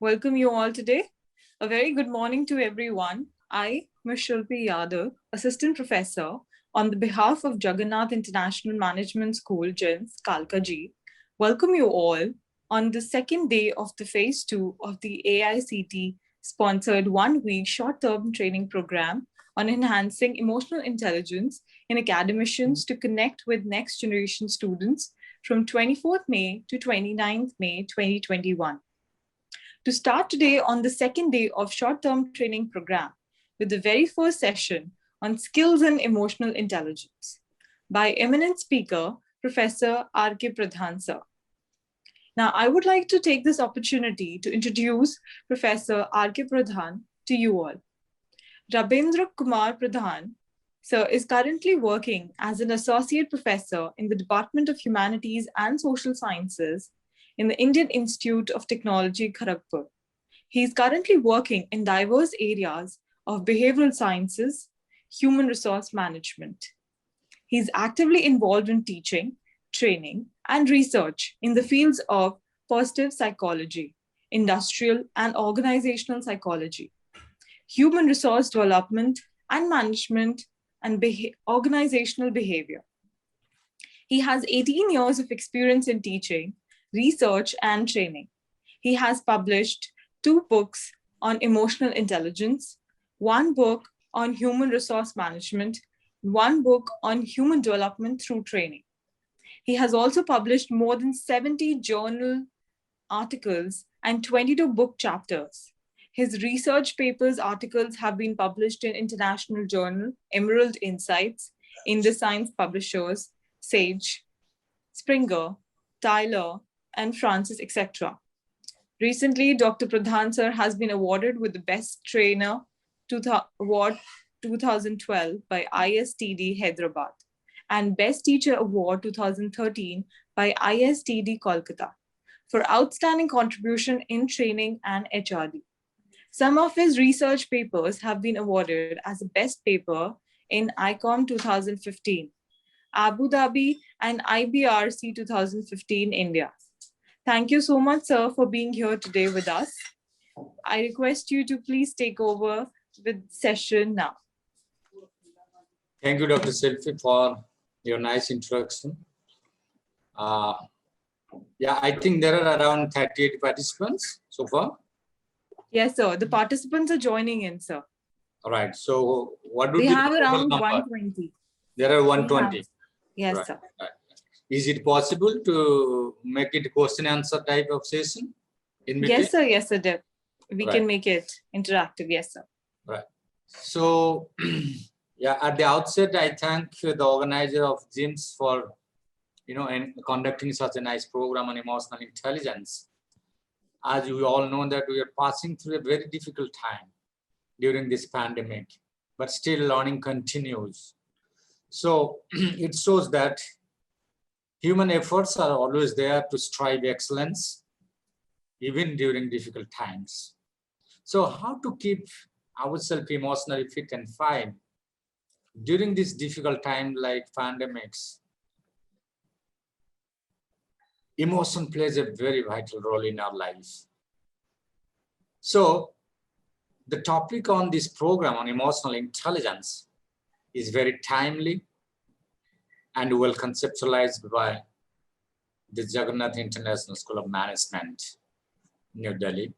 welcome you all today. A very good morning to everyone. I, Ms. Shilpi Yadav, Assistant Professor, on the behalf of Jagannath International Management School, GIMS, Kalkaji, welcome you all on the second day of the Phase 2 of the AICT-sponsored one-week short-term training program on enhancing emotional intelligence in Academicians to connect with next-generation students from 24th May to 29th May 2021. To start today on the second day of short-term training program with the very first session on skills and emotional intelligence by eminent speaker, Professor R.K. Pradhan, sir. Now, I would like to take this opportunity to introduce Professor R.K. Pradhan to you all. Rabindra Kumar Pradhan, sir, is currently working as an associate professor in the Department of Humanities and Social Sciences in the Indian Institute of Technology, Kharagpur. He is currently working in diverse areas of behavioral sciences, human resource management. He is actively involved in teaching, training, and research in the fields of positive psychology, industrial and organizational psychology, human resource development and management, and organizational behavior. He has 18 years of experience in teaching, research, and training. He has published 2 books on emotional intelligence, 1 book on human resource management, 1 book on human development through training. He has also published more than 70 journal articles and 22 book chapters. His research papers articles have been published in International Journal, Emerald Insights, Indus Science Publishers, Sage, Springer, Tyler, and Francis, etc. Recently, Dr. Pradhan sir has been awarded with the Best Trainer Award 2012 by ISTD Hyderabad and Best Teacher Award 2013 by ISTD Kolkata for outstanding contribution in training and HRD. Some of his research papers have been awarded as a best paper in ICOM 2015, Abu Dhabi, and IBRC 2015 India. Thank you so much, sir, for being here today with us. I request you to please take over with session now. Thank you, Dr. Selfie, for your nice introduction. Yeah, I think there are around 38 participants so far. Yes, sir. The participants are joining in, sir. All right. So what would we be have the around number? 120. There are 120. Yes, right. sir. Right. Is it possible to make it question answer type of session? Yes, sir. Yes, sir. We can make it interactive. Yes, sir. Right. So, yeah, at the outset, I thank the organizer of GIMS for, conducting such a nice program on emotional intelligence. As you all know that we are passing through a very difficult time during this pandemic, but still learning continues. So it shows that human efforts are always there to strive excellence, even during difficult times. So how to keep ourselves emotionally fit and fine during this difficult time like pandemics? Emotion plays a very vital role in our lives. So the topic on this program on emotional intelligence is very timely and well conceptualized by the Jagannath International School of Management, New Delhi.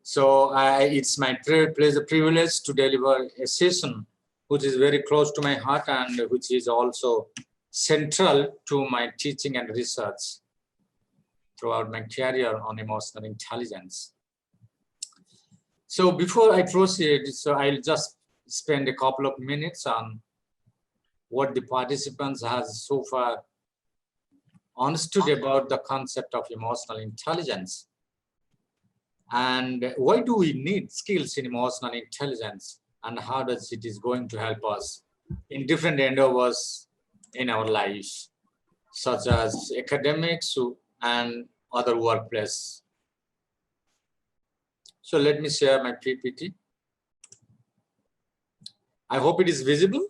So it's my privilege to deliver a session which is very close to my heart and which is also central to my teaching and research throughout my career on emotional intelligence. So before I proceed, so I'll just spend a couple of minutes on what the participants have so far understood about the concept of emotional intelligence. And why do we need skills in emotional intelligence, and how does it is going to help us in different endeavors in our lives, such as academics and other workplace. So let me share my PPT. I hope it is visible.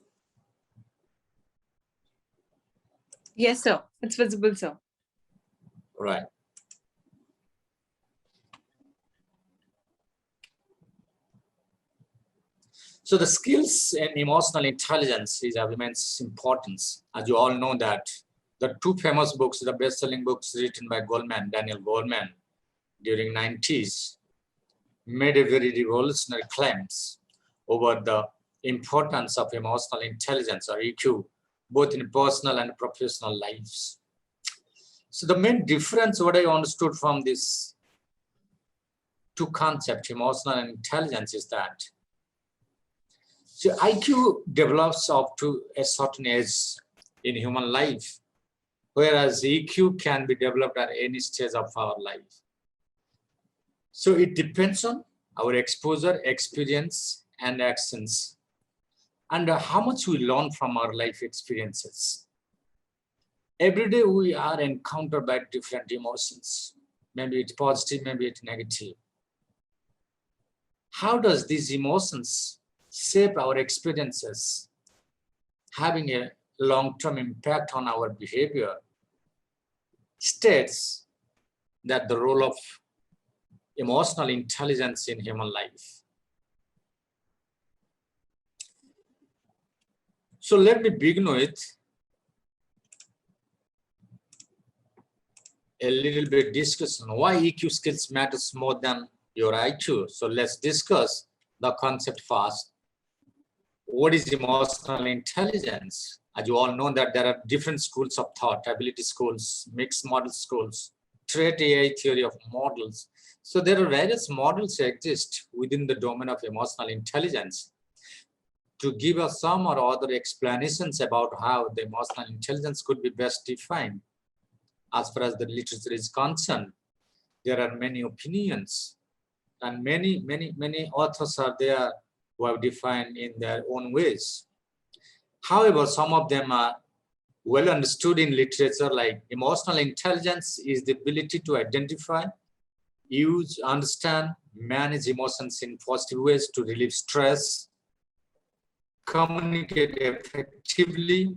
Yes, sir. It's visible, sir. Right. So the skills in emotional intelligence is of immense importance. As you all know that the two famous books, the best-selling books written by Daniel Goleman during 90s, made a very revolutionary claims over the importance of emotional intelligence or EQ, both in personal and professional lives. So the main difference, what I understood from this two concepts, emotional and intelligence, is that so IQ develops up to a certain age in human life, whereas EQ can be developed at any stage of our life. So it depends on our exposure, experience, and actions, and how much we learn from our life experiences. Every day we are encountered by different emotions. Maybe it's positive, maybe it's negative. How does these emotions shape our experiences, having a long-term impact on our behavior, states that the role of emotional intelligence in human life. So let me begin with a little bit discussion why EQ skills matters more than your IQ. So let's discuss the concept first. What is emotional intelligence? As you all know that there are different schools of thought, ability schools, mixed model schools, trait AI theory of models. So there are various models that exist within the domain of emotional intelligence. To give us some or other explanations about how the emotional intelligence could be best defined, as far as the literature is concerned, there are many opinions and many authors are there who have defined in their own ways. However, some of them are well understood in literature, like emotional intelligence is the ability to identify, use, understand, manage emotions in positive ways to relieve stress, communicate effectively,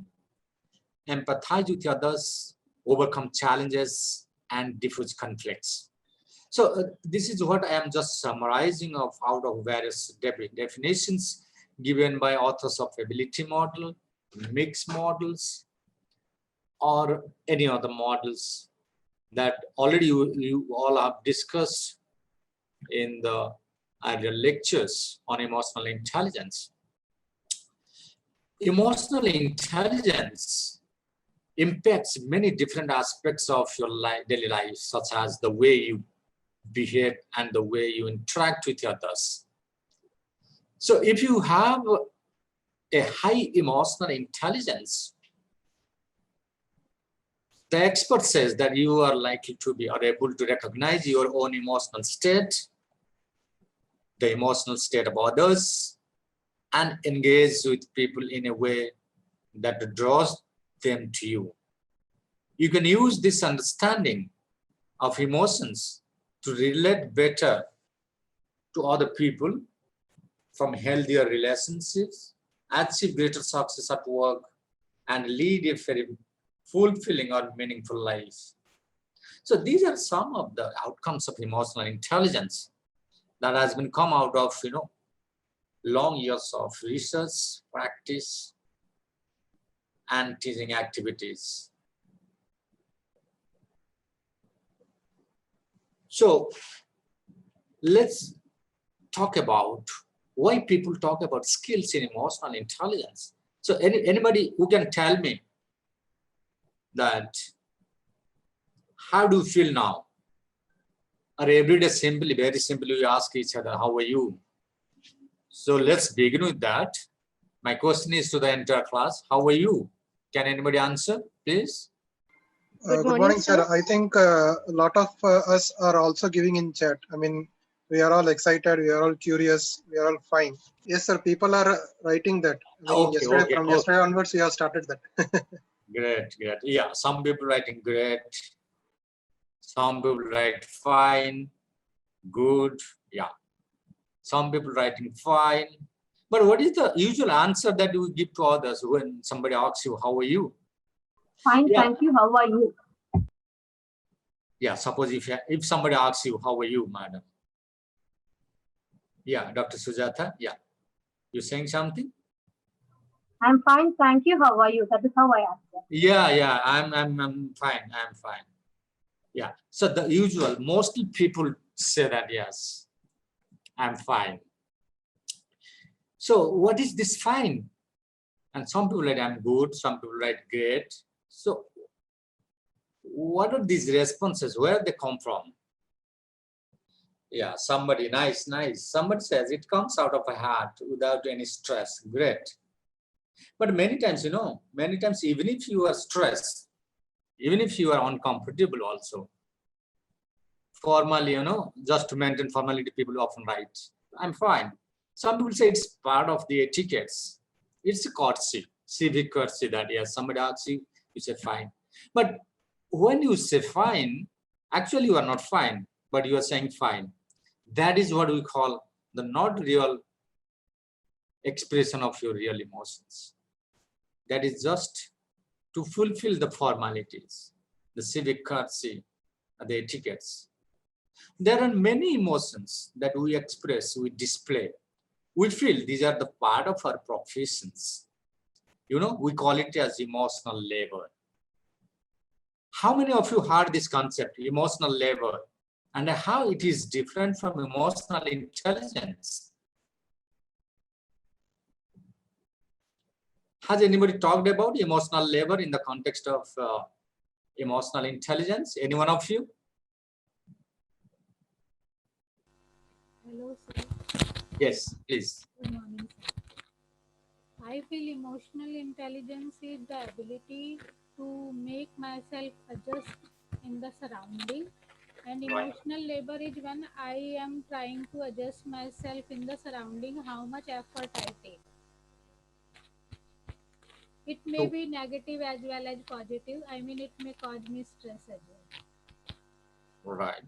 empathize with others, overcome challenges, and diffuse conflicts. So this is what I am just summarizing of out of various definitions given by authors of ability model, mixed models, or any other models that already you all have discussed in the earlier lectures on emotional intelligence. Emotional intelligence impacts many different aspects of your daily life, such as the way you behave and the way you interact with others. So if you have a high emotional intelligence, the expert says that you are likely to be able to recognize your own emotional state, the emotional state of others, and engage with people in a way that draws them to you. You can use this understanding of emotions to relate better to other people, from healthier relationships, achieve greater success at work, and lead a very fulfilling or meaningful life. So these are some of the outcomes of emotional intelligence that has been come out of long years of research, practice, and teaching activities. So let's talk about why people talk about skills in emotional intelligence. So anybody who can tell me that how do you feel now? Or every day simply, very simply, we ask each other, how are you? So let's begin with that. My question is to the entire class, how are you? Can anybody answer, please? Good morning, sir. I think a lot of us are also giving in chat. I mean, we are all excited, we are all curious, we are all fine. Yes, sir. People are writing that. I mean, yesterday onwards, we have started that. Great. Yeah, some people writing great. Some people write fine, good. Yeah. Some people writing fine. But what is the usual answer that you give to others when somebody asks you, how are you? Fine, thank you. How are you? Yeah, suppose if somebody asks you, how are you, madam? Yeah, Dr. Sujata, yeah. You saying something? I'm fine, thank you. How are you? That is how I asked. Yeah, I'm fine. I'm fine. Yeah. So the usual, mostly people say that, yes, I'm fine. So what is this fine? And some people write I'm good, some people write great. So what are these responses? Where they come from? Yeah, somebody, nice. Somebody says it comes out of a heart without any stress. Great. But many times, even if you are stressed, even if you are uncomfortable also, formally, just to maintain formality, people often write, I'm fine. Some people say it's part of the etiquettes. It's a courtesy, civic courtesy that, yes, somebody asks you, you say fine. But when you say fine, actually you are not fine, but you are saying fine. That is what we call the not real expression of your real emotions. That is just to fulfill the formalities, the civic courtesy, the etiquettes. There are many emotions that we express, we display. We feel these are the part of our professions. We call it as emotional labor. How many of you heard this concept, emotional labor, and how it is different from emotional intelligence? Has anybody talked about emotional labor in the context of emotional intelligence? Any one of you? Hello, sir. Yes, please. Good morning, sir. I feel emotional intelligence is the ability to make myself adjust in the surrounding, and emotional labor is when I am trying to adjust myself in the surrounding, how much effort I take. It may be negative as well as positive. I mean, it may cause me stress as well. Right.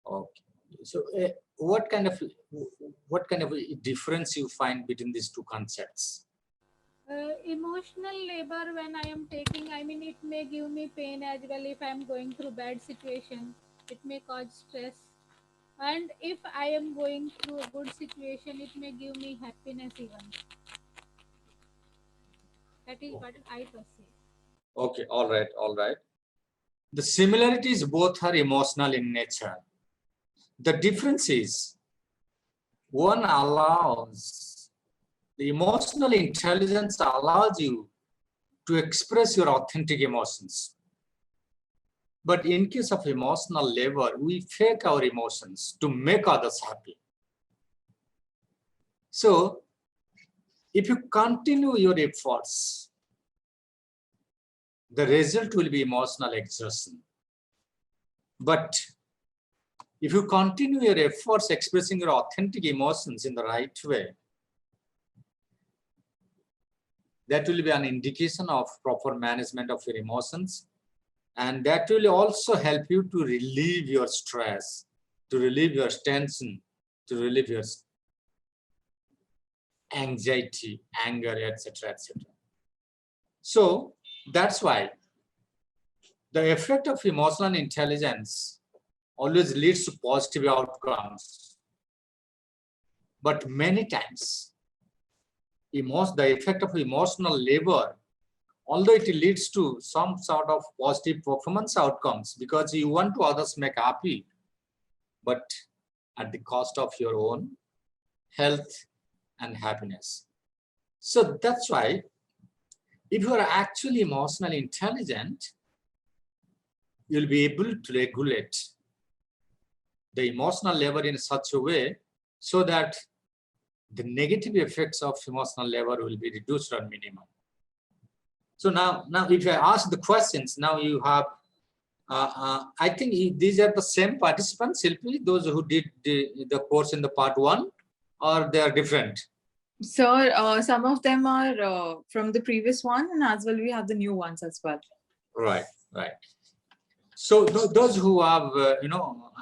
Okay. So, what kind of difference you find between these two concepts? Emotional labor, when I am taking, I mean, it may give me pain as well if I am going through bad situation. It may cause stress. And if I am going through a good situation, it may give me happiness even. That is what I perceive. Okay, all right. The similarities both are emotional in nature. The difference is one allows, the emotional intelligence allows you to express your authentic emotions. But in case of emotional labor, we fake our emotions to make others happy. So, if you continue your efforts, the result will be emotional exhaustion. But if you continue your efforts expressing your authentic emotions in the right way, that will be an indication of proper management of your emotions. And that will also help you to relieve your stress, to relieve your tension, to relieve your anxiety, anger, etc., etc. So that's why the effect of emotional intelligence always leads to positive outcomes. But many times, the effect of emotional labor, although it leads to some sort of positive performance outcomes because you want to others make happy, but at the cost of your own health and happiness. So that's why if you are actually emotionally intelligent, you'll be able to regulate the emotional labor in such a way so that the negative effects of emotional labor will be reduced or minimum. So now if I ask the questions, now you have, I think these are the same participants, Silpi, those who did the course in the part 1, or they are different? Sir, some of them are from the previous one, and as well we have the new ones as well. Right. So those who have,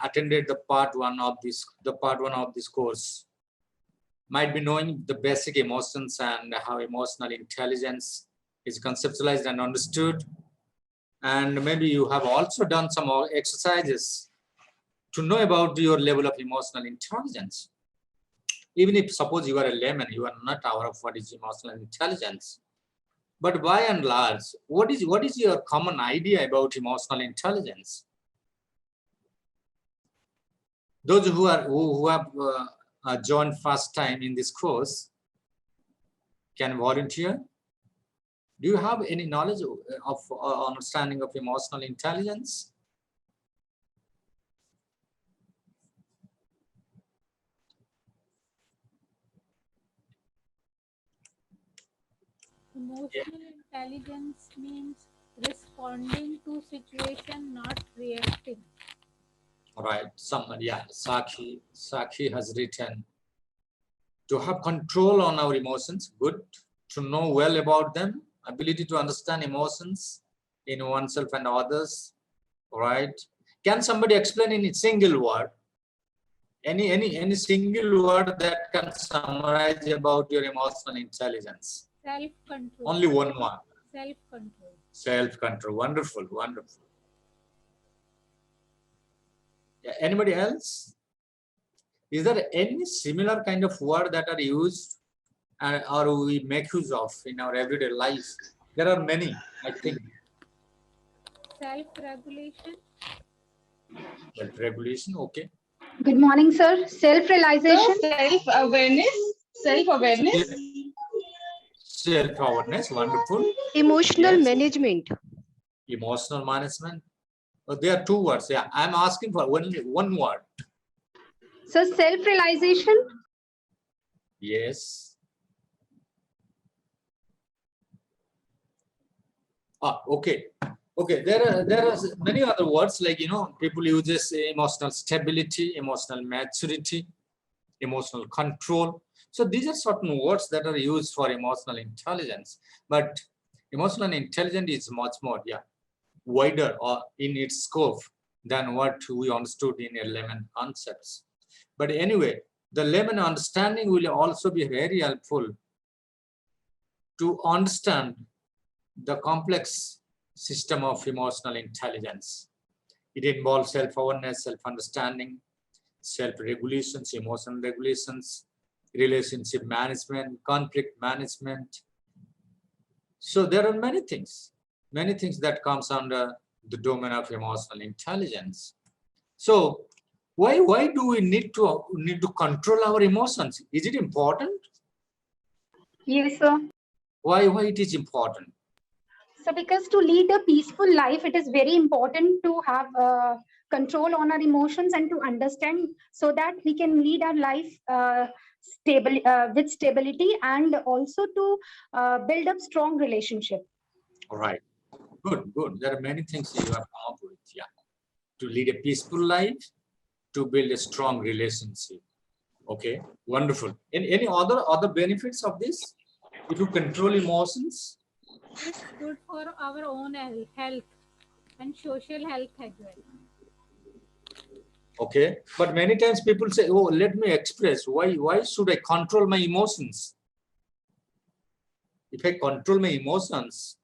attended the part one of this course might be knowing the basic emotions and how emotional intelligence is conceptualized and understood. And maybe you have also done some exercises to know about your level of emotional intelligence. Even if suppose you are a layman, you are not aware of what is emotional intelligence. But by and large, what is your common idea about emotional intelligence? Those who have joined first time in this course can volunteer. Do you have any knowledge of understanding of emotional intelligence? Emotional intelligence means responding to situation, not reacting. All right, somebody, yeah, Sakhi has written, to have control on our emotions, good. To know well about them, ability to understand emotions in oneself and others, right? Can somebody explain in a single word? Any single word that can summarize about your emotional intelligence? Self-control. Only one word. Self-control. Self-control. Wonderful, wonderful. Yeah, anybody else? Is there any similar kind of word that are used or we make use of in our everyday life? There are many, I think. Self-regulation. Self-regulation, okay. Good morning, sir. Self-realization. Self-awareness. Self-awareness. Self-awareness, wonderful. Emotional Yes. management. Emotional management. Oh, there are two words. Yeah, I'm asking for only one word. So self-realization. Yes. Okay. Okay, there are many other words like, people use this emotional stability, emotional maturity, emotional control. So these are certain words that are used for emotional intelligence. But emotional intelligence is much more, wider or in its scope than what we understood in a layman concepts. But anyway, the layman understanding will also be very helpful to understand the complex system of emotional intelligence. It involves self-awareness, self-understanding, self-regulations, emotional regulations, relationship management, conflict management. So there are many things that comes under the domain of emotional intelligence. So why do we need to control our emotions? Is it important? Yes, sir. Why it is important? So because to lead a peaceful life, it is very important to have control on our emotions and to understand so that we can lead our life with stability and also to build up strong relationship. All right. Good. There are many things you have come up with. Yeah. To lead a peaceful life, to build a strong relationship. Okay. Wonderful. Any other benefits of this? If you control emotions? It's good for our own health and social health as well. Okay. But many times people say, oh, let me express. Why should I control my emotions? If I control my emotions,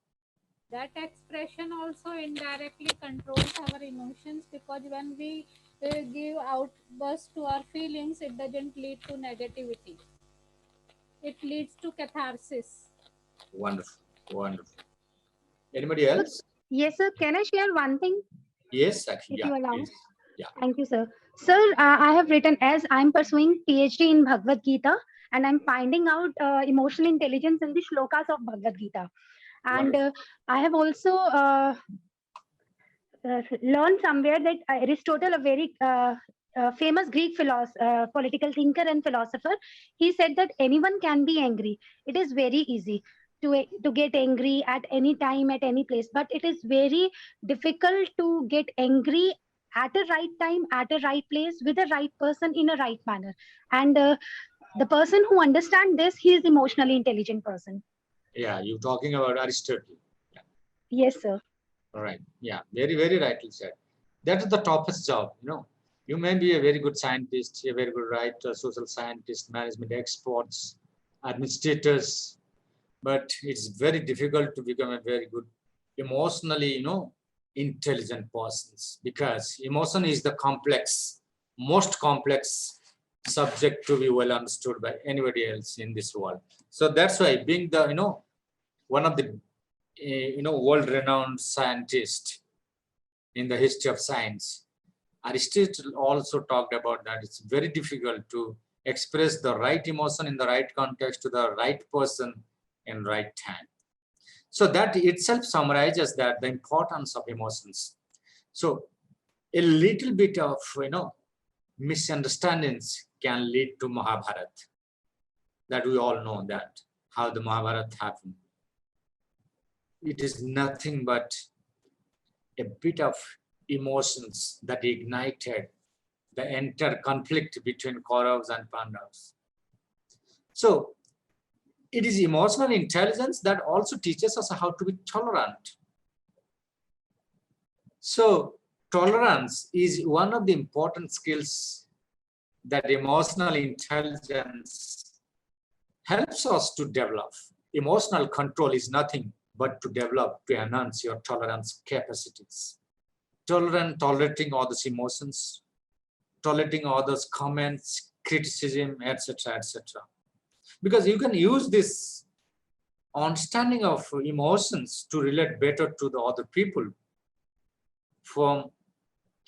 that expression also indirectly controls our emotions, because when we give outburst to our feelings, it doesn't lead to negativity. It leads to catharsis. Wonderful. Anybody else? Yes, sir. Can I share one thing? Yes, actually. If you allow. Please. Yeah. Thank you, sir. Sir, I have written, as I'm pursuing PhD in Bhagavad Gita, and I'm finding out emotional intelligence in the shlokas of Bhagavad Gita. And I have also learned somewhere that Aristotle, a very famous Greek political thinker and philosopher, he said that anyone can be angry. It is very easy to get angry at any time, at any place, but it is very difficult to get angry at a right time, at a right place, with a right person, in a right manner. And the person who understands this, he is emotionally intelligent person. Yeah, you're talking about Aristotle. Yeah. Yes, sir. All right. Yeah, very, very rightly said. That is the toughest job. You may be a very good scientist, a very good writer, social scientist, management experts, administrators, but it's very difficult to become a very good emotionally, intelligent persons, because emotion is the most complex subject to be well understood by anybody else in this world. So that's why, being the one of the world-renowned scientist in the history of science, Aristotle also talked about that it's very difficult to express the right emotion in the right context to the right person in right time. So that itself summarizes that the importance of emotions. So a little bit of misunderstandings can lead to Mahabharata. That we all know that how the Mahabharata happened. It is nothing but a bit of emotions that ignited the entire conflict between Kauravas and Pandavas. So it is emotional intelligence that also teaches us how to be tolerant. So tolerance is one of the important skills that emotional intelligence helps us to develop. Emotional control is nothing but to develop, to enhance your tolerance capacities. Tolerating others' emotions, tolerating others' comments, criticism, etc., etc. Because you can use this understanding of emotions to relate better to the other people, from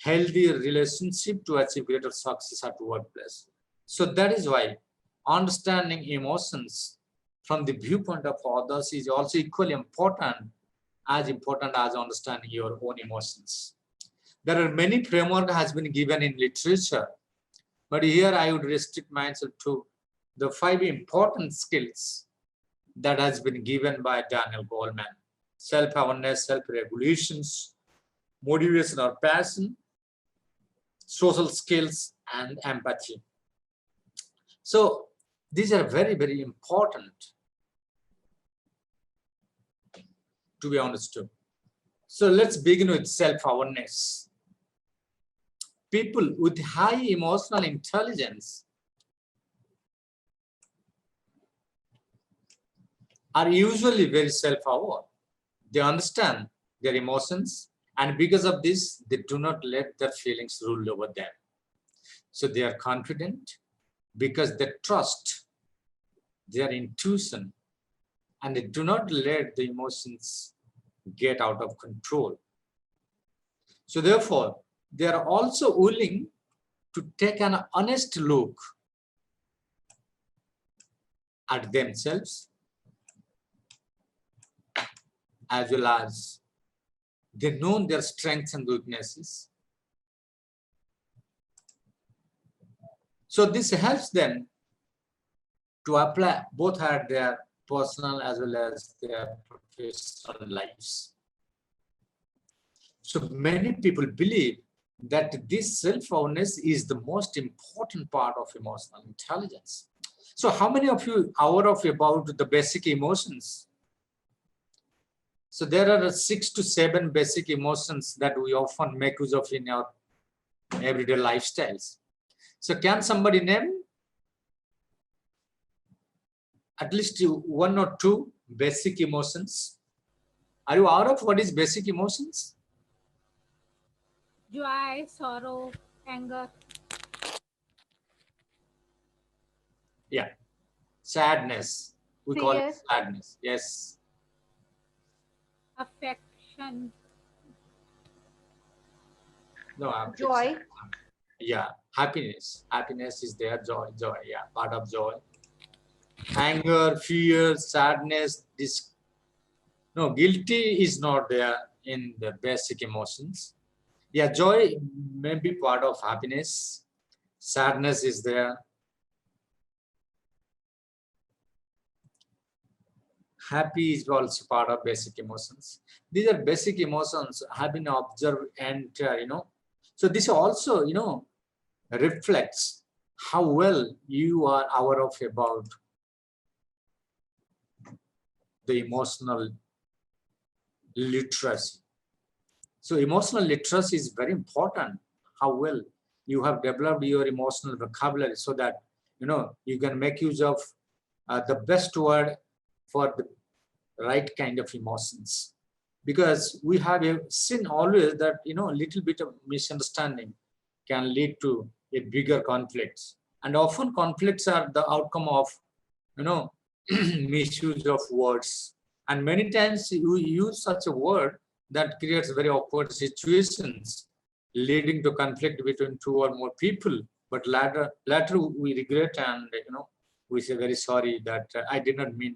healthy relationship to achieve greater success at workplace. So that is why understanding emotions from the viewpoint of others is also equally important as understanding your own emotions. There are many frameworks has been given in literature, but here I would restrict myself to the 5 important skills that has been given by Daniel Goleman: self-awareness, self-regulations, motivation or passion, social skills, and empathy. So these are very, very important to be understood. So let's begin with self-awareness. People with high emotional intelligence are usually very self-aware. They understand their emotions, and because of this, they do not let their feelings rule over them. So they are confident because they trust their intuition, and they do not let the emotions get out of control. So therefore, they are also willing to take an honest look at themselves, as well as they know their strengths and weaknesses. So this helps them to apply both at their personal as well as their professional lives. So many people believe that this self-awareness is the most important part of emotional intelligence. So how many of you are aware about the basic emotions? So there are 6 to 7 basic emotions that we often make use of in our everyday lifestyles. So can somebody name at least 1 or 2 basic emotions? Are you aware of what is basic emotions? Joy, sorrow, anger. Yeah. Sadness. We call it sadness. Yes. Affection. No, Joy. Yeah. Happiness. Happiness is there. Joy. Joy. Yeah. Part of joy. Anger, fear, sadness. No, guilty is not there in the basic emotions. Yeah, joy may be part of happiness. Sadness is there. Happy is also part of basic emotions. These are basic emotions have been observed, and so this also reflects how well you are aware of about the emotional literacy. So emotional literacy is very important. How well you have developed your emotional vocabulary, so that you can make use of the best word for the right kind of emotions. Because we have seen always that a little bit of misunderstanding can lead to a bigger conflict, And often conflicts are the outcome of, misuse of words. And many times you use such a word that creates very awkward situations, leading to conflict between two or more people. But later we regret and we say very sorry that I did not mean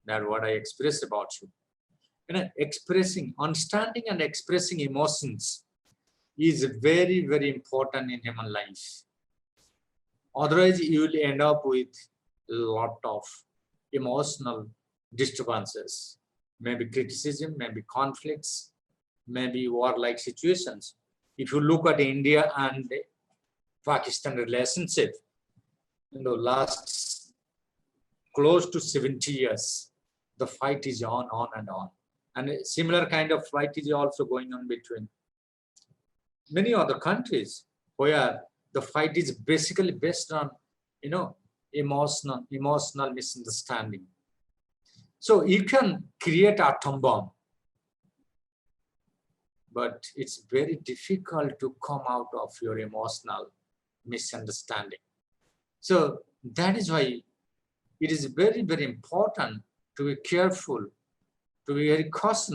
that what I expressed about you. Understanding and expressing emotions is very, very important in human life. Otherwise, you will end up with a lot of emotional disturbances, maybe criticism, maybe conflicts, maybe war-like situations. If you look at India and Pakistan relationship, in the last close to 70 years, the fight is on and on. And a similar kind of fight is also going on between many other countries where the fight is basically based on, emotional misunderstanding. So you can create atom bomb, but it's very difficult to come out of your emotional misunderstanding. So that is why it is very, very important to be careful, to be very cautious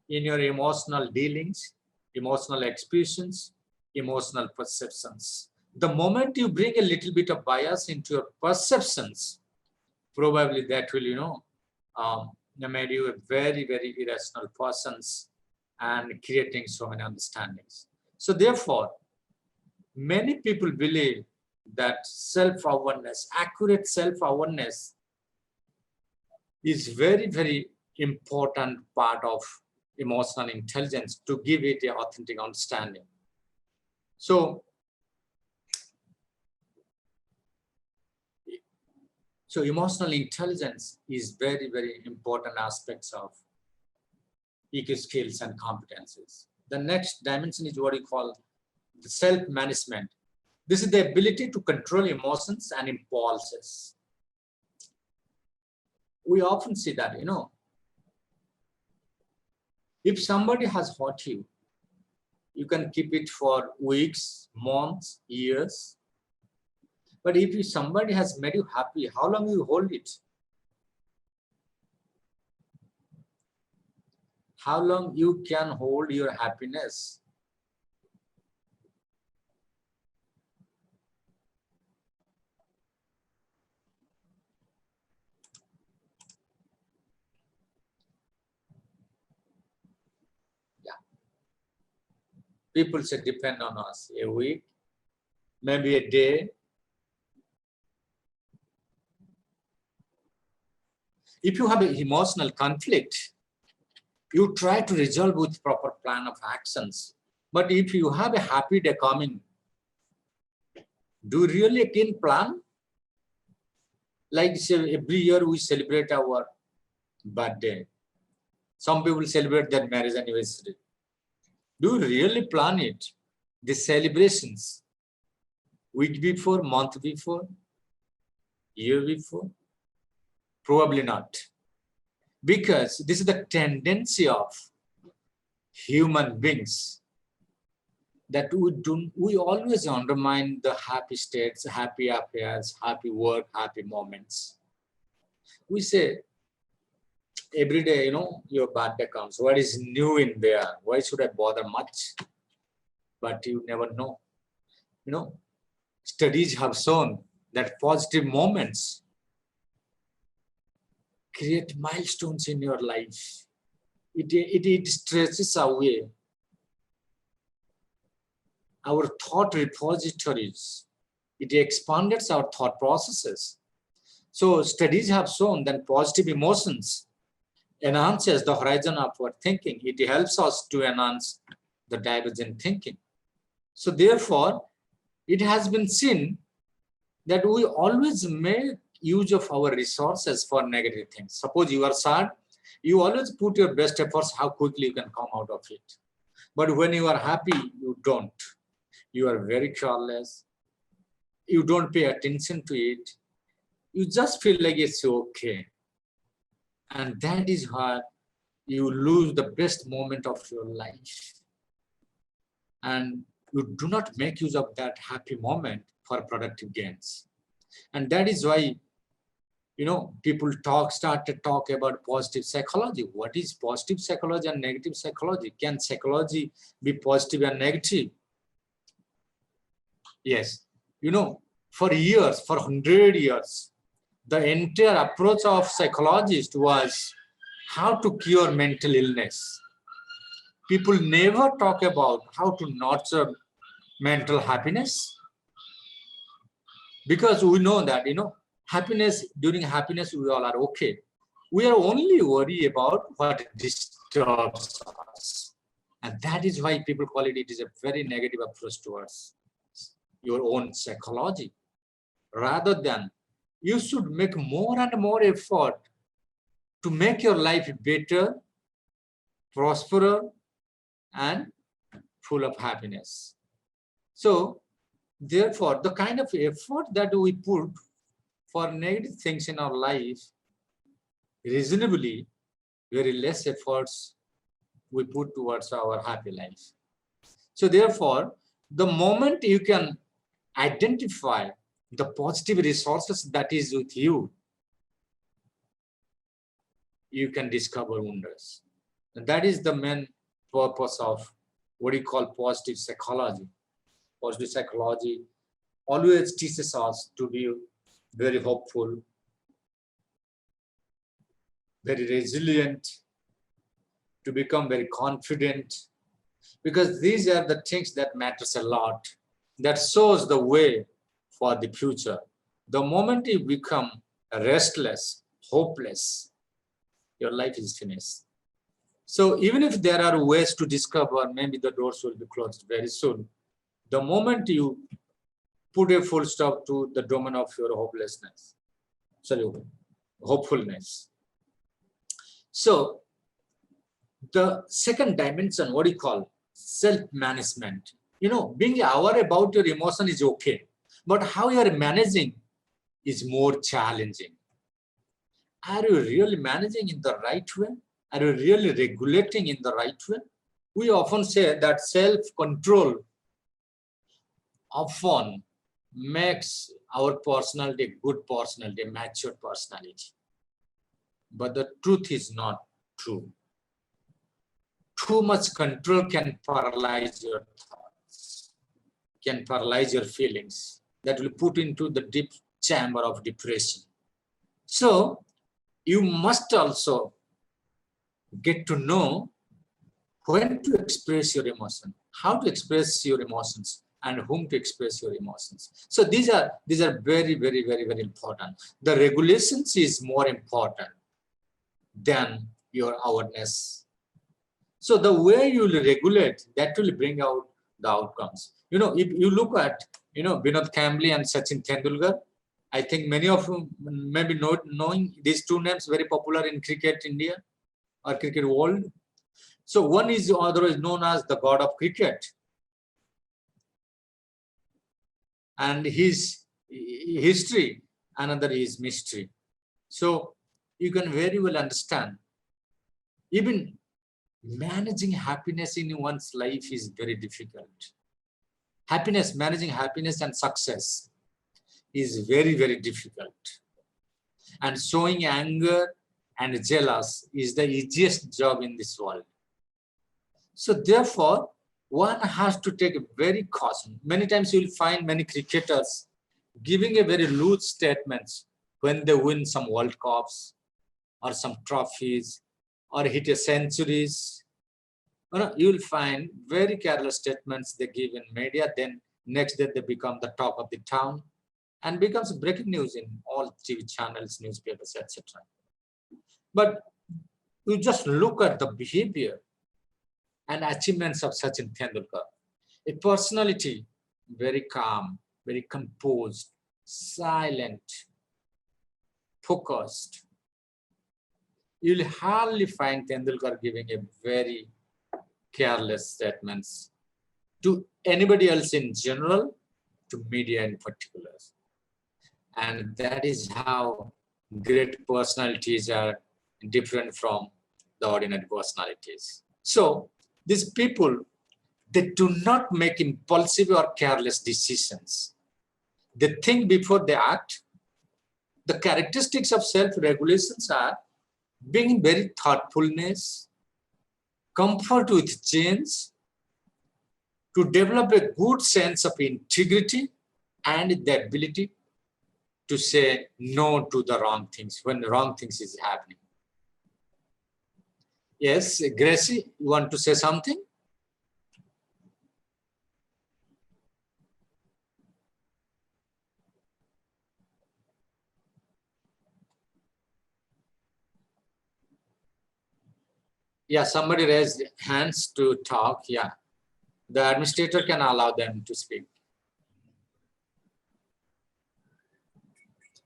in your emotional dealings, emotional expressions, emotional perceptions. The moment you bring a little bit of bias into your perceptions, probably that will, make you a very, very irrational person and creating so many understandings. So therefore, many people believe that self-awareness, accurate self-awareness is very, very important part of emotional intelligence to give it an authentic understanding. So emotional intelligence is very, very important aspects of EQ skills and competencies. The next dimension is what we call the self-management. This is the ability to control emotions and impulses. We often see that, if somebody has hurt you, you can keep it for weeks, months, years. But if somebody has made you happy, how long you hold it? How long you can hold your happiness? Yeah. People say depend on us. A week, maybe a day. If you have an emotional conflict, you try to resolve with proper plan of actions. But if you have a happy day coming, do you really can plan? Like say, every year we celebrate our birthday. Some people celebrate their marriage anniversary. Do you really plan it? The celebrations, week before, month before, year before? Probably not. Because this is the tendency of human beings that we always undermine the happy states, happy affairs, happy work, happy moments. We say, every day, your birthday comes. What is new in there? Why should I bother much? But you never know. Studies have shown that positive moments create milestones in your life. It stretches away our thought repositories. It expands our thought processes. So studies have shown that positive emotions enhances the horizon of our thinking. It helps us to enhance the divergent thinking. So therefore, it has been seen that we always make use of our resources for negative things. Suppose you are sad, you always put your best efforts how quickly you can come out of it. But when you are happy, you don't. You are very careless. You don't pay attention to it. You just feel like it's okay. And that is why you lose the best moment of your life. And you do not make use of that happy moment for productive gains. And that is why, people start to talk about positive psychology. What is positive psychology and negative psychology? Can psychology be positive and negative? Yes. For years, for 100 years, the entire approach of psychologists was how to cure mental illness. People never talk about how to nurture mental happiness, because we know that, during happiness, we all are okay. We are only worried about what disturbs us. And that is why people call it is a very negative approach towards your own psychology. Rather than, you should make more and more effort to make your life better, prosperous, and full of happiness. So, therefore, the kind of effort that we put for negative things in our life, reasonably, very less efforts we put towards our happy life. So therefore, the moment you can identify the positive resources that is with you, you can discover wonders. And that is the main purpose of what you call positive psychology. Positive psychology always teaches us to be very hopeful, very resilient, to become very confident, because these are the things that matters a lot, that shows the way for the future. The moment you become restless, hopeless, your life is finished. So even if there are ways to discover, maybe the doors will be closed very soon. The moment you put a full stop to the domain of your hopelessness, hopefulness. So the second dimension, what do you call? Self-management. Being aware about your emotion is okay, but how you are managing is more challenging. Are you really managing in the right way? Are you really regulating in the right way? We often say that self-control often makes our personality a good personality, a mature personality. But the truth is not true. Too much control can paralyze your thoughts, can paralyze your feelings, that will put into the deep chamber of depression. So you must also get to know when to express your emotion, how to express your emotions, and whom to express your emotions. So these are very, very, very, very important. The regulations is more important than your awareness. So the way you will regulate, that will bring out the outcomes. If you look at, Vinod Kambli and Sachin Tendulkar, I think many of you maybe knowing these two names, very popular in cricket India or cricket world. So one is otherwise known as the god of cricket, and his history, another is mystery. So you can very well understand, even managing happiness in one's life is very difficult. Managing happiness and success is very, very difficult. And showing anger and jealous is the easiest job in this world. So therefore, one has to take a very caution. Many times you will find many cricketers giving a very loose statements when they win some World Cups or some trophies or hit a centuries. You will find very careless statements they give in media, then next day they become the talk of the town and becomes breaking news in all TV channels, newspapers, etc. But you just look at the behavior and achievements of Sachin Tendulkar. A personality very calm, very composed, silent, focused. You'll hardly find Tendulkar giving a very careless statements to anybody else in general, to media in particular. And that is how great personalities are different from the ordinary personalities. So these people, they do not make impulsive or careless decisions. They think before they act. The characteristics of self-regulations are being very thoughtfulness, comfort with change, to develop a good sense of integrity, and the ability to say no to the wrong things when the wrong things is happening. Yes, Gracie, you want to say something? Yeah, somebody raised hands to talk. Yeah, the administrator can allow them to speak.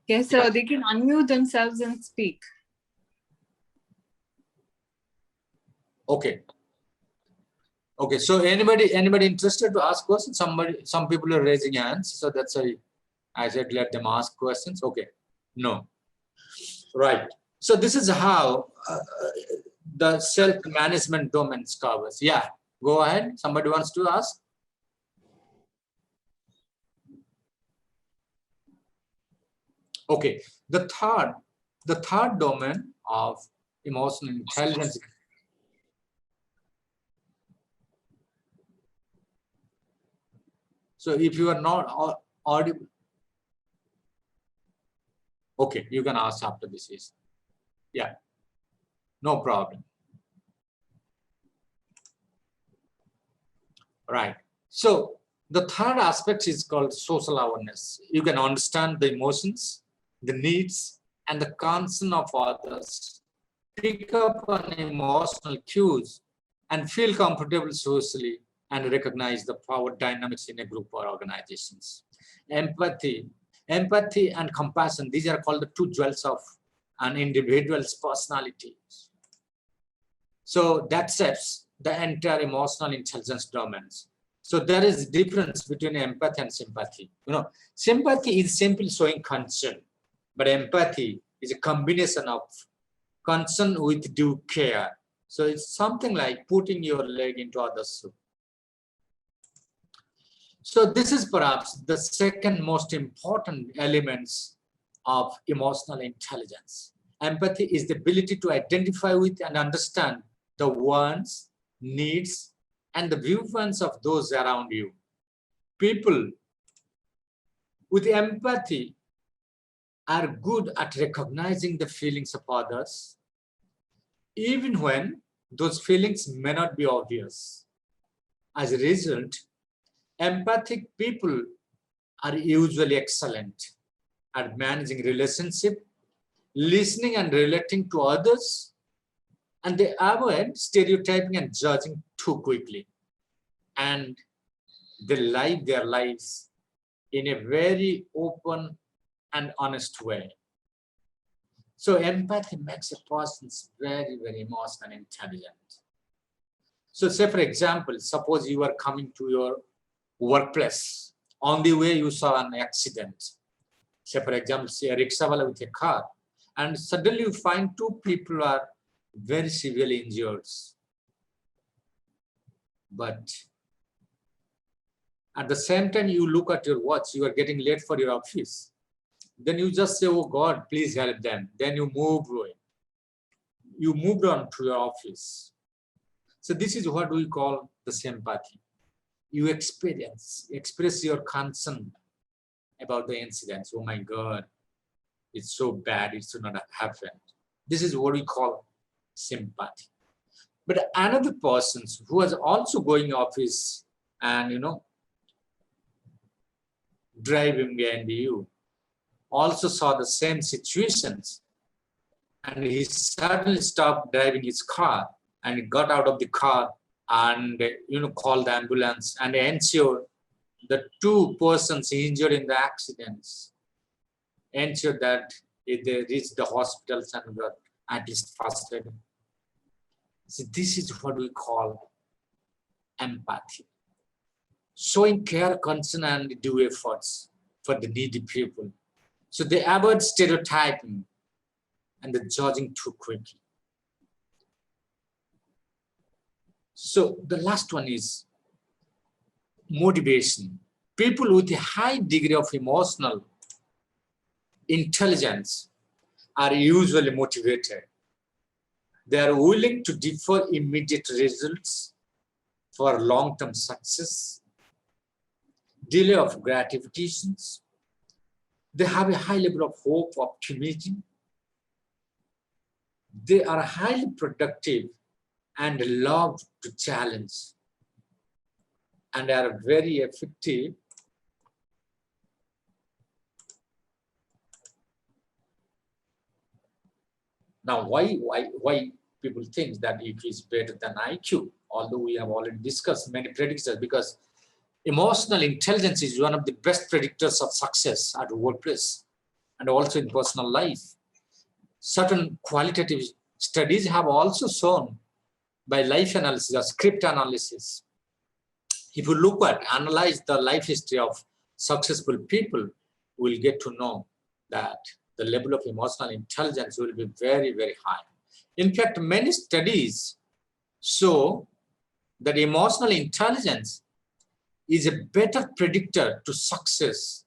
Yes, sir. They can unmute themselves and speak. Okay. Okay. So anybody interested to ask questions? Some people are raising hands, so that's why I said let them ask questions. Okay. No. Right. So this is how the self-management domains covers. Yeah. Go ahead. Somebody wants to ask. Okay. The third domain of emotional intelligence. So if you are not audible, okay, you can ask after this is. Yeah, no problem. Right. So the third aspect is called social awareness. You can understand the emotions, the needs, and the concern of others, pick up on emotional cues, and feel comfortable socially and recognize the power dynamics in a group or organizations. Empathy and compassion, these are called the two jewels of an individual's personality. So that sets the entire emotional intelligence domains. So there is a difference between empathy and sympathy. Sympathy is simply showing concern, but empathy is a combination of concern with due care. So it's something like putting your leg into others' shoes. So this is perhaps the second most important elements of emotional intelligence. Empathy is the ability to identify with and understand the wants, needs, and the viewpoints of those around you. People with empathy are good at recognizing the feelings of others, even when those feelings may not be obvious. As a result, empathic people are usually excellent at managing relationships, listening and relating to others, and they avoid stereotyping and judging too quickly. And they live their lives in a very open and honest way. So empathy makes a person very, very emotional and intelligent. So say, for example, suppose you are coming to your workplace. On the way, you saw an accident. Say, for example, say a rickshaw with a car. And suddenly you find two people are very severely injured. But at the same time, you look at your watch, you are getting late for your office. Then you just say, oh God, please help them. Then you move away. You moved on to your office. So this is what we call the sympathy. You express your concern about the incidents. Oh my God, it's so bad, it should not have happened. This is what we call sympathy. But another person who was also going office and driving behind you also saw the same situations, and he suddenly stopped driving his car and got out of the car and called the ambulance and ensured the two persons injured in the accidents, ensured that they reached the hospitals and got at least first aid. So this is what we call empathy. Showing care, concern, and due efforts for the needy people. So they avoid stereotyping and the judging too quickly. So the last one is motivation. people with a high degree of emotional intelligence are usually motivated. They are willing to defer immediate results for long-term success, delay of gratifications. They have a high level of hope, optimism. They are highly productive and love to challenge, and are very effective Now, why people think that EQ is better than IQ? Although we have already discussed many predictors, because emotional intelligence is one of the best predictors of success at workplace and also in personal life. Certain qualitative studies have also shown by life analysis or script analysis. If you analyze the life history of successful people, we'll get to know that the level of emotional intelligence will be very, very high. In fact, many studies show that emotional intelligence is a better predictor to success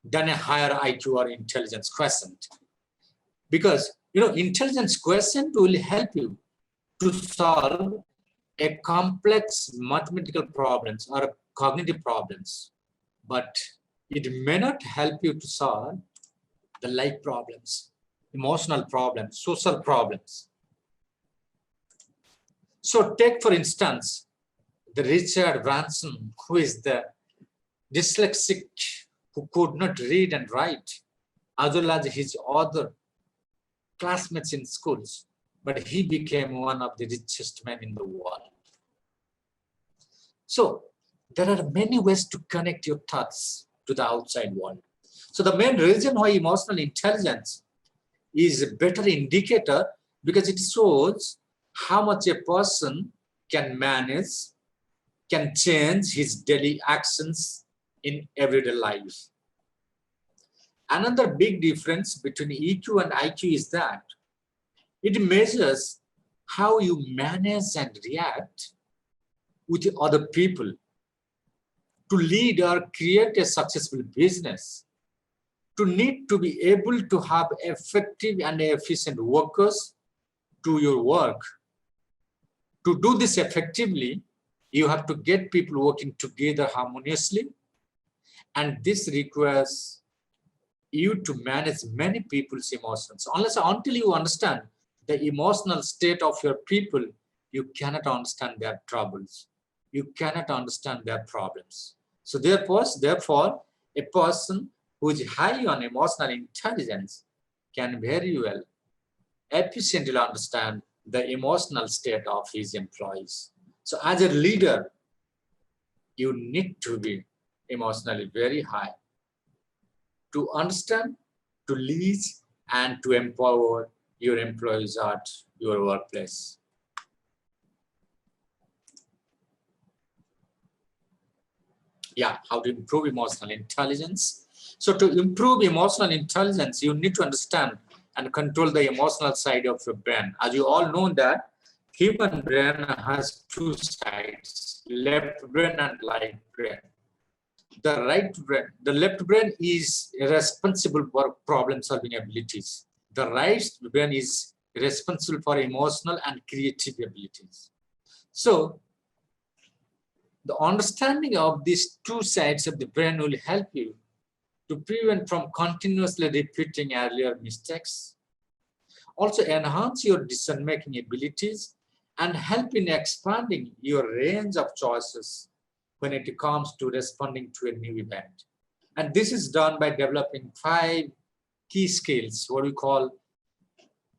than a higher IQ or intelligence quotient. Because, intelligence quotient will help you to solve a complex mathematical problems or cognitive problems, but it may not help you to solve the life problems, emotional problems, social problems. So take, for instance, the Richard Branson, who is the dyslexic who could not read and write, as well as his other classmates in schools, but he became one of the richest men in the world. So there are many ways to connect your thoughts to the outside world. So the main reason why emotional intelligence is a better indicator, because it shows how much a person can manage, can change his daily actions in everyday life. Another big difference between EQ and IQ is that it measures how you manage and react with other people to lead or create a successful business, to need to be able to have effective and efficient workers to your work. To do this effectively, you have to get people working together harmoniously, and this requires you to manage many people's emotions. Until you understand the emotional state of your people, you cannot understand their troubles. You cannot understand their problems. So therefore, a person who is high on emotional intelligence can very well efficiently understand the emotional state of his employees. So as a leader, you need to be emotionally very high to understand, to lead, and to empower your employees at your workplace. Yeah, how to improve emotional intelligence. So to improve emotional intelligence, you need to understand and control the emotional side of your brain. As you all know that human brain has two sides, left brain and right brain. The left brain is responsible for problem-solving abilities. The right brain is responsible for emotional and creative abilities. So the understanding of these two sides of the brain will help you to prevent from continuously repeating earlier mistakes, also enhance your decision-making abilities, and help in expanding your range of choices when it comes to responding to a new event. And this is done by developing 5 key skills, what we call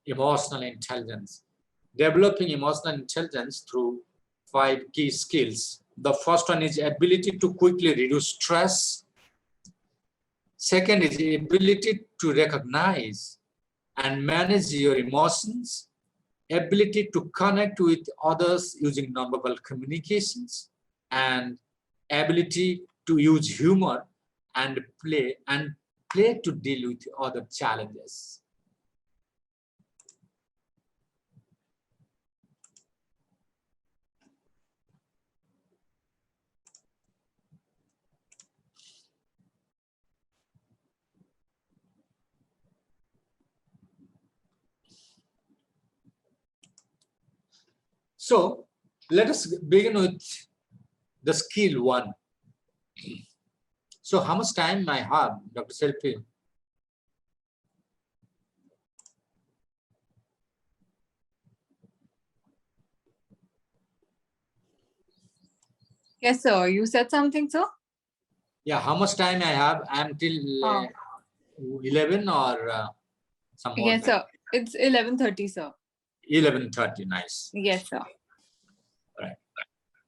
emotional intelligence. Developing emotional intelligence through 5 key skills. The first one is ability to quickly reduce stress. Second is the ability to recognize and manage your emotions. Ability to connect with others using nonverbal communications. And ability to use humor and play to deal with other challenges. So let us begin with the skill 1. So how much time I have, Dr. Selfie? Yes, sir. You said something, sir? Yeah, how much time I have? I'm till 11 or some more Yes, time? sir. It's 11:30, sir. 11:30, nice. Yes, sir. Right.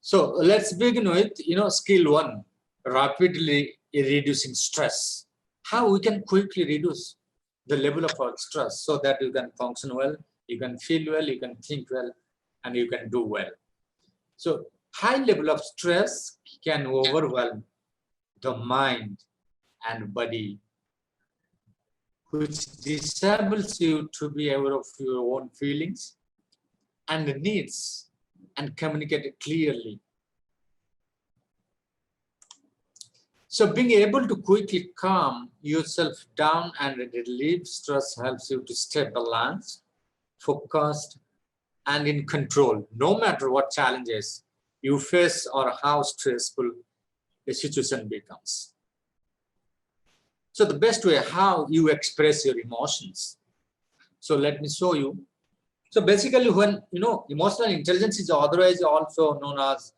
So let's begin with, skill 1, rapidly reducing stress. How we can quickly reduce the level of our stress so that you can function well, you can feel well, you can think well, and you can do well. So high level of stress can overwhelm the mind and body, which disables you to be aware of your own feelings and needs and communicate it clearly. So being able to quickly calm yourself down and relieve stress helps you to stay balanced, focused, and in control, no matter what challenges you face or how stressful the situation becomes. So the best way how you express your emotions. So let me show you. So basically when, emotional intelligence is otherwise also known as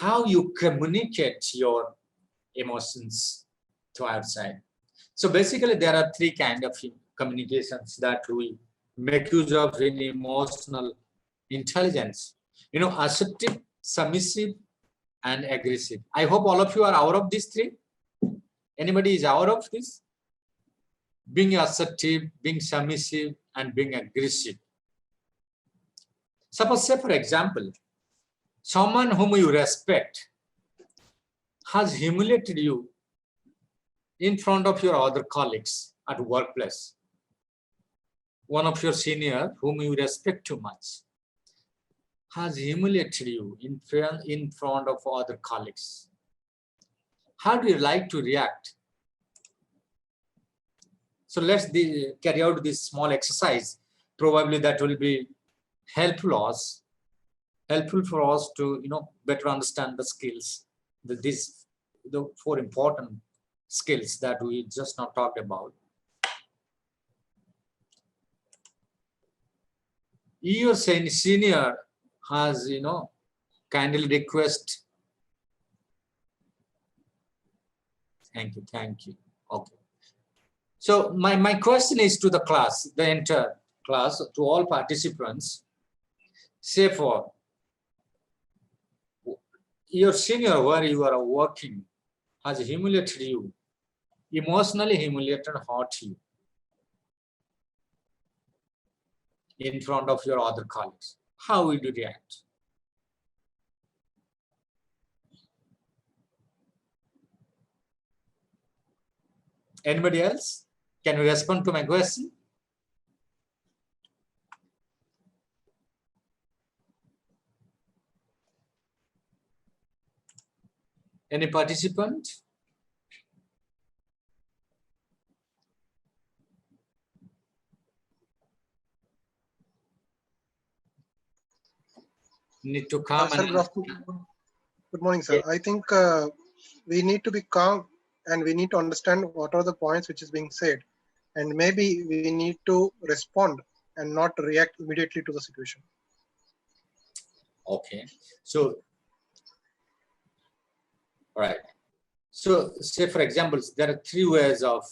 how you communicate your emotions to outside. So basically there are 3 kinds of communications that we make use of in emotional intelligence. Assertive, submissive, and aggressive. I hope all of you are aware of these 3. Anybody is aware of this? Being assertive, being submissive, and being aggressive. Suppose, say for example, someone whom you respect has humiliated you in front of your other colleagues at workplace. One of your senior whom you respect too much has humiliated you in front of other colleagues. How do you like to react? So let's carry out this small exercise. Probably that will be helpful for us to better understand the skills. The 4 important skills that we just now talked about. Your senior has kindly request. Thank you. Okay. So my question is to the class, the entire class, to all participants. Say for your senior where you are working has humiliated you, emotionally humiliated, hurt you in front of your other colleagues. How would you react? Anybody else? Can you respond to my question? Any participant? Need to come Sir, good morning, sir. I think we need to be calm and we need to understand what are the points which is being said. And maybe we need to respond and not react immediately to the situation. Okay. So, all right. So, say for example, there are 3 ways of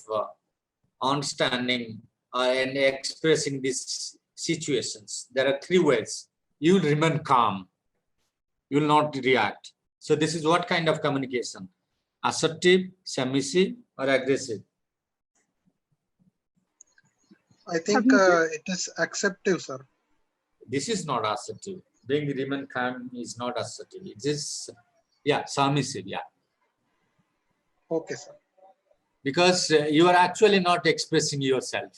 understanding and expressing these situations. There are 3 ways. You will remain calm. You will not react. So this is what kind of communication? Assertive, submissive, or aggressive? I think it is acceptive, sir. This is not assertive. Being remain calm is not assertive. It is, submissive, Okay, sir. Because you are actually not expressing yourself.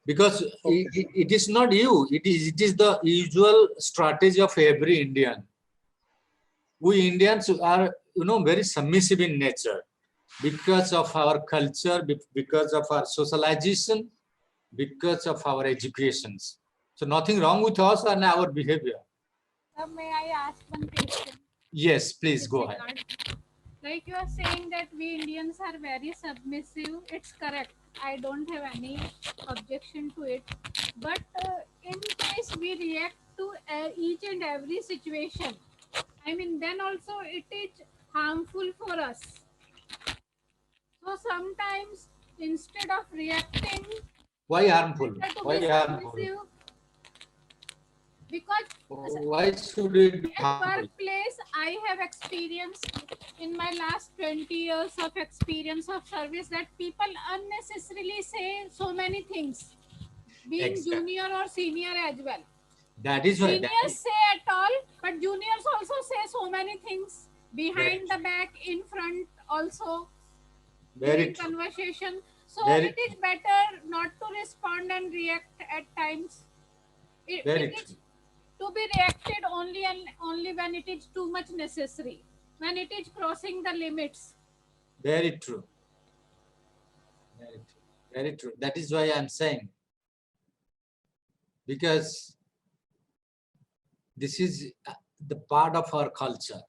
Because it is not you. It is the usual strategy of every Indian. We Indians are, very submissive in nature because of our culture, because of our socialization, because of our educations. So nothing wrong with us and our behavior. May I ask one question? Yes, please go ahead. Like you are saying that we Indians are very submissive. It's correct. I don't have any objection to it. But in case we react to each and every situation, I mean, then also it is harmful for us. So sometimes instead of reacting, Why harmful? Why harmful? Because why should it be harmful? Workplace, I have experienced in my last 20 years of experience of service that people unnecessarily say so many things, being junior or senior as well. That is why seniors say at all, but juniors also say so many things behind the back, in front also. Very conversation. So it is better not to respond and react at times. It is to be reacted only and only when it is too much necessary, when it is crossing the limits. Very true. Very true. Very true. That is why I am saying, because this is the part of our culture.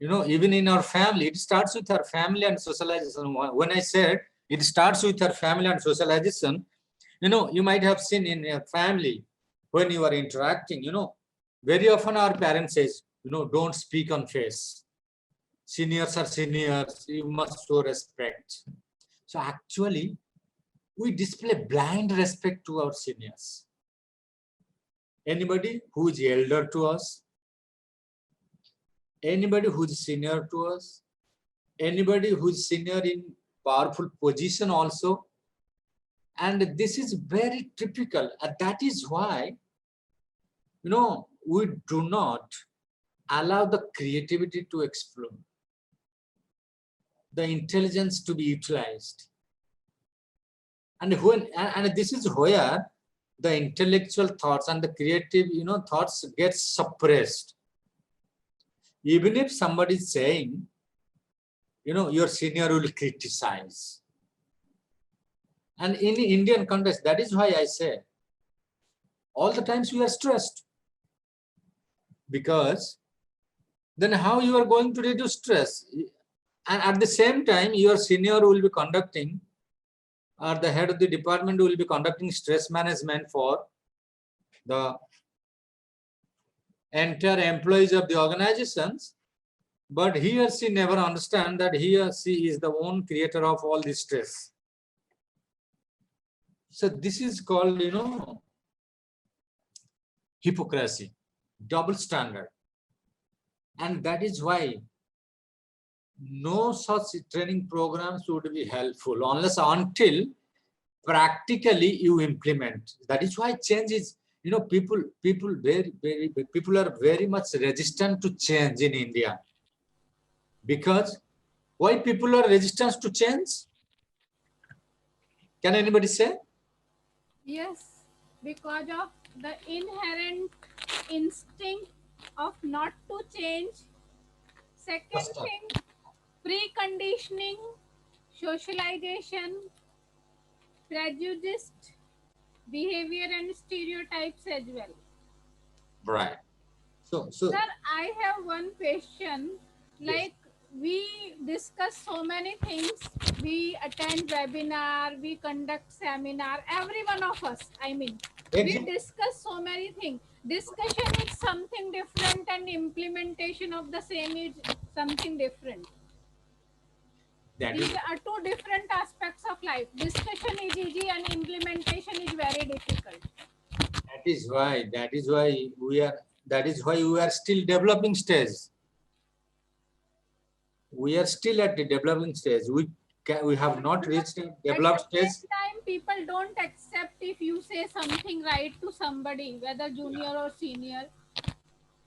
You know, even in our family, it starts with our family and socialization. When I said it starts with our family and socialization, you know, you might have seen in your family, when you are interacting, you know, very often our parents says, you know, don't speak on face. Seniors are seniors, you must show respect. So actually, we display blind respect to our seniors. Anybody who is elder to us, anybody who is senior to us, anybody who is senior in powerful position also. And this is very typical. And that is why, you know, we do not allow the creativity to explode, the intelligence to be utilized. And this is where the intellectual thoughts and the creative, you know, thoughts get suppressed. Even if somebody is saying, you know, your senior will criticize. And in the Indian context, that is why I say, all the times we are stressed. Because then how you are going to reduce stress? And at the same time, your senior will be conducting, or the head of the department will be conducting stress management for the entire employees of the organizations. But he or she never understand that he or she is the own creator of all this stress. So this is called, you know, hypocrisy, double standard. And that is why no such training programs would be helpful unless until practically you implement. That is why change is, you know, people are very much resistant to change in India. Because why people are resistant to change? Can anybody say? Yes, because of the inherent instinct of not to change. Second thing, preconditioning, socialization, prejudiced behavior and stereotypes as well. Right. So sir, I have one question. Like, we discuss so many things. We attend webinar, we conduct seminar, every one of us, I mean, we discuss so many things. Discussion is something different and implementation of the same is something different. These are two different aspects of life. Discussion is easy and implementation is very difficult. That is why we are still developing stage. We are still at the developing stage. We have not reached a developed stage. At the same time, people don't accept if you say something right to somebody, whether junior or senior.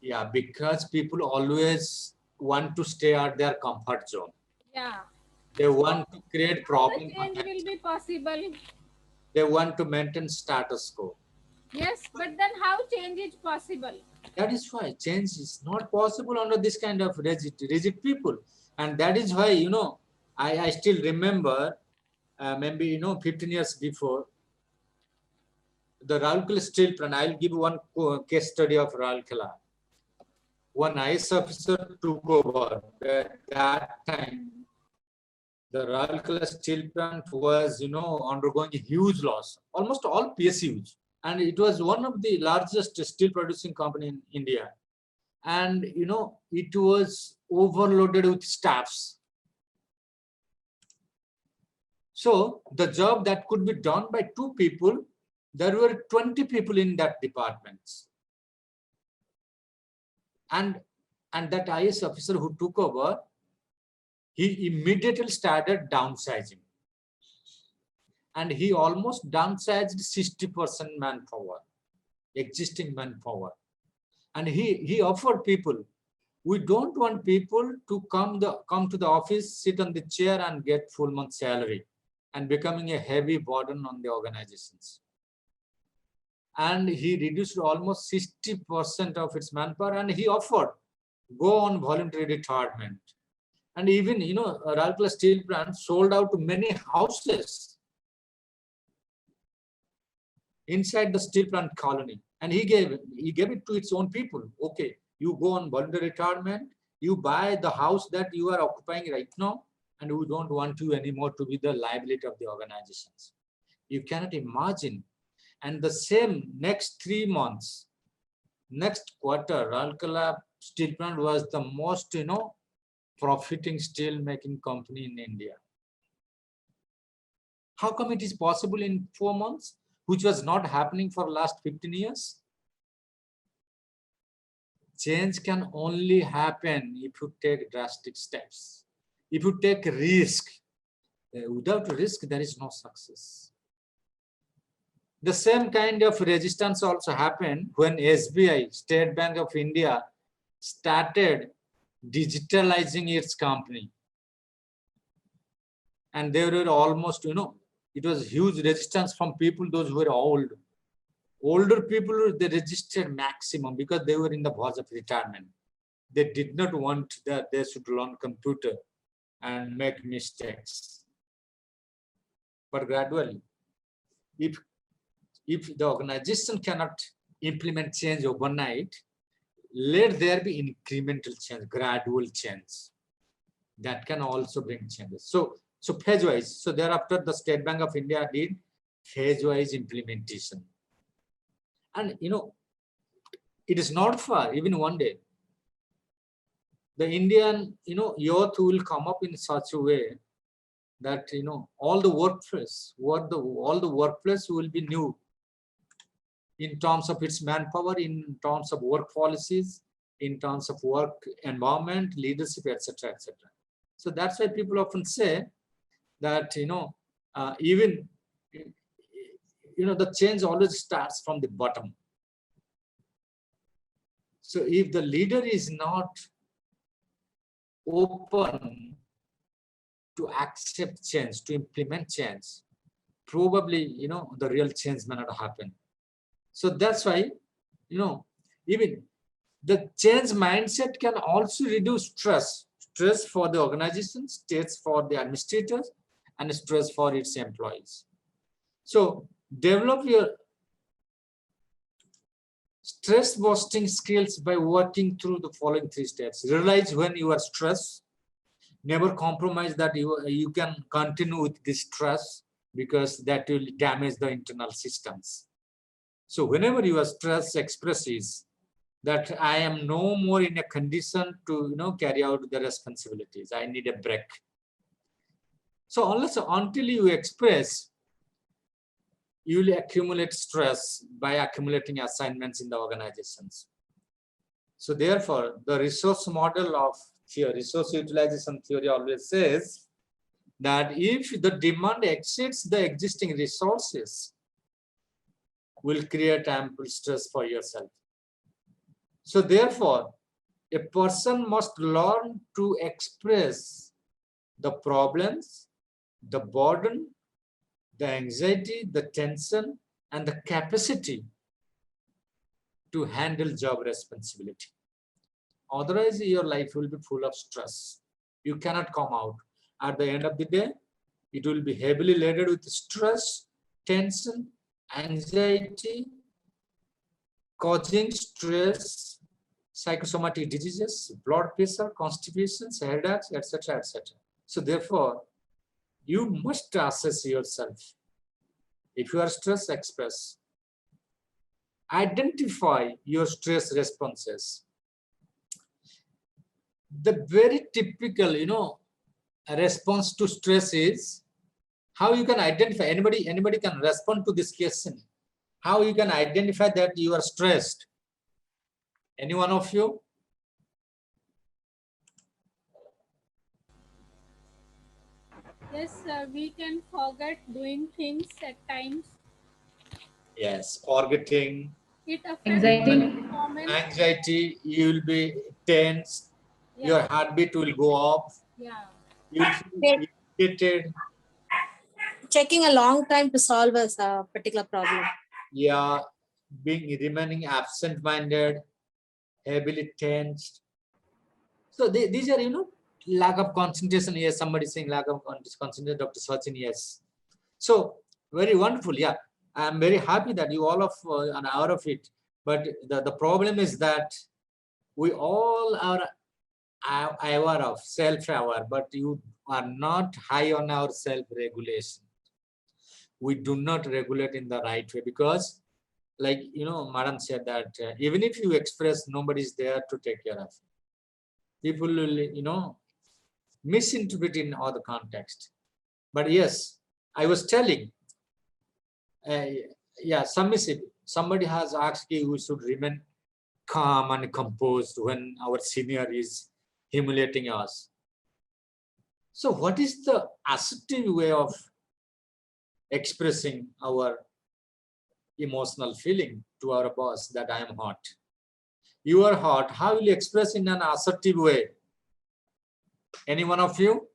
Yeah, because people always want to stay at their comfort zone. Yeah. They want to create problems. Change will be possible. They want to maintain status quo. Yes, but then how change is possible? That is why change is not possible under this kind of rigid people. And that is why, you know, I still remember maybe, you know, 15 years before, the Raulkela steel plant, I'll give one case study of Raulkela. One IS officer took over. At that time, the Raulkela steel plant was, undergoing a huge loss, almost all PSUs. And it was one of the largest steel producing company in India. And, it was overloaded with staffs. So the job that could be done by 2 people, there were 20 people in that department. And that IS officer who took over, he immediately started downsizing. And he almost downsized 60% manpower, existing manpower. And he offered people, we don't want people to come to the office, sit on the chair and get full month salary and becoming a heavy burden on the organizations. And he reduced almost 60% of its manpower, and he offered go on voluntary retirement. And even, Raulkela steel plant sold out to many houses inside the steel plant colony. And he gave it to its own people. Okay, you go on voluntary retirement, you buy the house that you are occupying right now, and we don't want you anymore to be the liability of the organizations. You cannot imagine. And the same next 3 months, next quarter, Raulkela steel plant was the most, profiting steel making company in India. How come it is possible in 4 months, which was not happening for last 15 years? Change can only happen if you take drastic steps. If you take risk. Without risk, there is no success. The same kind of resistance also happened when SBI, State Bank of India, started digitalizing its company. And there were almost, it was huge resistance from people, those who were old. Older people, they resisted maximum because they were in the verge of retirement. They did not want that they should learn computer and make mistakes. But gradually, if the organization cannot implement change overnight, let there be incremental change, gradual change. That can also bring changes. So phase-wise. So thereafter, the State Bank of India did phase-wise implementation. And, it is not far, even one day. The Indian, youth will come up in such a way that, all the workplace will be new in terms of its manpower, in terms of work policies, in terms of work environment, leadership, etc., etc. So that's why people often say that, even, the change always starts from the bottom. So if the leader is not open to accept change, to implement change, probably, the real change may not happen. So that's why, even the change mindset can also reduce stress for the organization, stress for the administrators, and stress for its employees. So develop your stress busting skills by working through the following 3 steps. Realize when you are stressed. Never compromise that you can continue with this stress, because that will damage the internal systems. So whenever your stress expresses that I am no more in a condition to carry out the responsibilities, I need a break. So until you express, you will accumulate stress by accumulating assignments in the organizations. So therefore, the resource model of resource utilization theory always says that if the demand exceeds the existing resources, will create ample stress for yourself. So therefore, a person must learn to express the problems, the burden, the anxiety, the tension, and the capacity to handle job responsibility. Otherwise, your life will be full of stress. You cannot come out. At the end of the day, it will be heavily laden with stress, tension, anxiety causing stress, psychosomatic diseases, blood pressure, constipations, headaches, etc., etc. So therefore, you must assess yourself. If you are stressed, express. Identify your stress responses. The very typical, response to stress is how you can identify. Anybody can respond to this question. How you can identify that you are stressed? Any one of you? Yes, we can forget doing things at times. Yes, forgetting. It affects Anxiety. performance. Anxiety, you will be tense. Yeah. Your heartbeat will go up. Yeah. You will feel irritated. Taking a long time to solve a particular problem. Yeah, remaining absent-minded, heavily tensed. So these are, lack of concentration. Yes, somebody saying lack of concentration, Dr. Sachin, yes. So very wonderful. Yeah, I'm very happy that you all are aware of it. But the problem is that we all are aware of, self-aware, but you are not high on our self-regulation. We do not regulate in the right way because, like, Madam said that even if you express, nobody is there to take care of. People will, misinterpret in other context. But yes, I was telling, yeah, submissive. Somebody has asked you, we should remain calm and composed when our senior is humiliating us. So what is the assertive way of expressing our emotional feeling to our boss that I am hot? You are hot. How will you express in an assertive way? Any one of you?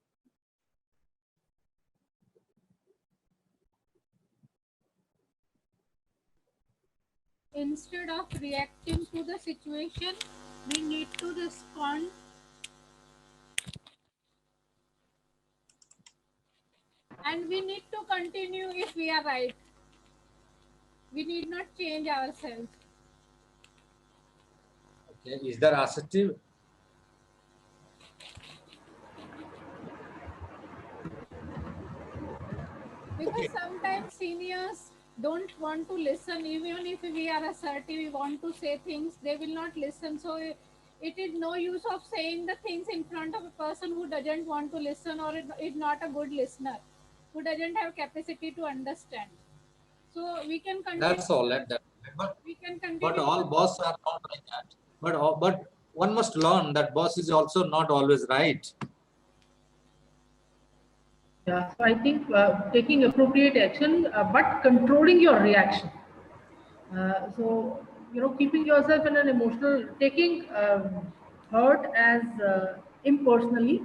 Instead of reacting to the situation, we need to respond. And we need to continue if we are right. We need not change ourselves. Okay, is there assertive? Because sometimes seniors don't want to listen. Even if we are assertive, we want to say things, they will not listen. So it is no use of saying the things in front of a person who doesn't want to listen or is not a good listener, who doesn't have capacity to understand. So we can continue. That's all. We can continue. But all bosses are not like that. But one must learn that boss is also not always right. Yeah, so I think taking appropriate action, but controlling your reaction. So, keeping yourself in an emotional, taking hurt as impersonally,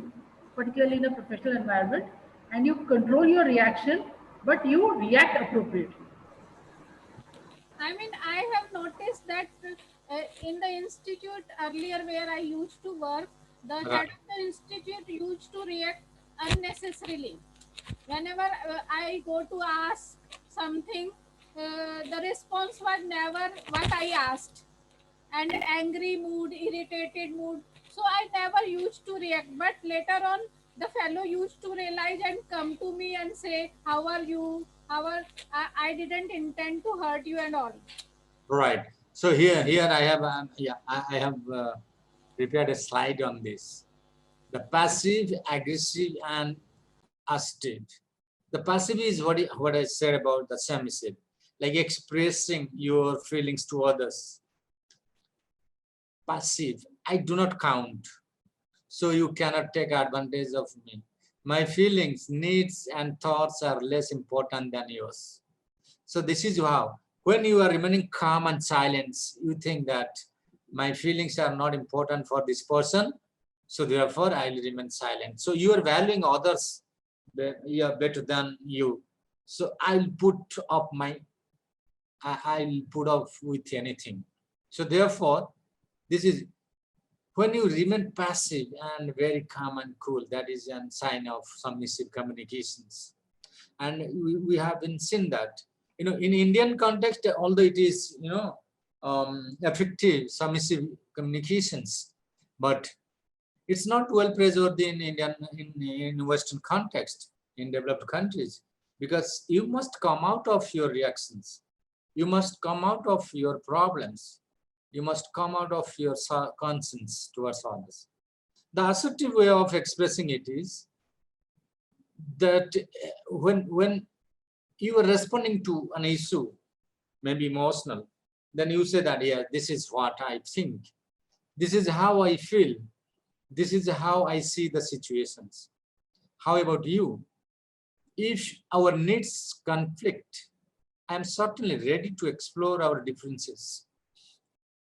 particularly in a professional environment, and you control your reaction, but you react appropriately. I mean, I have noticed that in the institute earlier where I used to work, the head of the institute used to react unnecessarily. Whenever I go to ask something, the response was never what I asked. And angry mood, irritated mood. So I never used to react. But later on, the fellow used to realize and come to me and say, "How are you? I didn't intend to hurt you and all." Right. So here I have I have prepared a slide on this. The passive, aggressive, and assertive. The passive is what I said about the submissive, like expressing your feelings to others. Passive, I do not count, so you cannot take advantage of me. My feelings, needs, and thoughts are less important than yours. So this is how, when you are remaining calm and silent, you think that my feelings are not important for this person, so therefore I will remain silent. So you are valuing others better than you. So I'll put up I'll put up with anything. So therefore, this is when you remain passive and very calm and cool, that is a sign of submissive communications. And we have been seen that in Indian context, although it is, effective, submissive communications, but it's not well preserved in in Western context, in developed countries, because you must come out of your reactions. You must come out of your problems. You must come out of your concerns towards others. The assertive way of expressing it is that when you are responding to an issue, maybe emotional, then you say that, yeah, this is what I think. This is how I feel. This is how I see the situations. How about you? If our needs conflict, I'm certainly ready to explore our differences,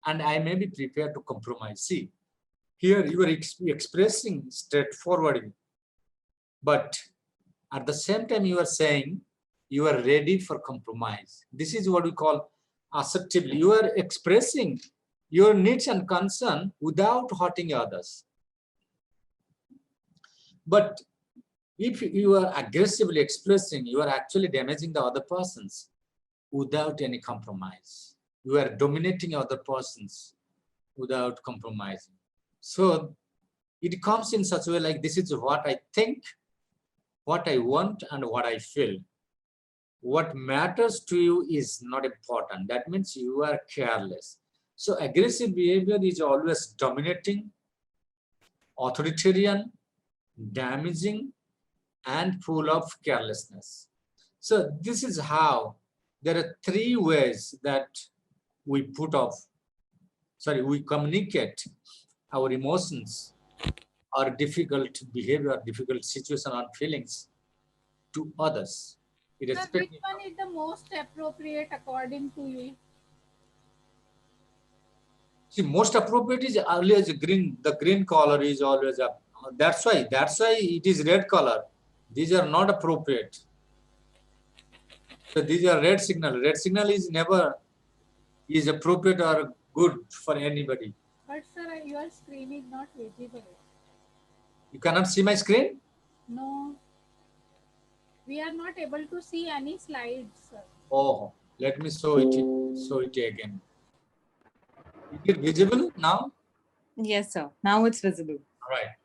and I may be prepared to compromise. See, here you are expressing straightforwardly, but at the same time you are saying you are ready for compromise. This is what we call assertively. You are expressing your needs and concern without hurting others. But if you are aggressively expressing, you are actually damaging the other persons without any compromise. You are dominating other persons without compromising. So it comes in such a way like, this is what I think, what I want, and what I feel. What matters to you is not important. That means you are careless. So aggressive behavior is always dominating, authoritarian, damaging, and full of carelessness. So this is how there are three ways that we we communicate our emotions or difficult behavior, or difficult situation or feelings to others. Sir, which one is the most appropriate according to you? See, most appropriate is always green. The green color is always up. That's why it is red color. These are not appropriate. So these are red signal. Red signal is never is appropriate or good for anybody. But sir, your screen is not visible. You cannot see my screen? No. We are not able to see any slides, sir. Oh, let me show it again. Is it visible now? Yes, sir. Now it's visible. All right.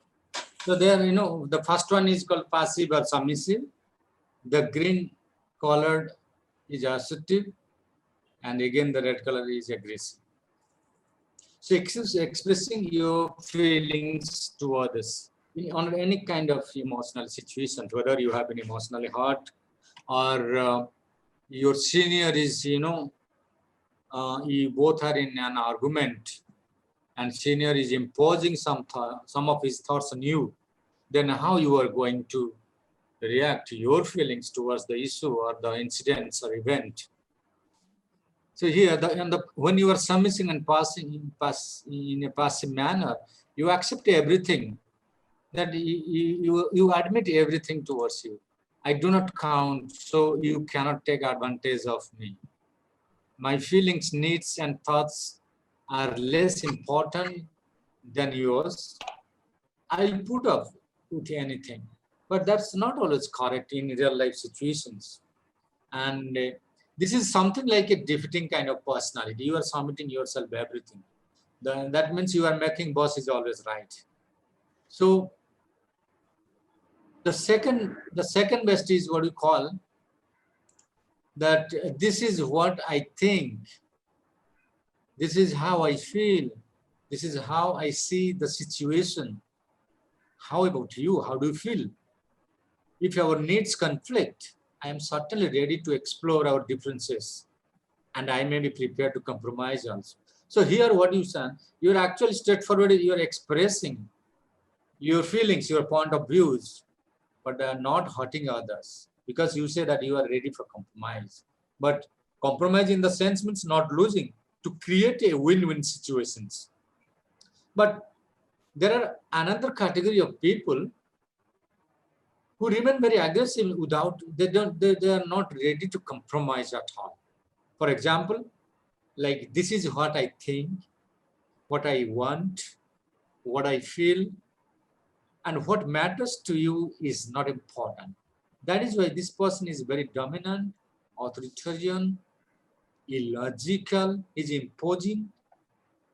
So there, the first one is called passive or submissive. The green colored is assertive, and again the red color is aggressive. So expressing your feelings to others on any kind of emotional situation, whether you have been emotionally hurt or your senior is, you both are in an argument and senior is imposing some of his thoughts on you, then how you are going to react to your feelings towards the issue or the incidents or event. So here, when you are submitting and passing in a passive manner, you accept everything, that you admit everything towards you. I do not count, so you cannot take advantage of me. My feelings, needs, and thoughts are less important than yours. I'll put up with anything. But that's not always correct in real life situations. And this is something like a defeating kind of personality. You are submitting yourself everything. That means you are making boss is always right. So the second best is what we call that this is what I think. This is how I feel. This is how I see the situation. How about you? How do you feel? If our needs conflict, I am certainly ready to explore our differences, and I may be prepared to compromise also. So here what you say, you're actually straightforward, you're expressing your feelings, your point of views, but they are not hurting others, because you say that you are ready for compromise. But compromise in the sense means not losing, to create a win-win situations. But there are another category of people who remain very aggressive they are not ready to compromise at all. For example, like, this is what I think, what I want, what I feel, and what matters to you is not important. That is why this person is very dominant, authoritarian, illogical, is imposing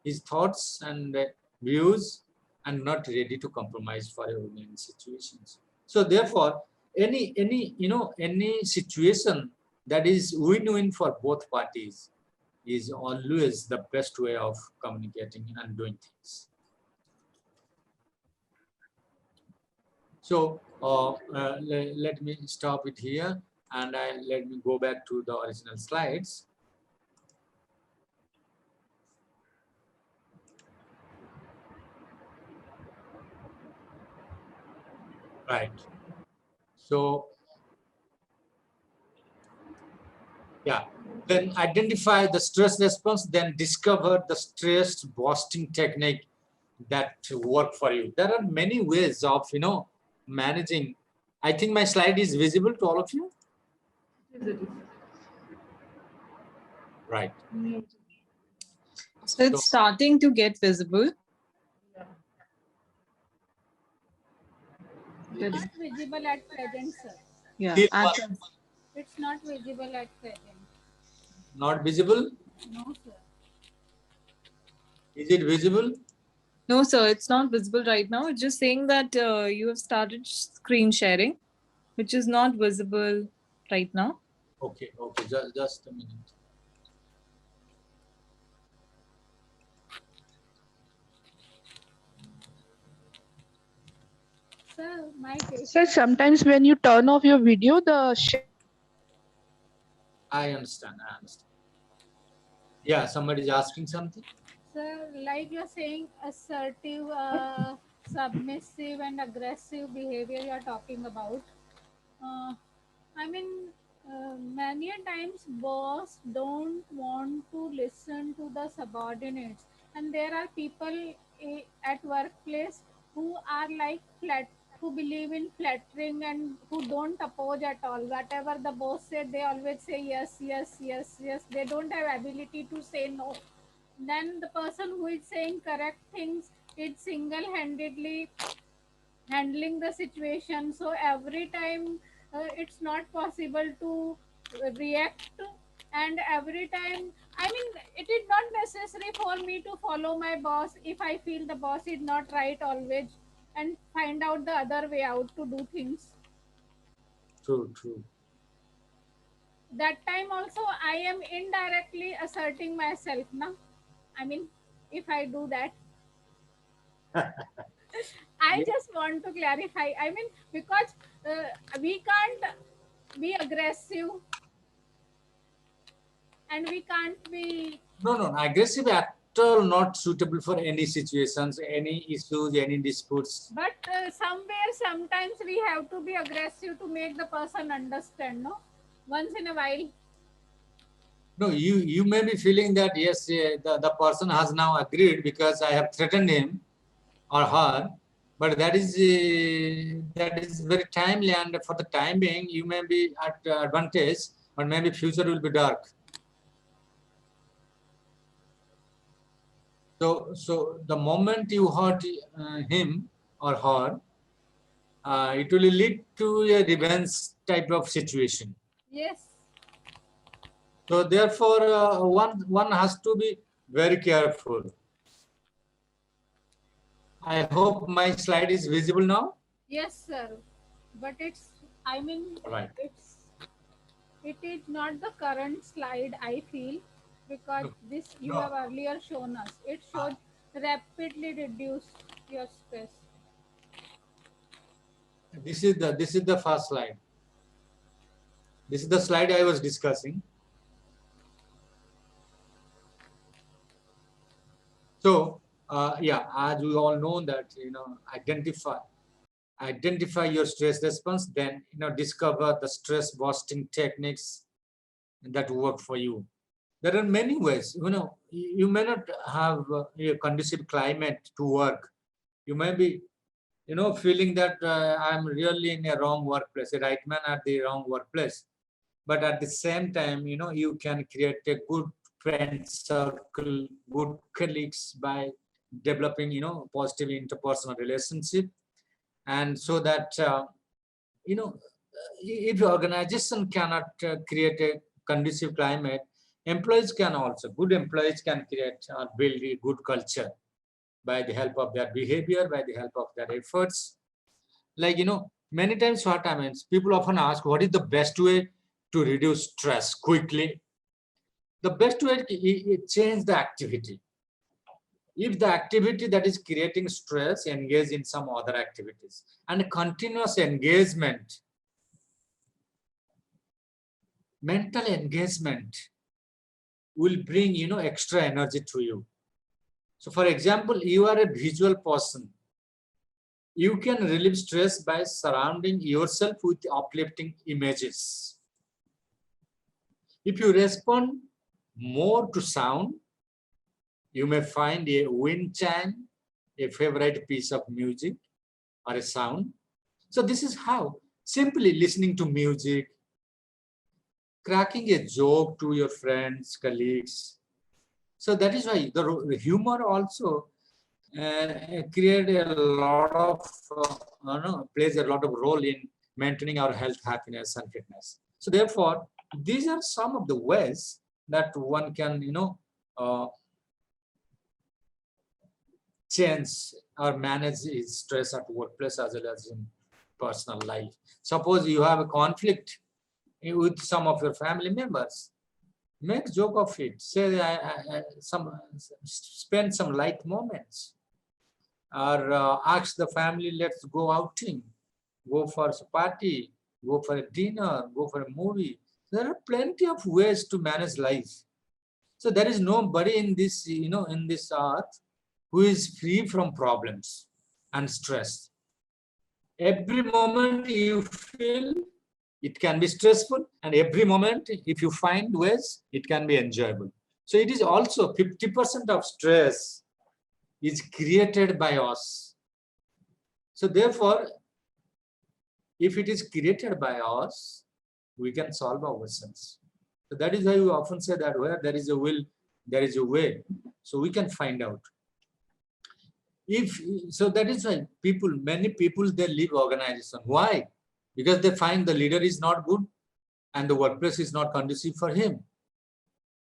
his thoughts and views and not ready to compromise for many situations. So therefore, any situation that is win-win for both parties is always the best way of communicating and doing things. So let me stop it here and let me go back to the original slides. Right. So, yeah, then identify the stress response, then discover the stress busting technique that work for you. There are many ways of, managing. I think my slide is visible to all of you. Right. So it's starting to get visible. It's not visible at present, sir. Yeah. It's not visible at present. Not visible? No, sir. Is it visible? No, sir, it's not visible right now. It's just saying that you have started screen sharing, which is not visible right now. Okay, just a minute. Sir, sometimes when you turn off your video, I understand. Yeah, somebody's asking something. Sir, like you're saying, assertive, submissive, and aggressive behavior you're talking about. I mean, many a times boss don't want to listen to the subordinates, and there are people at workplace who are like who believe in flattering and who don't oppose at all. Whatever the boss said, they always say yes, yes, yes, yes. They don't have ability to say no. Then the person who is saying correct things is single-handedly handling the situation. So every time it's not possible to react, and every time, I mean, it is not necessary for me to follow my boss if I feel the boss is not right always, and find out the other way out to do things. True. That time also I am indirectly asserting myself now. I mean, if I do that. I just want to clarify. I mean, because we can't be aggressive and we can't be... No, aggressive at all not suitable for any situations, any issues, any disputes. But somewhere, sometimes we have to be aggressive to make the person understand, no? Once in a while. No, you may be feeling that, yes, the person has now agreed because I have threatened him or her, but that is very timely, and for the time being, you may be at advantage, but maybe future will be dark. So the moment you hurt him or her, it will lead to a revenge type of situation. Yes. So therefore, one has to be very careful. I hope my slide is visible now. Yes, sir. But it's, I mean, right. It is not the current slide, I feel, because this you have earlier shown us. It shows rapidly reduce your stress. This is the first slide. This is the slide I was discussing. So yeah, as we all know that, identify your stress response, then discover the stress busting techniques that work for you. There are many ways. You may not have a conducive climate to work. You may be feeling that I'm really in a wrong workplace, a right man at the wrong workplace. But at the same time, you can create a good friend circle, good colleagues by developing, positive interpersonal relationship. And so that, if your organization cannot create a conducive climate, good employees can create or build a good culture by the help of their behavior, by the help of their efforts. Like, many times what happens, people often ask, what is the best way to reduce stress quickly? The best way is change the activity. If the activity that is creating stress, engage in some other activities. And continuous engagement, mental engagement will bring, extra energy to you. So for example, you are a visual person. You can relieve stress by surrounding yourself with uplifting images. If you respond more to sound, you may find a wind chime, a favorite piece of music or a sound. So this is how, simply listening to music, cracking a joke to your friends, colleagues. So that is why the humor also create a lot of, plays a lot of role in maintaining our health, happiness, and fitness. So therefore, these are some of the ways that one can, change or manage his stress at workplace as well as in personal life. Suppose you have a conflict with some of your family members, make joke of it. Say, spend some light moments, or ask the family, let's go outing, go for a party, go for a dinner, go for a movie. There are plenty of ways to manage life. So there is nobody in this, in this earth who is free from problems and stress. Every moment you feel it can be stressful, and every moment, if you find ways, it can be enjoyable. So it is also 50% of stress is created by us. So therefore, if it is created by us, we can solve ourselves. So that is why we often say that where there is a will, there is a way. So we can find out. So that is why many people, they leave organization. Why? Because they find the leader is not good and the workplace is not conducive for him.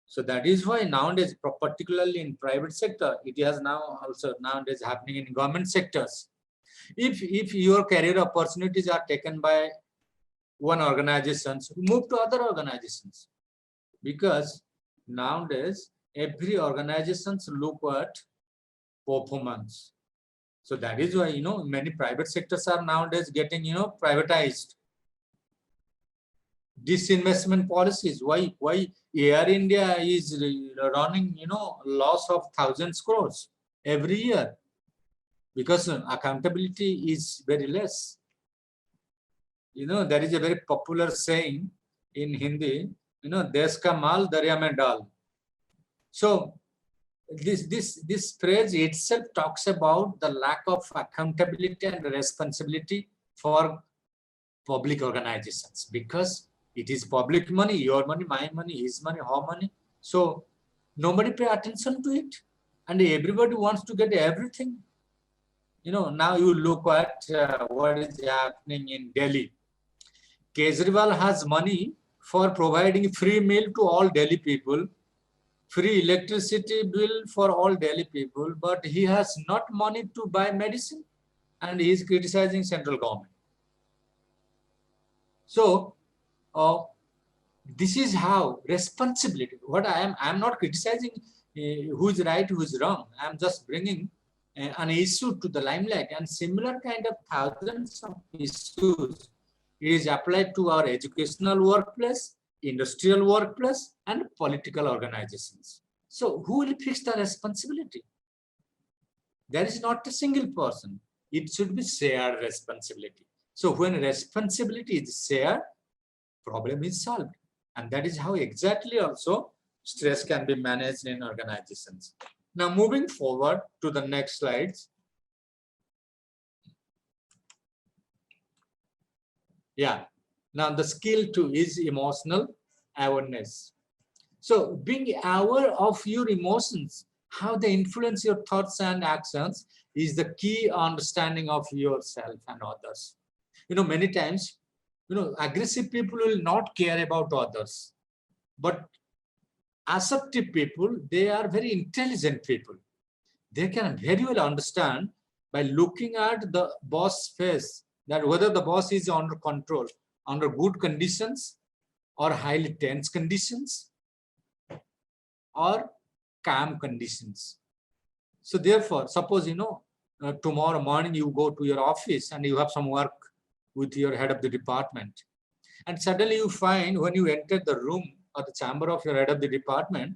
So that is why nowadays, particularly in private sector, it has now also nowadays happening in government sectors. If your career opportunities are taken by one organization, move to other organizations. Because nowadays, every organization look at performance. So that is why, many private sectors are nowadays getting, privatized. Disinvestment policies, why Air India is running, loss of thousands crores every year, because accountability is very less. There is a very popular saying in Hindi, Desh ka mal darya mein dal. So this phrase itself talks about the lack of accountability and responsibility for public organizations, because it is public money, your money, my money, his money, her money. So nobody pay attention to it, and everybody wants to get everything. Now you look at what is happening in Delhi. Kejriwal has money for providing free meal to all Delhi people, free electricity bill for all Delhi people, but he has not money to buy medicine, and he is criticizing central government. So this is how responsibility. What I'm not criticizing who is right, who is wrong. I'm just bringing an issue to the limelight, and similar kind of thousands of issues is applied to our educational workplace, industrial workplace, and political organizations. So who will fix the responsibility? There is not a single person. It should be shared responsibility. So when responsibility is shared, problem is solved. And that is how exactly also stress can be managed in organizations. Now moving forward to the next slides. Yeah, now the skill 2 is emotional awareness. So being aware of your emotions, how they influence your thoughts and actions, is the key understanding of yourself and others. Many times, aggressive people will not care about others. But assertive people, they are very intelligent people. They can very well understand by looking at the boss face that whether the boss is under control, under good conditions or highly tense conditions or calm conditions. So therefore, suppose, tomorrow morning you go to your office and you have some work with your head of the department. And suddenly you find when you enter the room or the chamber of your head of the department,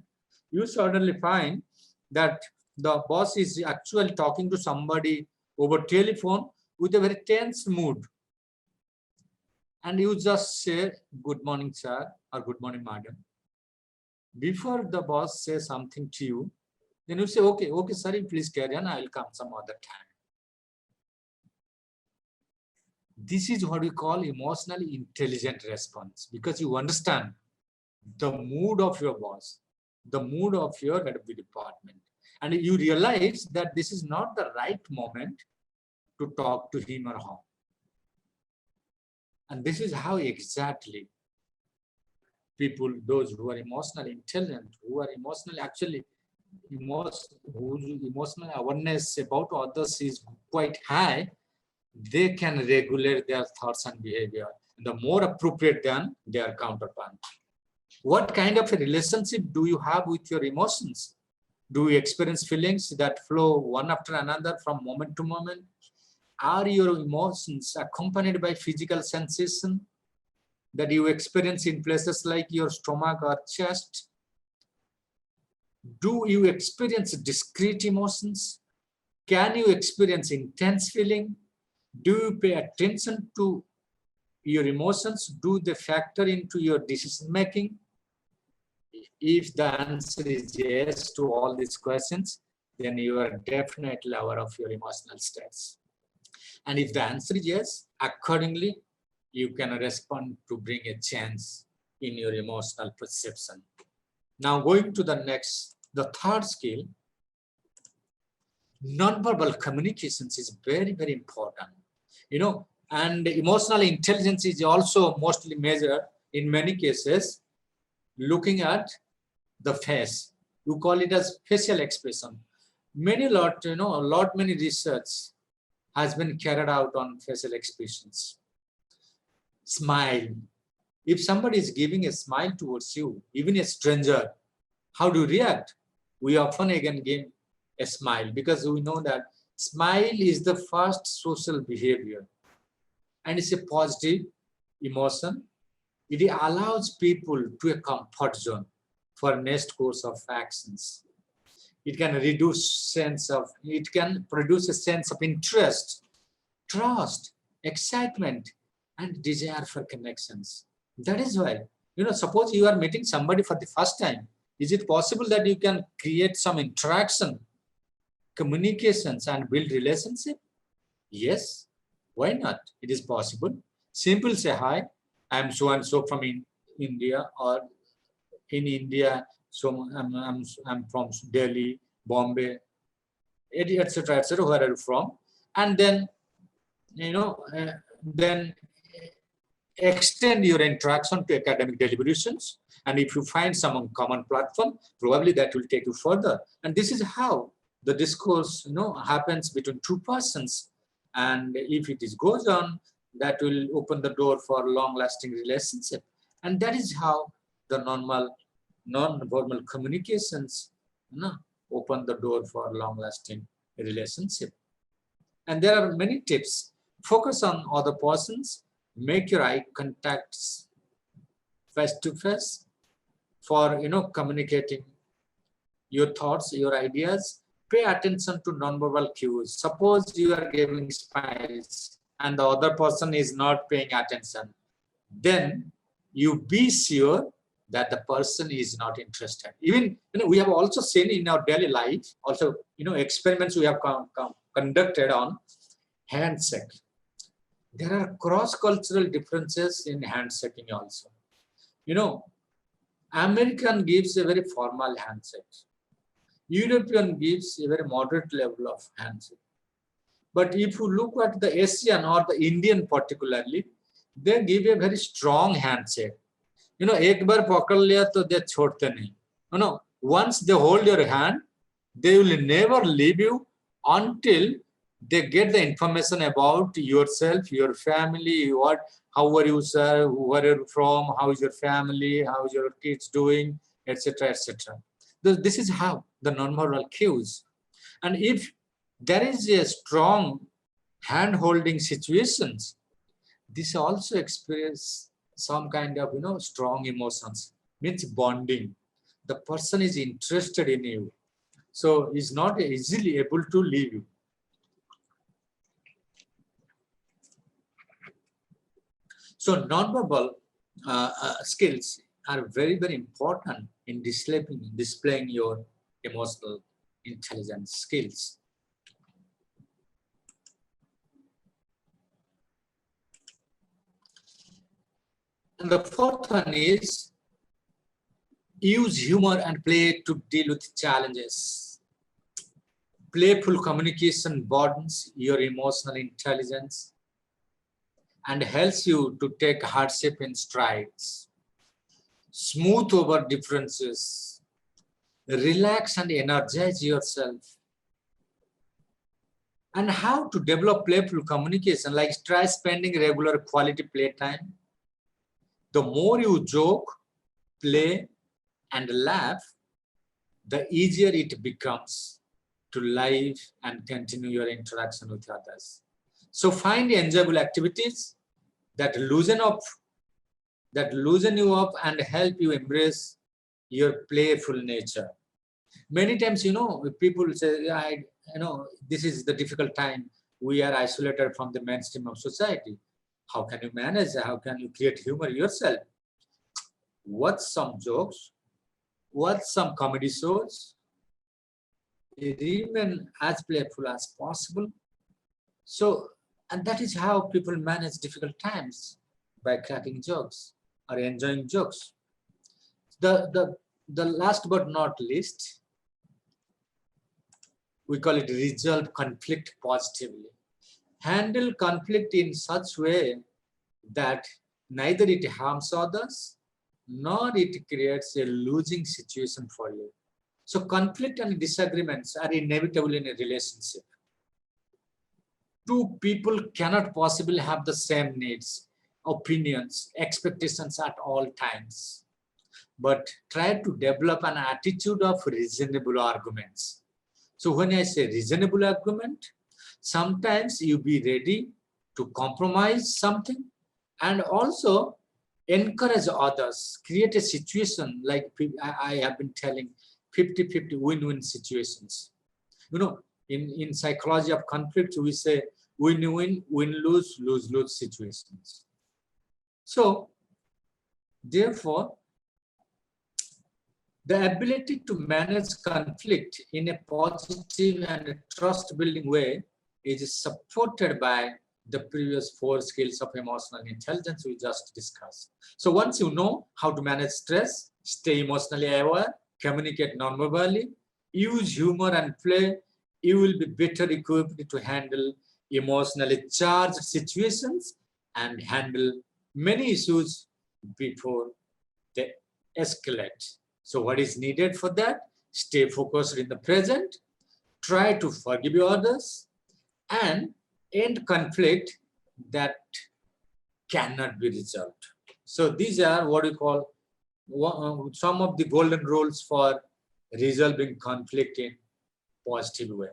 you suddenly find that the boss is actually talking to somebody over telephone with a very tense mood. And you just say, good morning, sir, or good morning, madam. Before the boss says something to you, then you say, okay, sir, please carry on, I will come some other time. This is what we call emotionally intelligent response, because you understand the mood of your boss, the mood of your head of the department. And you realize that this is not the right moment to talk to him or her. And this is how exactly people, those who are emotionally intelligent, who are emotionally whose emotional awareness about others is quite high, they can regulate their thoughts and behavior, the more appropriate than their counterpart. What kind of a relationship do you have with your emotions? Do you experience feelings that flow one after another from moment to moment? Are your emotions accompanied by physical sensation that you experience in places like your stomach or chest? Do you experience discrete emotions? Can you experience intense feeling? Do you pay attention to your emotions? Do they factor into your decision making? If the answer is yes to all these questions, then you are definitely aware of your emotional states. And if the answer is yes, accordingly, you can respond to bring a change in your emotional perception. Now going to the next, the third skill, nonverbal communications is very, very important. And emotional intelligence is also mostly measured in many cases looking at the face. You call it as facial expression. Many research has been carried out on facial expressions. Smile. If somebody is giving a smile towards you, even a stranger, how do you react? We often again give a smile because we know that smile is the first social behavior and it's a positive emotion. It allows people to a comfort zone for next course of actions. It can it can produce a sense of interest, trust, excitement, and desire for connections. That is why, suppose you are meeting somebody for the first time, is it possible that you can create some interaction, communications, and build relationship? Yes, why not? It is possible. Simple say, hi, I'm so and so from India, or in India, so I'm from Delhi, Bombay, etc., where are you from? And then, then extend your interaction to academic deliberations. And if you find some common platform, probably that will take you further. And this is how the discourse, happens between two persons. And if it goes on, that will open the door for long-lasting relationship. And that is how the non-verbal communications open the door for long-lasting relationship. And there are many tips. Focus on other persons, make your eye contacts face-to-face for communicating your thoughts, your ideas. Pay attention to non-verbal cues. Suppose you are giving smiles and the other person is not paying attention, then you be sure that the person is not interested. Even we have also seen in our daily life, also experiments we have conducted on handshake. There are cross-cultural differences in handshaking also. American gives a very formal handshake. European gives a very moderate level of handshake. But if you look at the Asian or the Indian particularly, they give a very strong handshake. एक बार पकड़ लिया तो they छोड़ते नहीं. Once they hold your hand, they will never leave you until they get the information about yourself, your family, how are you, sir, where are you from, how is your family, how is your kids doing, etc., etc. This is how the nonverbal cues. And if there is a strong hand-holding situations, this also experience some kind of strong emotions, means bonding. The person is interested in you, so is not easily able to leave you. So nonverbal skills are very, very important in displaying your emotional intelligence skills. And the fourth one is use humor and play to deal with challenges. Playful communication broadens your emotional intelligence and helps you to take hardship in strides. Smooth over differences. Relax and energize yourself. And how to develop playful communication, like try spending regular quality playtime. The more you joke, play, and laugh, the easier it becomes to live and continue your interaction with others. So find enjoyable activities that loosen you up and help you embrace your playful nature. Many times, people say, this is the difficult time. We are isolated from the mainstream of society. How can you manage? How can you create humor yourself? Watch some jokes, watch some comedy shows, remain as playful as possible. So, and that is how people manage difficult times, by cracking jokes or enjoying jokes. The last but not least, we call it resolve conflict positively. Handle conflict in such way that neither it harms others, nor it creates a losing situation for you. So conflict and disagreements are inevitable in a relationship. Two people cannot possibly have the same needs, opinions, expectations at all times. But try to develop an attitude of reasonable arguments. So when I say reasonable argument, sometimes you be ready to compromise something and also encourage others, create a situation like I have been telling 50-50 win-win situations. In psychology of conflict, we say win-win, win-lose, lose-lose situations. So therefore, the ability to manage conflict in a positive and trust-building way is supported by the previous 4 skills of emotional intelligence we just discussed. So once you know how to manage stress, stay emotionally aware, communicate non-verbally, use humor and play, you will be better equipped to handle emotionally charged situations and handle many issues before they escalate. So what is needed for that? Stay focused in the present, try to forgive others, and end conflict that cannot be resolved. So these are what we call some of the golden rules for resolving conflict in positive way.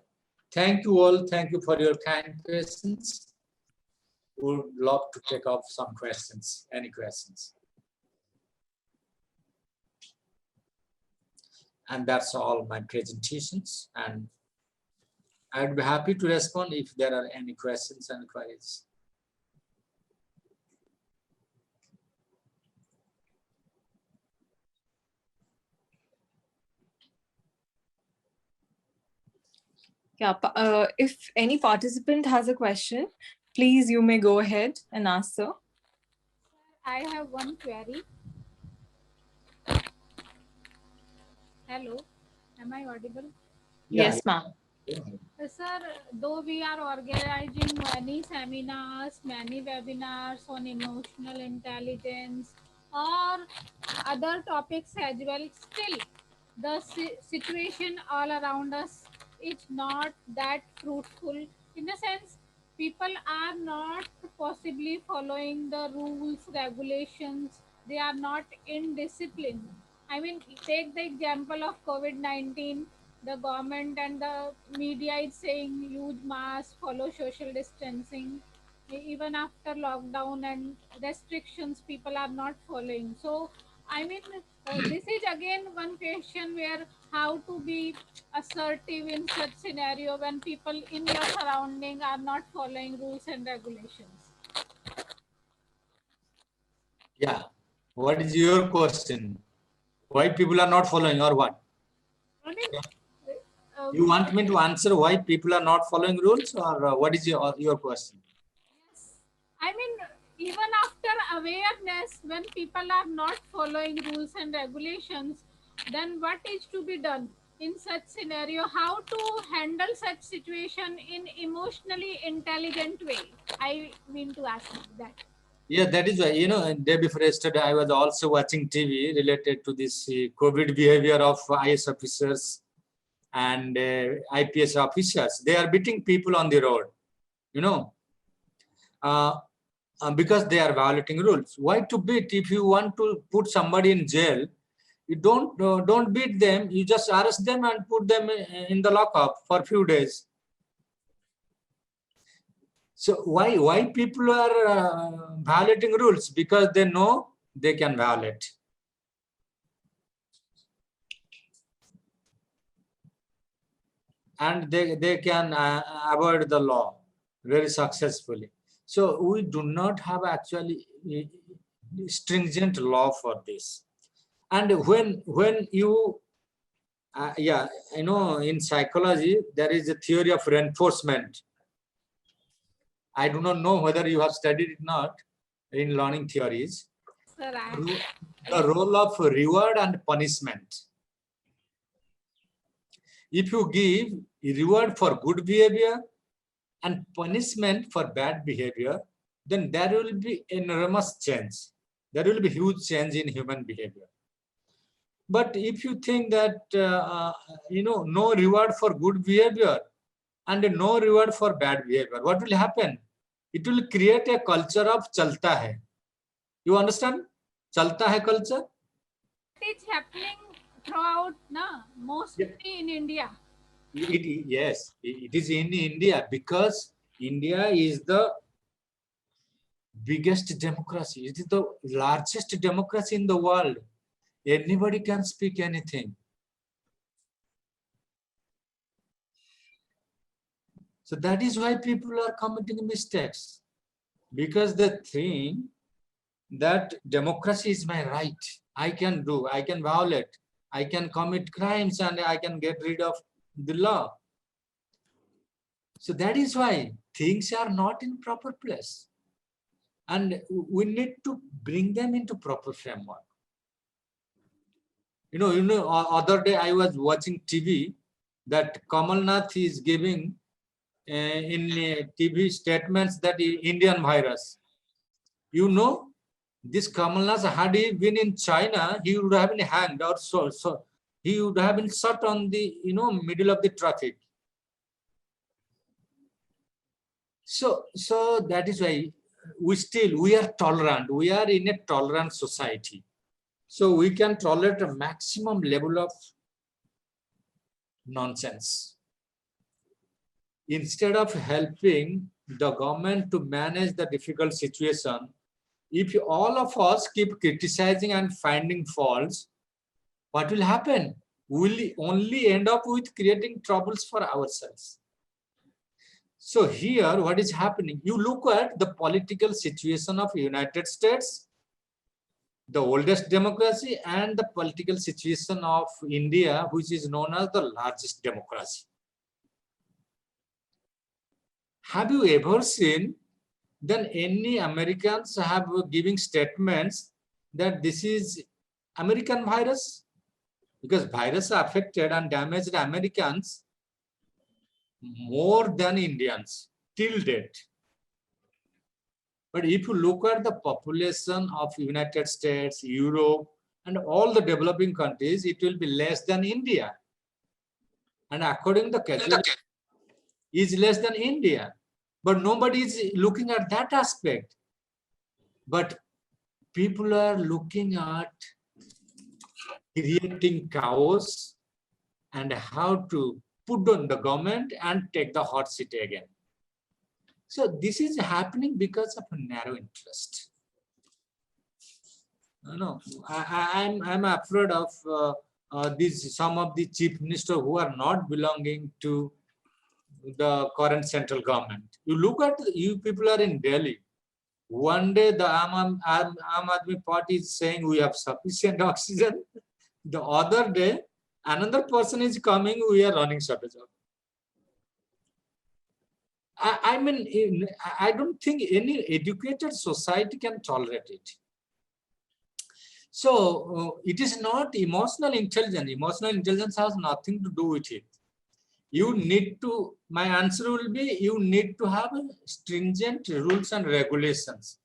Thank you all. Thank you for your kind patience. We would love to take up some questions, any questions. And that's all my presentations. And I'd be happy to respond if there are any questions and queries. Yeah, if any participant has a question, please, you may go ahead and ask, sir. I have one query. Hello, am I audible? Yes, ma'am. Sir, though we are organizing many seminars, many webinars on emotional intelligence, or other topics as well. Still, the situation all around us is not that fruitful. In a sense, people are not possibly following the rules, regulations. They are not in discipline. I mean, take the example of COVID-19. The government and the media is saying use mask, follow social distancing. Even after lockdown and restrictions, people are not following. So, I mean, this is again one question where how to be assertive in such scenario when people in your surrounding are not following rules and regulations. Yeah. What is your question? Why people are not following or what? I mean, You want me to answer why people are not following rules, or what is your question? yes. I mean, even after awareness, when people are not following rules and regulations, then what is to be done in such scenario? How to handle such situation in emotionally intelligent way? I mean to ask that. Yeah, that is why, day before yesterday, I was also watching TV related to this COVID behavior of IS officers and IPS officers. They are beating people on the road, because they are violating rules. Why to beat? If you want to put somebody in jail, you don't beat them. You just arrest them and put them in the lockup for a few days. So why people are violating rules? Because they know they can violate. And they can avoid the law very successfully. So we do not have actually stringent law for this. And when you, in psychology, there is a theory of reinforcement. I do not know whether you have studied it or not in learning theories. Sir, the role of reward and punishment. If you give reward for good behavior and punishment for bad behavior, then there will be enormous change. There will be huge change in human behavior. But if you think that, no reward for good behavior and no reward for bad behavior, what will happen? It will create a culture of chalta hai. You understand? Chalta hai culture? It is happening throughout, mostly in India. Yes, it is in India because India is the biggest democracy. It is the largest democracy in the world. Anybody can speak anything. So that is why people are committing mistakes, because they think that democracy is my right. I can violate, I can commit crimes, and I can get rid of the law. So that is why things are not in proper place. And we need to bring them into proper framework. Other day I was watching TV that Kamal Nath is giving in TV statements that Indian virus. This Kamal Nath, had he been in China, he would have been hanged, or so he would have been shot on the middle of the traffic. So that is why we are tolerant. We are in a tolerant society. So we can tolerate a maximum level of nonsense. Instead of helping the government to manage the difficult situation, if all of us keep criticizing and finding faults, what will happen? We'll only end up with creating troubles for ourselves. So here, what is happening? You look at the political situation of United States, the oldest democracy, and the political situation of India, which is known as the largest democracy. Have you ever seen then any Americans have giving statements that this is American virus? Because virus affected and damaged Americans more than Indians till date. But if you look at the population of United States, Europe, and all the developing countries, it will be less than India. And according to the casualty, is less than India. But nobody is looking at that aspect. But people are looking at creating chaos and how to put on the government and take the hot seat again. So this is happening because of a narrow interest. No, I'm afraid of some of the chief ministers who are not belonging to the current central government. You look at you people are in Delhi. One day the Aam Aadmi Party is saying we have sufficient oxygen. The other day another person is coming, we are running shortage of. I mean, I don't think any educated society can tolerate it. So it is not emotional intelligence. Emotional intelligence has nothing to do with it. You need to, my answer will be, you need to have stringent rules and regulations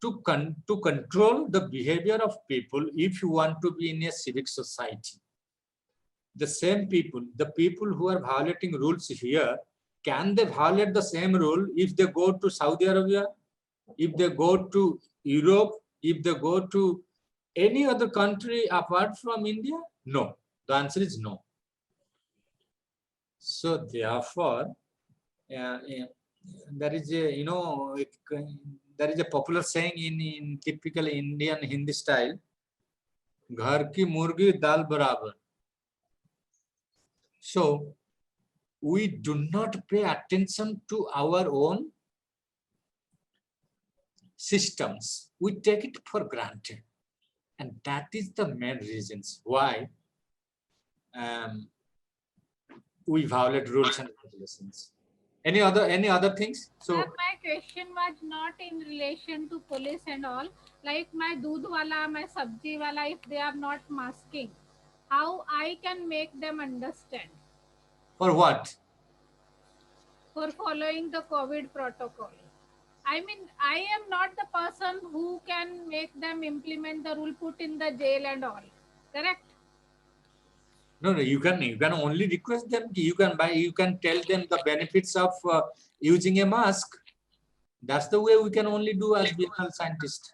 to control the behavior of people if you want to be in a civic society. The same people, the people who are violating rules here, can they violate the same rule if they go to Saudi Arabia, if they go to Europe, if they go to any other country apart from India? No. The answer is no. So therefore, there is a, there is a popular saying in typical Indian Hindi style, "Ghar ki murgi dal barabar." So we do not pay attention to our own systems. We take it for granted. And that is the main reasons why we violate rules and regulations. Any other things? So my question was not in relation to police and all. Like my doodh wala, my sabji wala, if they are not masking, how I can make them understand? For what? For following the COVID protocol. I mean, I am not the person who can make them implement the rule, put in the jail and all. Correct? No, you can only request them. You can tell them the benefits of using a mask. That's the way we can only do as behavioral scientists.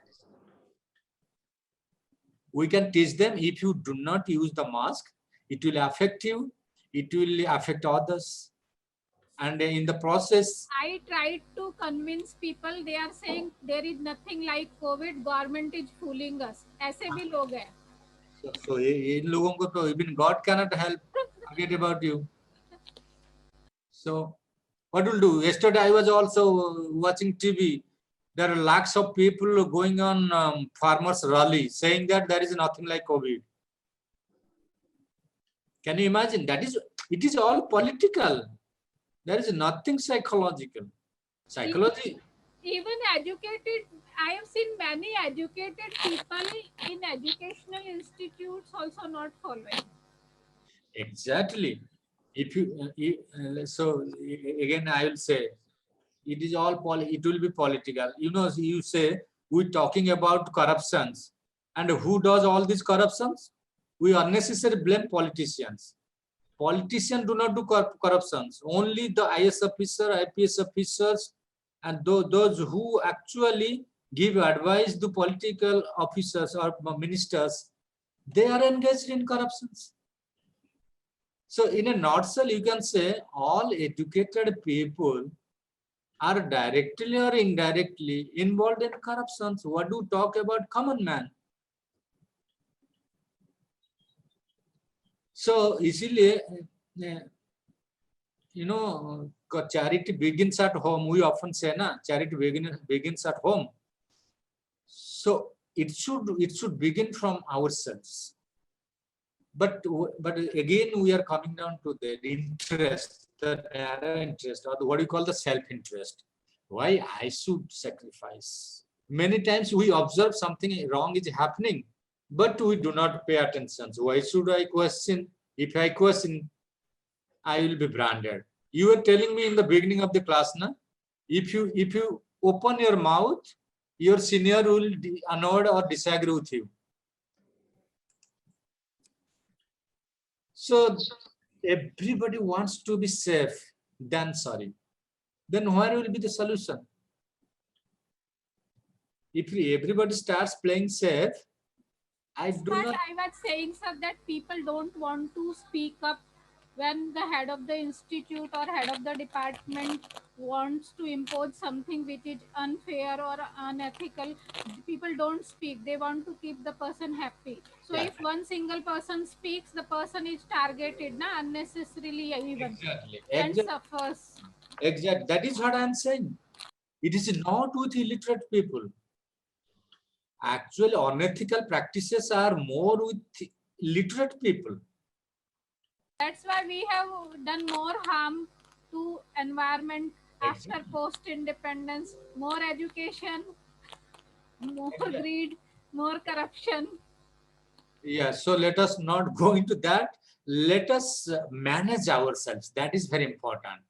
We can teach them, if you do not use the mask, it will affect you, it will affect others. And in the process, I tried to convince people. They are saying there is nothing like COVID. Government is fooling us. ऐसे भी लोग हैं. So in लोगों को तो even God cannot help. Forget about you. So what will do? Yesterday I was also watching TV. There are lakhs of people going on farmers' rally saying that there is nothing like COVID. Can you imagine? It is all political. There is nothing psychological. Psychology. Even educated, I have seen many educated people in educational institutes also not following. Exactly. If you so again I will say, it is all it will be political. You say we're talking about corruptions, and who does all these corruptions? We unnecessarily blame politicians. Politicians do not do corruptions. Only the IS officer, IPS officers, and those who actually give advice to political officers or ministers, they are engaged in corruptions. So in a nutshell, you can say all educated people are directly or indirectly involved in corruptions. What do you talk about common man? So easily, charity begins at home. We often say, charity begins at home. So it should begin from ourselves. But again, we are coming down to the interest, the narrow interest, or what you call the self-interest. Why I should sacrifice? Many times we observe something wrong is happening, but we do not pay attention. So why should I question? If I question, I will be branded. You were telling me in the beginning of the class, if you open your mouth, your senior will annoy or disagree with you. So everybody wants to be safe, then sorry. Then where will be the solution? If everybody starts playing safe, I was saying, sir, that people don't want to speak up when the head of the institute or head of the department wants to impose something which is unfair or unethical. People don't speak. They want to keep the person happy. So Yeah. if one single person speaks, the person is targeted unnecessarily even and suffers. Exactly. That is what I am saying. It is not with illiterate people. Actually, unethical practices are more with literate people. That's why we have done more harm to environment after post-independence. More education, more greed, more corruption. Yeah, so let us not go into that. Let us manage ourselves. That is very important.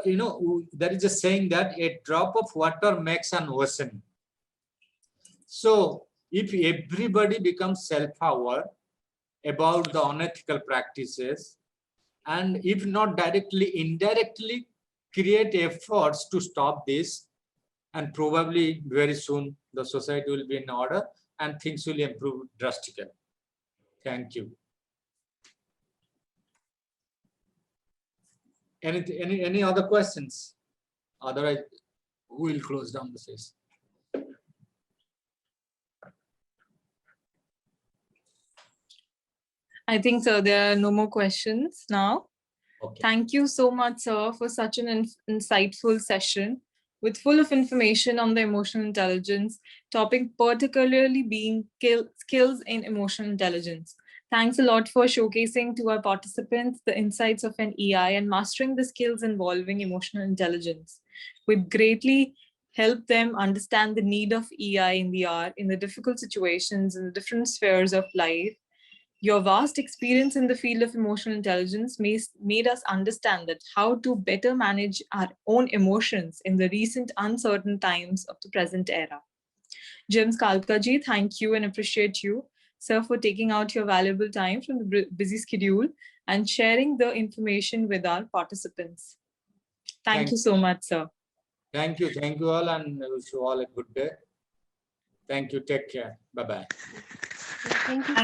You know, there is a saying that a drop of water makes an ocean. So if everybody becomes self-aware about the unethical practices, and if not directly, indirectly create efforts to stop this, and probably very soon the society will be in order and things will improve drastically. Thank you. Any other questions? Otherwise, we will close down the session. I think, sir, there are no more questions now. Okay. Thank you so much, sir, for such an insightful session with full of information on the emotional intelligence topic, particularly being skills in emotional intelligence. Thanks a lot for showcasing to our participants the insights of an EI and mastering the skills involving emotional intelligence. We've greatly helped them understand the need of EI in the difficult situations in the different spheres of life. Your vast experience in the field of emotional intelligence made us understand that how to better manage our own emotions in the recent uncertain times of the present era. James Kalkaji, thank you and appreciate you, sir, for taking out your valuable time from the busy schedule and sharing the information with our participants. Thank you so much, sir. Thank you all, and I wish you all a good day. Thank you. Take care. Bye-bye. Thank you.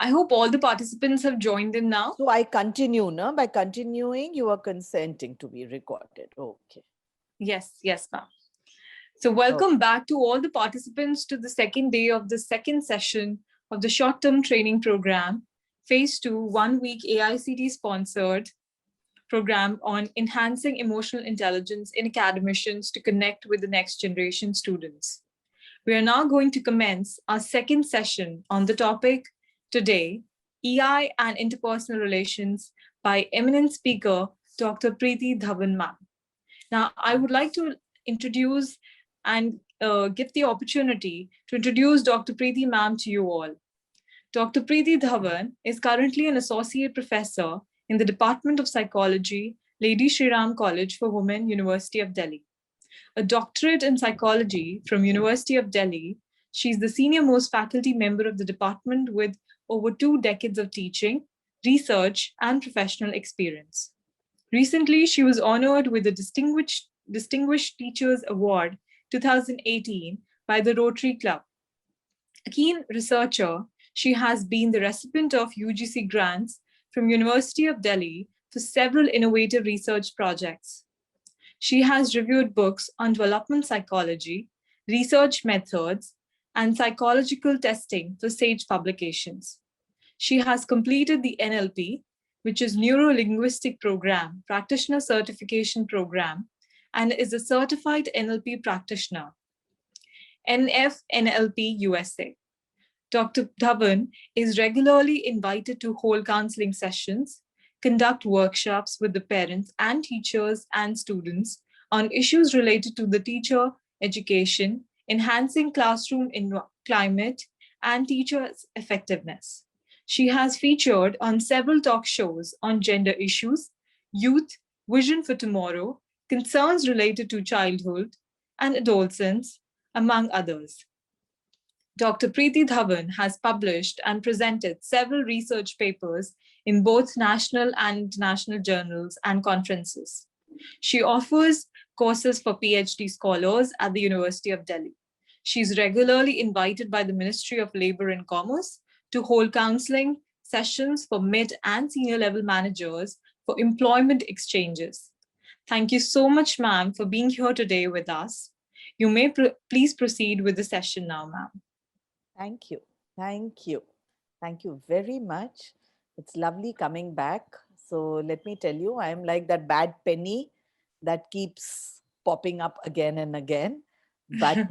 I hope all the participants have joined in now. So I continue, no? By continuing, you are consenting to be recorded. Okay. Yes, ma'am. So welcome back to all the participants to the second day of the second session of the short-term training program, Phase 2, 1 week AICT-sponsored program on enhancing emotional intelligence in academicians to connect with the next generation students. We are now going to commence our second session on the topic today, EI and interpersonal relations by eminent speaker, Dr. Preeti Dhawan ma'am. Now, I would like to introduce and give the opportunity to introduce Dr. Preeti ma'am to you all. Dr. Preeti Dhawan is currently an associate professor in the Department of Psychology, Lady Shri Ram College for Women, University of Delhi. A doctorate in psychology from University of Delhi, she's the senior most faculty member of the department with over 2 decades of teaching, research, and professional experience. Recently, she was honored with the Distinguished Teachers Award 2018 by the Rotary Club. A keen researcher, she has been the recipient of UGC grants from University of Delhi for several innovative research projects. She has reviewed books on development psychology, research methods, and psychological testing for Sage publications. She has completed the NLP, which is Neuro-Linguistic Program, Practitioner Certification Program, and is a certified NLP practitioner. NF-NLP USA. Dr. Dhawan is regularly invited to hold counseling sessions, conduct workshops with the parents and teachers and students on issues related to the teacher education, enhancing classroom climate, and teachers' effectiveness. She has featured on several talk shows on gender issues, youth, vision for tomorrow, concerns related to childhood and adolescence, among others. Dr. Preeti Dhawan has published and presented several research papers in both national and international journals and conferences. She offers courses for PhD scholars at the University of Delhi. She's regularly invited by the Ministry of Labour and Commerce to hold counseling sessions for mid and senior level managers for employment exchanges. Thank you so much, ma'am, for being here today with us. You may please proceed with the session now, ma'am. Thank you. Thank you. Thank you very much. It's lovely coming back. So let me tell you, I'm like that bad penny that keeps popping up again and again. But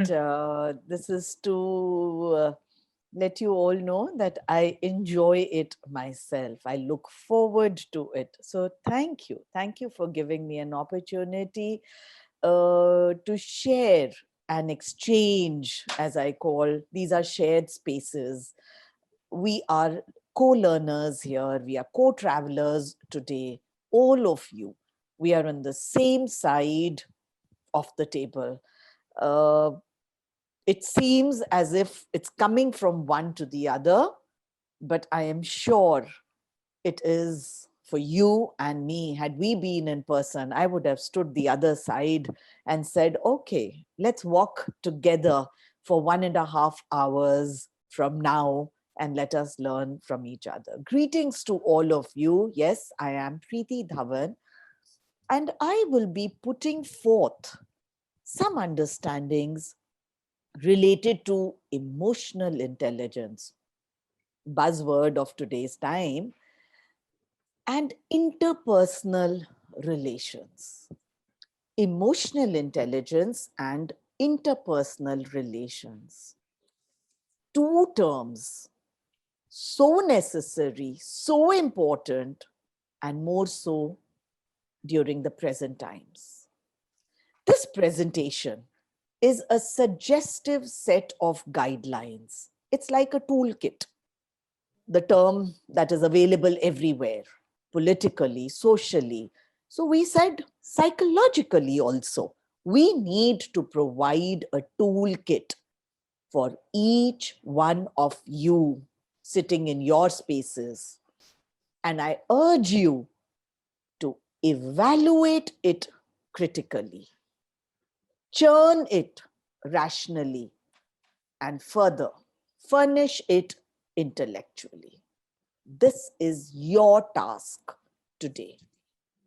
this is to let you all know that I enjoy it myself. I look forward to it. So thank you. Thank you for giving me an opportunity to share and exchange, as I call, these are shared spaces. We are co-learners here. We are co-travelers today. All of you, we are on the same side of the table. It seems as if it's coming from one to the other, but I am sure it is for you and me. Had we been in person, I would have stood the other side and said, okay, let's walk together for 1.5 hours from now and let us learn from each other. Greetings to all of you. Yes, I am Preeti Dhawan, and I will be putting forth some understandings related to emotional intelligence, buzzword of today's time, and interpersonal relations. Emotional intelligence and interpersonal relations. Two terms so necessary, so important, and more so during the present times. This presentation is a suggestive set of guidelines. It's like a toolkit, the term that is available everywhere, politically, socially. So we said psychologically also, we need to provide a toolkit for each one of you sitting in your spaces. And I urge you to evaluate it critically, churn it rationally, and further furnish it intellectually. This is your task today.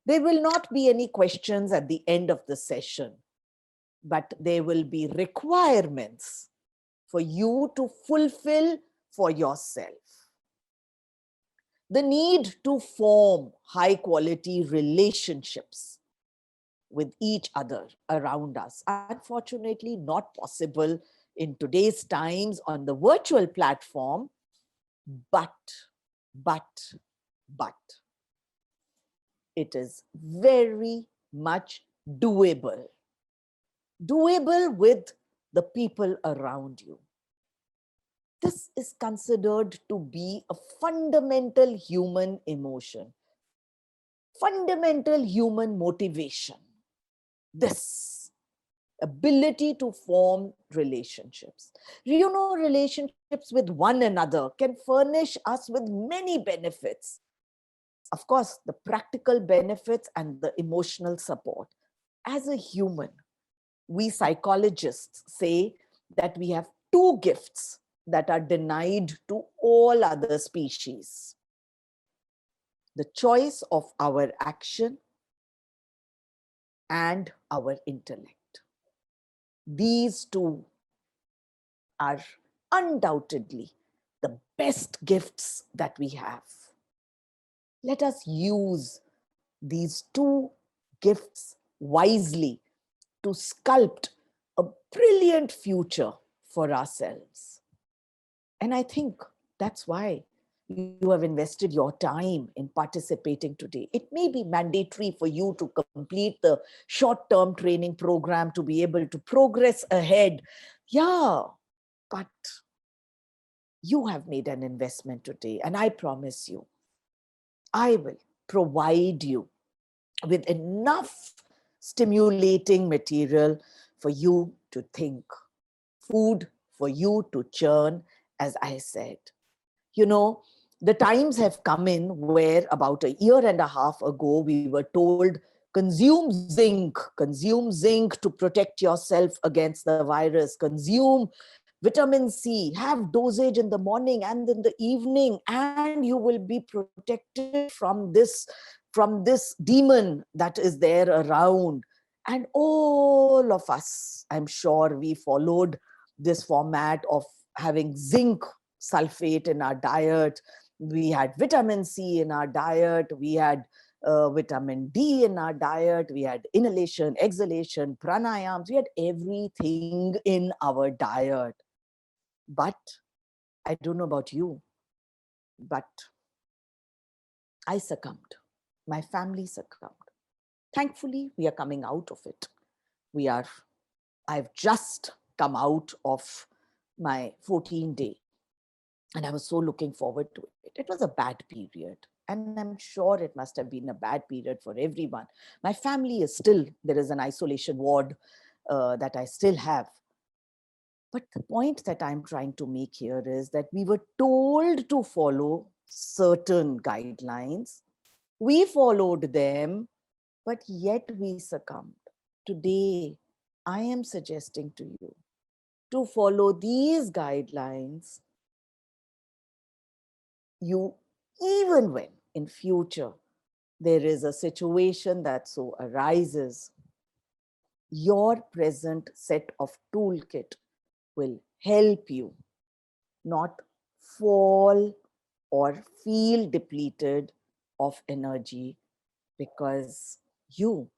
There will not be any questions at the end of the session, but there will be requirements for you to fulfill for yourself. The need to form high quality relationships with each other around us. Unfortunately, not possible in today's times on the virtual platform, but it is very much doable. Doable with the people around you. This is considered to be a fundamental human emotion, fundamental human motivation. This ability to form relationships. You know, relationships with one another can furnish us with many benefits. Of course, the practical benefits and the emotional support. As a human, we psychologists say that we have two gifts that are denied to all other species. The choice of our action and our intellect. These two are undoubtedly the best gifts that we have. Let us use these two gifts wisely to sculpt a brilliant future for ourselves. And I think that's why you have invested your time in participating today. It may be mandatory for you to complete the short-term training program to be able to progress ahead. Yeah, but you have made an investment today, and I promise you, I will provide you with enough stimulating material for you to think, food for you to churn, as I said. You know, the times have come in where about a year and a half ago, we were told, consume zinc to protect yourself against the virus, consume vitamin C, have dosage in the morning and in the evening, and you will be protected from this demon that is there around. And all of us, I'm sure, we followed this format of having zinc sulfate in our diet. We had vitamin C in our diet. We had vitamin D in our diet. We had inhalation, exhalation, pranayams. We had everything in our diet. But I don't know about you, but I succumbed. My family succumbed. Thankfully, we are coming out of it. I've just come out of my 14-day, and I was so looking forward to it. It was a bad period, and I'm sure it must have been a bad period for everyone. My family is still, there is an isolation ward that I still have. But the point that I'm trying to make here is that we were told to follow certain guidelines. We followed them, but yet we succumbed. Today, I am suggesting to you to follow these guidelines. Even when in future there is a situation that so arises, your present set of toolkit will help you not fall or feel depleted of energy, because you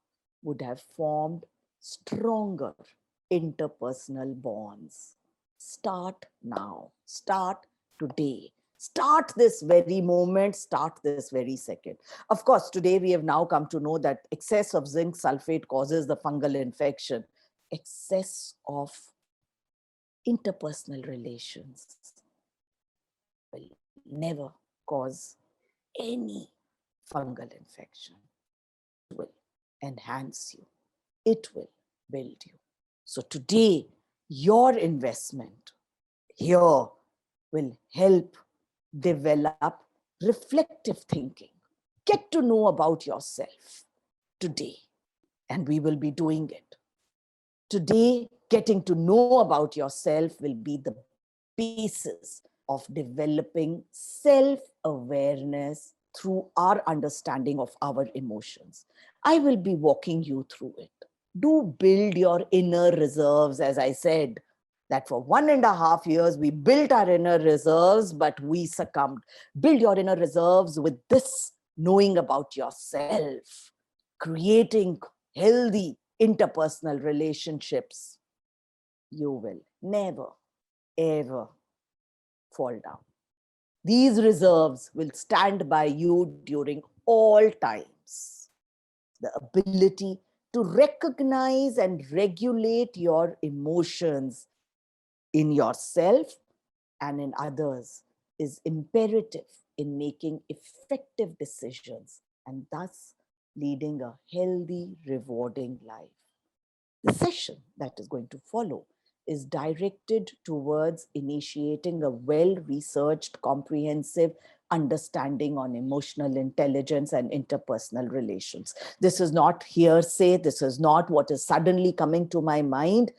would have formed stronger interpersonal bonds. Start now. Start today. Start this very moment. Start this very second. Of course, today we have now come to know that excess of zinc sulfate causes the fungal infection. Excess of interpersonal relations will never cause any fungal infection. It will enhance you. It will build you. So today, your investment here will help develop reflective thinking. Get to know about yourself today, and we will be doing it. Today, getting to know about yourself will be the basis of developing self-awareness through our understanding of our emotions. I will be walking you through it. Do build your inner reserves, as I said, that for 1.5 years, we built our inner reserves, but we succumbed. Build your inner reserves with this knowing about yourself, creating healthy interpersonal relationships. You will never, ever fall down. These reserves will stand by you during all times. The ability to recognize and regulate your emotions in yourself and in others is imperative in making effective decisions and thus leading a healthy, rewarding life. The session that is going to follow is directed towards initiating a well-researched, comprehensive understanding on emotional intelligence and interpersonal relations. This is not hearsay. This is not what is suddenly coming to my mind.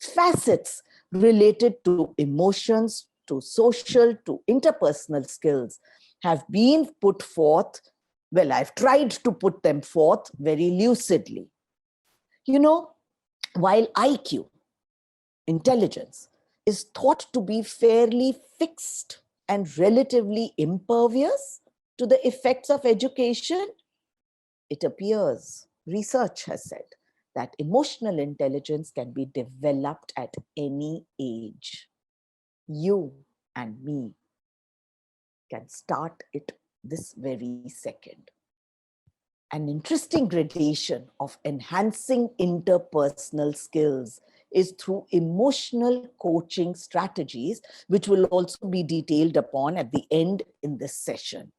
Facets related to emotions, to social, to interpersonal skills have been put forth. Well, I've tried to put them forth very lucidly. You know, while IQ, intelligence, is thought to be fairly fixed and relatively impervious to the effects of education, it appears, research has said, that emotional intelligence can be developed at any age. You and me can start it this very second. An interesting gradation of enhancing interpersonal skills is through emotional coaching strategies, which will also be detailed upon at the end in this session.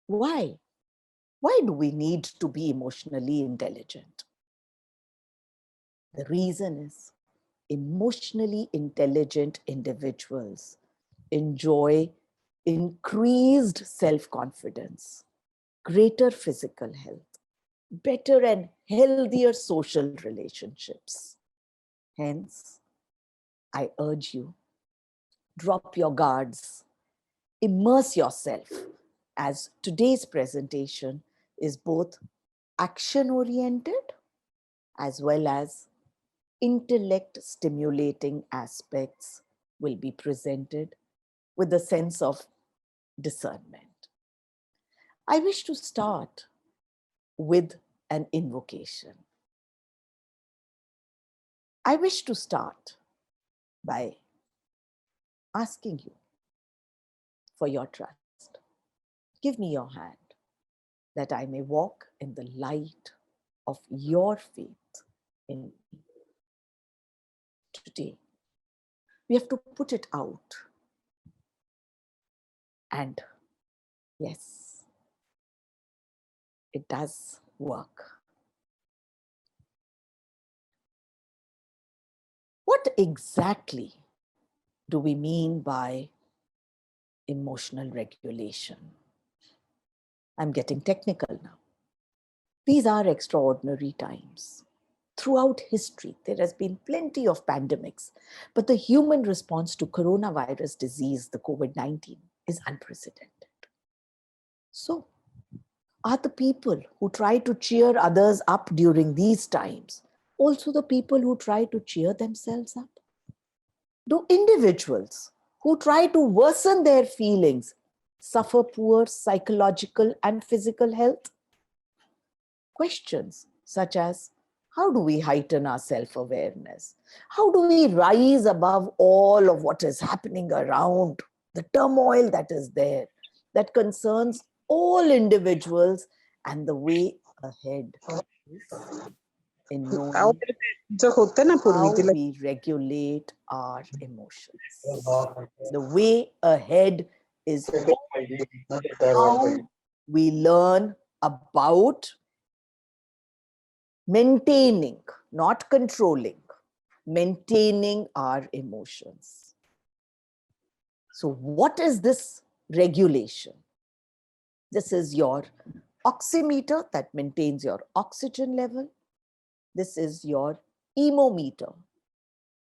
Why? Why do we need to be emotionally intelligent? The reason is emotionally intelligent individuals enjoy increased self-confidence, greater physical health, better and healthier social relationships. Hence, I urge you, drop your guards, immerse yourself, as today's presentation is both action-oriented as well as intellect-stimulating aspects will be presented with a sense of discernment. I wish to start with an invocation. I wish to start by asking you for your trust. Give me your hand that I may walk in the light of your faith in me. Today, we have to put it out. And yes, it does work. What exactly do we mean by emotional regulation? I'm getting technical now. These are extraordinary times. Throughout history, there has been plenty of pandemics, but the human response to coronavirus disease, the COVID-19, is unprecedented. So, are the people who try to cheer others up during these times also the people who try to cheer themselves up? Do individuals who try to worsen their feelings suffer poor psychological and physical health? Questions such as, how do we heighten our self-awareness? How do we rise above all of what is happening around, the turmoil that is there, that concerns all individuals, and the way ahead is in knowing how we regulate our emotions. The way ahead is how we learn about maintaining, not controlling, maintaining our emotions. So what is this regulation? This is your oximeter that maintains your oxygen level. This is your emometer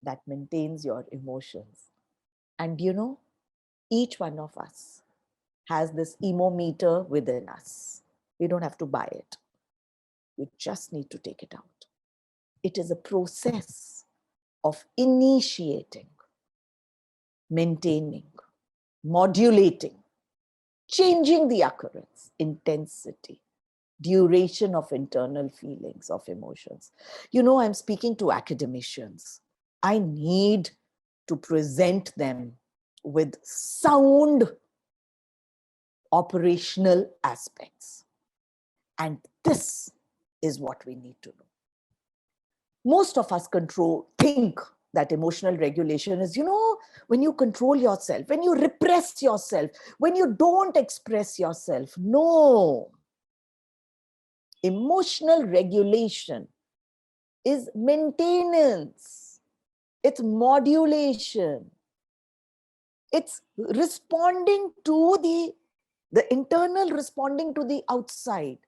that maintains your emotions. And you know, each one of us has this emometer within us. We don't have to buy it. We just need to take it out. It is a process of initiating, maintaining, modulating, changing the occurrence, intensity, duration of internal feelings, of emotions. You know, I'm speaking to academicians. I need to present them with sound operational aspects. And this is what we need to know. Most of us think that emotional regulation is, you know, when you control yourself, when you repress yourself, when you don't express yourself. No. Emotional regulation is maintenance. It's modulation. It's responding to the internal, responding to the outside.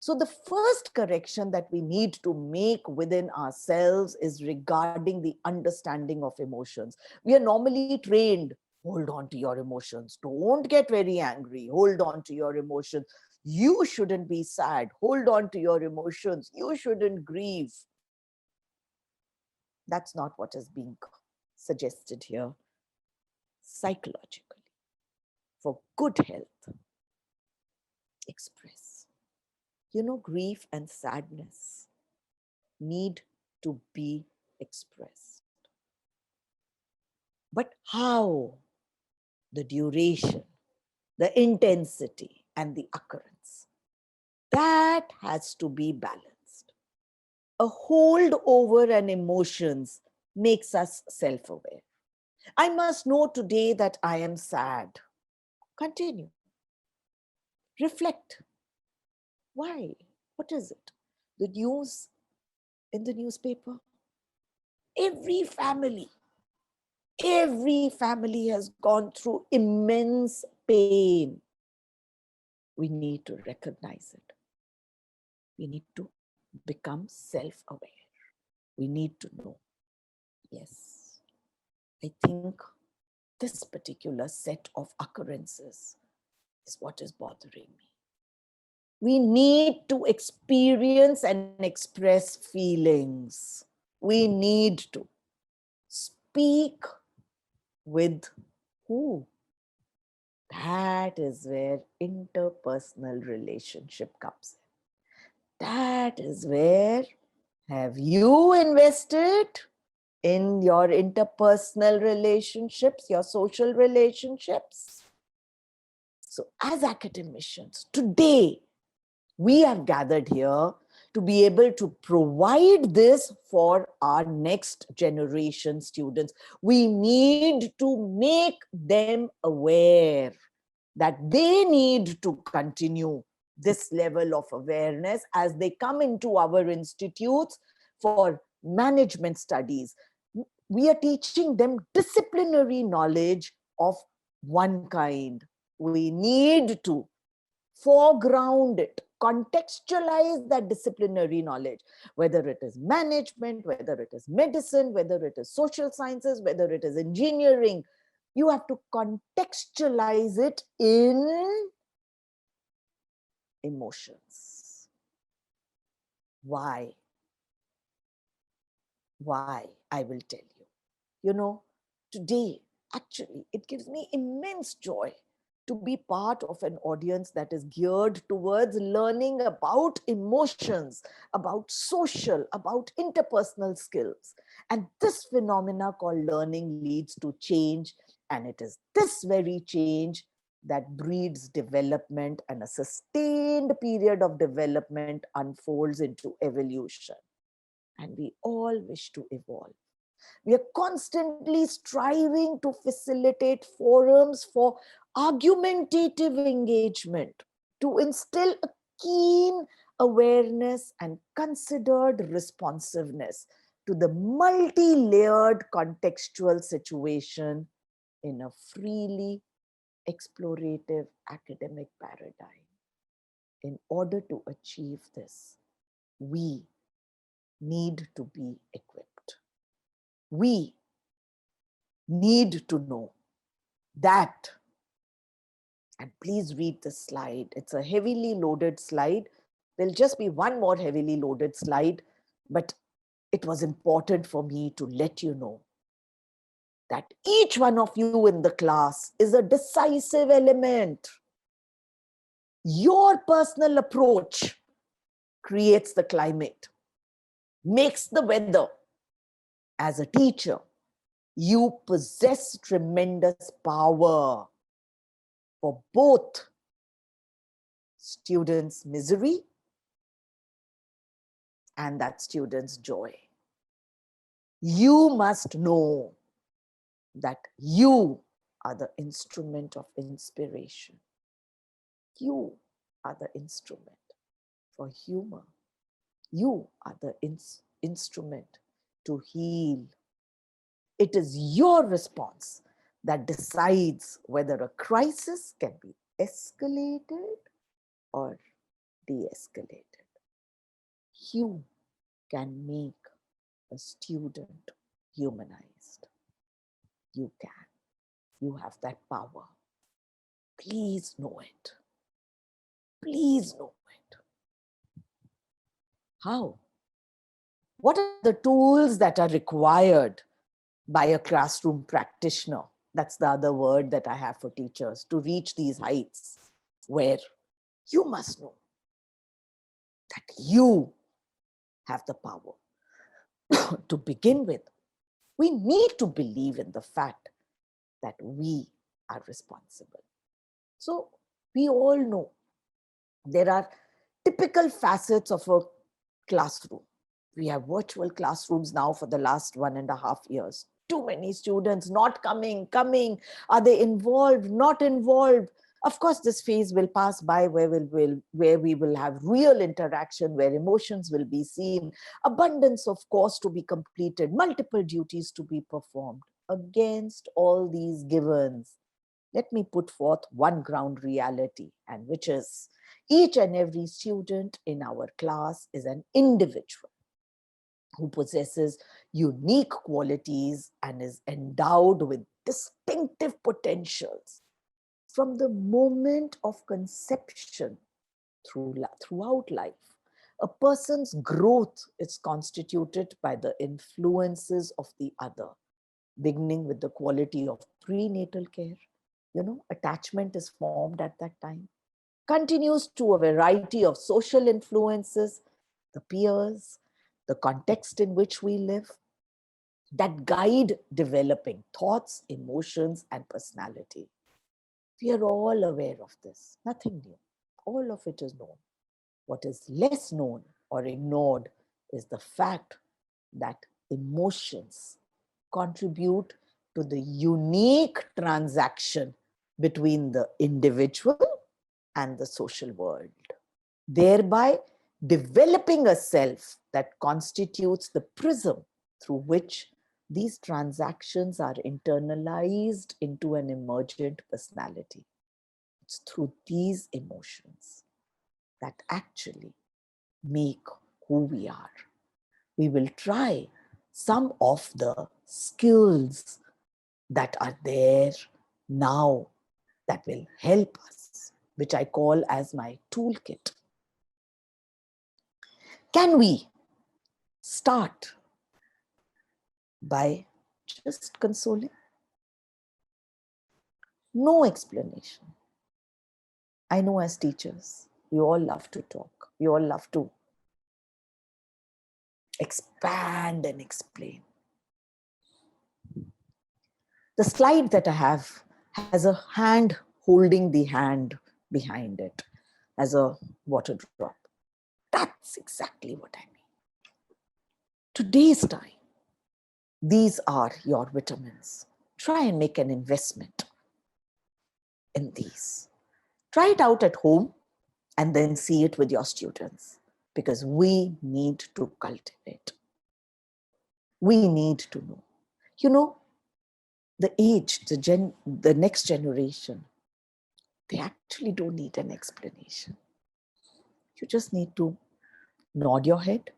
So the first correction that we need to make within ourselves is regarding the understanding of emotions. We are normally trained, hold on to your emotions. Don't get very angry. Hold on to your emotions. You shouldn't be sad. Hold on to your emotions. You shouldn't grieve. That's not what is being suggested here. Psychologically, for good health, express. You know, grief and sadness need to be expressed. But how? The duration, the intensity, and the occurrence. That has to be balanced. A hold over an emotions makes us self-aware. I must know today that I am sad. Continue. Reflect. Why? What is it? The news in the newspaper? Every family has gone through immense pain. We need to recognize it. We need to become self-aware. We need to know, yes, I think this particular set of occurrences is what is bothering me. We need to experience and express feelings. We need to speak with who? That is where interpersonal relationship comes in. That is where, have you invested in your interpersonal relationships, your social relationships? So as academicians, today, we have gathered here to be able to provide this for our next generation students. We need to make them aware that they need to continue this level of awareness as they come into our institutes for management studies. We are teaching them disciplinary knowledge of one kind. We need to foreground it, contextualize that disciplinary knowledge, whether it is management, whether it is medicine, whether it is social sciences, whether it is engineering. You have to contextualize it in emotions. Why? Why? I will tell you. You know, today, actually, it gives me immense joy to be part of an audience that is geared towards learning about emotions, about social, about interpersonal skills. And this phenomena called learning leads to change. And it is this very change that breeds development, and a sustained period of development unfolds into evolution. And we all wish to evolve. We are constantly striving to facilitate forums for argumentative engagement, to instill a keen awareness and considered responsiveness to the multi-layered contextual situation in a freely explorative academic paradigm. In order to achieve this, we need to be equipped. We need to know that, and please read the slide. It's a heavily loaded slide. There'll just be one more heavily loaded slide, but it was important for me to let you know that each one of you in the class is a decisive element. Your personal approach creates the climate, makes the weather. As a teacher, you possess tremendous power for both students' misery and that student's joy. You must know that you are the instrument of inspiration. You are the instrument for humor. You are the instrument to heal. It is your response that decides whether a crisis can be escalated or de-escalated. You can make a student humanized. You can. You have that power. Please know it. Please know it. How? What are the tools that are required by a classroom practitioner? That's the other word that I have for teachers, to reach these heights where you must know that you have the power. To begin with, we need to believe in the fact that we are responsible. So we all know there are typical facets of a classroom. We have virtual classrooms now for the last 1.5 years. Too many students not coming. Are they involved, not involved? Of course, this phase will pass by where we will have real interaction, where emotions will be seen, abundance of course to be completed, multiple duties to be performed. Against all these givens, let me put forth one ground reality, and which is each and every student in our class is an individual who possesses unique qualities and is endowed with distinctive potentials. From the moment of conception throughout life, a person's growth is constituted by the influences of the other, beginning with the quality of prenatal care. Attachment is formed at that time, continues to a variety of social influences, the peers, the context in which we live, that guide developing thoughts, emotions, and personality. We are all aware of this, nothing new. All of it is known. What is less known or ignored is the fact that emotions contribute to the unique transaction between the individual and the social world, thereby developing a self that constitutes the prism through which these transactions are internalized into an emergent personality. It's through these emotions that actually make who we are. We will try some of the skills that are there now that will help us, which I call as my toolkit. Can we start by just consoling? No explanation. I know as teachers, we all love to talk. We all love to expand and explain. The slide that I have has a hand holding the hand behind it as a water drop. That's exactly what I mean. Today's time, these are your vitamins. Try and make an investment in these. Try it out at home and then see it with your students, because we need to cultivate. We need to know. The age, the next generation, they actually don't need an explanation. You just need to nod your head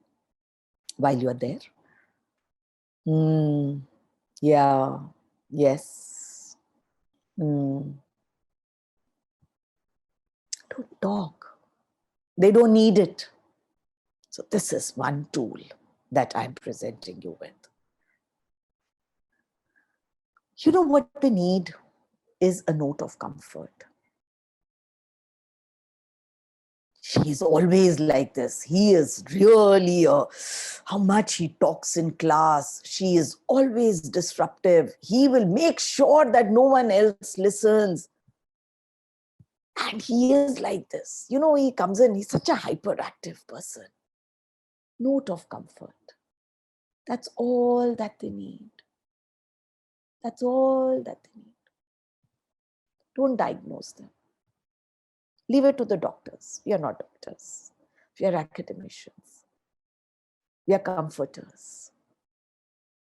while you're there. Yeah, yes. Don't talk. They don't need it. So this is one tool that I'm presenting you with. You know what they need is a note of comfort. She's always like this. He is really, how much he talks in class. She is always disruptive. He will make sure that no one else listens. And he is like this. He comes in, he's such a hyperactive person. Note of comfort. That's all that they need. That's all that they need. Don't diagnose them. Leave it to the doctors. We are not doctors. We are academicians. We are comforters.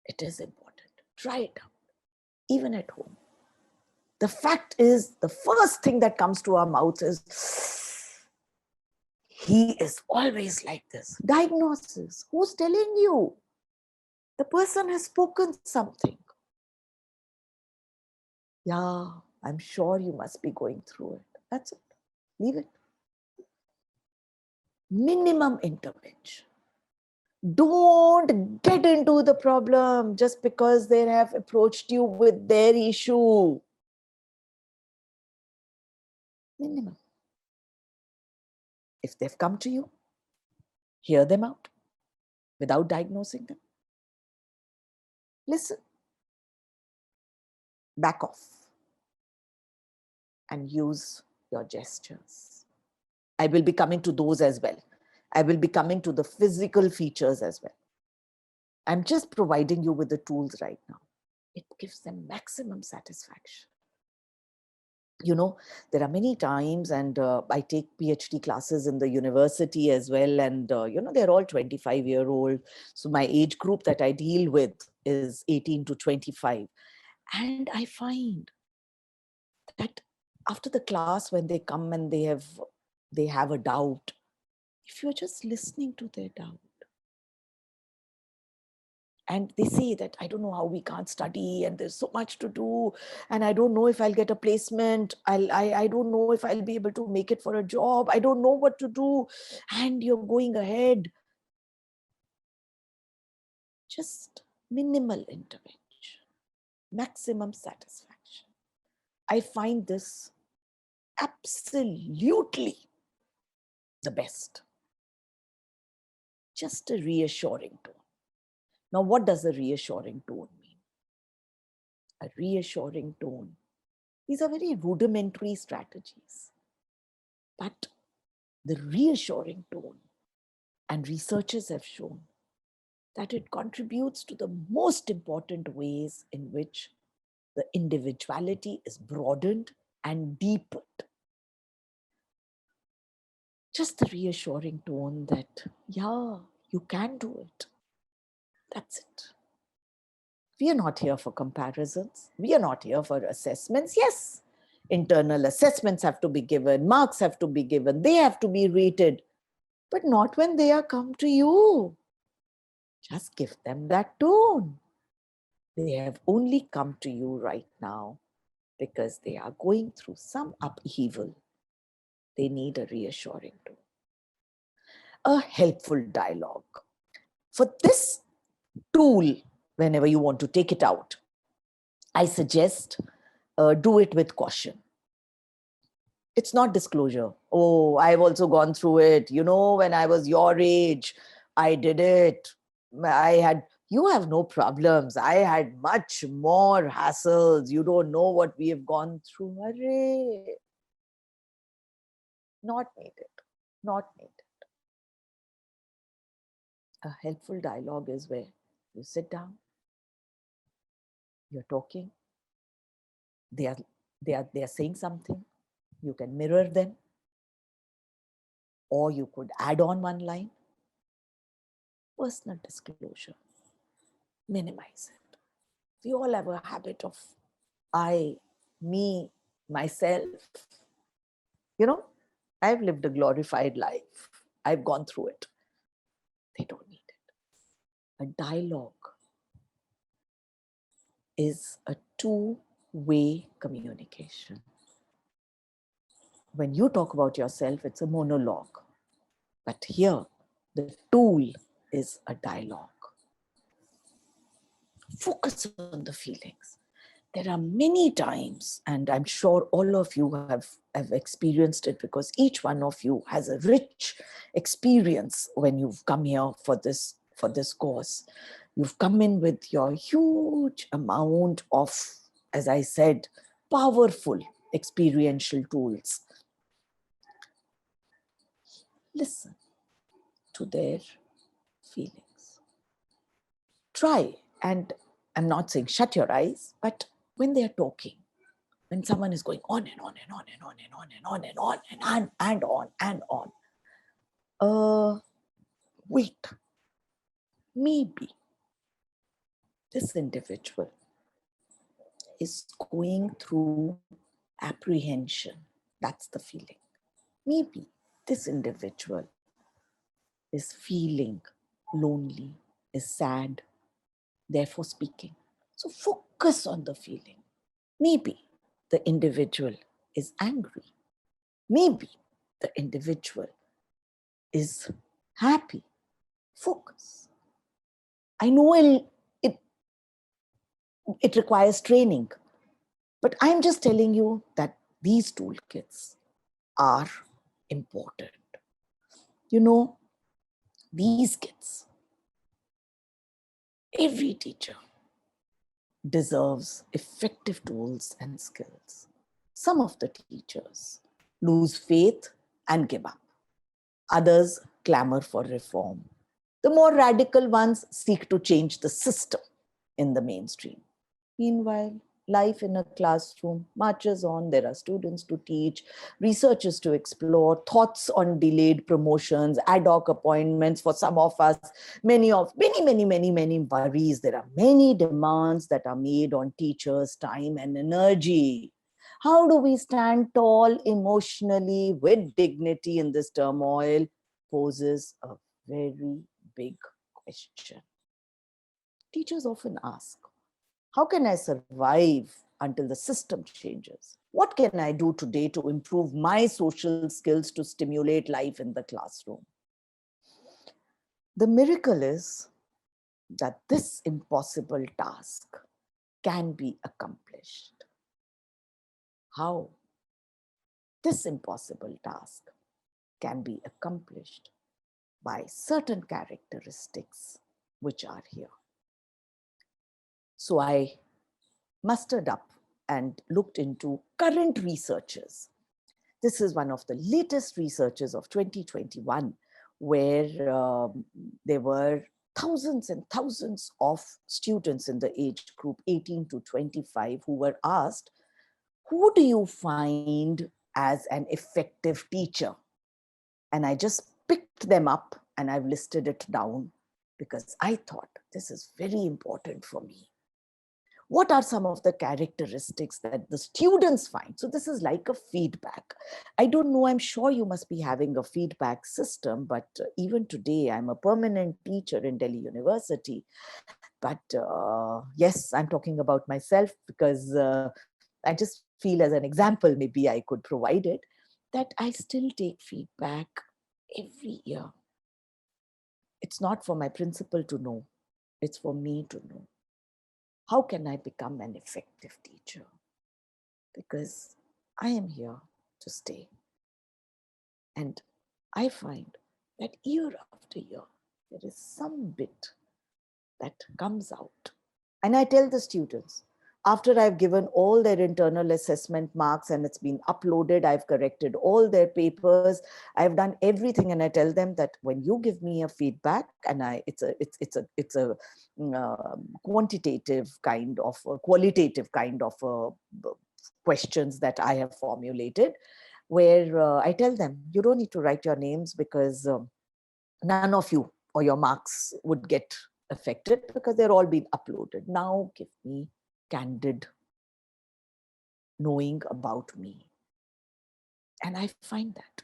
It is important. Try it out, even at home. The fact is, the first thing that comes to our mouth is, he is always like this. Diagnosis. Who's telling you? The person has spoken something. Yeah, I'm sure you must be going through it. That's it. Leave it. Minimum intervention. Don't get into the problem just because they have approached you with their issue. Minimum. If they've come to you, hear them out without diagnosing them. Listen. Back off. And use your gestures. I will be coming to those as well. I will be coming to the physical features as well. I'm just providing you with the tools right now. It gives them maximum satisfaction. You know, there are many times, and I take PhD classes in the university as well. And, you know, they're all 25-year-old. So my age group that I deal with is 18 to 25. And I find that after the class, when they come and they have a doubt, if you're just listening to their doubt, and they say that, I don't know how we can't study and there's so much to do. And I don't know if I'll get a placement. I don't know if I'll be able to make it for a job. I don't know what to do. And you're going ahead. Just minimal intervention, maximum satisfaction. I find this absolutely the best. Just a reassuring tone. Now, what does a reassuring tone mean? A reassuring tone. These are very rudimentary strategies. But the reassuring tone, and researchers have shown that it contributes to the most important ways in which the individuality is broadened and deepened. Just the reassuring tone that, yeah, you can do it. That's it. We are not here for comparisons. We are not here for assessments. Yes, internal assessments have to be given, marks have to be given, they have to be rated, but not when they are come to you. Just give them that tone. They have only come to you right now because they are going through some upheaval. They need a reassuring tone. A helpful dialogue. For this tool, whenever you want to take it out, I suggest do it with caution. It's not disclosure. Oh, I've also gone through it. You know, when I was your age, I did it. You have no problems. I had much more hassles. You don't know what we have gone through. Array. Not needed. Not needed. A helpful dialogue is where you sit down, you're talking, they are saying something, you can mirror them, or you could add on one line. Personal disclosure. Minimize it. We all have a habit of I, me, myself. You know, I've lived a glorified life. I've gone through it. They don't need it. A dialogue is a two-way communication. When you talk about yourself, it's a monologue. But here, the tool is a dialogue. Focus on the feelings. There are many times, and I'm sure all of you have experienced it because each one of you has a rich experience when you've come here for this course. You've come in with your huge amount of, as I said, powerful experiential tools. Listen to their feelings. Try, and I'm not saying shut your eyes, but when they're talking, when someone is going on and on and on and on and on and on and on and on and on, wait, maybe this individual is going through apprehension. That's the feeling. Maybe this individual is feeling lonely, is sad, therefore speaking. So focus on the feeling. Maybe the individual is angry. Maybe the individual is happy. Focus. I know it requires training, but I'm just telling you that these toolkits are important. You know, these kits, every teacher deserves effective tools and skills. Some of the teachers lose faith and give up. Others clamor for reform. The more radical ones seek to change the system in the mainstream. Meanwhile, Life in a classroom marches on. There are students to teach, researchers to explore, thoughts on delayed promotions, ad hoc appointments for some of us, many worries. There are many demands that are made on teachers' time and energy. How do we stand tall emotionally with dignity in this turmoil poses a very big question. Teachers often ask, how can I survive until the system changes? What can I do today to improve my social skills to stimulate life in the classroom? The miracle is that this impossible task can be accomplished. How? This impossible task can be accomplished by certain characteristics which are here. So I mustered up and looked into current researches. This is one of the latest researches of 2021, where there were thousands and thousands of students in the age group 18 to 25 who were asked, who do you find as an effective teacher? And I just picked them up and I've listed it down because I thought this is very important for me. What are some of the characteristics that the students find? So this is like a feedback. I don't know, I'm sure you must be having a feedback system, but even today I'm a permanent teacher in Delhi University. But yes, I'm talking about myself because I just feel as an example, maybe I could provide it, that I still take feedback every year. It's not for my principal to know, it's for me to know. How can I become an effective teacher? Because I am here to stay. And I find that year after year, there is some bit that comes out. And I tell the students, after I've given all their internal assessment marks and it's been uploaded, I've corrected all their papers, I've done everything, and I tell them that when you give me a feedback, and it's a quantitative kind of, qualitative kind of questions that I have formulated, where I tell them, you don't need to write your names because none of you or your marks would get affected because they're all been uploaded. Now give me candid knowing about me. And I find that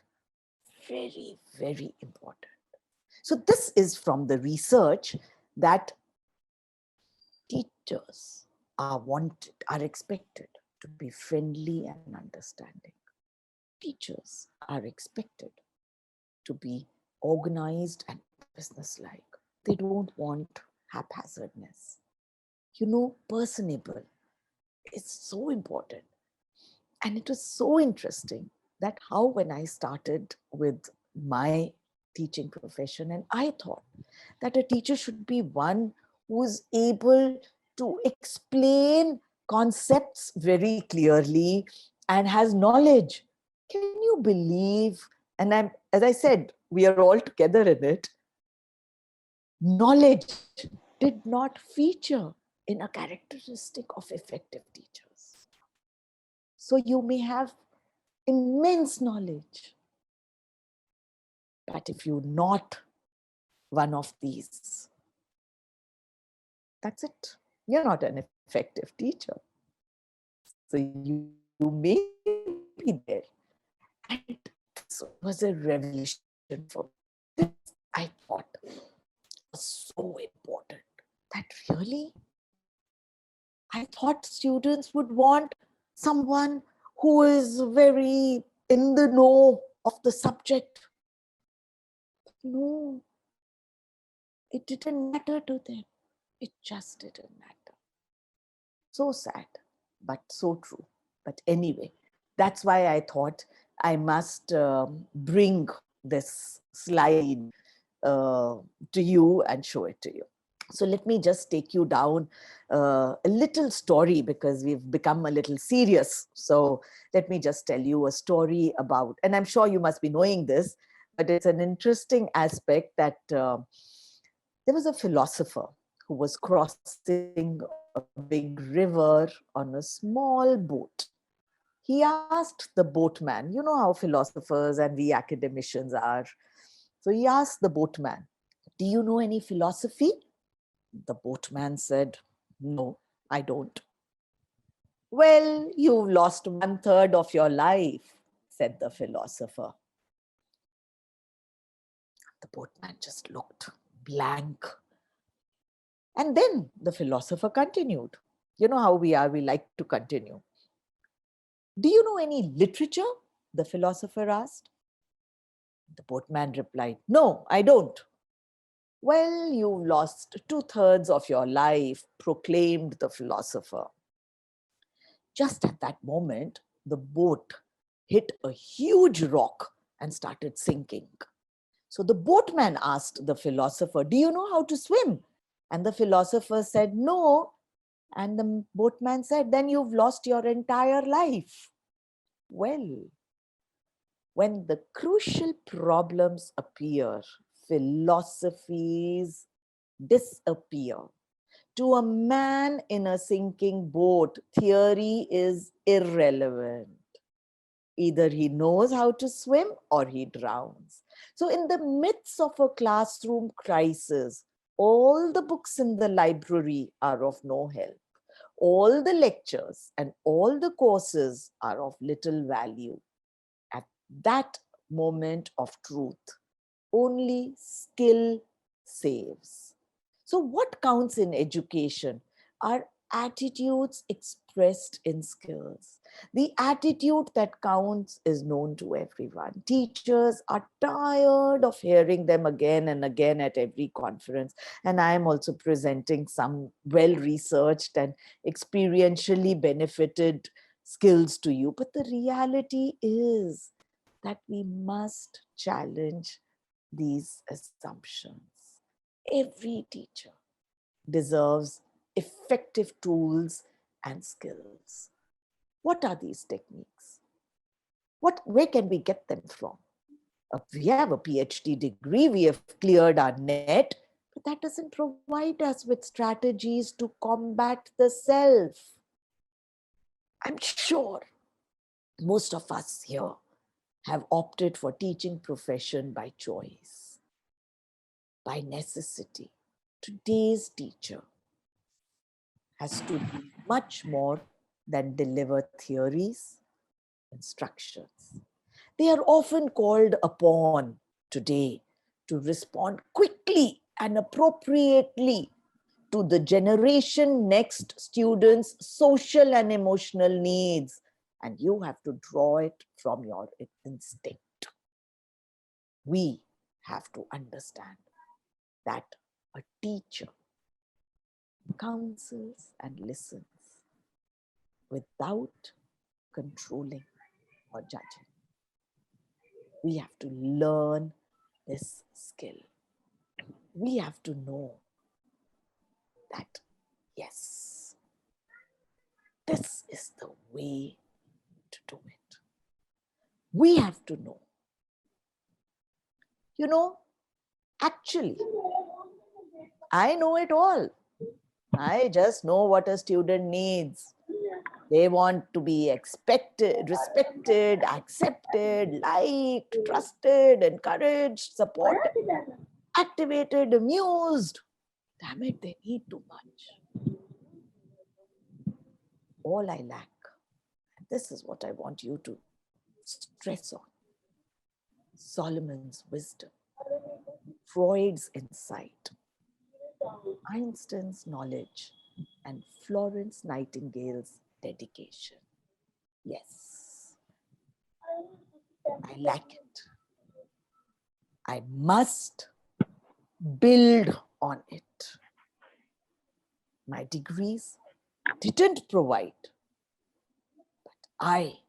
very, very important. So this is from the research that teachers are wanted, are expected to be friendly and understanding. Teachers are expected to be organized and businesslike. They don't want haphazardness. You know, personable is so important. And it was so interesting that how when I started with my teaching profession, and I thought that a teacher should be one who is able to explain concepts very clearly and has knowledge. Can you believe, and as I said, we are all together in it, knowledge did not feature in a characteristic of effective teachers. So you may have immense knowledge, but if you're not one of these, that's it. You're not an effective teacher. So you may be there. And this was a revelation for me. This, I thought, was so important that really, I thought students would want someone who is very in the know of the subject. No, it didn't matter to them. It just didn't matter. So sad, but so true. But anyway, that's why I thought I must bring this slide to you and show it to you. So let me just take you down a little story because we've become a little serious. So let me just tell you a story about, and I'm sure you must be knowing this, but it's an interesting aspect that there was a philosopher who was crossing a a big river on a small boat. He asked the boatman, you know how philosophers and we academicians are. So he asked the boatman, do you know any philosophy? The boatman said, no, I don't. Well, you've lost 1/3 of your life, said the philosopher. The boatman just looked blank. And then the philosopher continued. You know how we are, we like to continue. Do you know any literature? The philosopher asked. The boatman replied, no, I don't. Well, you've lost 2/3 of your life, proclaimed the philosopher. Just at that moment, the boat hit a huge rock and started sinking. So the boatman asked the philosopher, do you know how to swim? And the philosopher said, no. And the boatman said, then you've lost your entire life. Well, when the crucial problems appear, philosophies disappear. To a man in a sinking boat, theory is irrelevant. Either he knows how to swim or he drowns. So in the midst of a classroom crisis, all the books in the library are of no help. All the lectures and all the courses are of little value. At that moment of truth, only skill saves. So what counts in education are attitudes expressed in skills. The attitude that counts is known to everyone. Teachers are tired of hearing them again and again at every conference. And I am also presenting some well-researched and experientially benefited skills to you. But the reality is that we must challenge these assumptions. Every teacher deserves effective tools and skills. What are these techniques? Where can we get them from? We have a PhD degree, we have cleared our net, but that doesn't provide us with strategies to combat the self. I'm sure most of us here have opted for teaching profession by choice, by necessity. Today's teacher has to do much more than deliver theories, instructions. They are often called upon today to respond quickly and appropriately to the generation next students' social and emotional needs. And you have to draw it from your instinct. We have to understand that a teacher counsels and listens without controlling or judging. We have to learn this skill. We have to know that, yes, this is the way to do it. We have to know. You know, actually, I know it all. I just know what a student needs. They want to be expected, respected, accepted, liked, trusted, encouraged, supported, activated, amused. Damn it, they need too much. All I lack, and this is what I want you to stress on, Solomon's wisdom, Freud's insight, Einstein's knowledge, and Florence Nightingale's dedication. Yes, I lack it. I must build on it. My degrees didn't provide, but I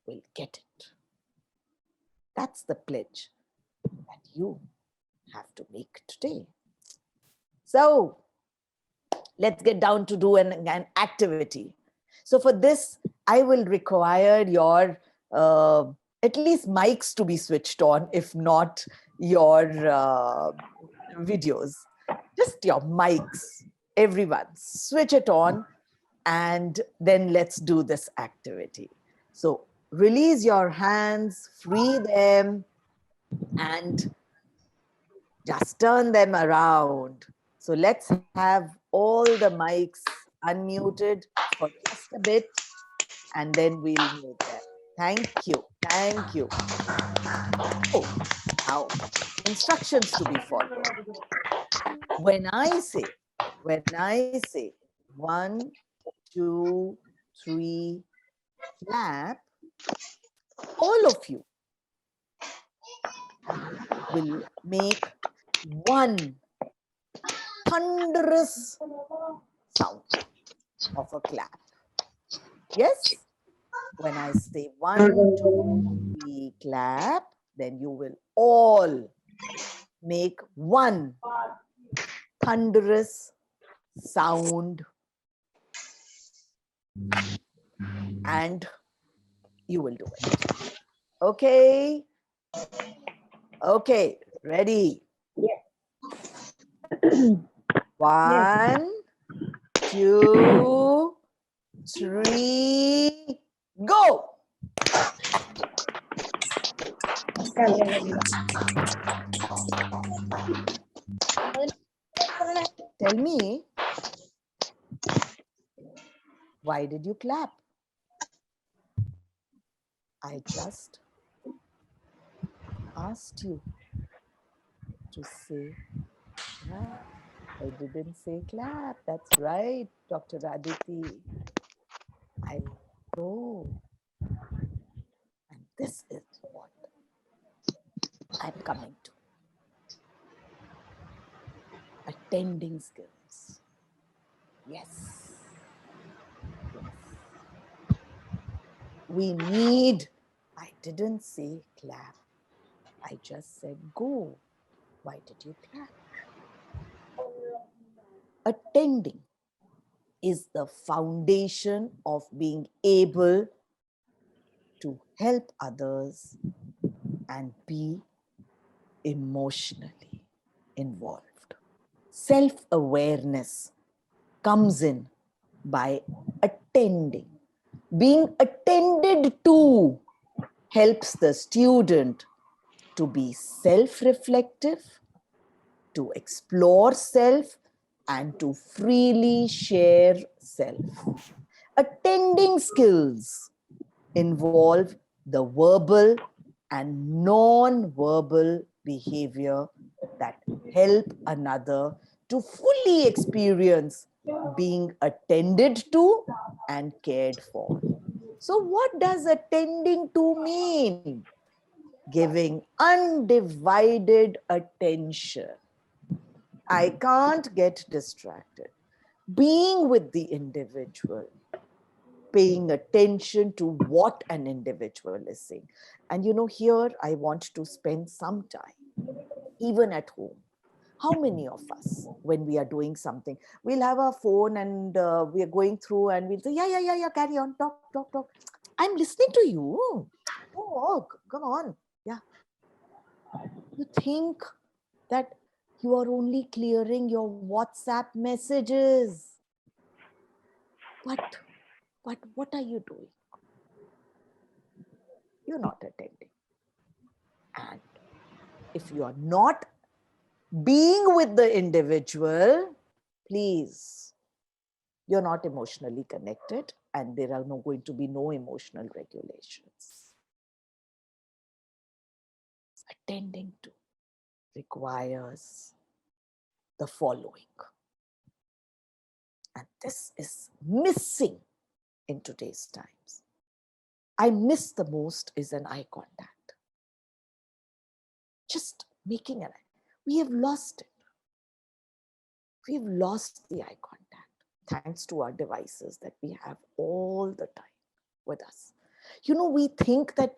will get it. That's the pledge that you have to make today. So let's get down to do an activity. So for this, I will require your at least mics to be switched on, if not your videos, just your mics. Everyone, switch it on, and then let's do this activity. So release your hands, free them, and just turn them around. So let's have all the mics unmuted for just a bit, and then we'll mute them. Thank you. Thank you. Oh, now instructions to be followed. When I say 1, 2, 3, clap, all of you will make one thunderous sound of a clap. Yes? When I say 1, 2, 3, clap, then you will all make one thunderous sound, and you will do it. Okay? Okay, ready? Yes. 1, 2, 3, go! Tell me, why did you clap? I just asked you to say, yeah, I didn't say clap. That's right, Dr. Aditi. I know. And this is what I'm coming to. Attending skills. Yes. Yes. We need, I didn't say clap. I just said go. Why did you clap? Attending is the foundation of being able to help others and be emotionally involved. Self-awareness comes in by attending. Being attended to helps the student to be self-reflective, to explore self, and to freely share self. Attending skills involve the verbal and non-verbal behavior that help another to fully experience being attended to and cared for. So what does attending to mean? Giving undivided attention. I can't get distracted. Being with the individual, paying attention to what an individual is saying. And you know, here I want to spend some time, even at home. How many of us, when we are doing something, we'll have our phone and we are going through and we'll say, yeah, carry on, talk. I'm listening to you. Oh, come on. Yeah. You think that you are only clearing your WhatsApp messages. But what are you doing? You're not attending. And if you are not being with the individual, please, you're not emotionally connected and there are going to be no emotional regulations. Attending to requires the following. And this is missing in today's times. I miss the most is an eye contact. Just making an eye. We have lost it. We've lost the eye contact thanks to our devices that we have all the time with us. You know, we think that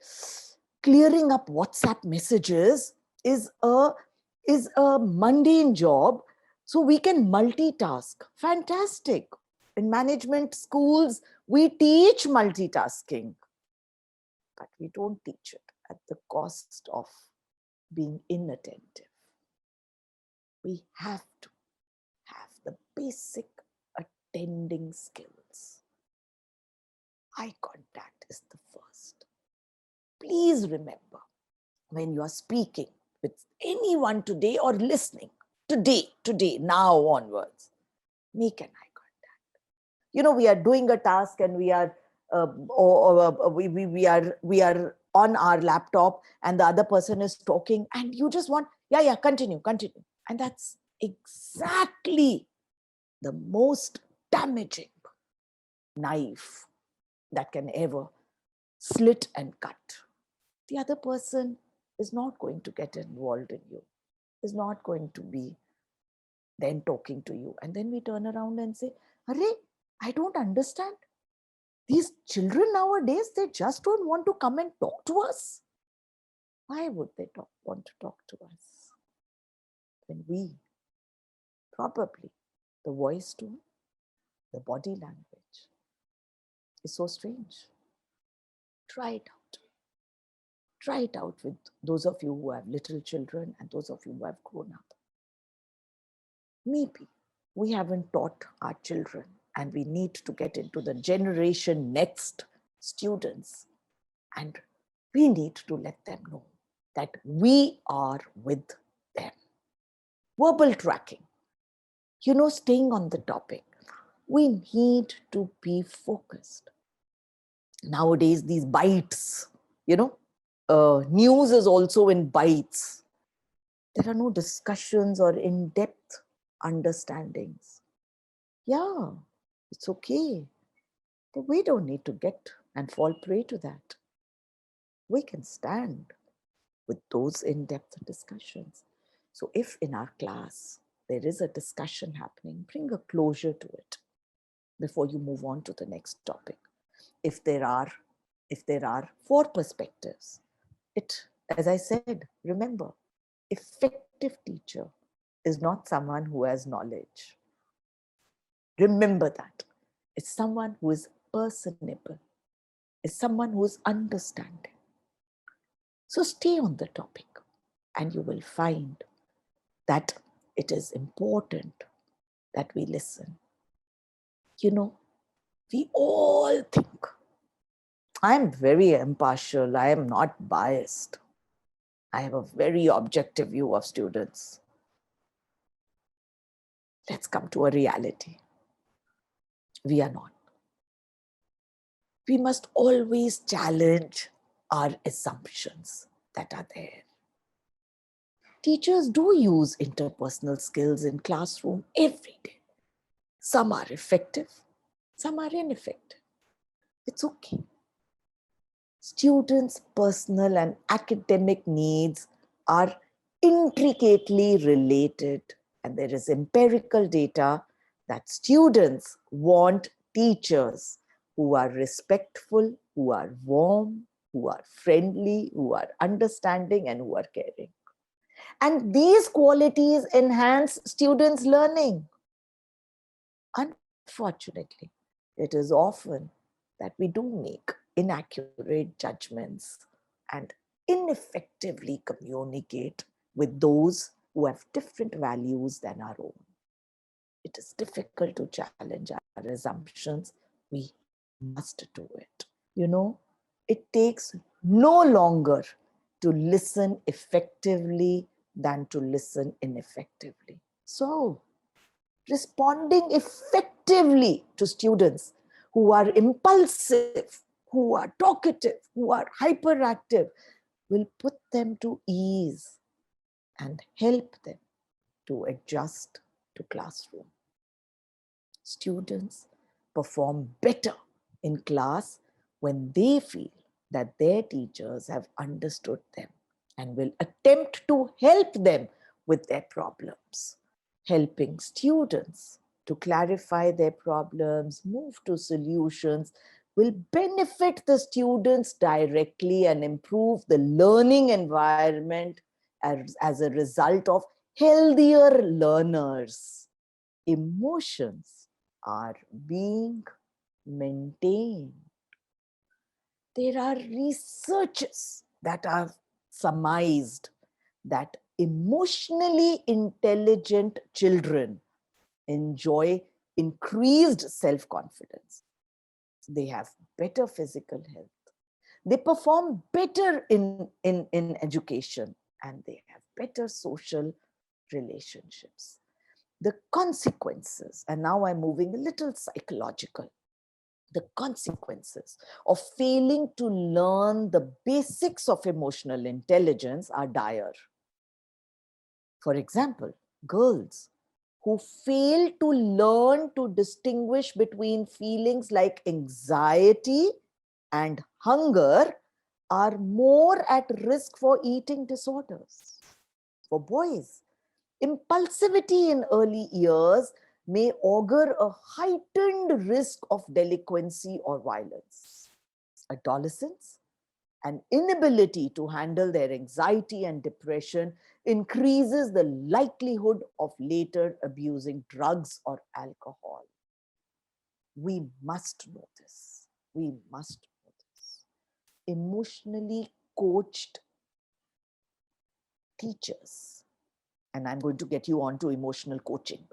clearing up WhatsApp messages is a mundane job, so we can multitask. Fantastic. In management schools, we teach multitasking, but we don't teach it at the cost of being inattentive. We have to the basic attending skills. Eye contact is the first. Please remember, when you are speaking with anyone today or listening, today, now onwards, make an eye contact. We are doing a task and we are we are on our laptop and the other person is talking and you just want, yeah, continue. And that's exactly the most damaging knife that can ever slit and cut. The other person is not going to get involved in you, is not going to be then talking to you. And then we turn around and say, Arey, I don't understand. These children nowadays, they just don't want to come and talk to us. Why would they want to talk to us? When we, probably, the voice tone, the body language is so strange. Try it out. Try it out with those of you who have little children and those of you who have grown up. Maybe we haven't taught our children and we need to get into the generation next students and we need to let them know that we are with them. Verbal tracking, staying on the topic. We need to be focused. Nowadays, these bites, news is also in bites. There are no discussions or in-depth understandings. Yeah, it's okay. But we don't need to get and fall prey to that. We can stand with those in-depth discussions. So if in our class there is a discussion happening, bring a closure to it before you move on to the next topic. If there are 4 perspectives, as I said, remember, effective teacher is not someone who has knowledge. Remember that. It's someone who is personable. It's someone who is understanding. So stay on the topic and you will find that it is important that we listen. We all think. I am very impartial. I am not biased. I have a very objective view of students. Let's come to a reality. We are not. We must always challenge our assumptions that are there. Teachers do use interpersonal skills in classroom every day. Some are effective, some are ineffective. It's okay. Students' personal and academic needs are intricately related, and there is empirical data that students want teachers who are respectful, who are warm, who are friendly, who are understanding, and who are caring. And these qualities enhance students' learning. Unfortunately, it is often that we do make inaccurate judgments and ineffectively communicate with those who have different values than our own. It is difficult to challenge our assumptions. We must do it. It takes no longer to listen effectively than to listen ineffectively. So, responding effectively to students who are impulsive, who are talkative, who are hyperactive, will put them to ease and help them to adjust to classroom. Students perform better in class when they feel that their teachers have understood them and will attempt to help them with their problems. Helping students to clarify their problems, move to solutions, will benefit the students directly and improve the learning environment as a result of healthier learners. Emotions are being maintained. There are researches that are surmised that emotionally intelligent children enjoy increased self-confidence. They have better physical health. They perform better in education, and they have better social relationships. The consequences, and now I'm moving a little psychological, the consequences of failing to learn the basics of emotional intelligence are dire. For example, girls who fail to learn to distinguish between feelings like anxiety and hunger are more at risk for eating disorders. For boys, impulsivity in early years may augur a heightened risk of delinquency or violence. Adolescents, an inability to handle their anxiety and depression increases the likelihood of later abusing drugs or alcohol. We must know this. We must know this. Emotionally coached teachers, and I'm going to get you on to emotional coaching.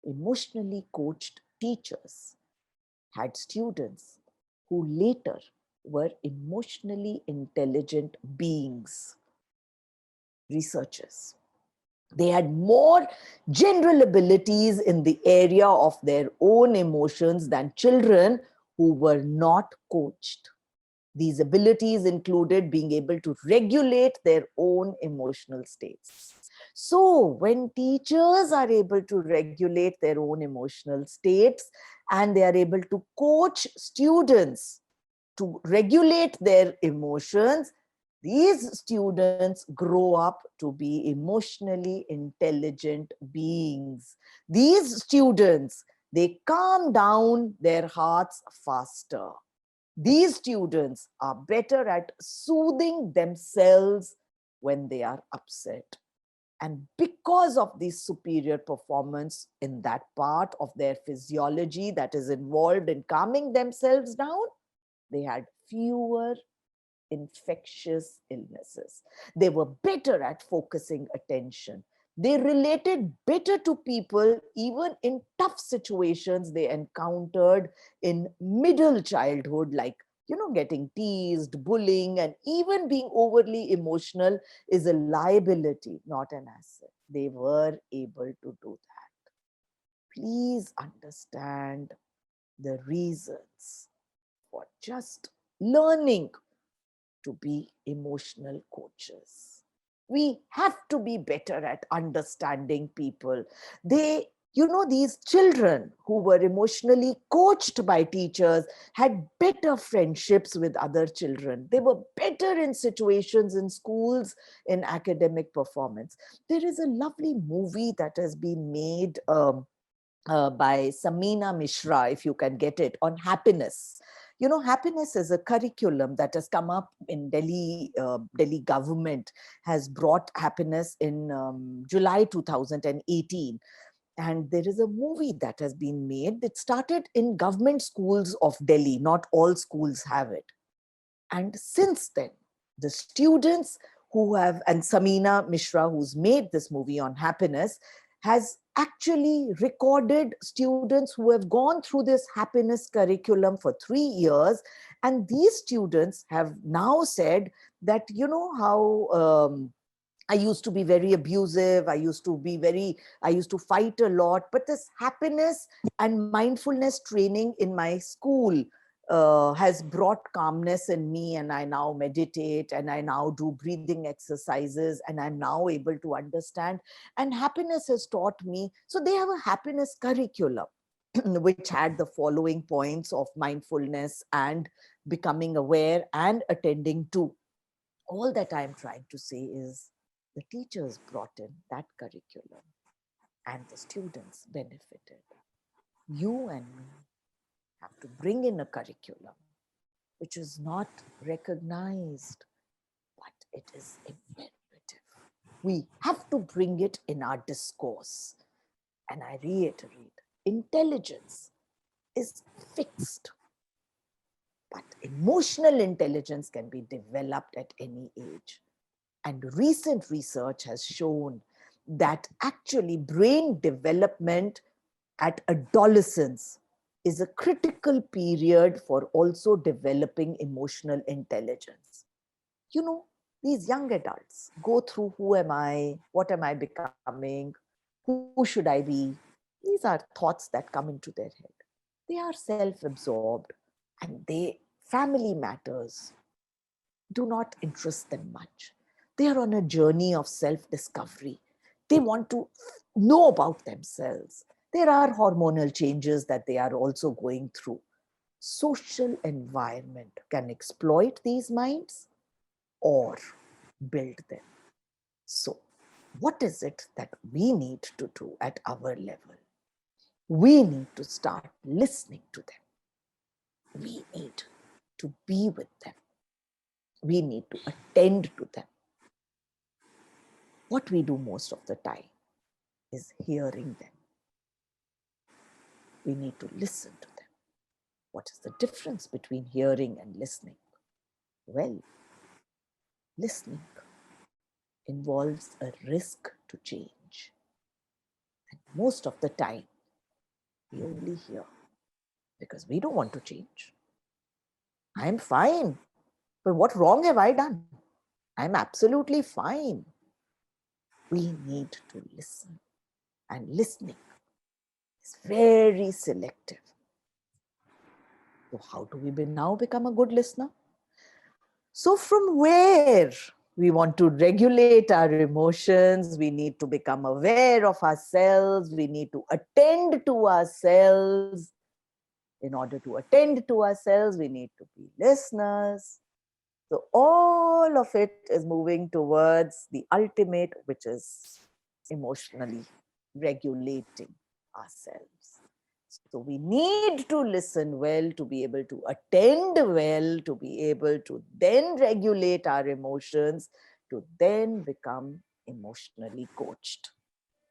Emotionally coached teachers had students who later were emotionally intelligent beings. Researchers. They had more general abilities in the area of their own emotions than children who were not coached. These abilities included being able to regulate their own emotional states. So when teachers are able to regulate their own emotional states and they are able to coach students to regulate their emotions, these students grow up to be emotionally intelligent beings. These students, they calm down their hearts faster. These students are better at soothing themselves when they are upset. And because of this superior performance in that part of their physiology that is involved in calming themselves down, they had fewer infectious illnesses. They were better at focusing attention. They related better to people even in tough situations they encountered in middle childhood, like getting teased, bullying, and even being overly emotional is a liability, not an asset. They were able to do that. Please understand the reasons for just learning to be emotional coaches. We have to be better at understanding people. These children who were emotionally coached by teachers had better friendships with other children. They were better in situations in schools, in academic performance. There is a lovely movie that has been made by Samina Mishra, if you can get it, on happiness. Happiness is a curriculum that has come up in Delhi. Delhi government has brought happiness in July 2018. And there is a movie that has been made that started in government schools of Delhi. Not all schools have it. And since then, the students who have, and Samina Mishra, who's made this movie on happiness, has actually recorded students who have gone through this happiness curriculum for 3 years. And these students have now said that, how I used to be very abusive. I used to fight a lot, but this happiness and mindfulness training in my school has brought calmness in me, and I now meditate and I now do breathing exercises and I'm now able to understand, and happiness has taught me. So they have a happiness curriculum which had the following points of mindfulness and becoming aware and attending to. All that I'm trying to say is the teachers brought in that curriculum and the students benefited. You and me have to bring in a curriculum which is not recognized, but it is imperative. We have to bring it in our discourse. And I reiterate, intelligence is fixed, but emotional intelligence can be developed at any age. And recent research has shown that actually brain development at adolescence is a critical period for also developing emotional intelligence. You know, these young adults go through who am I, what am I becoming, who should I be? These are thoughts that come into their head. They are self-absorbed and family matters do not interest them much. They are on a journey of self-discovery. They want to know about themselves. There are hormonal changes that they are also going through. Social environment can exploit these minds or build them. So, what is it that we need to do at our level? We need to start listening to them. We need to be with them. We need to attend to them. What we do most of the time is hearing them. We need to listen to them. What is the difference between hearing and listening? Well, listening involves a risk to change. And most of the time, we only hear because we don't want to change. I'm fine, but what wrong have I done? I'm absolutely fine. We need to listen, and listening is very selective. So how do we now become a good listener? So from where we want to regulate our emotions, we need to become aware of ourselves, we need to attend to ourselves. In order to attend to ourselves, we need to be listeners. So all of it is moving towards the ultimate, which is emotionally regulating ourselves. So we need to listen well to be able to attend well, to be able to then regulate our emotions, to then become emotionally coached.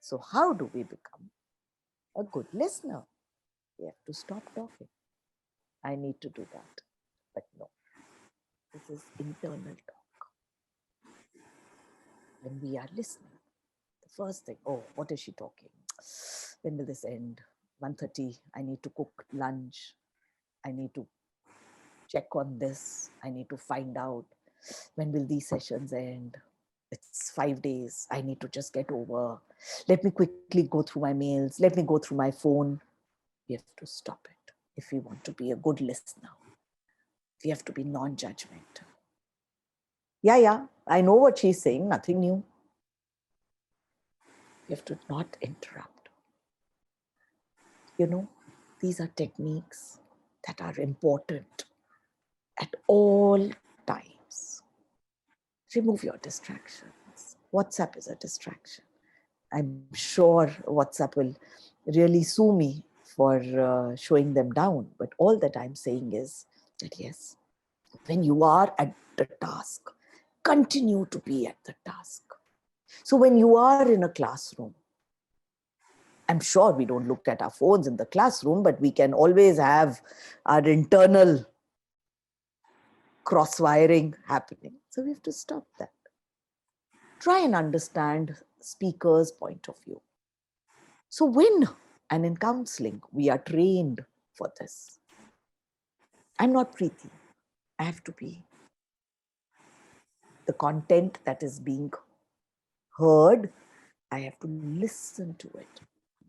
So how do we become a good listener? We have to stop talking. I need to do that. But no, this is internal talk. When we are listening, the first thing, oh, what is she talking? When will this end? 1:30, I need to cook lunch. I need to check on this. I need to find out when will these sessions end. It's 5 days. I need to just get over. Let me quickly go through my mails. Let me go through my phone. We have to stop it if we want to be a good listener. We have to be non-judgmental. Yeah, I know what she's saying, nothing new. We have to not interrupt. You know, these are techniques that are important at all times. Remove your distractions. WhatsApp is a distraction. I'm sure WhatsApp will really sue me for showing them down. But all that I'm saying is that yes, when you are at the task, continue to be at the task. So when you are in a classroom, I'm sure we don't look at our phones in the classroom, but we can always have our internal cross-wiring happening. So we have to stop that. Try and understand speaker's point of view. So when, and in counseling, we are trained for this. I'm not Preeti. I have to be. The content that is being heard, I have to listen to it,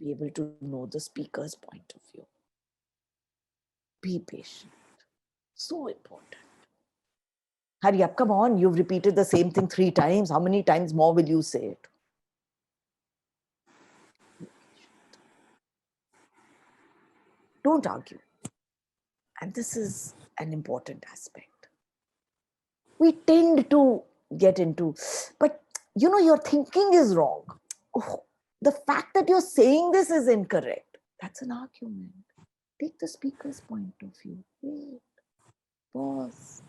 be able to know the speaker's point of view. Be patient. So important. Hurry up, come on, you've repeated the same thing 3 times. How many times more will you say it? Don't argue. And this is an important aspect. We tend to get into, but you know, your thinking is wrong. Oh, the fact that you're saying this is incorrect. That's an argument. Take the speaker's point of view. Wait, pause.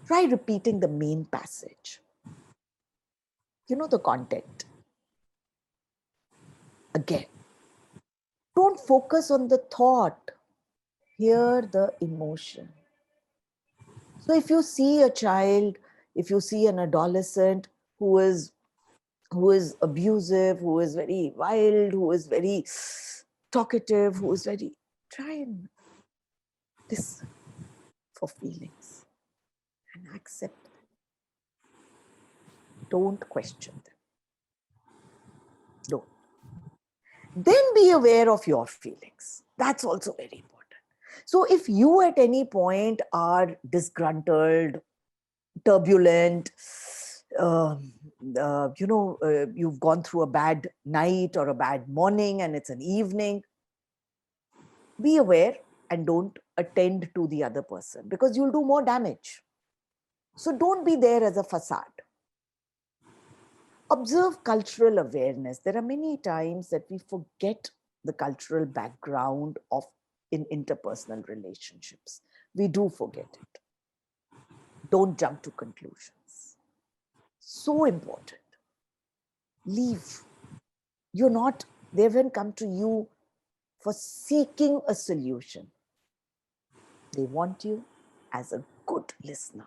Try repeating the main passage. You know the content. Again, don't focus on the thought. Hear the emotion. So if you see a child, if you see an adolescent who is who is abusive, who is very wild, who is very talkative, who is very, try and listen for feelings and accept them. Don't question them. Don't. Then be aware of your feelings. That's also very important. So if you at any point are disgruntled, turbulent, you've gone through a bad night or a bad morning and it's an evening, be aware and don't attend to the other person because you'll do more damage. So don't be there as a facade. Observe cultural awareness. There are many times that we forget the cultural background of in interpersonal relationships. We do forget it. Don't jump to conclusions. So important. Leave. You're not, they haven't come to you for seeking a solution. They want you as a good listener.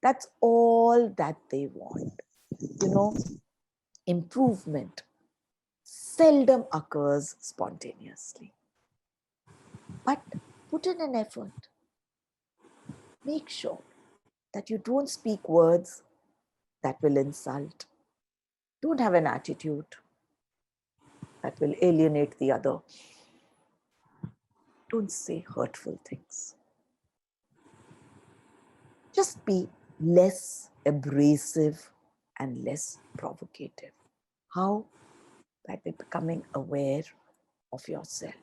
That's all that they want. You know, improvement seldom occurs spontaneously. But put in an effort. Make sure that you don't speak words that will insult. Don't have an attitude that will alienate the other. Don't say hurtful things. Just be less abrasive and less provocative. How? By becoming aware of yourself.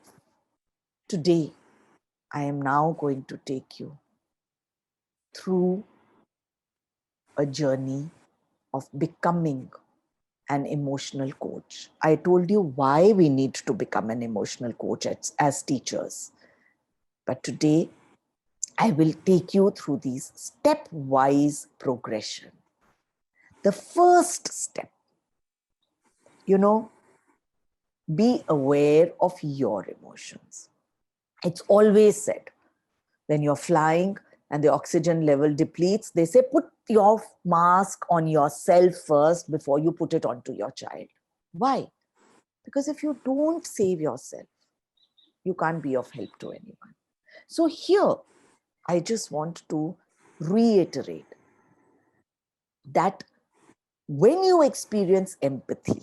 Today, I am now going to take you through a journey of becoming an emotional coach. I told you why we need to become an emotional coach as teachers. But today, I will take you through these stepwise progression. The first step, be aware of your emotions. It's always said, when you're flying and the oxygen level depletes, they say, put your mask on yourself first before you put it onto your child. Why? Because if you don't save yourself, you can't be of help to anyone. So here, I just want to reiterate that when you experience empathy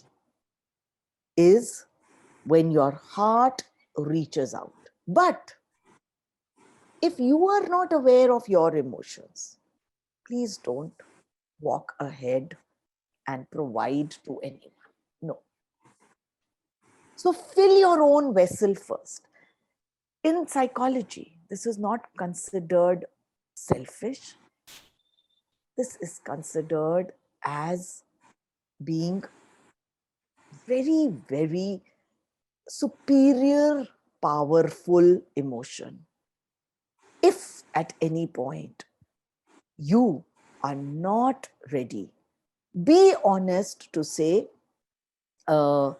is when your heart reaches out. But if you are not aware of your emotions, please don't walk ahead and provide to anyone. No. So fill your own vessel first. In psychology, this is not considered selfish. This is considered as being very, very superior, powerful emotion. If at any point you are not ready, be honest to say, can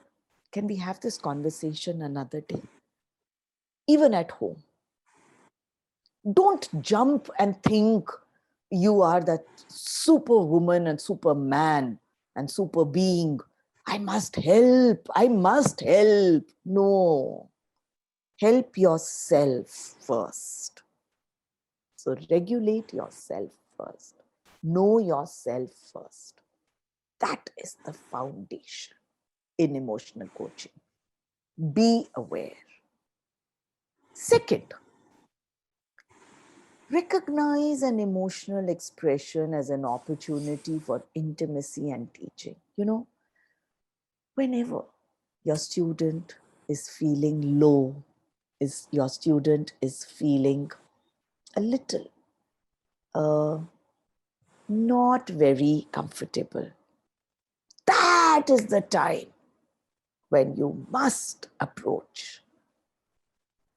we have this conversation another day? Even at home. Don't jump and think you are that superwoman and superman and super being. I must help. I must help. No. Help yourself first. So regulate yourself first. Know yourself first. That is the foundation in emotional coaching. Be aware. Second, recognize an emotional expression as an opportunity for intimacy and teaching. Whenever your student is feeling low, your student is feeling a little not very comfortable, that is the time when you must approach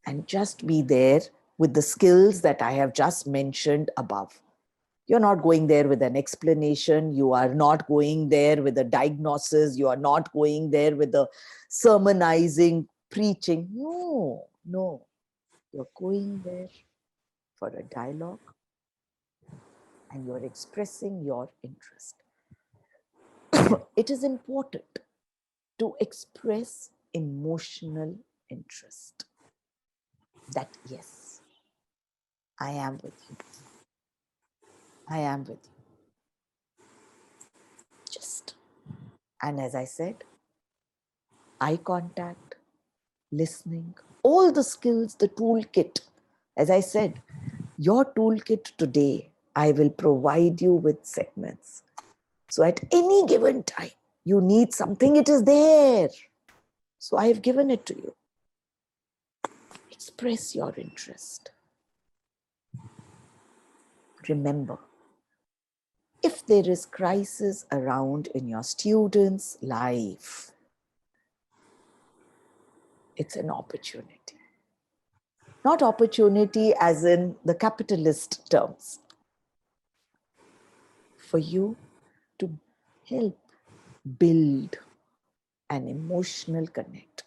and just be there with the skills that I have just mentioned above. You're not going there with an explanation. You are not going there with a diagnosis. You are not going there with a sermonizing, preaching. No. You're going there for a dialogue and you're expressing your interest. it is important to express emotional interest. That yes, I am with you. I am with you. Just, and as I said, eye contact, listening, all the skills, the toolkit. As I said, your toolkit today, I will provide you with segments. So at any given time, you need something, it is there. So I have given it to you. Express your interest. Remember, if there is crisis around in your student's life, it's an opportunity. Not opportunity as in the capitalist terms. For you to help build an emotional connect.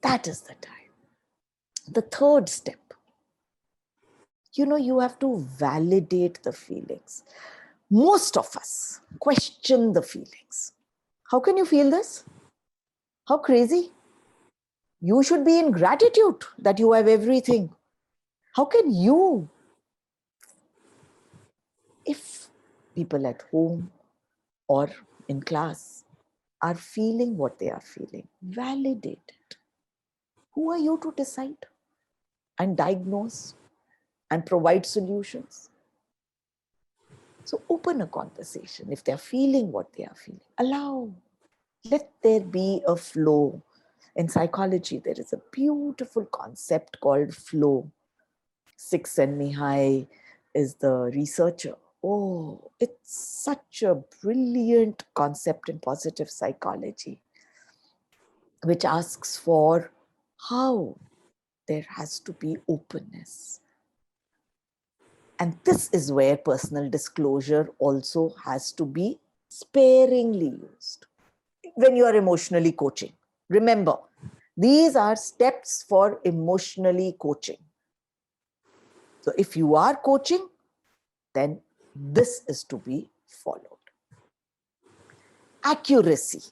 That is the time. The third step, you have to validate the feelings. Most of us question the feelings. How can you feel this? How crazy? You should be in gratitude that you have everything. How can you? If people at home or in class are feeling what they are feeling, validate it. Who are you to decide and diagnose and provide solutions? So open a conversation. If they're feeling what they are feeling, allow. Let there be a flow. In psychology, there is a beautiful concept called flow. Csikszentmihalyi is the researcher. Oh, it's such a brilliant concept in positive psychology, which asks for how there has to be openness. And this is where personal disclosure also has to be sparingly used. When you are emotionally coaching, remember, these are steps for emotionally coaching. So if you are coaching, then this is to be followed. Accuracy,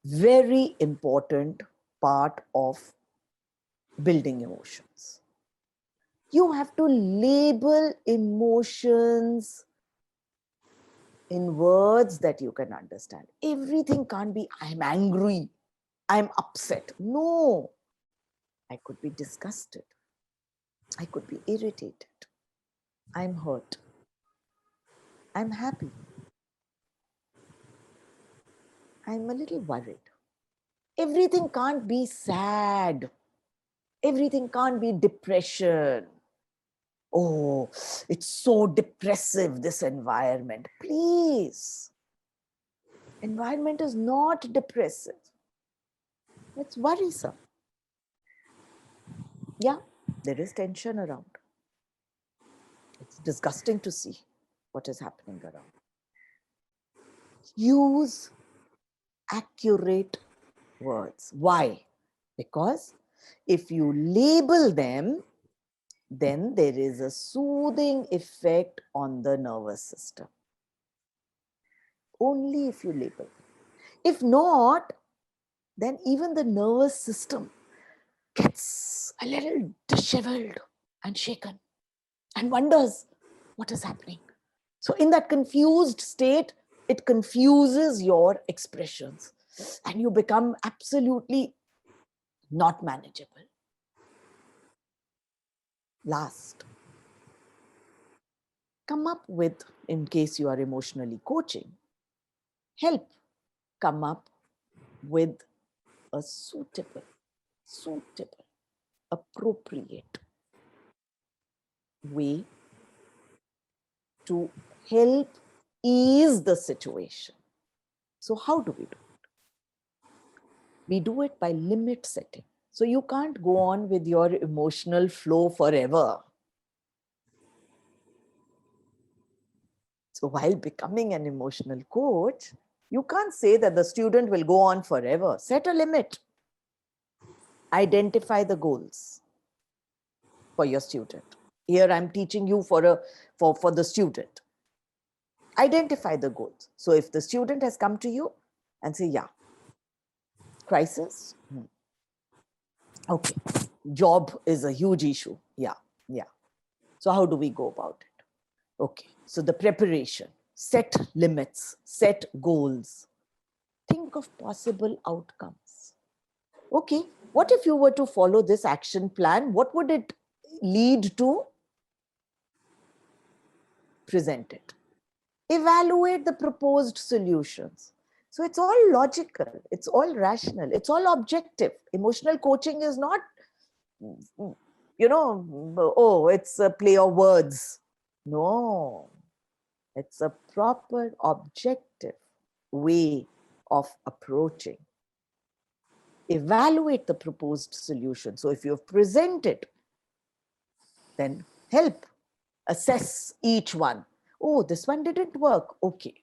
very important part of building emotions. You have to label emotions in words that you can understand. Everything can't be, I'm angry, I'm upset. No, I could be disgusted. I could be irritated. I'm hurt. I'm happy. I'm a little worried. Everything can't be sad. Everything can't be depression. Oh, it's so depressive, this environment. Please. Environment is not depressive. It's worrisome. Yeah, there is tension around. It's disgusting to see what is happening around. Use accurate words. Why? Because if you label them, then there is a soothing effect on the nervous system. Only if you label them. If not, then even the nervous system gets a little disheveled and shaken and wonders what is happening. So in that confused state, it confuses your expressions and you become absolutely not manageable. Last, come up with, in case you are emotionally coaching, help come up with a suitable, appropriate way to help ease the situation. So how do we do it? We do it by limit setting. So you can't go on with your emotional flow forever. So while becoming an emotional coach, you can't say that the student will go on forever. Set a limit. Identify the goals for your student. Here I'm teaching you for the student. Identify the goals. So if the student has come to you and say, yeah, crisis, okay, job is a huge issue. Yeah. So how do we go about it? Okay, so the preparation, set limits, set goals, think of possible outcomes. Okay, what if you were to follow this action plan? What would it lead to? Present it. Evaluate the proposed solutions. So it's all logical, it's all rational, it's all objective. Emotional coaching is not, oh, it's a play of words. No, it's a proper objective way of approaching. Evaluate the proposed solution. So if you've presented, then help assess each one. Oh, this one didn't work. Okay,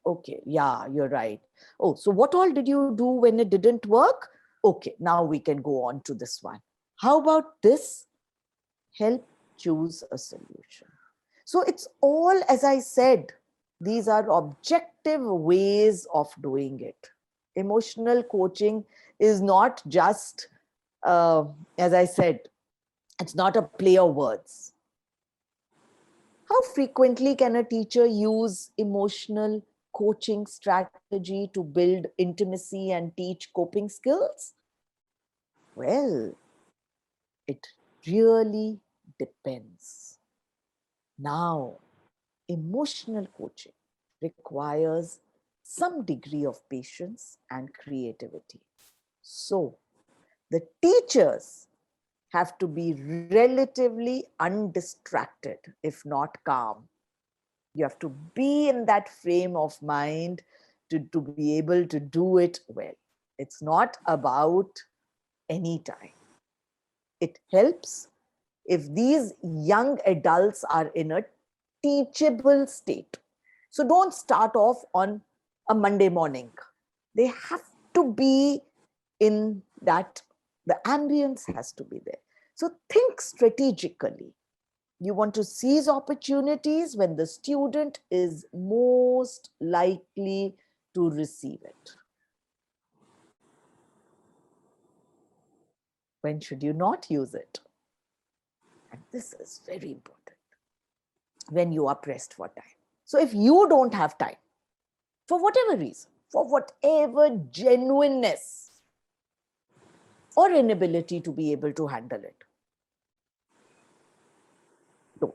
yeah, you're right. Oh, so what all did you do when it didn't work? Okay, now we can go on to this one. How about this? Help choose a solution. So it's all, as I said, these are objective ways of doing it. Emotional coaching is not just, as I said, it's not a play of words. How frequently can a teacher use emotional coaching strategy to build intimacy and teach coping skills? Well, it really depends. Now, emotional coaching requires some degree of patience and creativity. So, the teachers have to be relatively undistracted, if not calm. You have to be in that frame of mind to be able to do it well. It's not about any time. It helps if these young adults are in a teachable state. So don't start off on a Monday morning. They have to be in that, the ambience has to be there. So think strategically. You want to seize opportunities when the student is most likely to receive it. When should you not use it? And this is very important. When you are pressed for time. So if you don't have time, for whatever reason, for whatever genuineness or inability to be able to handle it, don't.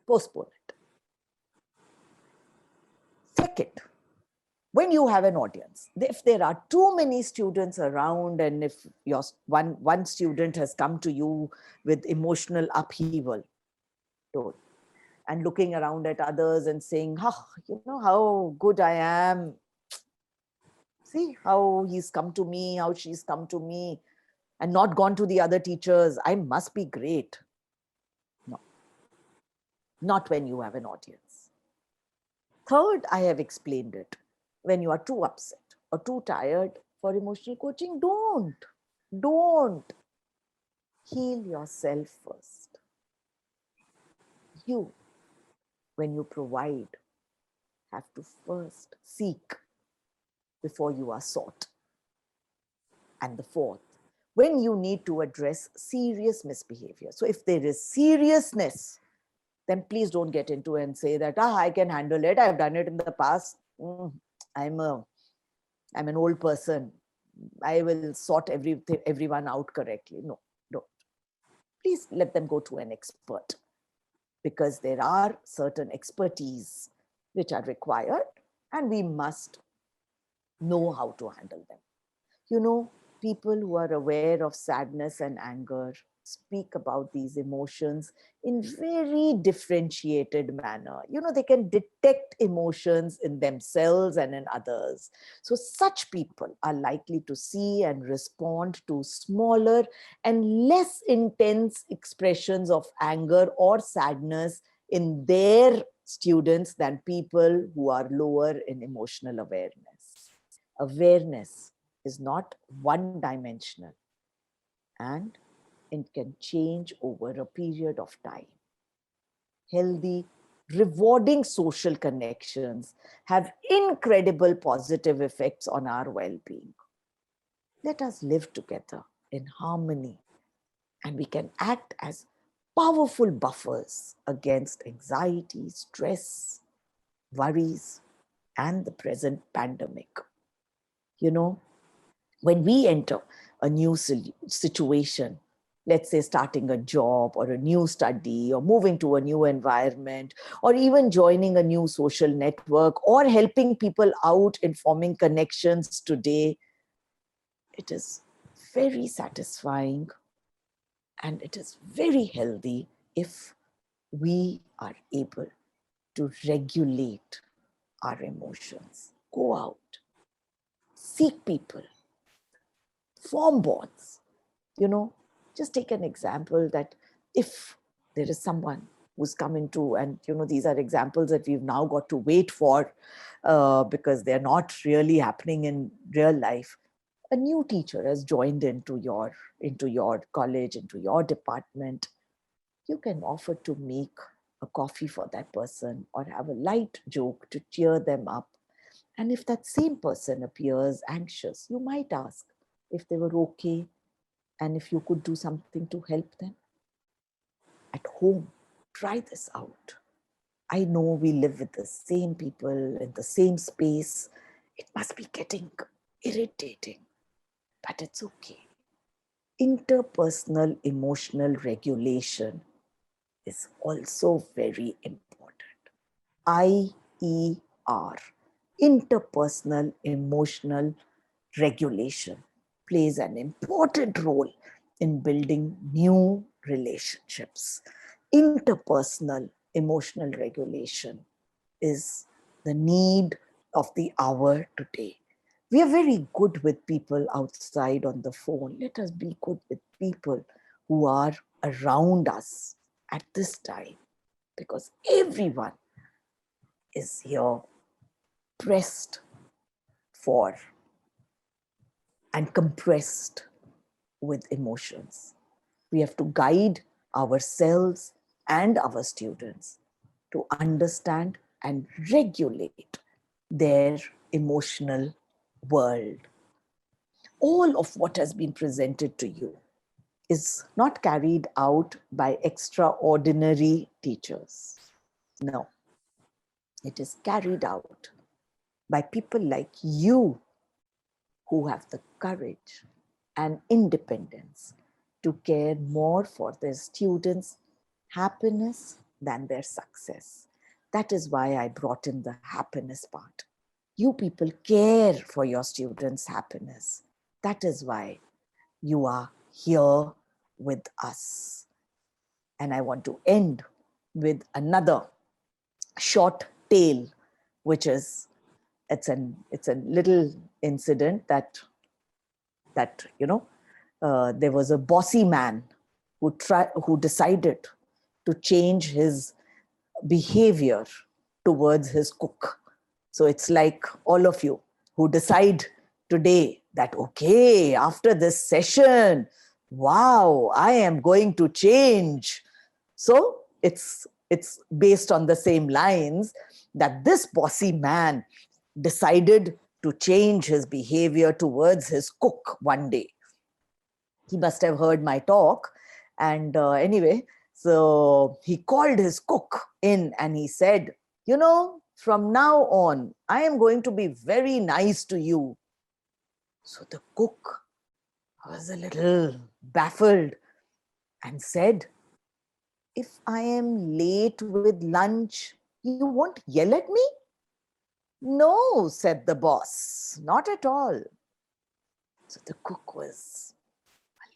Postpone it. Second, when you have an audience, if there are too many students around, and if your one student has come to you with emotional upheaval, don't. And looking around at others and saying, you know how good I am. See how he's come to me, how she's come to me, and not gone to the other teachers. I must be great. No, not when you have an audience. Third, I have explained it. When you are too upset or too tired for emotional coaching, don't. Heal yourself first. You, when you provide, have to first seek before you are sought. And the fourth, when you need to address serious misbehavior. So if there is seriousness, then please don't get into it and say that, I can handle it. I've done it in the past. I'm an old person. I will sort everyone out correctly. No, don't. Please let them go to an expert, because there are certain expertise which are required and we must know how to handle them. You know, people who are aware of sadness and anger speak about these emotions in very differentiated manner. You know, they can detect emotions in themselves and in others. So such people are likely to see and respond to smaller and less intense expressions of anger or sadness in their students than people who are lower in emotional awareness. Awareness is not one-dimensional, and it can change over a period of time. Healthy rewarding social connections have incredible positive effects on our well-being. Let us live together in harmony, and we can act as powerful buffers against anxiety, stress, worries, and the present pandemic. You know, when we enter a new situation, let's say starting a job or a new study or moving to a new environment or even joining a new social network or helping people out in forming connections today, it is very satisfying and it is very healthy if we are able to regulate our emotions. Go out, seek people, form bonds. You know, just take an example that if there is someone who's coming to, and you know, these are examples that we've now got to wait for because they're not really happening in real life. A new teacher has joined into your college, into your department. You can offer to make a coffee for that person or have a light joke to cheer them up. And if that same person appears anxious, you might ask if they were okay and if you could do something to help them. At home, try this out. I know we live with the same people in the same space. It must be getting irritating, but it's okay. Interpersonal emotional regulation is also very important. IER, interpersonal emotional regulation, plays an important role in building new relationships. Interpersonal emotional regulation is the need of the hour today. We are very good with people outside on the phone. Let us be good with people who are around us at this time, because everyone is here pressed for and compressed with emotions. We have to guide ourselves and our students to understand and regulate their emotional world. All of what has been presented to you is not carried out by extraordinary teachers. No, it is carried out by people like you who have the courage and independence to care more for their students' happiness than their success. That is why I brought in the happiness part. You people care for your students' happiness. That is why you are here with us. And I want to end with another short tale, which is, it's a little incident that you know, there was a bossy man who decided to change his behavior towards his cook. So it's like all of you who decide today that, okay, after this session, wow, I am going to change. So it's based on the same lines that this bossy man decided to change his behavior towards his cook one day. He must have heard my talk. And anyway, so he called his cook in and he said, you know, from now on, I am going to be very nice to you. So the cook was a little baffled and said, if I am late with lunch, you won't yell at me? No, said the boss, not at all. So the cook was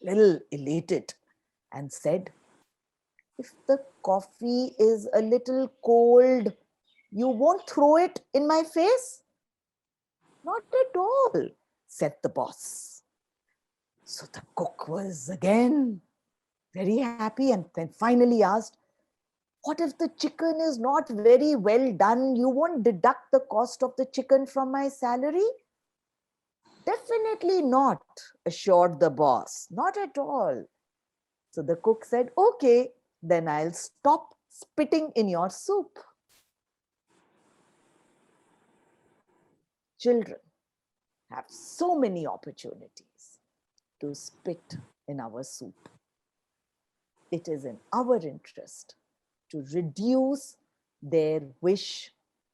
a little elated and said, if the coffee is a little cold, you won't throw it in my face? Not at all, said the boss. So the cook was again very happy and then finally asked, what if the chicken is not very well done? You won't deduct the cost of the chicken from my salary? Definitely not, assured the boss. Not at all. So the cook said, okay, then I'll stop spitting in your soup. children have so many opportunities to spit in our soup. It is in our interest to reduce their wish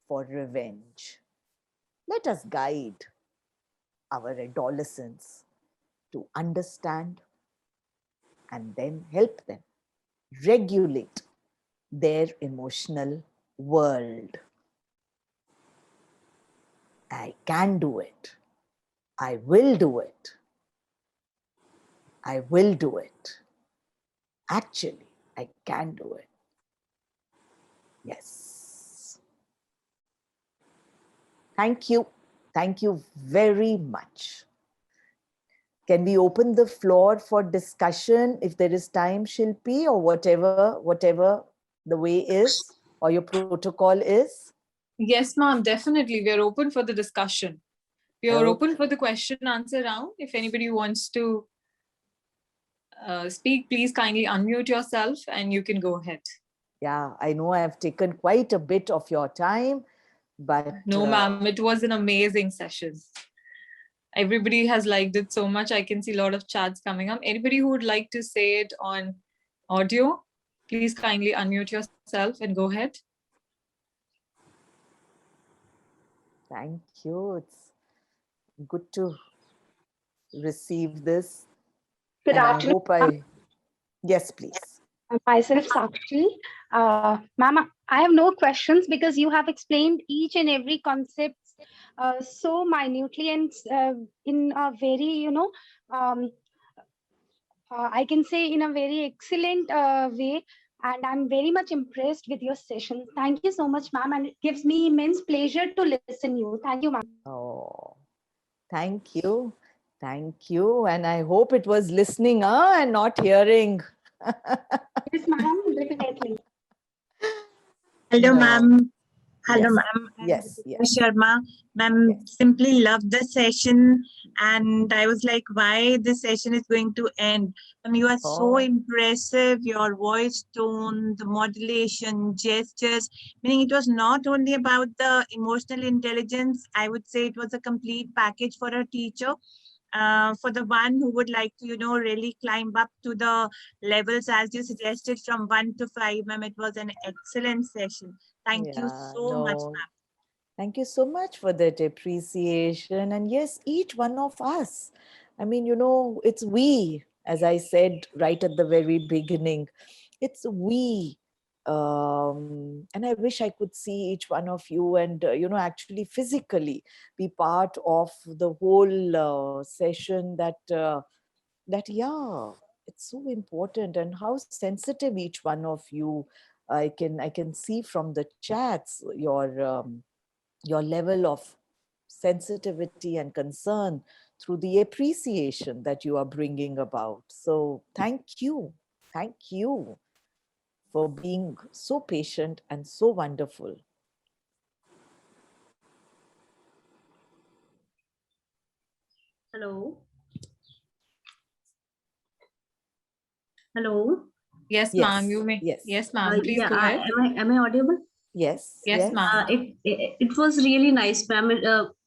for revenge. Let us guide our adolescents to understand and then help them regulate their emotional world. I can do it. I will do it. I will do it. Actually, I can do it. Yes. Thank you. Thank you very much. Can we open the floor for discussion if there is time, Shilpi, or whatever the way is or your protocol is? Yes, ma'am, definitely. We are open for the discussion. We are open for the question answer round. If anybody wants to speak, please kindly unmute yourself and you can go ahead. Yeah, I know I have taken quite a bit of your time, but... No, ma'am, it was an amazing session. Everybody has liked it so much. I can see a lot of chats coming up. Anybody who would like to say it on audio, please kindly unmute yourself and go ahead. Thank you. It's good to receive this. Good and afternoon. I hope Yes, please. Myself, Sakshi. Mama, I have no questions because you have explained each and every concept so minutely and in a very, I can say in a very excellent way. And I'm very much impressed with your session. Thank you so much, ma'am. And it gives me immense pleasure to listen to you. Thank you, ma'am. Oh, thank you. Thank you. And I hope it was listening and not hearing. Yes, ma'am, definitely. Hello, ma'am. Hello, Yes. ma'am. Yes. Sharma. Ma'am, simply loved the session. And I was like, why this session is going to end? You are so impressive. Your voice tone, the modulation, gestures. Meaning it was not only about the emotional intelligence. I would say it was a complete package for a teacher. For the one who would like to, really climb up to the levels as you suggested from 1 to 5, ma'am, it was an excellent session. Thank you so much, ma'am. Thank you so much for that appreciation. And yes, each one of us. I mean, it's we, as I said right at the very beginning, it's we. And I wish I could see each one of you and, actually physically be part of the whole session yeah, it's so important, and how sensitive each one of you. I can see from the chats your level of sensitivity and concern through the appreciation that you are bringing about. So thank you for being so patient and so wonderful. Hello. Hello. Yes, ma'am. You may. Yes, ma'am. Please go ahead. Am I audible? Yes. Yes, ma'am. It was really nice, ma'am.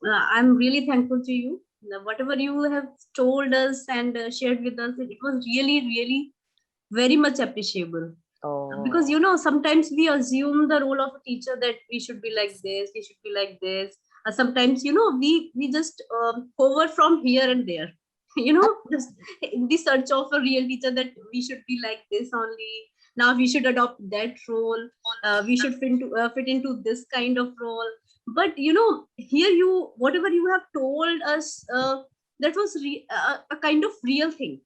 I'm really thankful to you. Whatever you have told us and shared with us, it was really, really very much appreciable. Because, sometimes we assume the role of a teacher that we should be like this, we should be like this. Sometimes, we just hover from here and there. Just in the search of a real teacher that we should be like this only. Now we should adopt that role. We should fit into this kind of role. But here whatever you have told us, that was a kind of real thing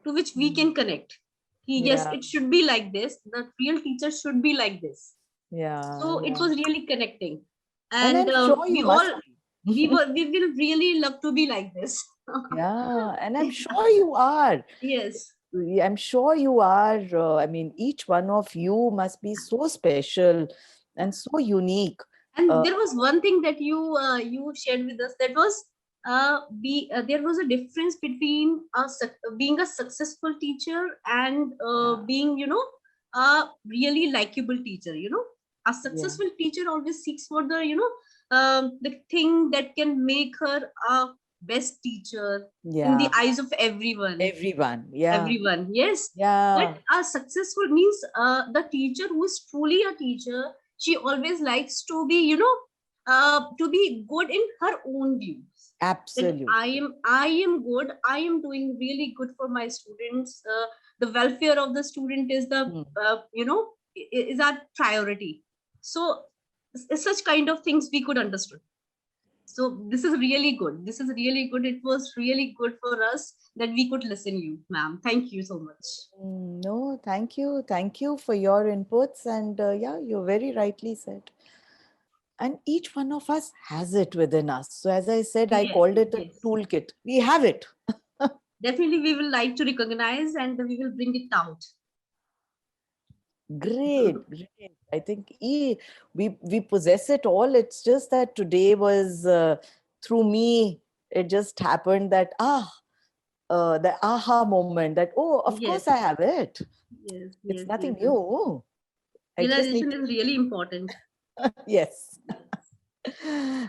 to which we can connect. Yes, it should be like this. The real teacher should be like this. So it was really connecting, and I'm sure we will really love to be like this. Yeah, and I'm sure you are. Yes. I'm sure you are. I mean, each one of you must be so special and so unique. And there was one thing that you shared with us, that was there was a difference between being a successful teacher and being a really likable teacher. A successful teacher always seeks for the the thing that can make her a best teacher in the eyes of everyone. Everyone, yes. But a successful means the teacher who is truly a teacher, she always likes to be, to be good in her own views. Absolutely. That I am good. I am doing really good for my students. The welfare of the student is the, is our priority. So such kind of things we could understand. So this is really good. This is really good. It was really good for us that we could listen you, ma'am. Thank you so much. No, thank you. Thank you for your inputs. And yeah, you very rightly said. And each one of us has it within us. So as I said, I called it a toolkit. We have it. Definitely, we will like to recognize and we will bring it out. Great, great. I think we possess it all. It's just that today was through me, it just happened that the aha moment that, oh, of course I have it. Yes, it's nothing new. Realization is really important. Yes.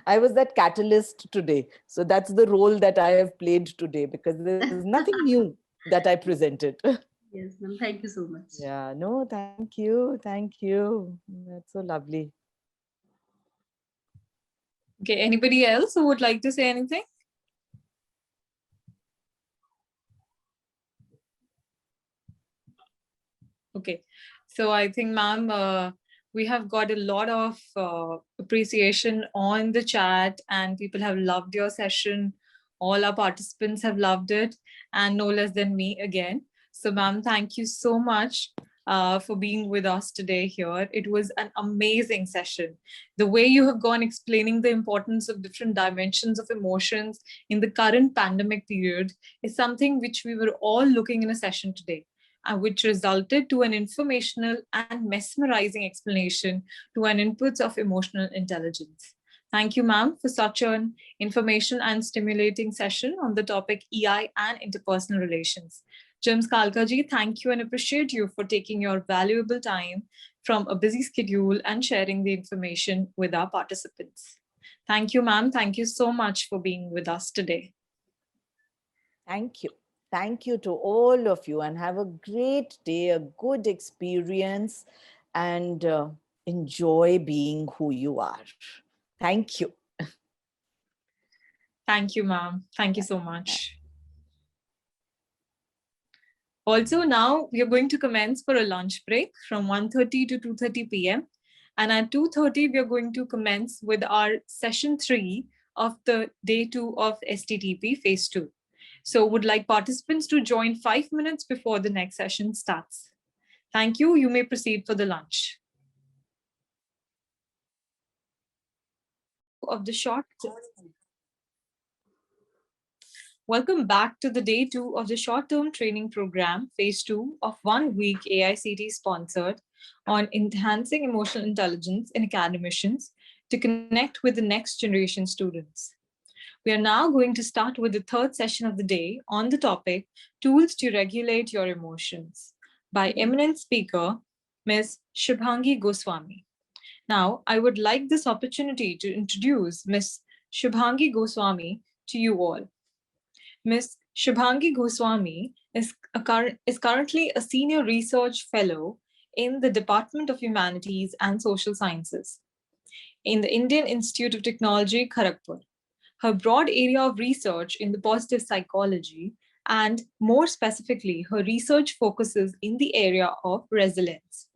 I was that catalyst today. So that's the role that I have played today, because there's nothing new that I presented. Yes, ma'am. Thank you so much. Yeah, no, thank you. Thank you. That's so lovely. Okay, anybody else who would like to say anything? Okay, so I think, ma'am, we have got a lot of appreciation on the chat, and people have loved your session. All our participants have loved it, and no less than me again. So, ma'am, thank you so much for being with us today here. It was an amazing session. The way you have gone explaining the importance of different dimensions of emotions in the current pandemic period is something which we were all looking in a session today, which resulted to an informational and mesmerizing explanation to an inputs of emotional intelligence. Thank you, ma'am, for such an information and stimulating session on the topic EI and interpersonal relations. James Kalkaji, thank you and appreciate you for taking your valuable time from a busy schedule and sharing the information with our participants. Thank you, ma'am. Thank you so much for being with us today. Thank you. Thank you to all of you, and have a great day, a good experience, and enjoy being who you are. Thank you. Thank you, ma'am. Thank you so much. Also, now we are going to commence for a lunch break from 1:30 to 2:30 p.m. And at 2:30, we are going to commence with our session 3 of the day 2 of STTP phase 2. So would like participants to join 5 minutes before the next session starts. Thank you. You may proceed for the lunch. Of the short. Welcome back to the day 2 of the short-term training program, phase 2 of 1 week AICT sponsored on enhancing emotional intelligence in academicians to connect with the next generation students. We are now going to start with the third session of the day on the topic Tools to Regulate Your Emotions by eminent speaker, Ms. Shubhangi Goswami. Now, I would like this opportunity to introduce Ms. Shubhangi Goswami to you all. Ms. Shubhangi Goswami is currently a senior research fellow in the Department of Humanities and Social Sciences in the Indian Institute of Technology, Kharagpur. Her broad area of research in the positive psychology, and more specifically, her research focuses in the area of resilience.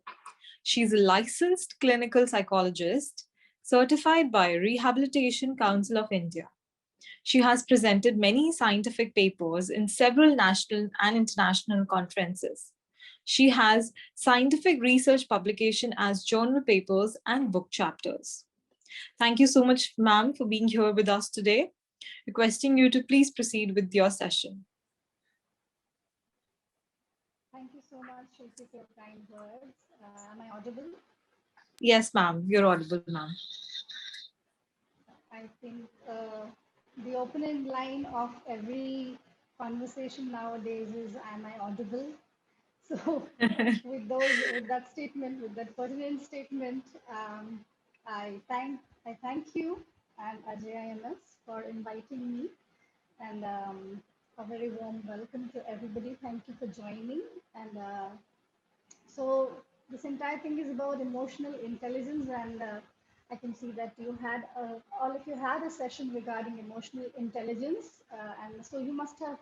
She's a licensed clinical psychologist certified by Rehabilitation Council of India. She has presented many scientific papers in several national and international conferences. She has scientific research publication as journal papers and book chapters. Thank you so much, ma'am, for being here with us today. Requesting you to please proceed with your session. Thank you so much, Shruti, for your kind words. Am I audible? Yes, ma'am, you're audible, ma'am. I think the opening line of every conversation nowadays is, am I audible? So with that pertinent statement, I thank you and Ajay IMS for inviting me. And a very warm welcome to everybody. Thank you for joining. And so this entire thing is about emotional intelligence, and I can see that you had all of you had a session regarding emotional intelligence, and so you must have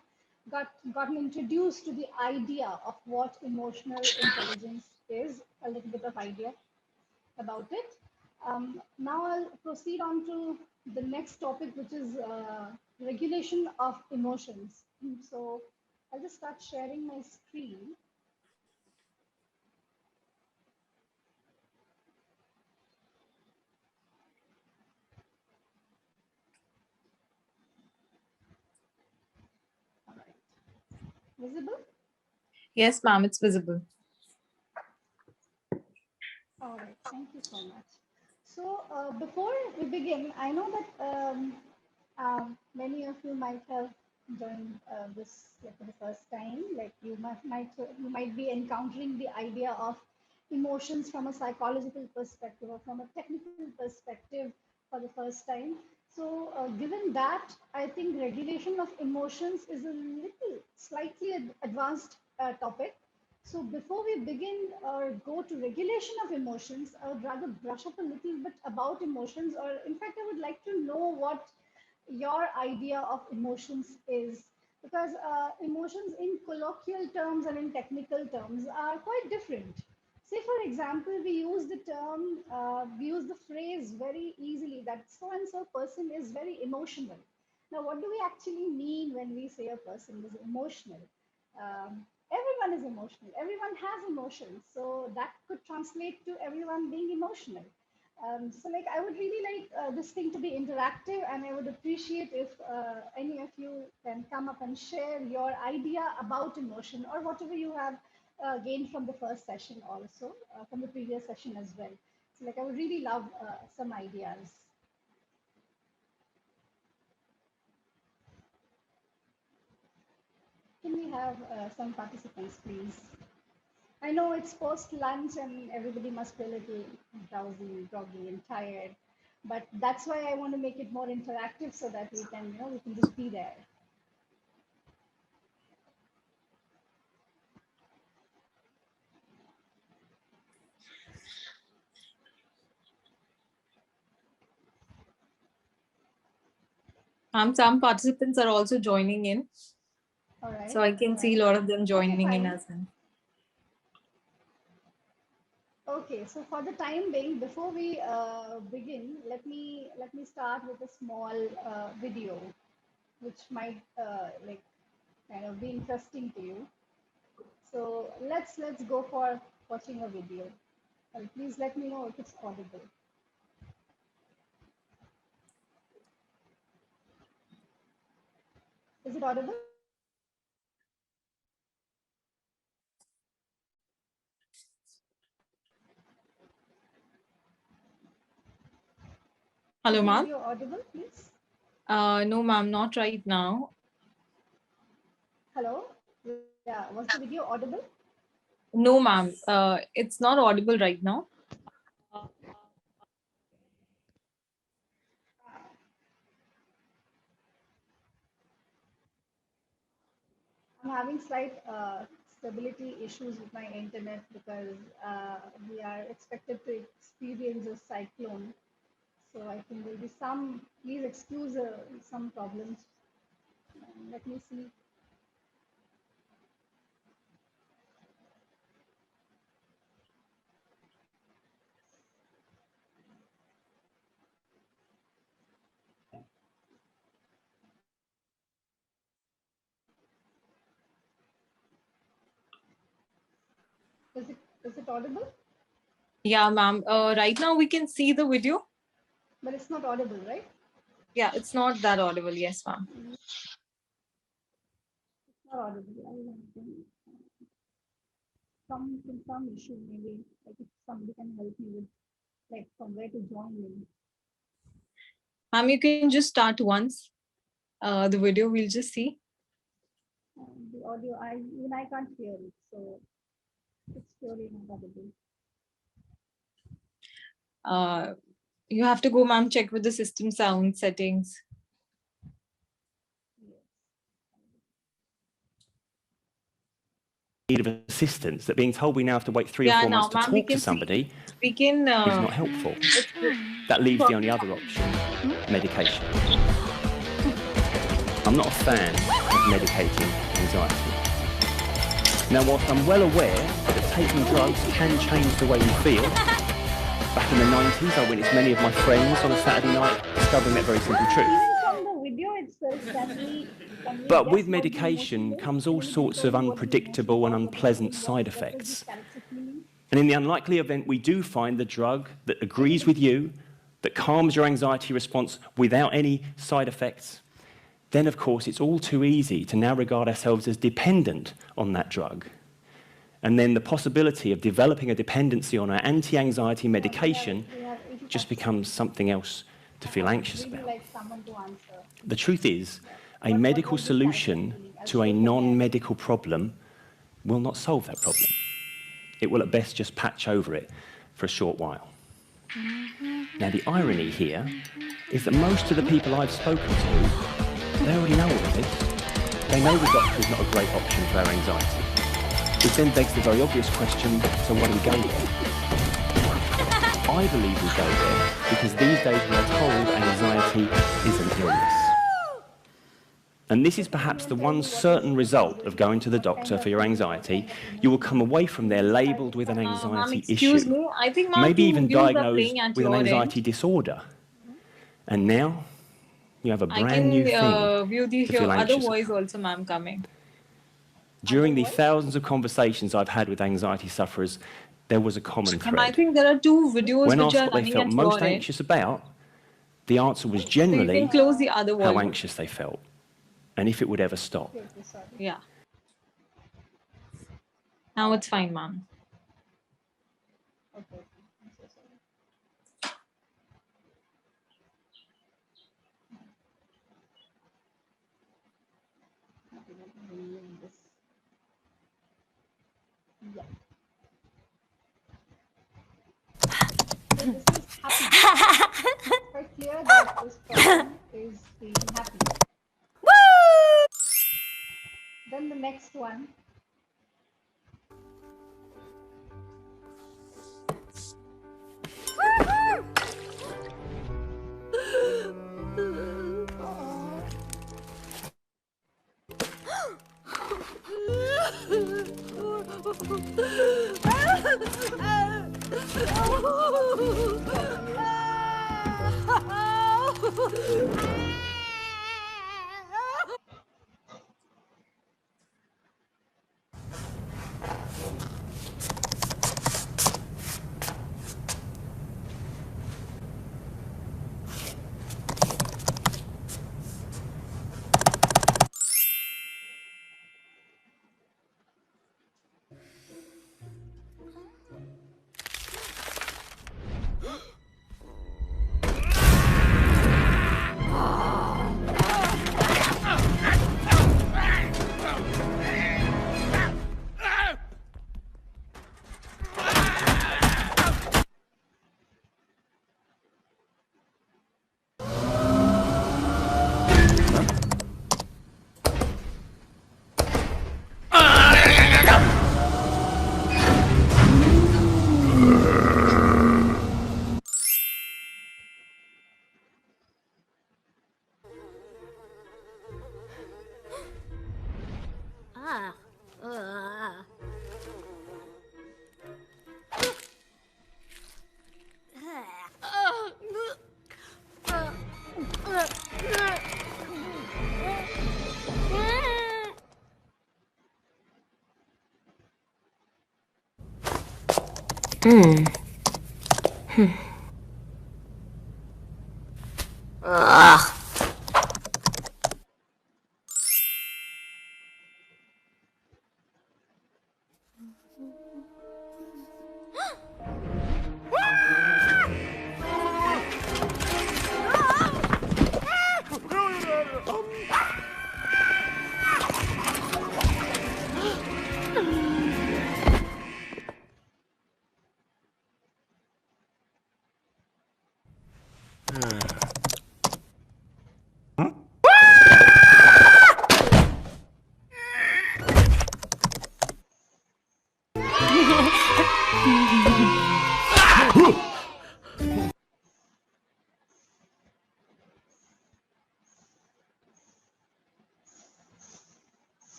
gotten introduced to the idea of what emotional intelligence is, a little bit of idea about it. Now I'll proceed on to the next topic, which is regulation of emotions. So I'll just start sharing my screen. All right. Visible? Yes, ma'am, it's visible. All right, thank you so much. So before we begin, I know that many of you might have joined this like, for the first time. Like you might be encountering the idea of emotions from a psychological perspective or from a technical perspective for the first time. So given that, I think regulation of emotions is a little slightly advanced topic. So before we begin or go to regulation of emotions, I would rather brush up a little bit about emotions, or in fact, I would like to know what your idea of emotions is, because emotions in colloquial terms and in technical terms are quite different. Say, for example, we use the phrase very easily that so and so person is very emotional. Now, what do we actually mean when we say a person is emotional? Everyone is emotional. Everyone has emotions. So that could translate to everyone being emotional. So like I would really like this thing to be interactive, and I would appreciate if any of you can come up and share your idea about emotion or whatever you have gained from the first session, also from the previous session as well. So like I would really love some ideas. Can we have some participants, please? I know it's post lunch and everybody must be a little drowsy, groggy, and tired, but that's why I want to make it more interactive so that we can, we can just be there. Some participants are also joining in. All right. So I can see a lot of them joining in as well. Okay, so for the time being, before we begin, let me start with a small video, which might like kind of be interesting to you. So let's go for watching a video. Please let me know if it's audible. Is it audible? Hello, ma'am. Video audible, please. No, ma'am, not right now. Hello. Yeah, was the video audible? No, ma'am. It's not audible right now. I'm having slight stability issues with my internet because we are expected to experience a cyclone. So I think there'll be some, please excuse some problems. Let me see. Is it audible? Yeah, ma'am. Right now we can see the video. But it's not audible, right? Yeah, it's not that audible. Yes, ma'am. It's not audible. Some issue maybe. Like if somebody can help me with like from where to join in. Ma'am, you can just start once. The video we'll just see. The audio, I can't hear it, so it's purely not audible. You have to go, ma'am, check with the system sound settings. Need of assistance, that being told we now have to wait 3 or 4 months to talk to somebody is not helpful. That leaves the only other option, medication. I'm not a fan of medicating anxiety. Now, whilst I'm well aware that taking drugs can change the way you feel, back in the 90s, I witnessed many of my friends on a Saturday night discovering that very simple truth. Even from the video itself, But with medication comes all sorts of unpredictable and unpleasant side effects. And in the unlikely event we do find the drug that agrees with you, that calms your anxiety response without any side effects, then of course it's all too easy to now regard ourselves as dependent on that drug. And then the possibility of developing a dependency on our anti-anxiety medication just becomes something else to feel anxious about. The truth is, a medical solution to a non-medical problem will not solve that problem. It will at best just patch over it for a short while. Now, the irony here is that most of the people I've spoken to, they already know all of this. They know the doctor is not a great option for our anxiety. Which then begs the very obvious question, so why do we go there? I believe we go there because these days we are told anxiety is an illness. And this is perhaps the one certain result of going to the doctor for your anxiety. You will come away from there labelled with an anxiety issue. Me, I think maybe even diagnosed with an anxiety disorder. And now you have a brand new thing view the to feel other anxious voice also, ma'am, coming. During the thousands of conversations I've had with anxiety sufferers, there was a common thread. And I think there are 2 videos When which asked are what they running felt at most your end. anxious about, the answer was So you generally can close the other how volume. anxious they felt, and if it would ever stop. Yeah. Now it's fine, ma'am. Okay. I'm so sorry. Yeah. So this is happy. Quite clear that this person is being happy. Woo! Then the next one.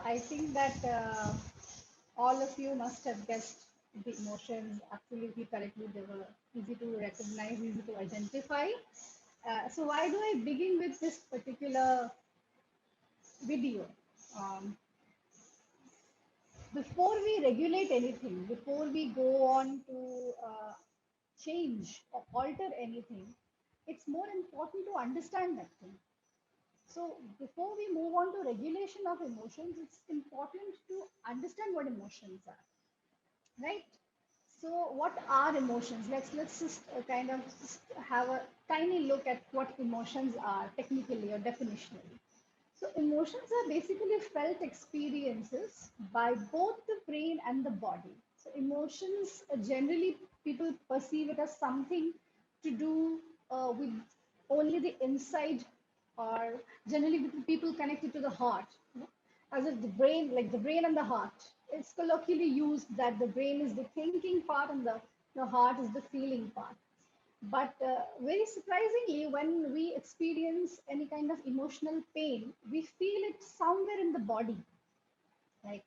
I think that all of you must have guessed the emotions absolutely correctly. They were easy to recognize, easy to identify. So why do I begin with this particular video? Before we regulate anything, before we go on to change or alter anything, it's more important to understand that thing. So before we move on to regulation of emotions, it's important to understand what emotions are, right? So what are emotions? Let's just kind of just have a tiny look at what emotions are technically or definitionally. So emotions are basically felt experiences by both the brain and the body. So emotions generally people perceive it as something to do with only the inside, or generally people connect it to the heart, you know, as if the brain, like the brain and the heart. It's colloquially used that the brain is the thinking part and the heart is the feeling part. But very surprisingly, when we experience any kind of emotional pain, we feel it somewhere in the body. Like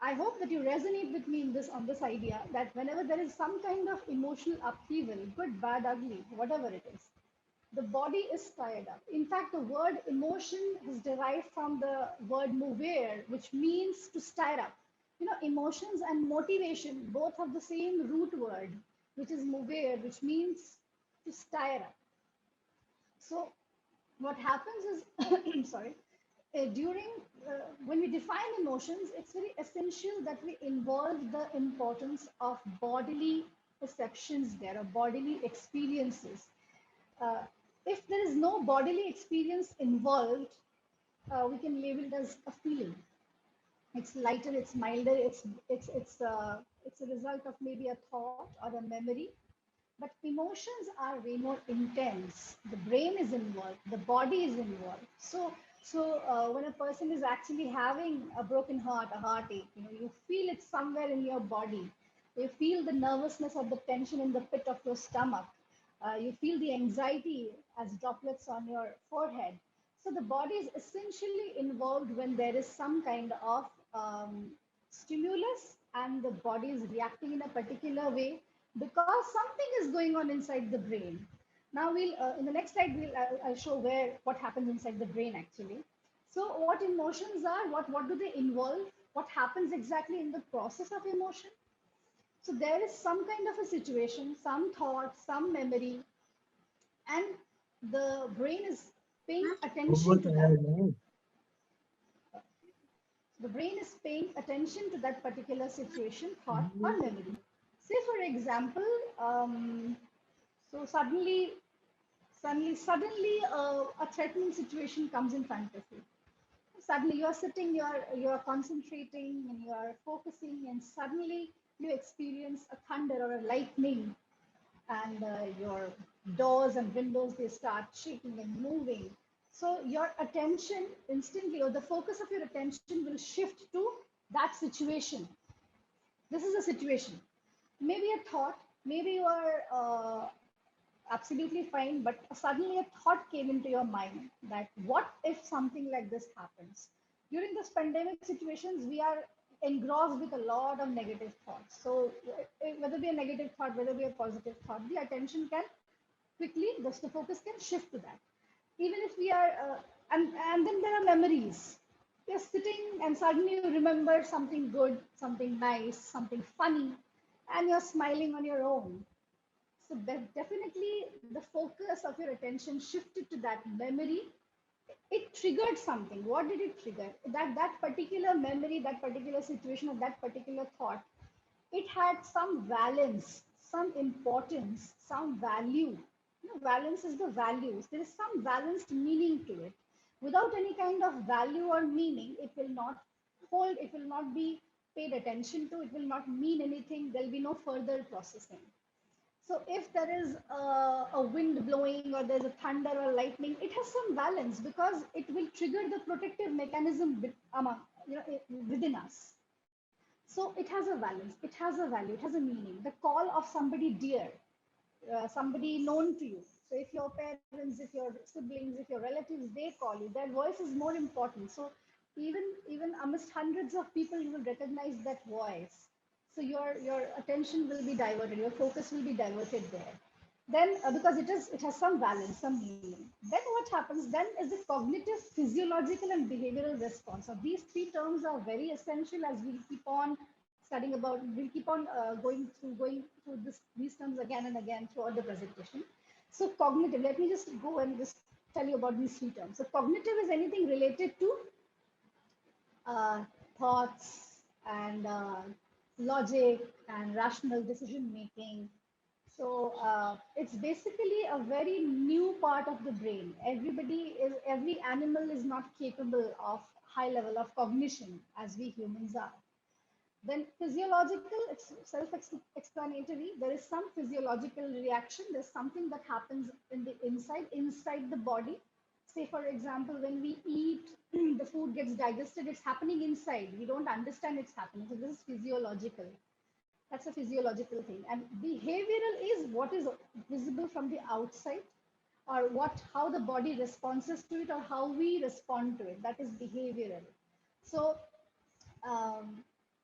I hope that you resonate with me in this on this idea that whenever there is some kind of emotional upheaval, good, bad, ugly, whatever it is, the body is tired up. In fact, the word emotion is derived from the word mover, which means to stir up. You know, emotions and motivation both have the same root word, which is mover, which means to stir up. So what happens is, sorry, during when we define emotions, it's very essential that we involve the importance of bodily perceptions there, or bodily experiences. Uh, if there is no bodily experience involved, we can label it as a feeling. It's lighter, it's milder, it's a result of maybe a thought or a memory. But emotions are way more intense. The brain is involved, the body is involved. So when a person is actually having a broken heart, a heartache, you know, you feel it somewhere in your body. You feel the nervousness or the tension in the pit of your stomach. You feel the anxiety as droplets on your forehead. So the body is essentially involved when there is some kind of stimulus and the body is reacting in a particular way because something is going on inside the brain. Now we'll in the next slide I'll show what happens inside the brain actually. So what emotions are, what do they involve, what happens exactly in the process of emotion. So there is some kind of a situation, some thought, some memory, and the brain is paying attention to that. The brain is paying attention to that particular situation, thought, or memory. Say, for example, so suddenly a threatening situation comes in front of you. Suddenly you're sitting, you're concentrating, and you're focusing, and suddenly you experience a thunder or a lightning, and your doors and windows, they start shaking and moving. So your attention instantly, or the focus of your attention will shift to that situation. This is a situation, maybe a thought, maybe you are absolutely fine, but suddenly a thought came into your mind that what if something like this happens. During this pandemic situations, we are engrossed with a lot of negative thoughts. So whether be a negative thought, whether be a positive thought, the attention can quickly, the focus can shift to that. Even if we are and then there are memories. You're sitting and suddenly you remember something good, something nice, something funny, and you're smiling on your own. So definitely the focus of your attention shifted to that memory. It triggered something. What did it trigger? That particular memory, that particular situation, or that particular thought, it had some valence, some importance, some value. You know, valence is the values. There is some balanced meaning to it. Without any kind of value or meaning, it will not hold, it will not be paid attention to, it will not mean anything. There'll be no further processing. So if there is a wind blowing or there's a thunder or lightning, it has some balance because it will trigger the protective mechanism among, within us. So it has a balance, it has a value, it has a meaning. The call of somebody dear, somebody known to you. So if your parents, if your siblings, if your relatives, they call you, their voice is more important. So even amidst hundreds of people, you will recognize that voice. So your attention will be diverted, your focus will be diverted there. Then because it has some balance, some meaning. Then what happens then is the cognitive, physiological, and behavioral response. So these three terms are very essential as we keep on studying about. We'll keep on going through these terms again and again throughout the presentation. So cognitive. Let me just go and just tell you about these three terms. So cognitive is anything related to thoughts and logic and rational decision making. So it's basically a very new part of the brain. Every animal is not capable of high level of cognition as we humans are. Then physiological, it's self-explanatory. There is some physiological reaction. There's something that happens in the inside the body. Say, for example, when we eat, the food gets digested, it's happening inside. We don't understand it's happening. So this is physiological. That's a physiological thing. And behavioral is what is visible from the outside, or how the body responds to it, or how we respond to it. That is behavioral. So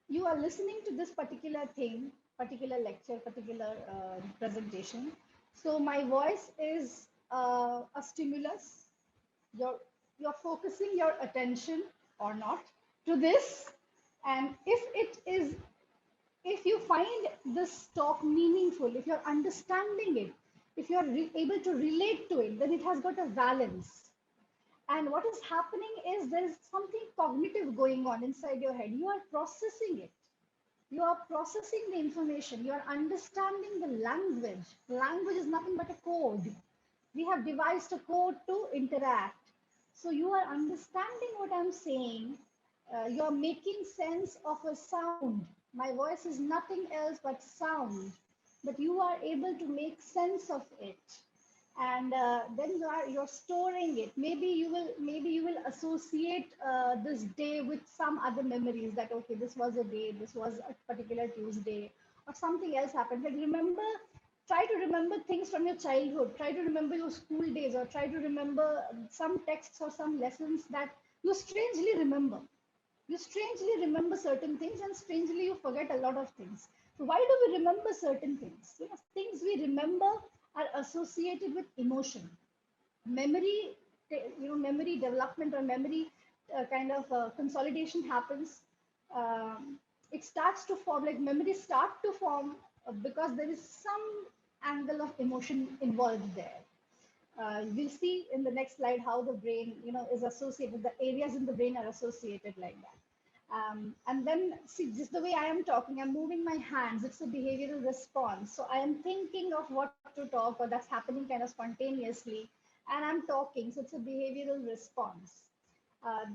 you are listening to this particular thing, particular lecture, particular presentation. So my voice is a stimulus. You're focusing your attention or not to this, and if you find this talk meaningful, if you're understanding it, if you're able to relate to it, then it has got a balance. And what is happening is there is something cognitive going on inside your head. You are processing it. You are processing the information. You are understanding the language. Language is nothing but a code. We have devised a code to interact. So you are understanding what I'm saying. You are making sense of a sound. My voice is nothing else but sound, but you are able to make sense of it. And then you're storing it. Maybe you will associate this day with some other memories, that okay, this was a day, this was a particular Tuesday, or something else happened. Like try to remember things from your childhood. Try to remember your school days, or try to remember some texts or some lessons that you strangely remember. You strangely remember certain things, and strangely you forget a lot of things. So why do we remember certain things? Things we remember are associated with emotion. Memory, memory development or memory consolidation happens. It starts to form, like memories start to form because there is some angle of emotion involved there. We'll see in the next slide how the brain, is associated. The areas in the brain are associated like that. And then see, just the way I am talking, I'm moving my hands. It's a behavioral response. So I am thinking of what to talk, or that's happening kind of spontaneously, and I'm talking. So it's a behavioral response.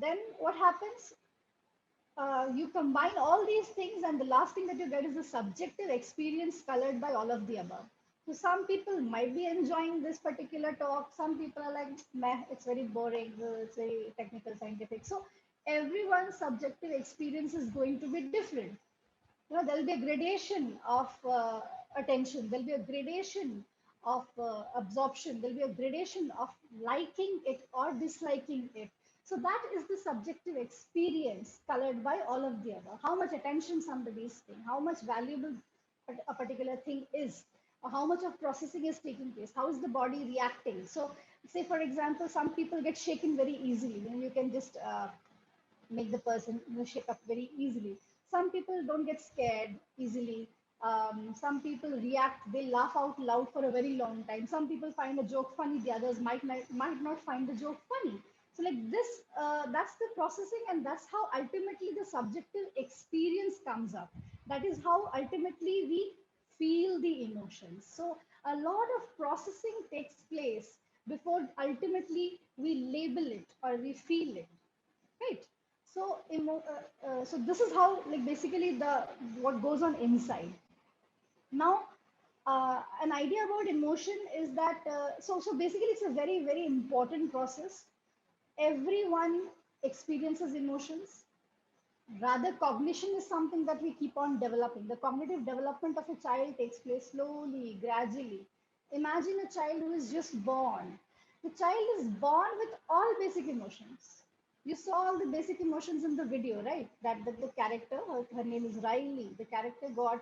Then what happens? You combine all these things, and the last thing that you get is the subjective experience colored by all of the above. So some people might be enjoying this particular talk. Some people are like, meh, it's very boring. It's very technical, scientific. So everyone's subjective experience is going to be different. There'll be a gradation of attention. There'll be a gradation of absorption. There'll be a gradation of liking it or disliking it. So that is the subjective experience colored by all of the above. How much attention somebody is paying, how much valuable a particular thing is, or how much of processing is taking place, how is the body reacting. So say, for example, some people get shaken very easily. You can just make the person shake up very easily. Some people don't get scared easily. Some people react, they laugh out loud for a very long time. Some people find a joke funny, the others might not find the joke funny. So like this, that's the processing, and that's how ultimately the subjective experience comes up. That is how ultimately we feel the emotions. So a lot of processing takes place before ultimately we label it or we feel it, right? So, so this is how, like, basically what goes on inside. Now, an idea about emotion is that so basically it's a very, very important process. Everyone experiences emotions. Rather, cognition is something that we keep on developing. The cognitive development of a child takes place slowly, gradually. Imagine a child who is just born. The child is born with all basic emotions. You saw all the basic emotions in the video, right? That the character, her name is Riley. The character got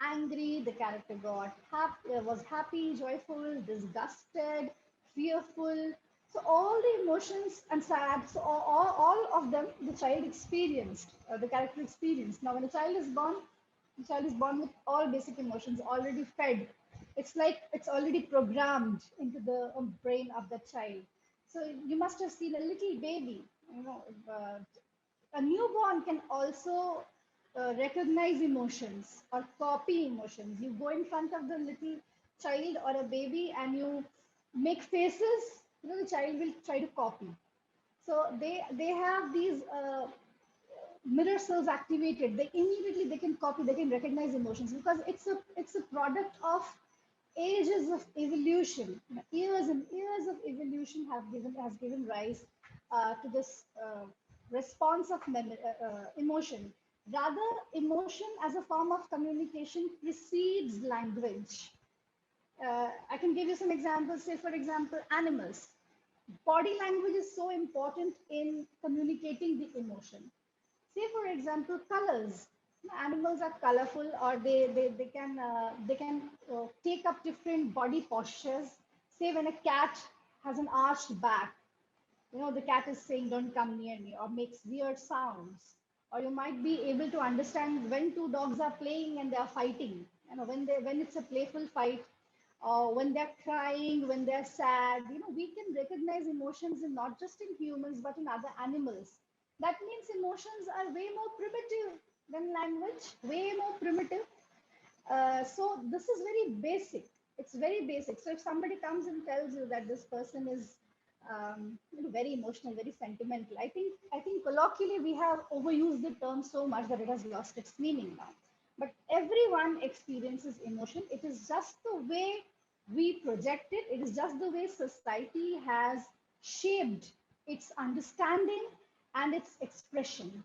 angry. The character got happy, was happy, joyful, disgusted, fearful. So all the emotions and sad. So all of them, the child experienced. The character experienced. Now, when a child is born, the child is born with all basic emotions already fed. It's like it's already programmed into the brain of the child. So you must have seen a little baby, a newborn can also recognize emotions or copy emotions. You go in front of the little child or a baby and you make faces, the child will try to copy. So they have these mirror cells activated. They immediately they can copy, they can recognize emotions because it's a product of ages of evolution. Years and years of evolution has given rise to this response of emotion. Rather, emotion as a form of communication precedes language. I can give you some examples. Say, for example, animals. Body language is so important in communicating the emotion. Say, for example, colors. Animals are colorful, or they can take up different body postures. Say, when a cat has an arched back, the cat is saying, "Don't come near me," or makes weird sounds. Or you might be able to understand when two dogs are playing and they are fighting. When it's a playful fight, when they're crying, when they're sad. We can recognize emotions in not just in humans but in other animals. That means emotions are way more primitive than language, way more primitive. So this is very basic. It's very basic. So if somebody comes and tells you that this person is very emotional, very sentimental, I think colloquially we have overused the term so much that it has lost its meaning now. But everyone experiences emotion. It is just the way we project it. It is just the way society has shaped its understanding and its expression.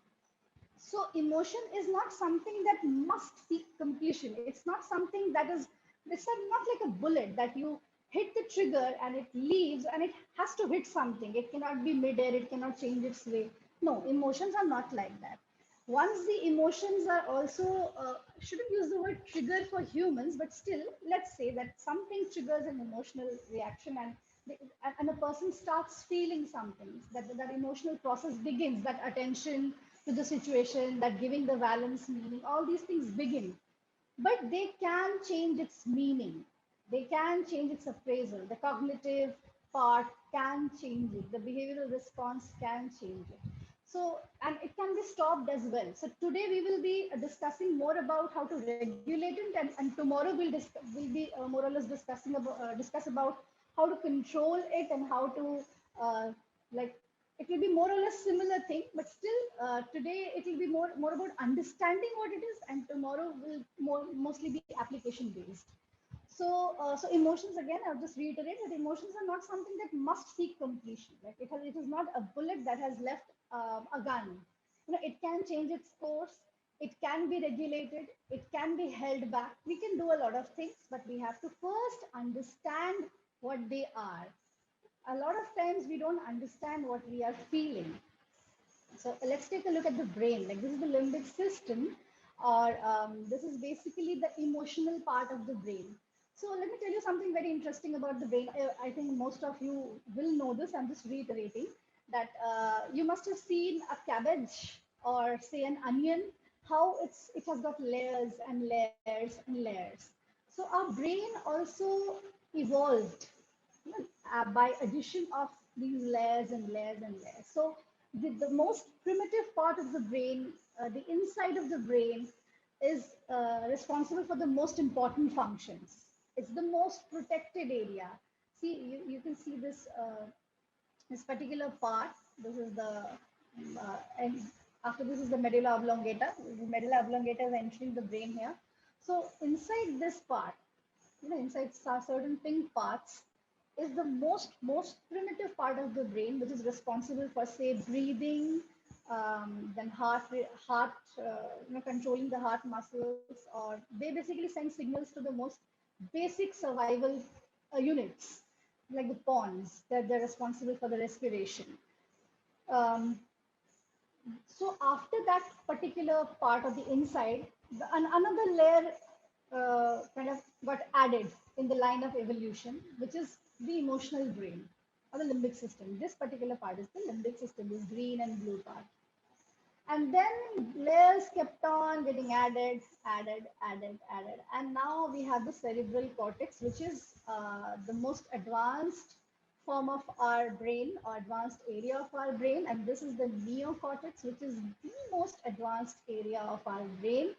So emotion is not something that must seek completion. It's not something that is, it's not like a bullet that you hit the trigger and it leaves and it has to hit something. It cannot be midair, it cannot change its way. No, emotions are not like that. Once the emotions are also, shouldn't use the word trigger for humans, but still, let's say that something triggers an emotional reaction and a person starts feeling something, that emotional process begins, that attention to the situation, that giving the valence meaning, all these things begin. But they can change its meaning. They can change its appraisal. The cognitive part can change it. The behavioral response can change it. So, and it can be stopped as well. So today we will be discussing more about how to regulate it, and tomorrow we'll be more or less discuss about how to control it and how to like it will be more or less similar thing, but still today it will be more about understanding what it is, and tomorrow will mostly be application based. So emotions, again, I'll just reiterate that emotions are not something that must seek completion. Like it is not a bullet that has left a gun. It can change its course. It can be regulated. It can be held back. We can do a lot of things, but we have to first understand what they are. A lot of times we don't understand what we are feeling. So let's take a look at the brain. Like, this is the limbic system, or this is basically the emotional part of the brain. So let me tell you something very interesting about the brain. I think most of you will know this. I'm just reiterating that you must have seen a cabbage or say an onion, how it has got layers and layers and layers. So our brain also evolved by addition of these layers and layers and layers. So the most primitive part of the brain, the inside of the brain, is responsible for the most important functions. It's the most protected area. See, you can see this particular part. This is the and after this is the medulla oblongata. The medulla oblongata is entering the brain here. So inside this part, inside certain pink parts, is the most primitive part of the brain, which is responsible for, say, breathing, then heart, controlling the heart muscles, or they basically send signals to the most basic survival units, like the pons, that they're responsible for the respiration. So after that particular part of the inside, another layer kind of got added in the line of evolution, which is the emotional brain or the limbic system. This particular part is the limbic system, this green and blue part. And then layers kept on getting added, and now we have the cerebral cortex, which is the most advanced form of our brain or advanced area of our brain, and this is the neocortex, which is the most advanced area of our brain,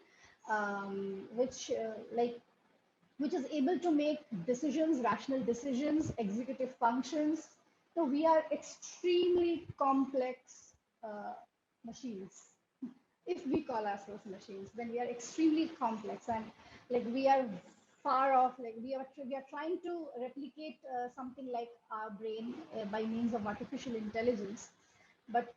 which is able to make decisions, rational decisions, executive functions. So we are extremely complex machines. If we call ourselves machines, then we are extremely complex, and like we are far off. Like we are trying to replicate something like our brain by means of artificial intelligence, but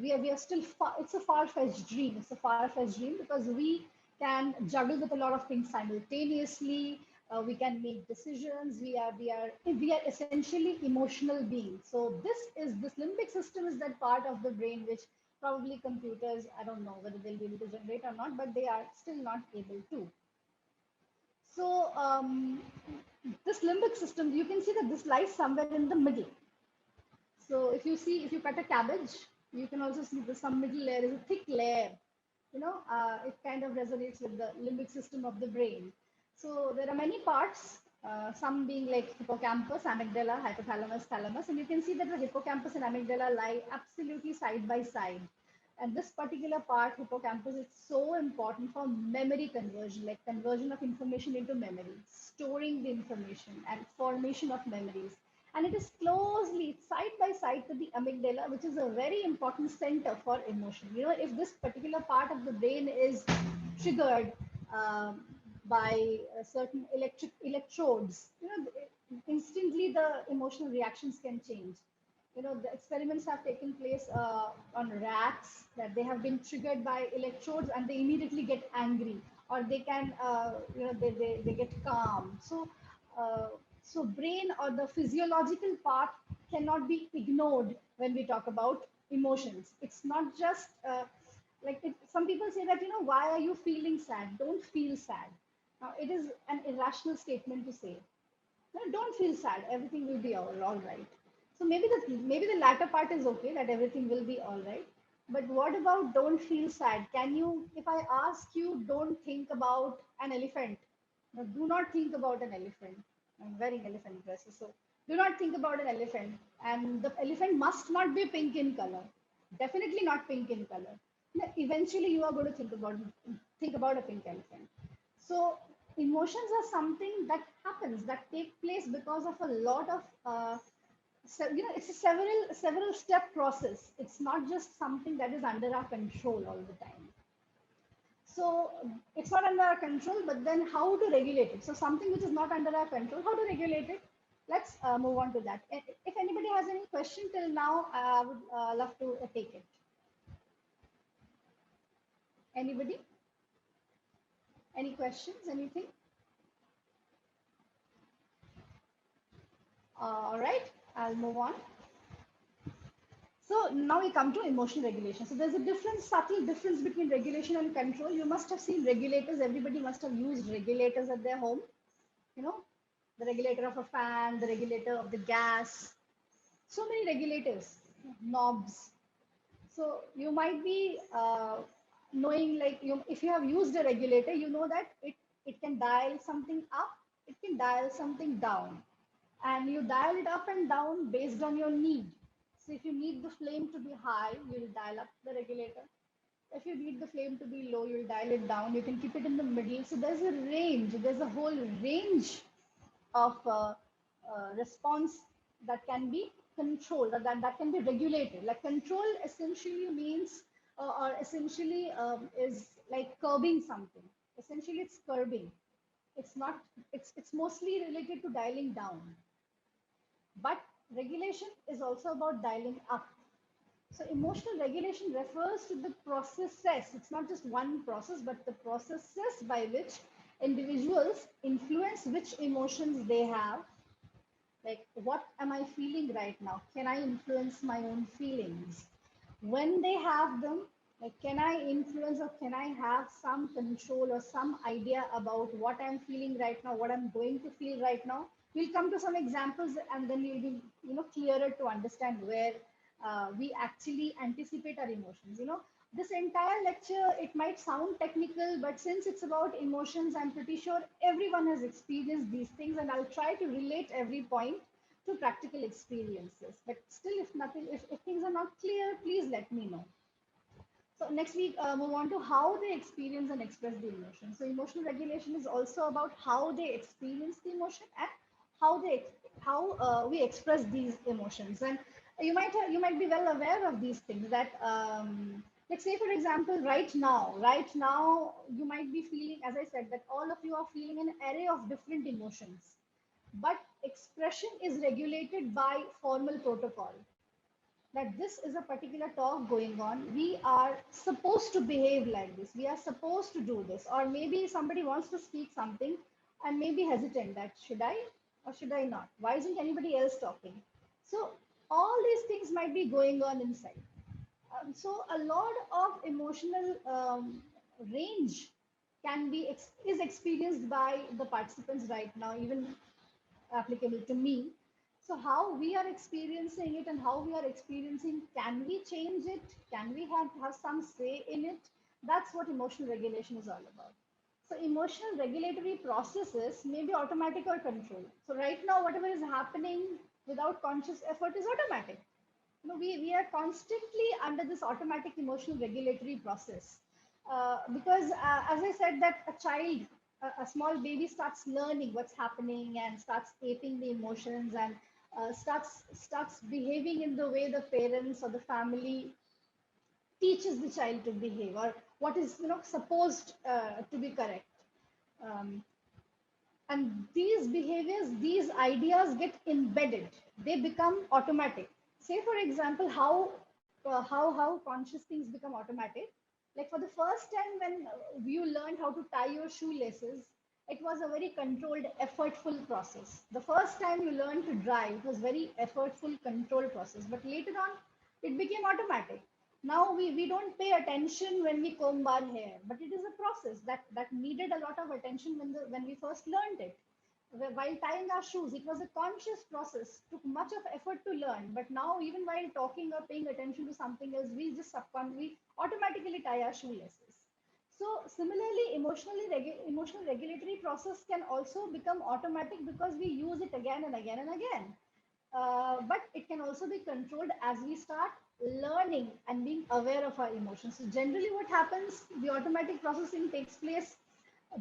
we are still far. It's a far-fetched dream. It's a far-fetched dream because we can juggle with a lot of things simultaneously. We can make decisions. We are essentially emotional beings. So this limbic system is that part of the brain which probably computers, I don't know whether they'll be able to generate or not, but they are still not able to. So this limbic system, you can see that this lies somewhere in the middle. So if you cut a cabbage, you can also see that some middle layer is a thick layer. It kind of resonates with the limbic system of the brain. So there are many parts, some being like hippocampus, amygdala, hypothalamus, thalamus, and you can see that the hippocampus and amygdala lie absolutely side by side. And this particular part, hippocampus, is so important for memory conversion, like conversion of information into memory, storing the information and formation of memories. And it is closely side by side to the amygdala, which is a very important center for emotion. If this particular part of the brain is triggered by certain electric electrodes, instantly the emotional reactions can change. The experiments have taken place on rats, that they have been triggered by electrodes and they immediately get angry, or they can, they get calm. So brain or the physiological part cannot be ignored when we talk about emotions. It's not just some people say that, why are you feeling sad? Don't feel sad. Now, it is an irrational statement to say. No, don't feel sad. Everything will be all right. So maybe the latter part is okay, that everything will be all right. But what about don't feel sad? Can you, if I ask you, don't think about an elephant. Now, do not think about an elephant. I'm wearing elephant dresses, so do not think about an elephant. And the elephant must not be pink in color. Definitely not pink in color. Now, eventually, you are going to think about a pink elephant. So emotions are something that happens, that take place because of a lot of it's a several step process. It's not just something that is under our control all the time. So it's not under our control, but then how to regulate it? So something which is not under our control, how to regulate it? Let's move on to that. If anybody has any question till now, I would love to take it. Anybody? Any questions? Anything? All right, I'll move on. So now we come to emotional regulation. So there's a subtle difference between regulation and control. You must have seen regulators. Everybody must have used regulators at their home. The regulator of a fan, the regulator of the gas. So many regulators, knobs. So you might be knowing, if you have used a regulator, you know that it can dial something up, it can dial something down. And you dial it up and down based on your need. So if you need the flame to be high, you'll dial up the regulator. If you need the flame to be low, you'll dial it down. You can keep it in the middle. So there's a range, there's a whole range of response that can be controlled, that can be regulated. Like control essentially means, or essentially is like curbing something. Essentially, it's curbing. It's mostly related to dialing down. But regulation is also about dialing up. So emotional regulation refers to the processes. It's not just one process, but the processes by which individuals influence which emotions they have. Like, what am I feeling right now? Can I influence my own feelings? when they have them, like, can I influence or can I have some control or some idea about what I'm feeling right now, what I'm going to feel right now? We'll come to some examples and then you'll be, clearer to understand where we actually anticipate our emotions. This entire lecture, it might sound technical, but since it's about emotions, I'm pretty sure everyone has experienced these things, and I'll try to relate every point to practical experiences. But still, if things are not clear, please let me know. So next week, move on to how they experience and express the emotion. So emotional regulation is also about how they experience the emotion and how we express these emotions. And you might be well aware of these things. That let's say, for example, right now you might be feeling, as I said, that all of you are feeling an array of different emotions, but expression is regulated by formal protocol. That this is a particular talk going on. We are supposed to behave like this. We are supposed to do this. Or maybe somebody wants to speak something and maybe hesitant that should I or should I not? Why isn't anybody else talking? So all these things might be going on inside. So a lot of emotional range is experienced by the participants right now, even applicable to me. So how we are experiencing it and how we are experiencing, can we change it? Can we have some say in it? That's what emotional regulation is all about. So emotional regulatory processes may be automatic or controlled. So right now, whatever is happening without conscious effort is automatic. We are constantly under this automatic emotional regulatory process. Because as I said, that a child, a small baby starts learning what's happening and starts aping the emotions and starts behaving in the way the parents or the family teaches the child to behave, or what is supposed to be correct. Um, and these behaviors, these ideas get embedded, they become automatic. Say for example, how conscious things become automatic. Like for the first time when you learned how to tie your shoelaces, it was a very controlled, effortful process. The first time you learned to drive, it was very effortful, controlled process, but later on it became automatic. Now we don't pay attention when we comb our hair, but it is a process that needed a lot of attention when we first learned it. While tying our shoes, it was a conscious process, took much of effort to learn. But now, even while talking or paying attention to something else, we automatically tie our shoelaces. So similarly, emotional regulatory process can also become automatic because we use it again and again and again. But it can also be controlled as we start learning and being aware of our emotions. So generally what happens, the automatic processing takes place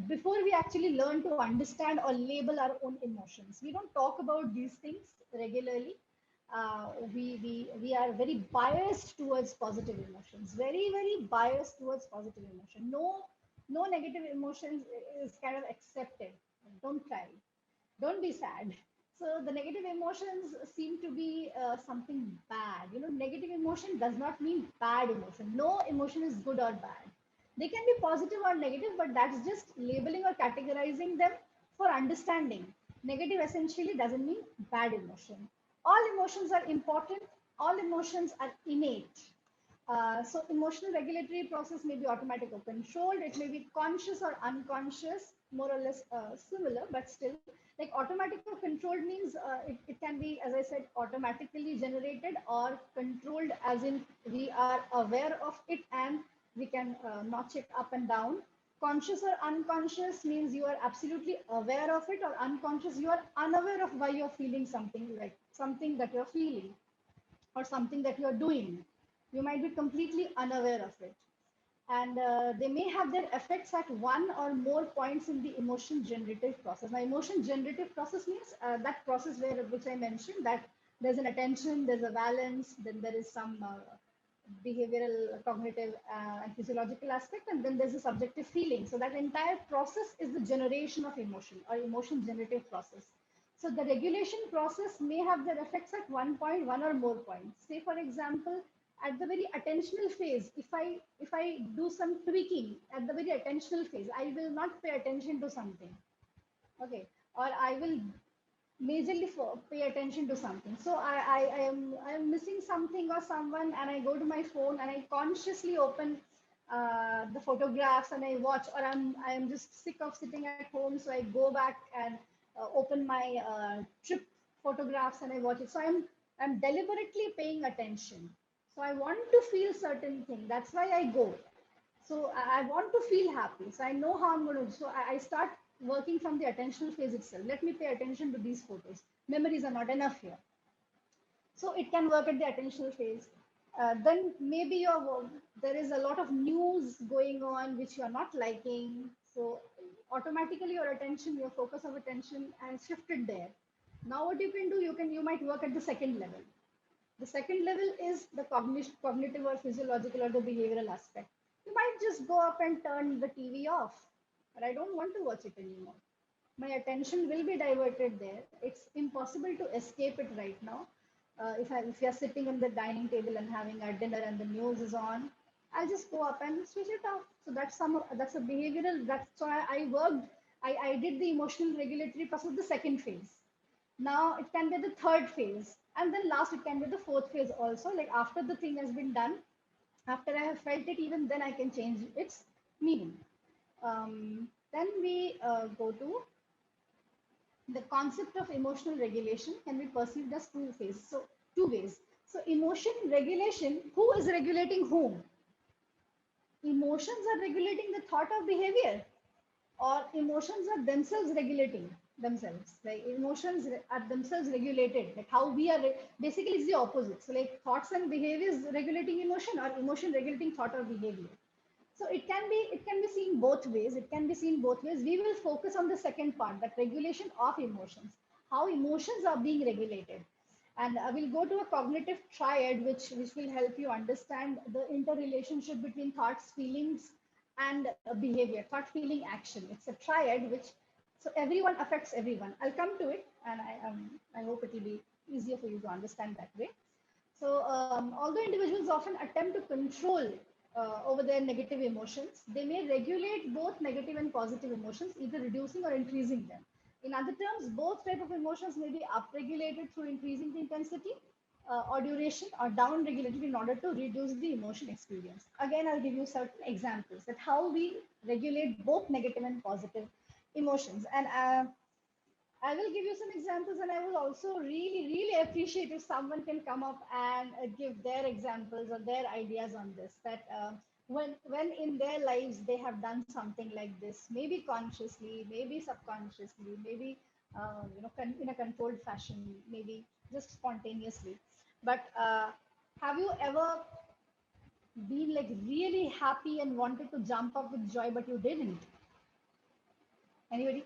before we actually learn to understand or label our own emotions. We don't talk about these things regularly. We are very biased towards positive emotions, very biased towards positive emotion. No negative emotions is kind of accepted. Don't cry, don't be sad. So the negative emotions seem to be something bad. Negative emotion does not mean bad emotion. No emotion is good or bad. They can be positive or negative, but that's just labeling or categorizing them for understanding. Negative essentially doesn't mean bad emotion. All emotions are important. All emotions are innate. So emotional regulatory process may be automatic or controlled. It may be conscious or unconscious, more or less similar, but still, like automatic or controlled means it can be, as I said, automatically generated, or controlled as in we are aware of it and we can notch it up and down. Conscious or unconscious means you are absolutely aware of it, or unconscious, you are unaware of why you're feeling something, like something that you're feeling or something that you're doing. You might be completely unaware of it. And they may have their effects at one or more points in the emotion generative process. Now, emotion generative process means that process which I mentioned, that there's an attention, there's a balance, then there is some behavioral, cognitive, and physiological aspect, and then there's a subjective feeling. So that entire process is the generation of emotion, or emotion generative process. So the regulation process may have their effects at one point, one or more points. Say, for example, at the very attentional phase, if I do some tweaking at the very attentional phase, I will not pay attention to something. Okay, or majorly pay attention to something. So I am missing something or someone, and I go to my phone and I consciously open the photographs and I watch, or I'm just sick of sitting at home, so I go back and open my trip photographs and I watch it. So I'm deliberately paying attention. So I want to feel certain thing. That's why I go. So I want to feel happy. So I know how I'm going to. So I start working from the attentional phase itself. Let me pay attention to these photos. Memories are not enough here. So it can work at the attentional phase. Then maybe there is a lot of news going on which you are not liking. So automatically your attention, your focus of attention has shifted there. Now what you can do, you might work at the second level. The second level is the cognitive or physiological or the behavioral aspect. You might just go up and turn the TV off, but I don't want to watch it anymore. My attention will be diverted there. It's impossible to escape it right now. If you're sitting on the dining table and having our dinner and the news is on, I'll just go up and switch it off. So that's a behavioral. That's so I worked. I did the emotional regulatory process, the second phase. Now it can be the third phase, and then last it can be the fourth phase also. Like after the thing has been done, after I have felt it, even then I can change its meaning. Then we go to the concept of emotional regulation can be perceived as two ways. So emotion regulation, who is regulating whom? Emotions are regulating the thought of behavior, or emotions are themselves regulating themselves. Like emotions are themselves regulated. Like how we are, basically it's the opposite. So like thoughts and behaviors regulating emotion, or emotion regulating thought or behavior. So it can be seen both ways. It can be seen both ways. We will focus on the second part, that regulation of emotions, how emotions are being regulated. And I will go to a cognitive triad, which will help you understand the interrelationship between thoughts, feelings, and behavior. Thought, feeling, action. It's a triad which, so everyone affects everyone. I'll come to it, and I hope it will be easier for you to understand that way. So, although individuals often attempt to control over their negative emotions, they may regulate both negative and positive emotions, either reducing or increasing them. In other terms, both type of emotions may be upregulated through increasing the intensity or duration, or down-regulated in order to reduce the emotion experience. Again, I'll give you certain examples that how we regulate both negative and positive emotions. And I will give you some examples, and I will also really, really appreciate if someone can come up and give their examples or their ideas on this. That when in their lives they have done something like this, maybe consciously, maybe subconsciously, maybe in a controlled fashion, maybe just spontaneously. But have you ever been like really happy and wanted to jump up with joy, but you didn't? Anybody?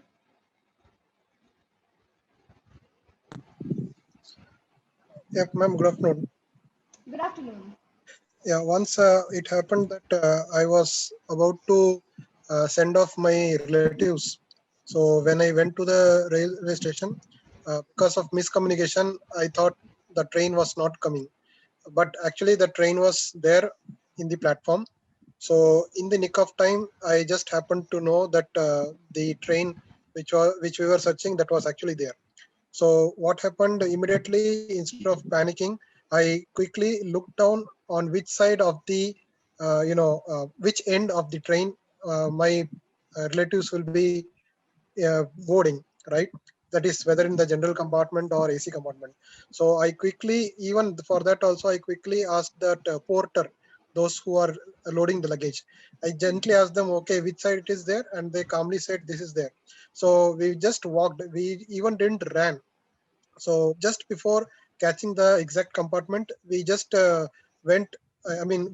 Yeah, ma'am, good afternoon. Good afternoon. Yeah, once it happened that I was about to send off my relatives. So when I went to the railway station, because of miscommunication, I thought the train was not coming. But actually the train was there in the platform. So in the nick of time, I just happened to know that the train which we were searching, that was actually there. So what happened immediately, instead of panicking, I quickly looked down on which side of the, which end of the train my relatives will be boarding, right? That is whether in the general compartment or AC compartment. So I quickly, even for that also, I quickly asked that porter, those who are loading the luggage. I gently asked them, okay, which side it is there? And they calmly said, this is there. So we just walked, we even didn't ran. So just before catching the exact compartment, we just went,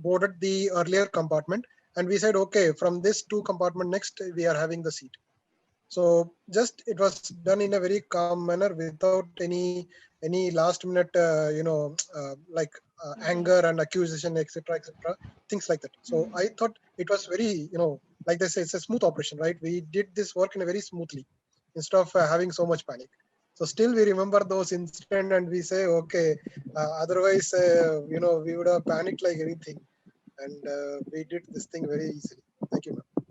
boarded the earlier compartment, and we said, okay, from this two compartment next, we are having the seat. So just it was done in a very calm manner without any last minute, anger and accusation, etc., things like that. So I thought it was very, like they say, it's a smooth operation, right? We did this work in a very smoothly instead of having so much panic. So still we remember those incidents and we say, okay, otherwise, we would have panicked like anything. And we did this thing very easily. Thank you, ma'am.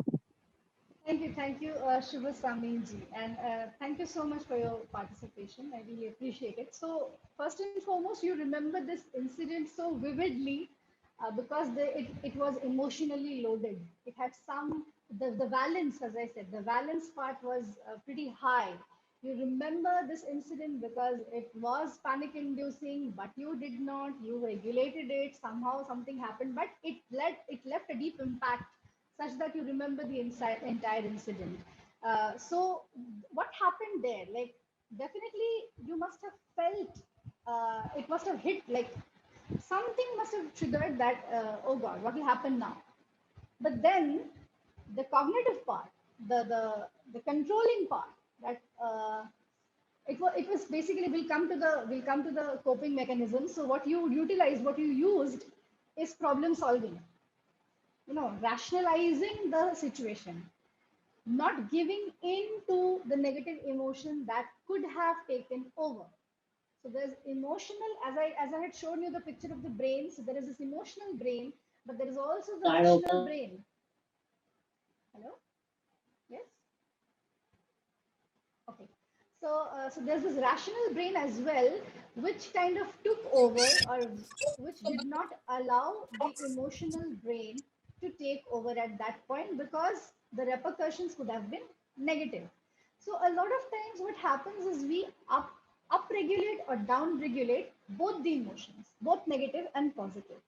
Thank you, Shubha Saminji, and thank you so much for your participation. I really appreciate it. So, first and foremost, you remember this incident so vividly because it was emotionally loaded. It had the valence, as I said, the valence part was pretty high. You remember this incident because it was panic inducing, but you did not, you regulated it, somehow something happened, but it left a deep impact such that you remember the entire incident. So what happened there? Like, definitely you must have felt, it must have hit, like something must have triggered that, oh God, what will happen now? But then the cognitive part, the controlling part, that it was basically, we'll come to the coping mechanism. So what you utilized, what you used is problem solving, rationalizing the situation, not giving in to the negative emotion that could have taken over. So there's emotional, as I had shown you the picture of the brain. So there is this emotional brain, but there is also the rational brain. Hello? Yes? Okay. So there's this rational brain as well, which kind of took over, or which did not allow the emotional brain to take over at that point, because the repercussions could have been negative. So a lot of times what happens is we upregulate or downregulate both the emotions, both negative and positive.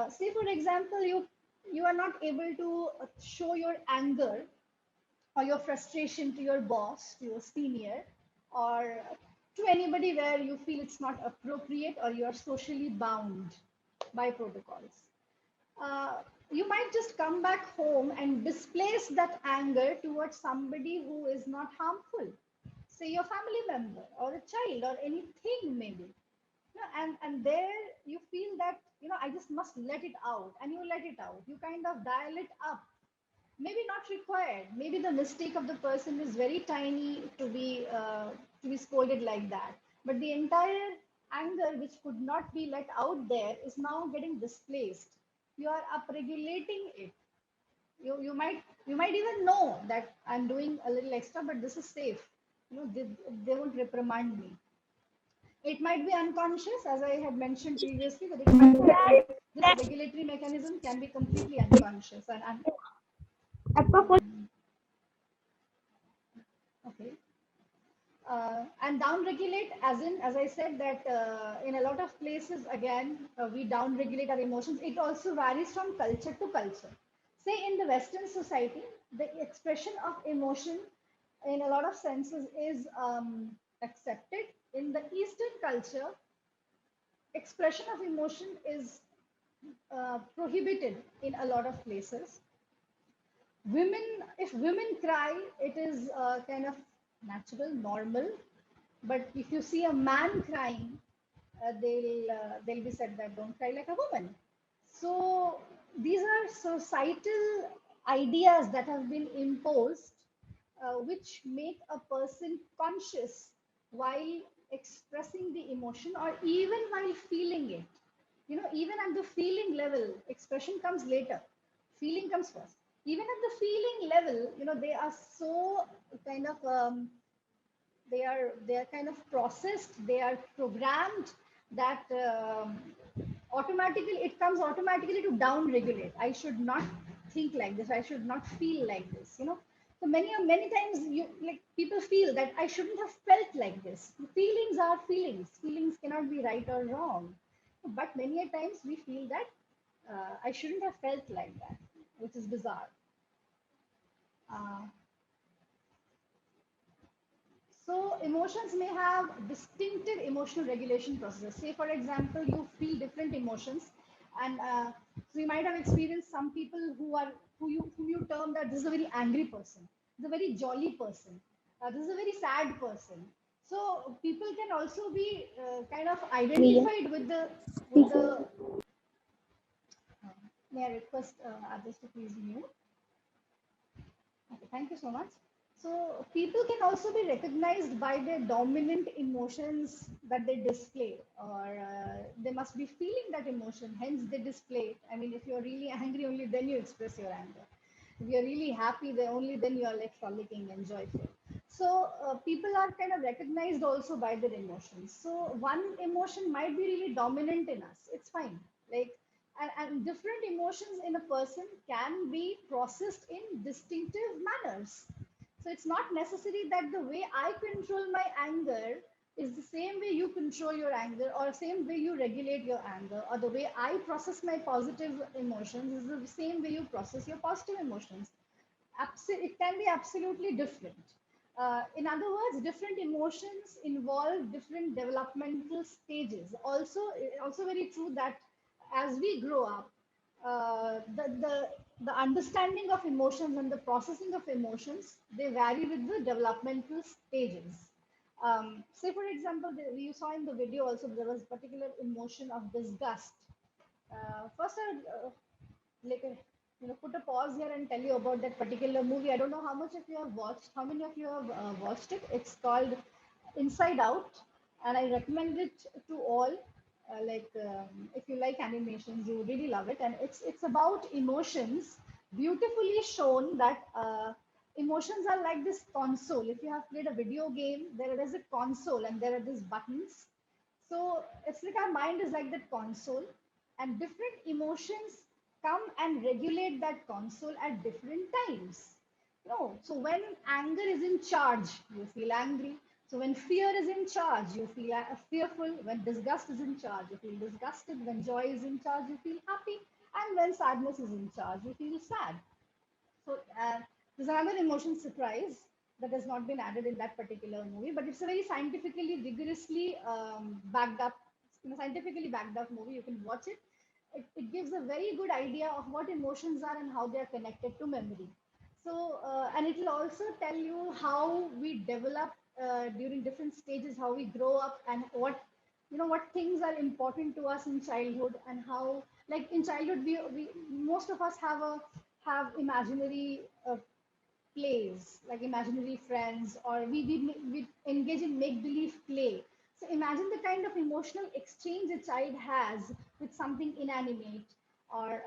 Say for example, you are not able to show your anger or your frustration to your boss, to your senior, or to anybody where you feel it's not appropriate or you're socially bound by protocols. Uh, you might just come back home and displace that anger towards somebody who is not harmful, say your family member or a child or anything maybe. And there you feel that, I just must let it out, and you let it out. You kind of dial it up, maybe not required. Maybe the mistake of the person is very tiny to be scolded like that. But the entire anger, which could not be let out there, is now getting displaced. You are upregulating it. You might even know that I'm doing a little extra, but this is safe. They won't reprimand me. It might be unconscious, as I had mentioned previously, but it might be this regulatory mechanism can be completely unconscious and okay. And down-regulate, as I said, that in a lot of places, again, we down-regulate our emotions. It also varies from culture to culture. Say in the Western society, the expression of emotion in a lot of senses is accepted. In the Eastern culture, expression of emotion is prohibited in a lot of places. If women cry, it is kind of natural, normal. But if you see a man crying, they'll be said that don't cry like a woman. So these are societal ideas that have been imposed, which make a person conscious while expressing the emotion or even while feeling it. Even at the feeling level, expression comes later, feeling comes first. Even at the feeling level, they are so kind of they are kind of processed, they are programmed that automatically it comes automatically to down regulate. I should not think like this, I should not feel like this. So many times you, like, people feel that I shouldn't have felt like this. Feelings are feelings, feelings cannot be right or wrong, but many a times we feel that I shouldn't have felt like that, which is bizarre. uh, So emotions may have distinctive emotional regulation processes. Say, for example, you feel different emotions, and so you might have experienced some people whom you term that this is a very angry person, this is a very jolly person, this is a very sad person. So people can also be kind of identified with the. May I request others to please mute? Okay, thank you so much. So people can also be recognized by their dominant emotions that they display, or they must be feeling that emotion, hence they display it. I mean, if you're really angry, only then you express your anger. If you're really happy, then only then you are like frolicking and joyful. So people are kind of recognized also by their emotions. So one emotion might be really dominant in us. It's fine. Like, and different emotions in a person can be processed in distinctive manners. So it's not necessary that the way I control my anger is the same way you control your anger, or same way you regulate your anger, or the way I process my positive emotions is the same way you process your positive emotions. It can be absolutely different. In other words, different emotions involve different developmental stages. Also very true that as we grow up, the understanding of emotions and the processing of emotions, they vary with the developmental stages. Say for example, you saw in the video also there was particular emotion of disgust. First, like put a pause here and tell you about that particular movie. I don't know how much of you have watched. How many of you have watched it? It's called Inside Out, and I recommend it to all. If you like animations, you really love it, and it's about emotions, beautifully shown that emotions are like this console. If you have played a video game, there is a console and there are these buttons. So it's like our mind is like that console, and different emotions come and regulate that console at different times. No, so when anger is in charge, you feel angry. So when fear is in charge, you feel fearful. When disgust is in charge, you feel disgusted. When joy is in charge, you feel happy. And when sadness is in charge, you feel sad. So there's another emotion, surprise, that has not been added in that particular movie, but it's a very scientifically, rigorously backed up, scientifically backed up movie. You can watch it. It gives a very good idea of what emotions are and how they are connected to memory. So, and it will also tell you how we develop during different stages, how we grow up, and what things are important to us in childhood, and how, like in childhood, we most of us have imaginary plays, like imaginary friends, or we engage in make believe play. So imagine the kind of emotional exchange a child has with something inanimate, or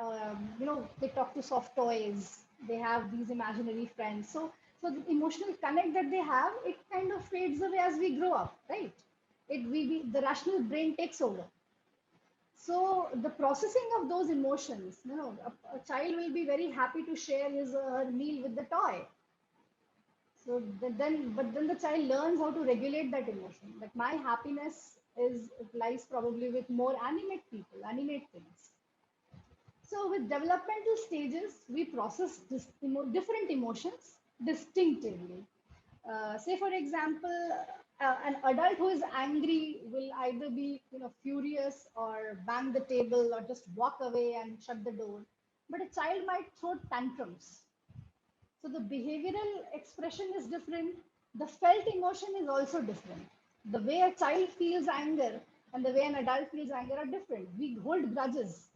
they talk to soft toys, they have these imaginary friends. So the emotional connect that they have, it kind of fades away as we grow up, right? The rational brain takes over. So the processing of those emotions, a child will be very happy to share his or her meal with the toy. So but then the child learns how to regulate that emotion. Like my happiness lies probably with more animate people, animate things. So with developmental stages, we process different emotions distinctively. Say for example, an adult who is angry will either be furious, or bang the table, or just walk away and shut the door. But a child might throw tantrums. So the behavioral expression is different. The felt emotion is also different. The way a child feels anger and the way an adult feels anger are different. We hold grudges.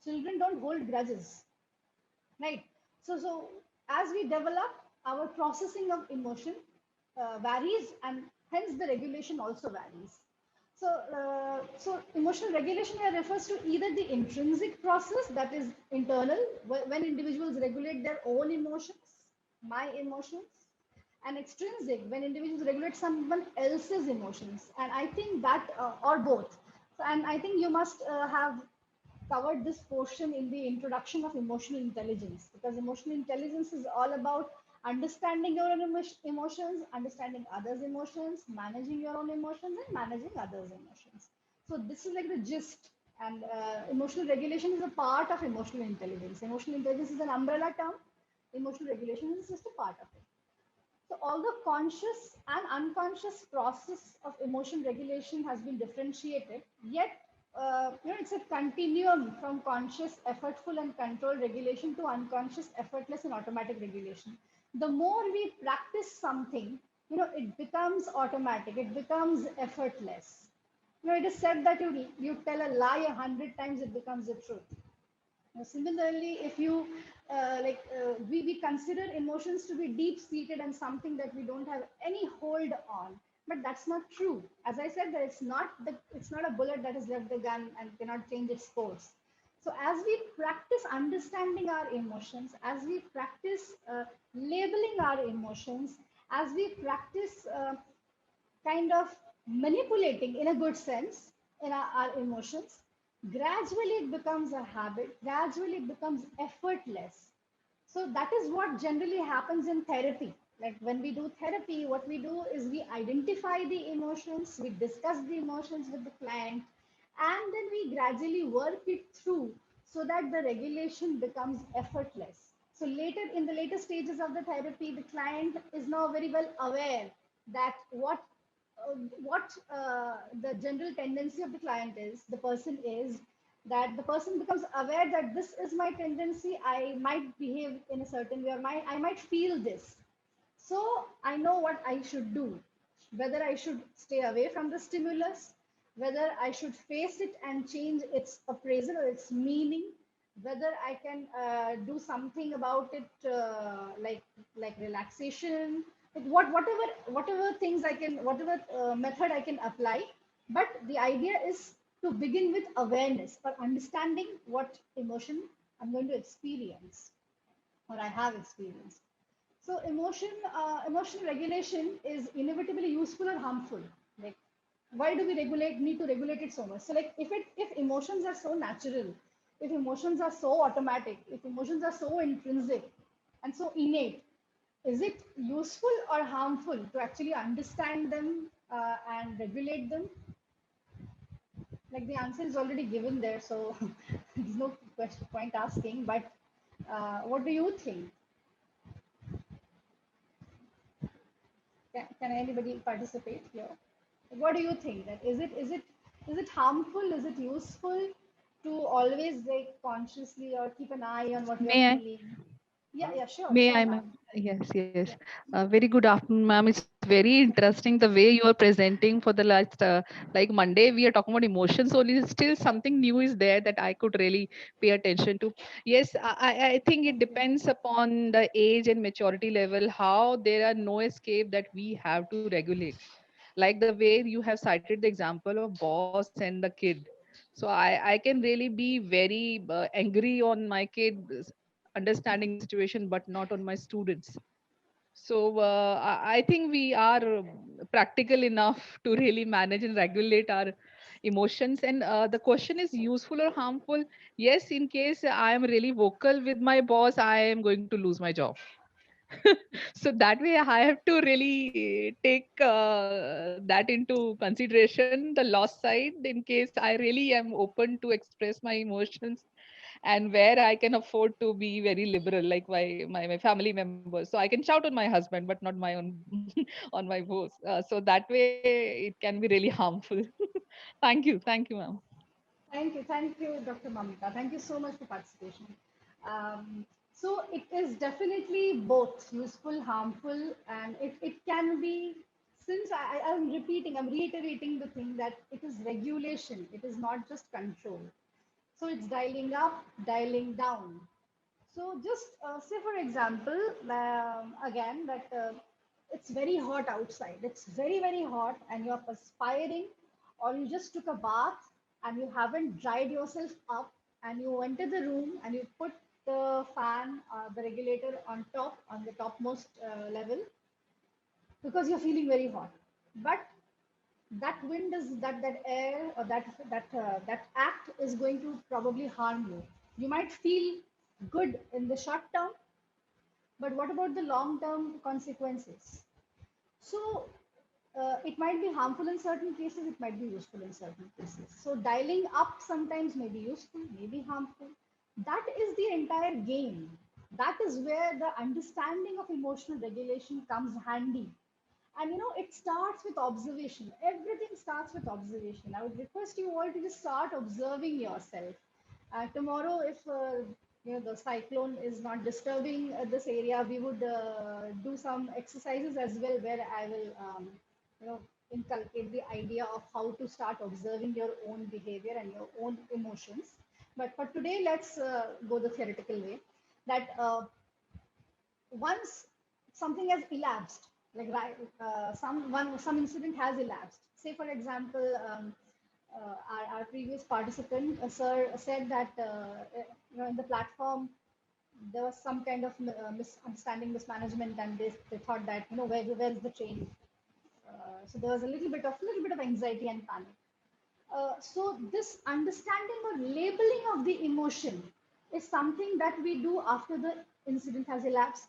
Children don't hold grudges, right? So as we develop, our processing of emotion varies, and hence the regulation also varies. So emotional regulation here refers to either the intrinsic process, that is internal, when individuals regulate their own emotions, my emotions, and extrinsic, when individuals regulate someone else's emotions. And I think that, or both. So, and I think you must have covered this portion in the introduction of emotional intelligence, because emotional intelligence is all about understanding your own emotions, understanding others' emotions, managing your own emotions, and managing others' emotions. So this is like the gist. And emotional regulation is a part of emotional intelligence. Emotional intelligence is an umbrella term. Emotional regulation is just a part of it. So although conscious and unconscious process of emotion regulation has been differentiated, yet it's a continuum from conscious, effortful, and controlled regulation to unconscious, effortless, and automatic regulation. The more we practice something, it becomes automatic, it becomes effortless. It is said that you tell a lie 100 times, it becomes the truth. Similarly, if you we consider emotions to be deep seated and something that we don't have any hold on, but that's not true. As I said, that it's not a bullet that has left the gun and cannot change its course. So as we practice understanding our emotions, as we practice labeling our emotions, as we practice kind of manipulating in a good sense in our emotions, gradually it becomes a habit, gradually it becomes effortless. So that is what generally happens in therapy. Like when we do therapy, what we do is we identify the emotions, we discuss the emotions with the client, and then we gradually work it through so that the regulation becomes effortless. So later, in the later stages of the therapy, the client is now very well aware that what the general tendency of the client is, the person is, that the person becomes aware that this is my tendency, I might behave in a certain way, or I might feel this. So I know what I should do, whether I should stay away from the stimulus, whether I should face it and change its appraisal or its meaning, whether I can do something about it, like relaxation, whatever things I can, whatever method I can apply. But the idea is to begin with awareness or understanding what emotion I'm going to experience or I have experienced. So emotional regulation is inevitably useful or harmful. Like, why do we need to regulate it so much? So like if emotions are so natural, if emotions are so automatic, if emotions are so intrinsic and so innate, is it useful or harmful to actually understand them and regulate them? Like the answer is already given there, so there's no point asking. But what do you think? Can anybody participate here? What do you think? That is it harmful? Is it useful to always like consciously or keep an eye on what you're May I? feeling? Yeah, sure, May sure, I, ma'am. ma'am? Yes, yes. Very good afternoon, ma'am. It's very interesting the way you are presenting for the last, like Monday, we are talking about emotions only. Still, something new is there that I could really pay attention to. Yes, I think it depends upon the age and maturity level, how there are no escape that we have to regulate. Like the way you have cited the example of boss and the kid. So I can really be very angry on my kid understanding the situation, but not on my students. So I think we are practical enough to really manage and regulate our emotions. And the question is useful or harmful? Yes, in case I am really vocal with my boss, I am going to lose my job. So that way I have to really take that into consideration, the loss side, in case I really am open to express my emotions, and where I can afford to be very liberal, like my family members. So I can shout on my husband, but not my own on my boss. So that way it can be really harmful. Thank you, ma'am. Thank you, Dr. Mamita. Thank you so much for participation. So it is definitely both useful, harmful, and it can be, since I'm reiterating the thing that it is regulation, it is not just control. So it's dialing up, dialing down. So just say, for example, again, that it's very hot outside. It's very, very hot and you're perspiring, or you just took a bath and you haven't dried yourself up, and you enter the room and you put the fan, the regulator on top, on the topmost level, because you're feeling very hot. But that wind is that air, or that act is going to probably harm you. You might feel good in the short term, but what about the long term consequences? So it might be harmful in certain cases, it might be useful in certain cases. So dialing up sometimes may be useful, may be harmful. That is the entire game. That is where the understanding of emotional regulation comes handy. And it starts with observation. Everything starts with observation. I would request you all to just start observing yourself. Tomorrow, if the cyclone is not disturbing this area, we would do some exercises as well, where I will you know inculcate the idea of how to start observing your own behavior and your own emotions. But for today, let's go the theoretical way, that once something has elapsed, like some incident has elapsed. Say, for example, our previous participant, sir, said that in the platform there was some kind of misunderstanding, mismanagement, and they thought that where is the train? So there was a little bit of anxiety and panic. So this understanding or labeling of the emotion is something that we do after the incident has elapsed,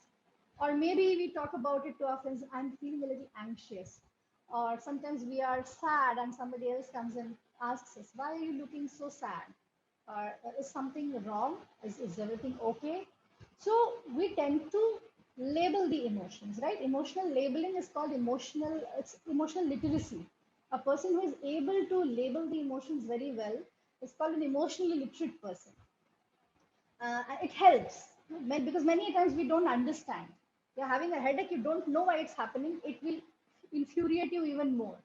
or maybe we talk about it to our friends. I'm feeling a little anxious, or sometimes we are sad and somebody else comes and asks us, why are you looking so sad? Or is something wrong? Is everything okay? So we tend to label the emotions, right? Emotional labeling is called it's emotional literacy. A person who is able to label the emotions very well is called an emotionally literate person. It helps because many times we don't understand. You're having a headache, you don't know why it's happening. It will infuriate you even more.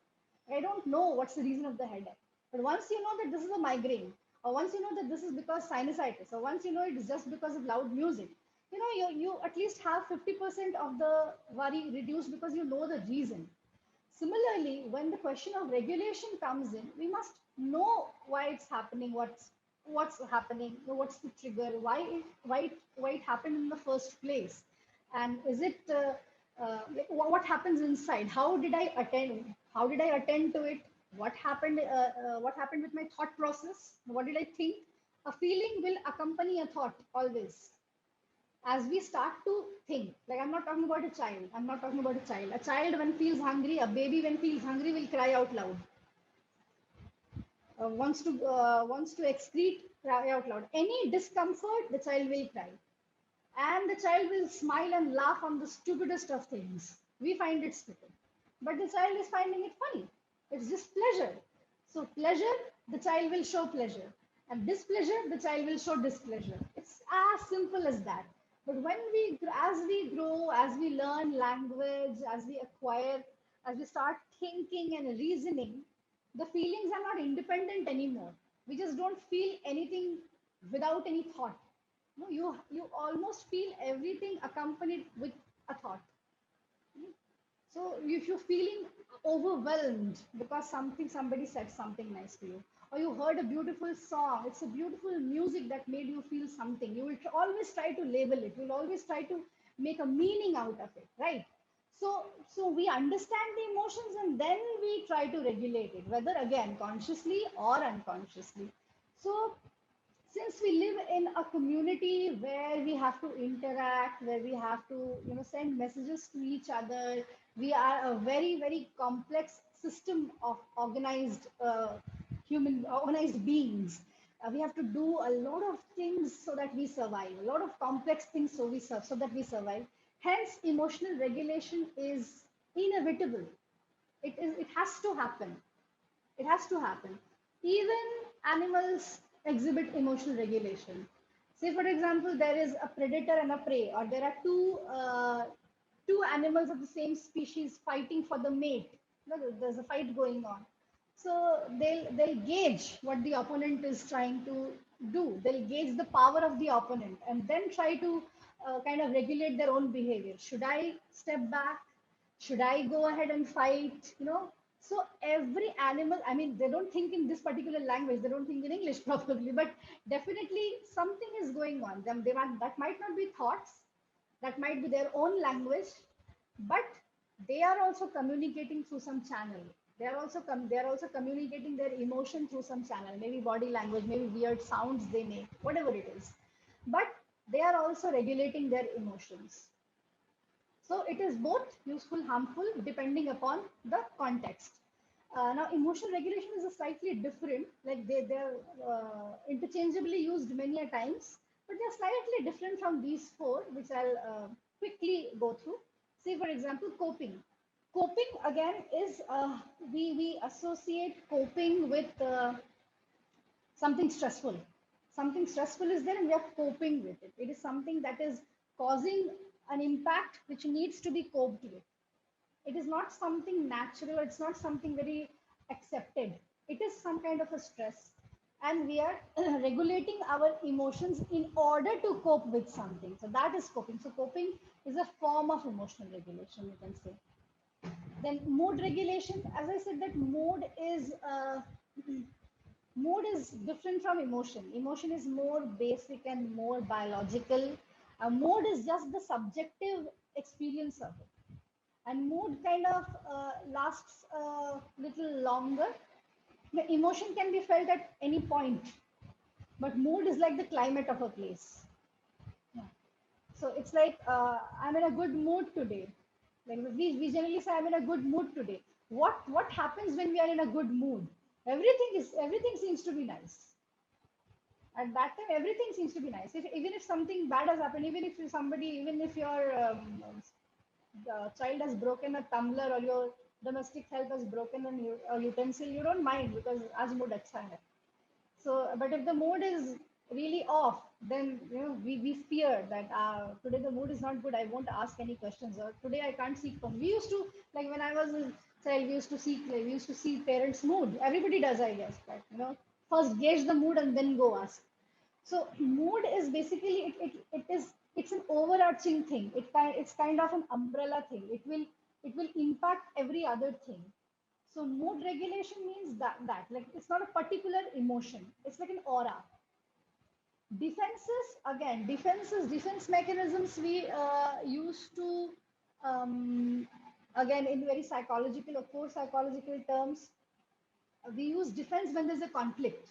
I don't know what's the reason of the headache. But once you know that this is a migraine, or once you know that this is because sinusitis, or once you know it is just because of loud music, you at least have 50% of the worry reduced because you know the reason. Similarly, when the question of regulation comes in, we must know why it's happening, what's happening, what's the trigger, why it happened in the first place, and is it like what happens inside? How did I attend? How did I attend to it? What happened? What happened with my thought process? What did I think? A feeling will accompany a thought always. As we start to think, like I'm not talking about a child. I'm not talking about a child. A child when feels hungry, a baby when feels hungry will cry out loud. Wants to excrete, cry out loud. Any discomfort, the child will cry, and the child will smile and laugh on the stupidest of things. We find it stupid, but the child is finding it funny. It's just pleasure. So pleasure, the child will show pleasure, and displeasure, the child will show displeasure. It's as simple as that. But as we grow, as we learn language, as we acquire, as we start thinking and reasoning, the feelings are not independent anymore. We just don't feel anything without any thought. No, you almost feel everything accompanied with a thought. So if you're feeling overwhelmed because somebody said something nice to you, or you heard a beautiful song, it's a beautiful music that made you feel something, you will always try to label it. You'll always try to make a meaning out of it, right? So we understand the emotions and then we try to regulate it, whether again consciously or unconsciously. So since we live in a community where we have to interact, where we have to send messages to each other, we are a very, very complex system of organized organized beings. We have to do a lot of things so that we survive, a lot of complex things so that we survive. Hence, emotional regulation is inevitable. It has to happen. It has to happen. Even animals exhibit emotional regulation. Say, for example, there is a predator and a prey, or there are two animals of the same species fighting for the mate. There's a fight going on. So they'll gauge what the opponent is trying to do. They'll gauge the power of the opponent and then try to kind of regulate their own behavior. Should I step back? Should I go ahead and fight? So every animal, I mean, they don't think in this particular language, they don't think in English probably, but definitely something is going on. That might not be thoughts, that might be their own language, but they are also communicating through some channel. They are also communicating their emotion through some channel, maybe body language, maybe weird sounds they make, whatever it is. But they are also regulating their emotions. So it is both useful, harmful, depending upon the context. Now, emotional regulation is a slightly different, like they're interchangeably used many a times, but they're slightly different from these four, which I'll quickly go through. Say, for example, coping. Coping, again, is we associate coping with something stressful. Something stressful is there and we are coping with it. It is something that is causing an impact which needs to be coped with. It is not something natural, it's not something very accepted. It is some kind of a stress. And we are regulating our emotions in order to cope with something. So that is coping. So coping is a form of emotional regulation, you can say. Then mood regulation, as I said, that mood is Mood is different from emotion. Emotion is more basic and more biological. Mood is just the subjective experience of it. And mood kind of lasts a little longer. The emotion can be felt at any point, but mood is like the climate of a place. Yeah. So it's like I'm in a good mood today. Like we generally say I'm in a good mood today. What happens when we are in a good mood? Everything seems to be nice. At that time, everything seems to be nice. Even if something bad has happened, even if your the child has broken a tumbler or your domestic help has broken a utensil, you don't mind because आज mood अच्छा है. So, but if the mood is really off, then we fear that today the mood is not good. I won't ask any questions, or today I can't seek from. We used to, like when I was a child, we used to see parents' mood. Everybody does, I guess. But first gauge the mood and then go ask. So mood is basically it's an overarching thing. It's kind of an umbrella thing. It will impact every other thing. So mood regulation means that like it's not a particular emotion. It's like an aura. Defense mechanisms we used to again in very psychological or core psychological terms. We use defense when there's a conflict.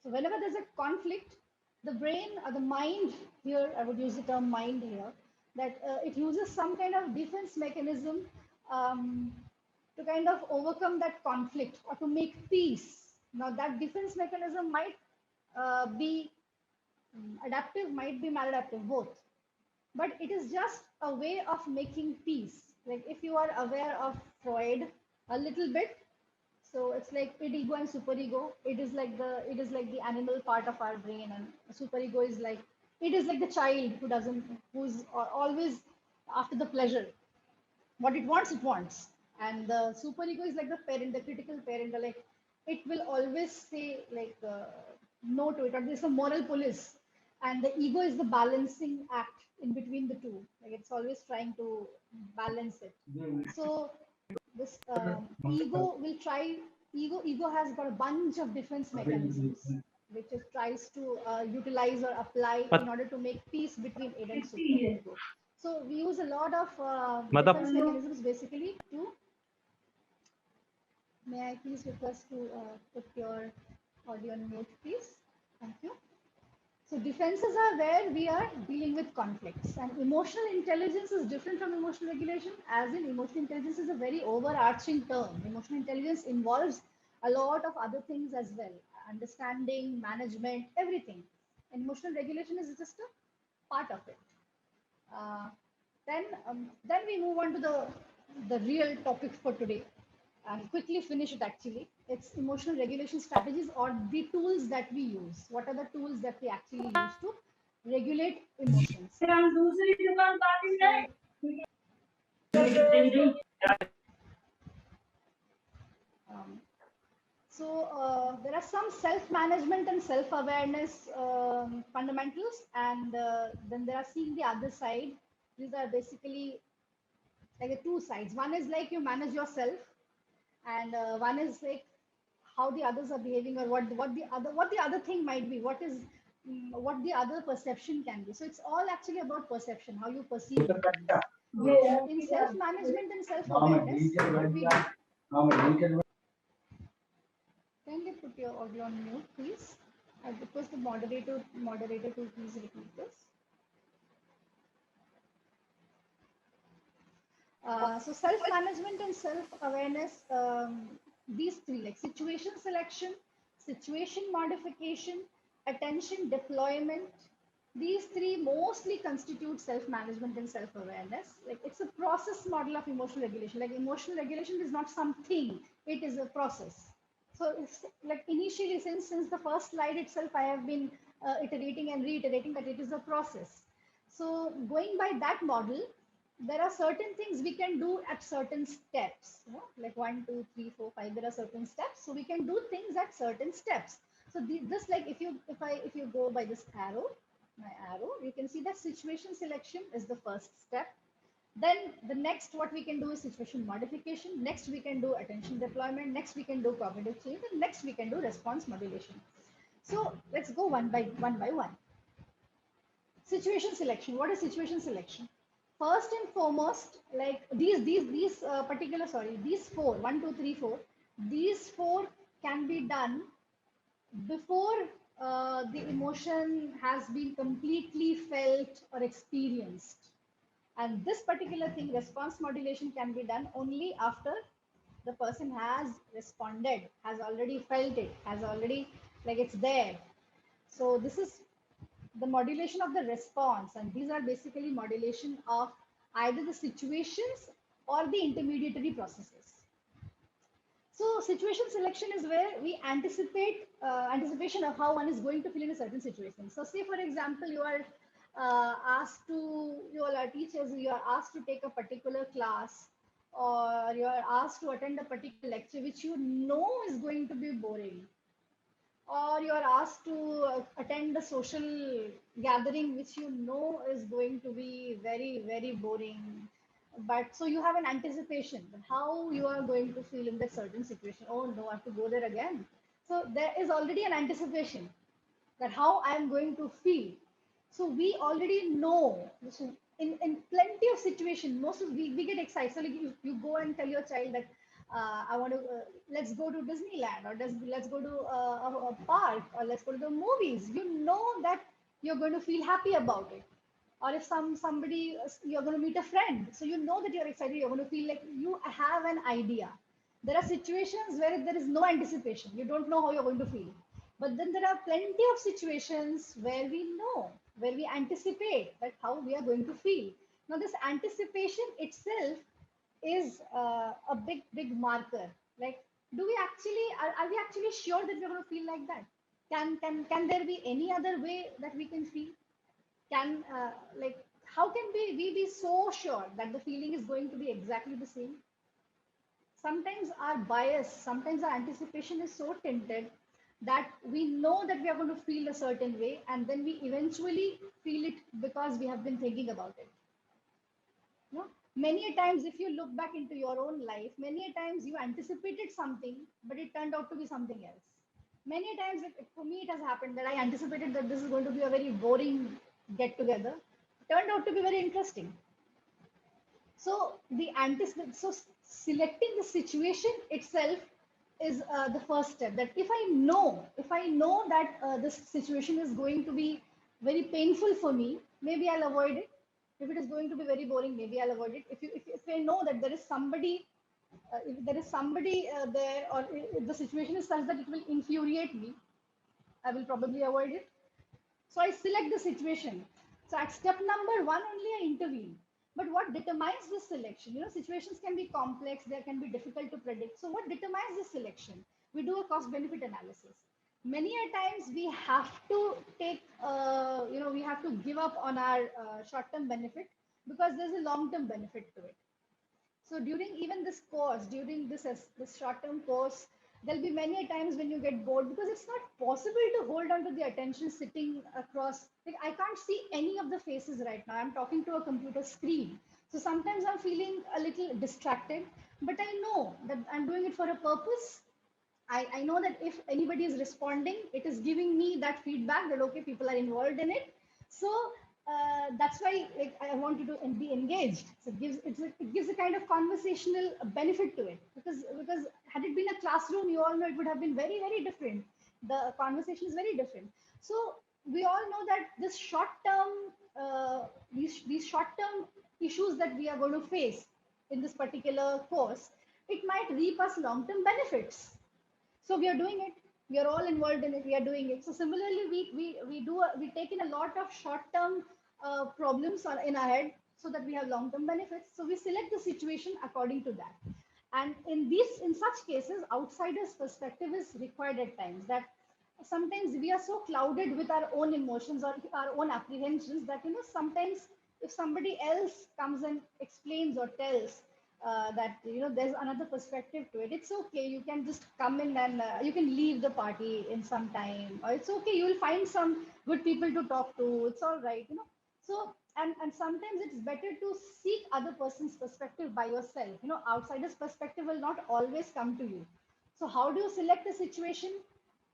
So whenever there's a conflict, the brain or the mind here, I would use the term mind here, that it uses some kind of defense mechanism to kind of overcome that conflict or to make peace. Now that defense mechanism might be adaptive, might be maladaptive, both. But it is just a way of making peace. Like if you are aware of Freud a little bit, so it's like id ego and superego. It is like the animal part of our brain, and superego is like the child who's always after the pleasure. What it wants, and the superego is like the parent, the critical parent. Like it will always say like no to it, or there's a moral police, and the ego is the balancing act in between the two. Like it's always trying to balance it. So this ego has got a bunch of defense mechanisms which it tries to utilize or apply in order to make peace between id and superego. So we use a lot of defense mechanisms basically to. May I please request to put your audio on mute, please? Thank you. So defenses are where we are dealing with conflicts, and emotional intelligence is different from emotional regulation, as in emotional intelligence is a very overarching term. Emotional intelligence involves a lot of other things as well, understanding, management, everything. And emotional regulation is just a part of it. Then we move on to the real topic for today, and quickly finish it. Actually, it's emotional regulation strategies or the tools that we use. What are the tools that we actually use to regulate emotions? So there are some self-management and self-awareness fundamentals, and then there are seeing the other side. These are basically like the two sides. One is like you manage yourself, and one is like how the others are behaving, or what the other thing might be. What the other perception can be. So it's all actually about perception, how you perceive things. So in self-management and self-awareness, what we do. Kindly put your audio on mute, please. I request the moderator to please repeat this. So self-management and self-awareness, these three, like situation selection, situation modification, attention deployment, these three mostly constitute self-management and self-awareness. Like it's a process model of emotional regulation. Like emotional regulation is not something, it is a process. So it's like initially, since the first slide itself, I have been iterating and reiterating that it is a process. So going by that model, there are certain things we can do at certain steps, like 1, 2, 3, 4, 5. There are certain steps, so we can do things at certain steps. So this, like if you go by this arrow, my arrow, you can see that situation selection is the first step. Then the next what we can do is situation modification. Next we can do attention deployment. Next we can do cognitive change. And next we can do response modulation. So let's go one by one. Situation selection. What is situation selection? First and foremost, like these particular, sorry, these four, 1, 2, 3, 4, these four can be done before the emotion has been completely felt or experienced. And this particular thing, response modulation, can be done only after the person has responded, has already felt it, has already, like, it's there. So this is the modulation of the response, and these are basically modulation of either the situations or the intermediary processes. So situation selection is where we anticipate anticipation of how one is going to feel in a certain situation. So say, for example, you are asked to, you all are teachers, you are asked to take a particular class, or you are asked to attend a particular lecture which you know is going to be boring, or you are asked to attend a social gathering which you know is going to be very, very boring. But so you have an anticipation that how you are going to feel in that certain situation. Oh no, I have to go there again. So there is already an anticipation that how I am going to feel. So we already know. So in plenty of situations, most of we get excited. So like you go and tell your child that I want to let's go to Disneyland, or let's go to a park, or let's go to the movies. You know that you're going to feel happy about it. Or if somebody, you're going to meet a friend, so you know that you're excited, you're going to feel like you have an idea. There are situations where there is no anticipation, you don't know how you're going to feel. But then there are plenty of situations where we know, where we anticipate that how we are going to feel. Now this anticipation itself is a big marker. Like, do we actually, are we actually sure that we're going to feel like that? Can there be any other way that we can feel? Can like, how can we be so sure that the feeling is going to be exactly the same? Sometimes our bias, sometimes our anticipation is so tinted that we know that we are going to feel a certain way, and then we eventually feel it because we have been thinking about it. No? Many a times, if you look back into your own life, many a times you anticipated something, but it turned out to be something else. Many a times, for me, it has happened that I anticipated that this is going to be a very boring get together. Turned out to be very interesting. So so selecting the situation itself is the first step. That if I know that this situation is going to be very painful for me, maybe I'll avoid it. If it is going to be very boring, maybe I'll avoid it. If I know that there is somebody, if there is somebody there, or if the situation is such that it will infuriate me, I will probably avoid it. So I select the situation. So at step number one only, I intervene. But what determines this selection? You know, situations can be complex, they can be difficult to predict. So what determines this selection? We do a cost benefit analysis. Many a times we have to take, we have to give up on our short-term benefit because there's a long-term benefit to it. So during even this course, during this short-term course, there'll be many times when you get bored because it's not possible to hold on to the attention sitting across. Like, I can't see any of the faces right now. I'm talking to a computer screen. So sometimes I'm feeling a little distracted, but I know that I'm doing it for a purpose. I know that if anybody is responding, it is giving me that feedback that, okay, people are involved in it. So that's why, like, I want you to be engaged. So it gives a kind of conversational benefit to it, because had it been a classroom, you all know it would have been very, very different. The conversation is very different. So we all know that this short term, these short term issues that we are going to face in this particular course, it might reap us long term benefits. So we are doing it. We are all involved in it. We are doing it. So similarly, we take in a lot of short-term problems in our head so that we have long-term benefits. So we select the situation according to that. And in such cases, outsiders' perspective is required at times. That sometimes we are so clouded with our own emotions or our own apprehensions that, sometimes if somebody else comes and explains or tells that, there's another perspective to it, it's okay. You can just come in and you can leave the party in some time, or it's okay, you will find some good people to talk to. It's all right. So, and sometimes it's better to seek other person's perspective by yourself. You know, outsider's perspective will not always come to you. So how do you select a situation?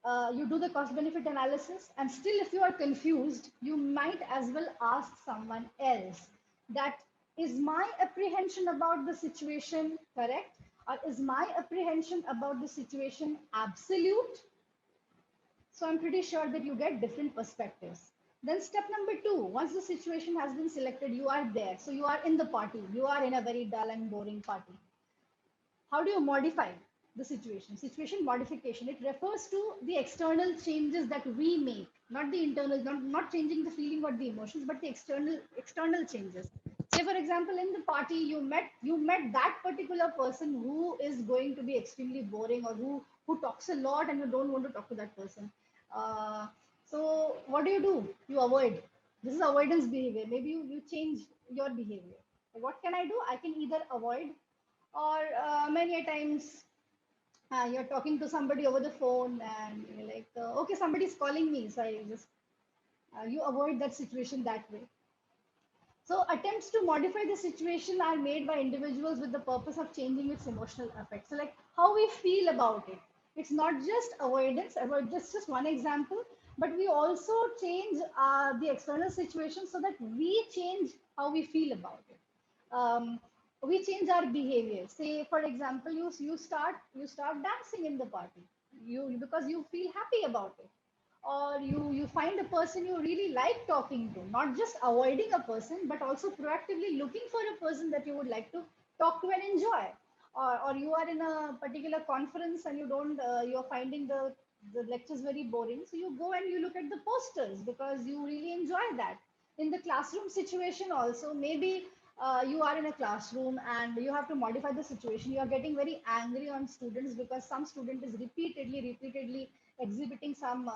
You do the cost benefit analysis, and still if you are confused, you might as well ask someone else that, is my apprehension about the situation correct, or is my apprehension about the situation absolute? So I'm pretty sure that you get different perspectives. Then step number 2, once the situation has been selected, you are there. So you are in the party. You are in a very dull and boring party. How do you modify the situation? Situation modification, it refers to the external changes that we make, not the internal, not changing the feeling or the emotions, but the external changes. Say for example, in the party you met that particular person who is going to be extremely boring, or who talks a lot and you don't want to talk to that person. So what do? You avoid. This is avoidance behavior. Maybe you change your behavior. What can I do? I can either avoid, or many a times you're talking to somebody over the phone and you're like, okay, somebody's calling me, so I just you avoid that situation that way. So attempts to modify the situation are made by individuals with the purpose of changing its emotional effect. So like how we feel about it. It's not just avoidance, just one example, but we also change the external situation so that we change how we feel about it. We change our behavior. Say, for example, you start dancing in the party, because you feel happy about it, or you find a person you really like talking to, not just avoiding a person, but also proactively looking for a person that you would like to talk to and enjoy. Or you are in a particular conference and you don't you're finding the lectures very boring, so you go and you look at the posters because you really enjoy that. In the classroom situation also, maybe you are in a classroom and you have to modify the situation. You are getting very angry on students because some student is repeatedly exhibiting some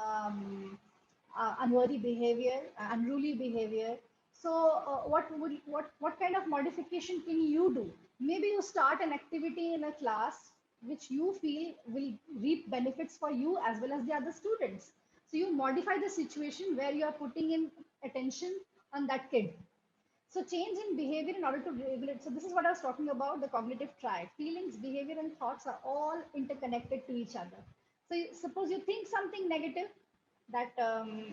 unworthy behavior, unruly behavior. So what kind of modification can you do? Maybe you start an activity in a class which you feel will reap benefits for you as well as the other students. So you modify the situation where you are putting in attention on that kid. So change in behavior in order to regulate. So this is what I was talking about, the cognitive triad. Feelings, behavior, and thoughts are all interconnected to each other. So suppose you think something negative, that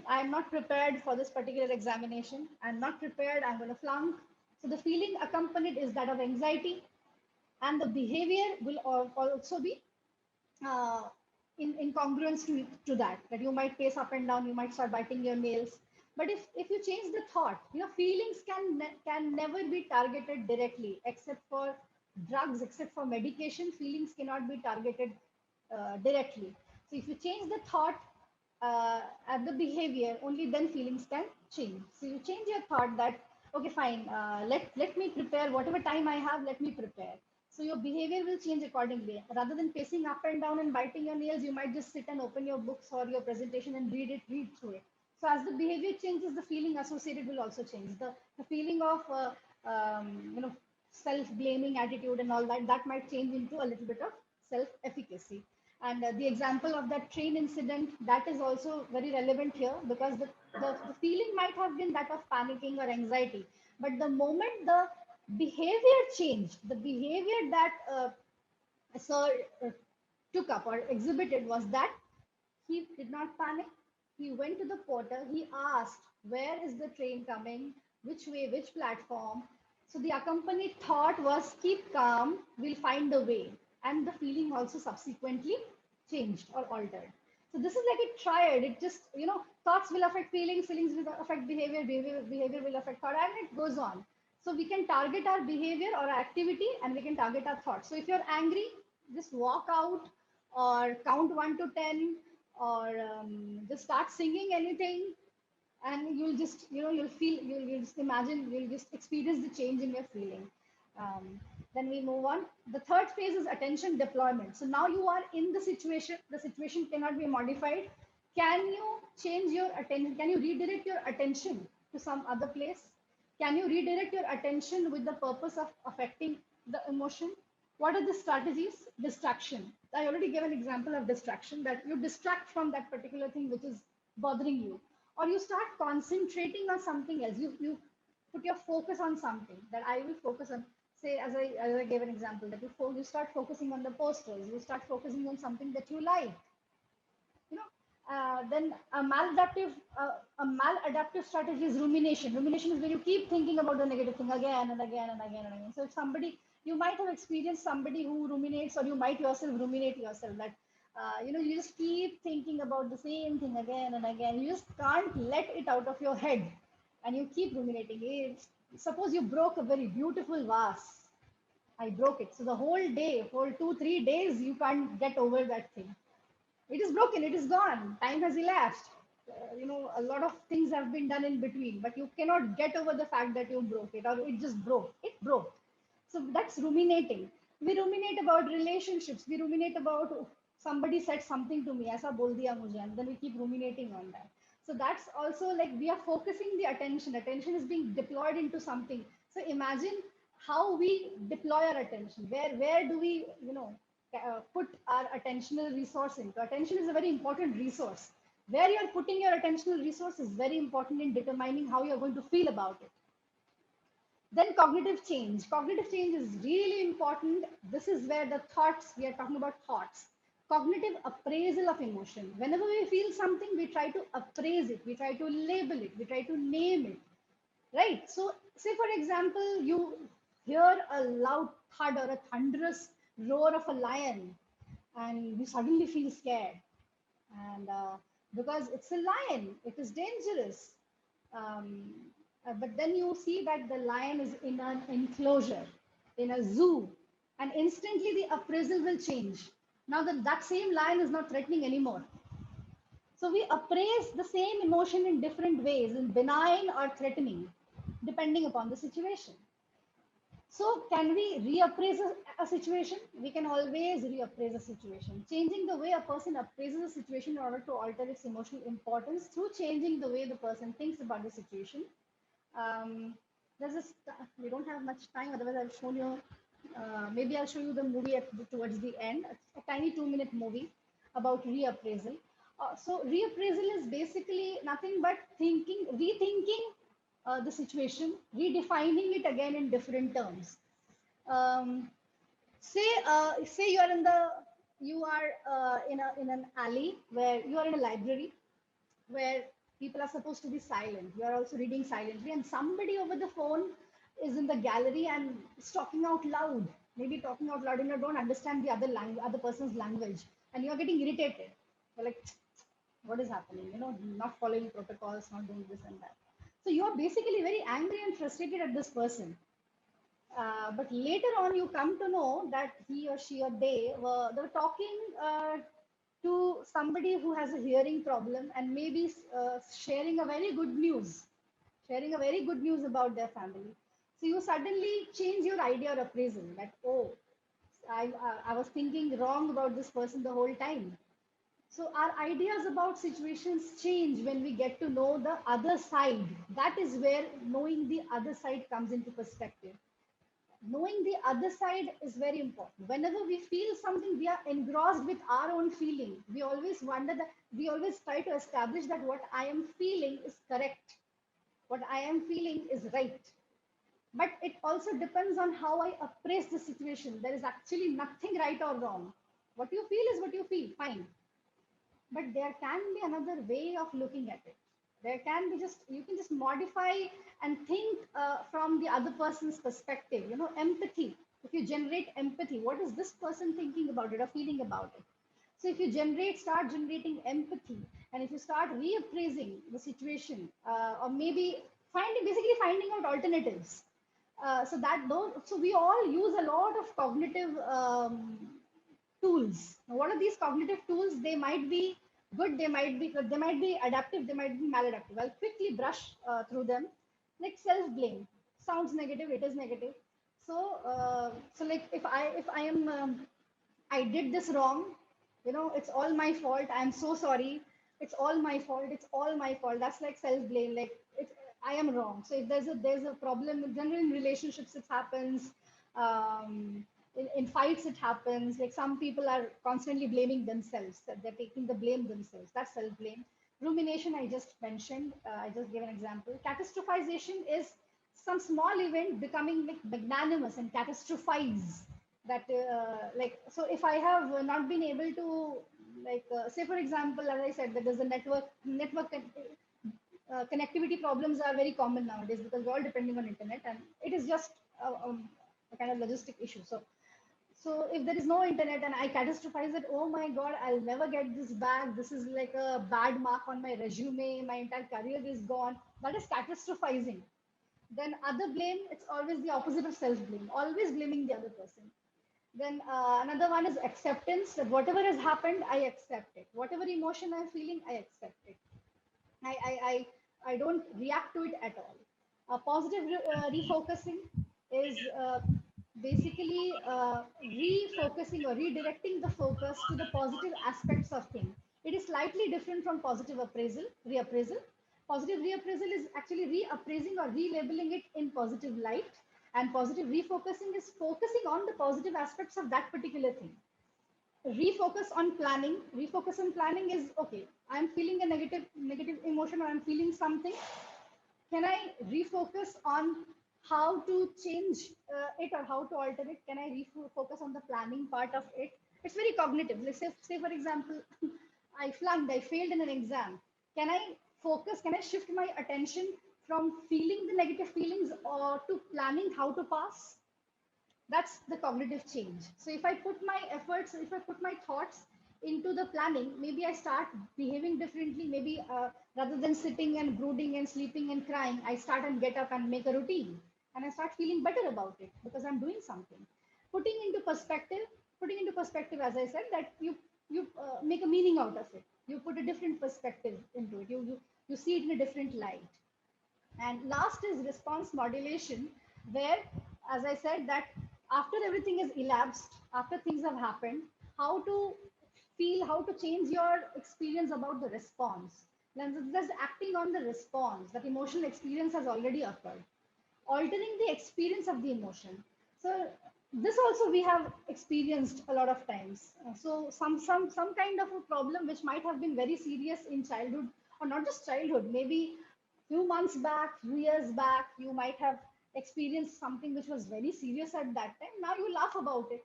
I'm not prepared for this particular examination. I'm not prepared, I'm going to flunk. So the feeling accompanied is that of anxiety, and the behavior will also be uh, in congruence to that you might pace up and down, you might start biting your nails. But if you change the thought, feelings can never be targeted directly, except for drugs, except for medication. Feelings cannot be targeted directly. So if you change the thought at the behavior, only then feelings can change. So you change your thought that, okay, fine, let me prepare whatever time I have, let me prepare. So your behavior will change accordingly. Rather than pacing up and down and biting your nails, you might just sit and open your books or your presentation and read through it. So as the behavior changes, the feeling associated will also change. The feeling of self-blaming attitude and all that might change into a little bit of self-efficacy. And the example of that train incident, that is also very relevant here, because the feeling might have been that of panicking or anxiety. But the moment the behavior changed, the behavior that Sir took up or exhibited was that he did not panic. He went to the porter. He asked, where is the train coming? Which way, which platform? So the accompanied thought was, keep calm, we'll find a way. And the feeling also subsequently changed or altered. So this is like a triad. It just, thoughts will affect feelings, feelings will affect behavior, behavior will affect thought, and it goes on. So we can target our behavior or our activity, and we can target our thoughts. So if you're angry, just walk out or count 1 to 10, or just start singing anything, and you'll just you'll just imagine, you'll just experience the change in your feeling. Then we move on. The third phase is attention deployment. So now you are in the situation cannot be modified. Can you change your attention? Can you redirect your attention to some other place? Can you redirect your attention with the purpose of affecting the emotion? What are the strategies? Distraction. I already gave an example of distraction, that you distract from that particular thing which is bothering you, or you start concentrating on something else. You put your focus on something, that I will focus on, say, as I gave an example, that you start focusing on the posters, you start focusing on something that you like, you know. Then a maladaptive strategy is rumination. Rumination is where you keep thinking about the negative thing again and again and again and again. So if somebody, you might have experienced somebody who ruminates, or you might yourself ruminate yourself, that you just keep thinking about the same thing again and again. You just can't let it out of your head, and you keep ruminating. Suppose you broke a very beautiful vase. I broke it. So the whole day, for 2-3 days, you can't get over that thing. It is broken, it is gone, time has elapsed. A lot of things have been done in between, but you cannot get over the fact that you broke it, or it just broke. It broke. So that's ruminating. We ruminate about relationships. We ruminate about, somebody said something to me, aisa bol diya mujhe, and then we keep ruminating on that. So that's also like we are focusing the attention. Attention is being deployed into something. So imagine how we deploy our attention. Where do we, put our attentional resource into? Attention is a very important resource. Where you're putting your attentional resource is very important in determining how you're going to feel about it. Then cognitive change. Cognitive change is really important. This is where the thoughts, we are talking about thoughts. Cognitive appraisal of emotion. Whenever we feel something, we try to appraise it, we try to label it, we try to name it, right? So say, for example, you hear a loud thud or a thunderous roar of a lion, and you suddenly feel scared. And because it's a lion, it is dangerous. But then you see that the lion is in an enclosure, in a zoo, and instantly the appraisal will change. Now that same lion is not threatening anymore. So we appraise the same emotion in different ways, in benign or threatening, depending upon the situation. So can we reappraise a situation? We can always reappraise a situation. Changing the way a person appraises a situation in order to alter its emotional importance through changing the way the person thinks about the situation. We don't have much time, otherwise I've shown you, maybe I'll show you the movie towards the end, a tiny 2-minute movie about reappraisal. So reappraisal is basically nothing but rethinking the situation, redefining it again in different terms. Say you are in an alley, where you are in a library where people are supposed to be silent. You are also reading silently, and somebody over the phone is in the gallery and is talking out loud. Maybe talking out loud, and you don't understand the other person's language, and you are getting irritated. You're like, what is happening? Not following protocols, not doing this and that. So you are basically very angry and frustrated at this person. But later on, you come to know that he or she or they were talking to somebody who has a hearing problem, and maybe sharing a very good news about their family. So you suddenly change your idea or appraisal that, oh, I was thinking wrong about this person the whole time. So our ideas about situations change when we get to know the other side. That is where knowing the other side comes into perspective. Knowing the other side is very important. Whenever we feel something, we are engrossed with our own feeling. We always try to establish that what I am feeling is correct. What I am feeling is right. But it also depends on how I appraise the situation. There is actually nothing right or wrong. What you feel is what you feel, fine. But there can be another way of looking at it. There can be you can just modify and think from the other person's perspective. Empathy. If you generate empathy, what is this person thinking about it or feeling about it? So if you start generating empathy, and if you start reappraising the situation, or maybe basically finding out alternatives. So we all use a lot of cognitive tools. Now, what are these cognitive tools? They might be good, they might be adaptive, they might be maladaptive. I'll quickly brush through them. Like self-blame. Sounds negative, it is negative. So like if I am I did this wrong, it's all my fault, I'm so sorry, it's all my fault, that's like self-blame. Like I am wrong. So if there's a problem, generally in relationships it happens, in fights it happens. Like some people are constantly blaming themselves, they're taking the blame themselves. That's self-blame. Rumination, I just mentioned, I just gave an example. Catastrophization is some small event becoming like magnanimous and catastrophize that like, so if I have not been able to, like say for example, as I said, that there's a network connectivity problems are very common nowadays because we're all depending on internet, and it is just a kind of logistic issue. So if there is no internet and I catastrophize it, oh my God, I'll never get this back. This is like a bad mark on my resume. My entire career is gone. That is catastrophizing. Then other blame, it's always the opposite of self-blame, always blaming the other person. Then another one is acceptance, that whatever has happened, I accept it. Whatever emotion I'm feeling, I accept it. I don't react to it at all. Positive refocusing is basically refocusing or redirecting the focus to the positive aspects of things. It is slightly different from positive reappraisal. Positive reappraisal is actually reappraising or relabeling it in positive light, and positive refocusing is focusing on the positive aspects of that particular thing. Refocus on planning. Refocus on planning is, okay, I'm feeling a negative emotion, or I'm feeling something. Can I refocus on how to change it or how to alter it? Can I refocus on the planning part of it? It's very cognitive. Let's say for example, I failed in an exam. Can I focus? Can I shift my attention from feeling the negative feelings or to planning how to pass? That's the cognitive change. So if I put my efforts, if I put my thoughts into the planning, maybe I start behaving differently. Maybe rather than sitting and brooding and sleeping and crying, I start and get up and make a routine, and I start feeling better about it because I'm doing something. Putting into perspective, as I said, that you make a meaning out of it. You put a different perspective into it. You see it in a different light. And last is response modulation, where, as I said, that after everything is elapsed, after things have happened, how to feel, how to change your experience about the response. Then there's acting on the response. That emotional experience has already occurred. Altering the experience of the emotion. So this also we have experienced a lot of times. So some kind of a problem which might have been very serious in childhood, or not just childhood, maybe few months back, few years back, you might have experienced something which was very serious at that time. Now you laugh about it.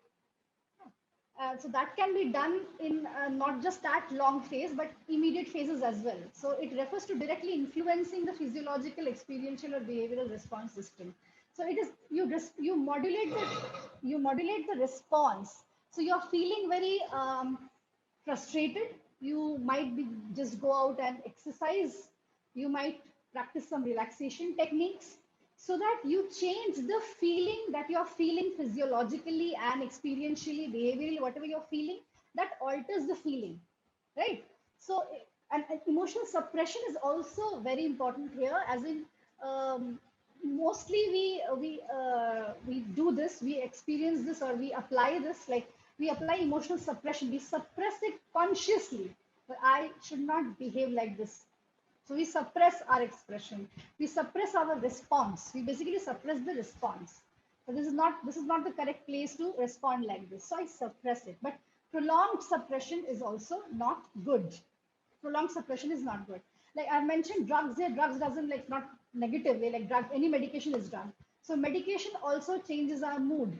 So that can be done in not just that long phase, but immediate phases as well. So it refers to directly influencing the physiological, experiential, or behavioral response system. So it is you modulate the response. So you're feeling very frustrated. You might be just go out and exercise. You might practice some relaxation techniques, so that you change the feeling that you're feeling physiologically and experientially, behaviorally, whatever you're feeling, that alters the feeling, right? So, and emotional suppression is also very important here, as in mostly we do this, we experience this, or we apply this, like we apply emotional suppression, we suppress it consciously, but I should not behave like this. So we suppress our expression. We suppress our response. We basically suppress the response. So this is not the correct place to respond like this. So I suppress it. But prolonged suppression is also not good. Prolonged suppression is not good. Like I've mentioned drugs here, drugs doesn't, like, not negatively, like drug, any medication is drug. So medication also changes our mood.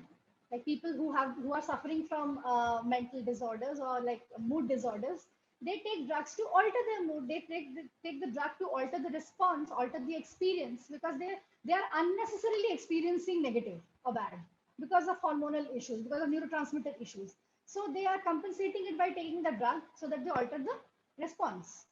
Like people who are suffering from mental disorders or like mood disorders, they take drugs to alter their mood. They take the drug to alter the response, alter the experience, because they are unnecessarily experiencing negative or bad because of hormonal issues, because of neurotransmitter issues. So they are compensating it by taking the drug so that they alter the response,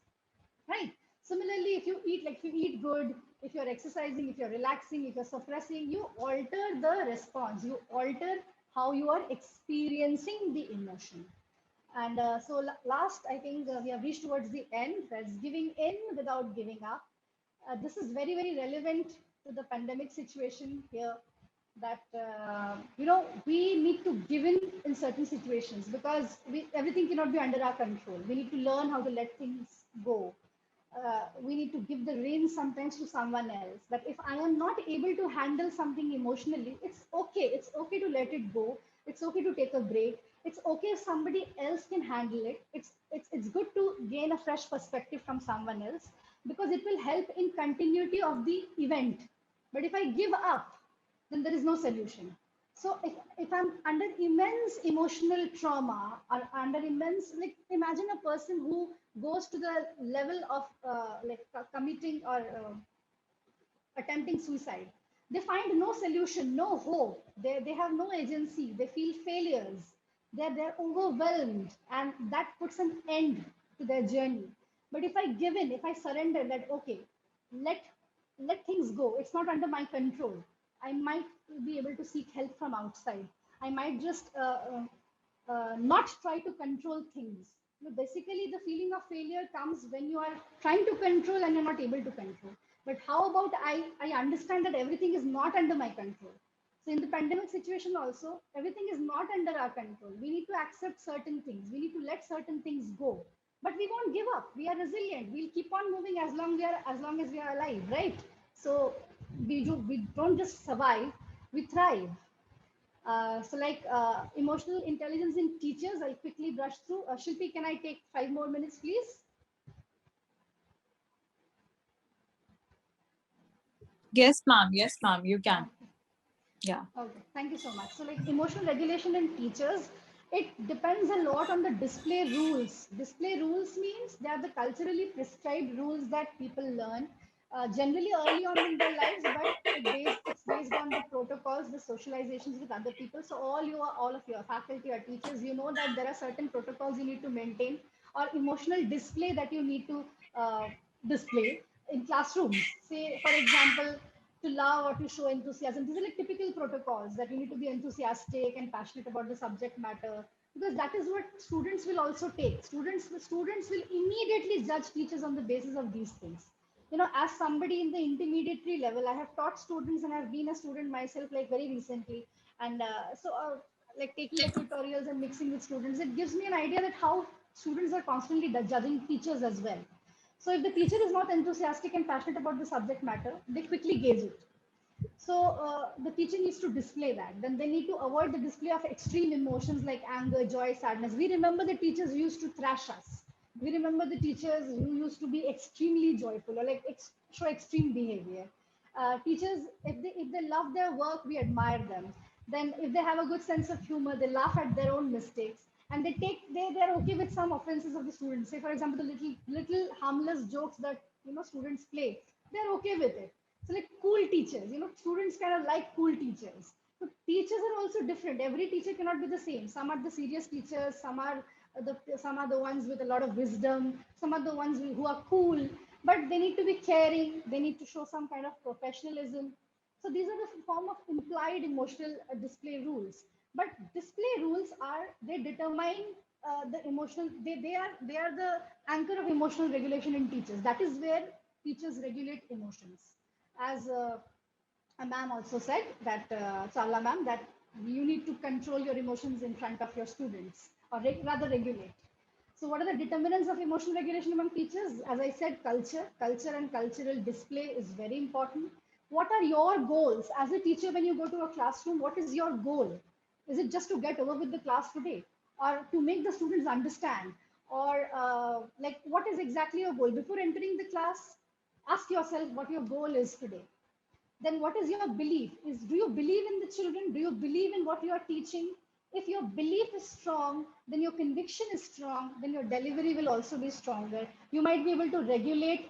right? Similarly, if you eat good, if you're exercising, if you're relaxing, if you're suppressing, you alter the response. You alter how you are experiencing the emotion. And so last, I think we have reached towards the end. That's giving in without giving up. This is very, very relevant to the pandemic situation here, that, we need to give in certain situations, because everything cannot be under our control. We need to learn how to let things go. We need to give the reins sometimes to someone else. That if I am not able to handle something emotionally, it's okay. It's okay to let it go. It's okay to take a break. It's okay if somebody else can handle it. It's good to gain a fresh perspective from someone else, because it will help in continuity of the event. But if I give up, then there is no solution. So if I'm under immense emotional trauma or under immense, like imagine a person who goes to the level of committing or attempting suicide. They find no solution, no hope. They have no agency. They feel failures. They're overwhelmed, and that puts an end to their journey. But if I give in, if I surrender that, okay, let let things go. It's not under my control. I might be able to seek help from outside. I might just not try to control things. Basically, the feeling of failure comes when you are trying to control and you're not able to control. But how about I understand that everything is not under my control. So in the pandemic situation also, everything is not under our control. We need to accept certain things. We need to let certain things go. But we won't give up. We are resilient. We'll keep on moving as long as we are alive, right? So we don't just survive, we thrive. Emotional intelligence in teachers, I'll quickly brush through. Shilpi, can I take 5 more minutes, please? Yes, ma'am. Yes, ma'am. You can. Okay. Yeah. Okay. Thank you so much. So, like emotional regulation in teachers, it depends a lot on the display rules. Display rules means they are the culturally prescribed rules that people learn generally early on in their lives, but it's based on the protocols, the socializations with other people. So all of your faculty or teachers, you know that there are certain protocols you need to maintain or emotional display that you need to display in classrooms. Say, for example, to love or to show enthusiasm. These are like typical protocols that you need to be enthusiastic and passionate about the subject matter, because that is what students will also take. Students will immediately judge teachers on the basis of these things. As somebody in the intermediary level, I have taught students and I've been a student myself, like very recently. And like taking the tutorials and mixing with students, it gives me an idea that how students are constantly judging teachers as well. So if the teacher is not enthusiastic and passionate about the subject matter, they quickly gauge it. So the teacher needs to display that. Then they need to avoid the display of extreme emotions like anger, joy, sadness. We remember the teachers who used to thrash us. We remember the teachers who used to be extremely joyful or like show extreme behavior. Teachers, if they love their work, we admire them. Then if they have a good sense of humor, they laugh at their own mistakes and they're okay with some offenses of the students. Say for example, the little harmless jokes that students play, they're okay with it. So like cool teachers, students kind of like cool teachers. So teachers are also different. Every teacher cannot be the same. Some are the serious teachers, some are the ones with a lot of wisdom, some are the ones who are cool, but they need to be caring, they need to show some kind of professionalism. So these are the form of implied emotional display rules. But display rules they determine the emotional, they are the anchor of emotional regulation in teachers. That is where teachers regulate emotions. As a ma'am also said that, Chawla ma'am, that you need to control your emotions in front of your students, or rather regulate. So what are the determinants of emotional regulation among teachers? As I said, culture and cultural display is very important. What are your goals as a teacher when you go to a classroom? What is your goal? Is it just to get over with the class today, or to make the students understand, or like what is exactly your goal? Before entering the class, ask yourself what your goal is today. Then what is your belief? Do you believe in the children? Do you believe in what you are teaching? If your belief is strong, then your conviction is strong, then your delivery will also be stronger. You might be able to regulate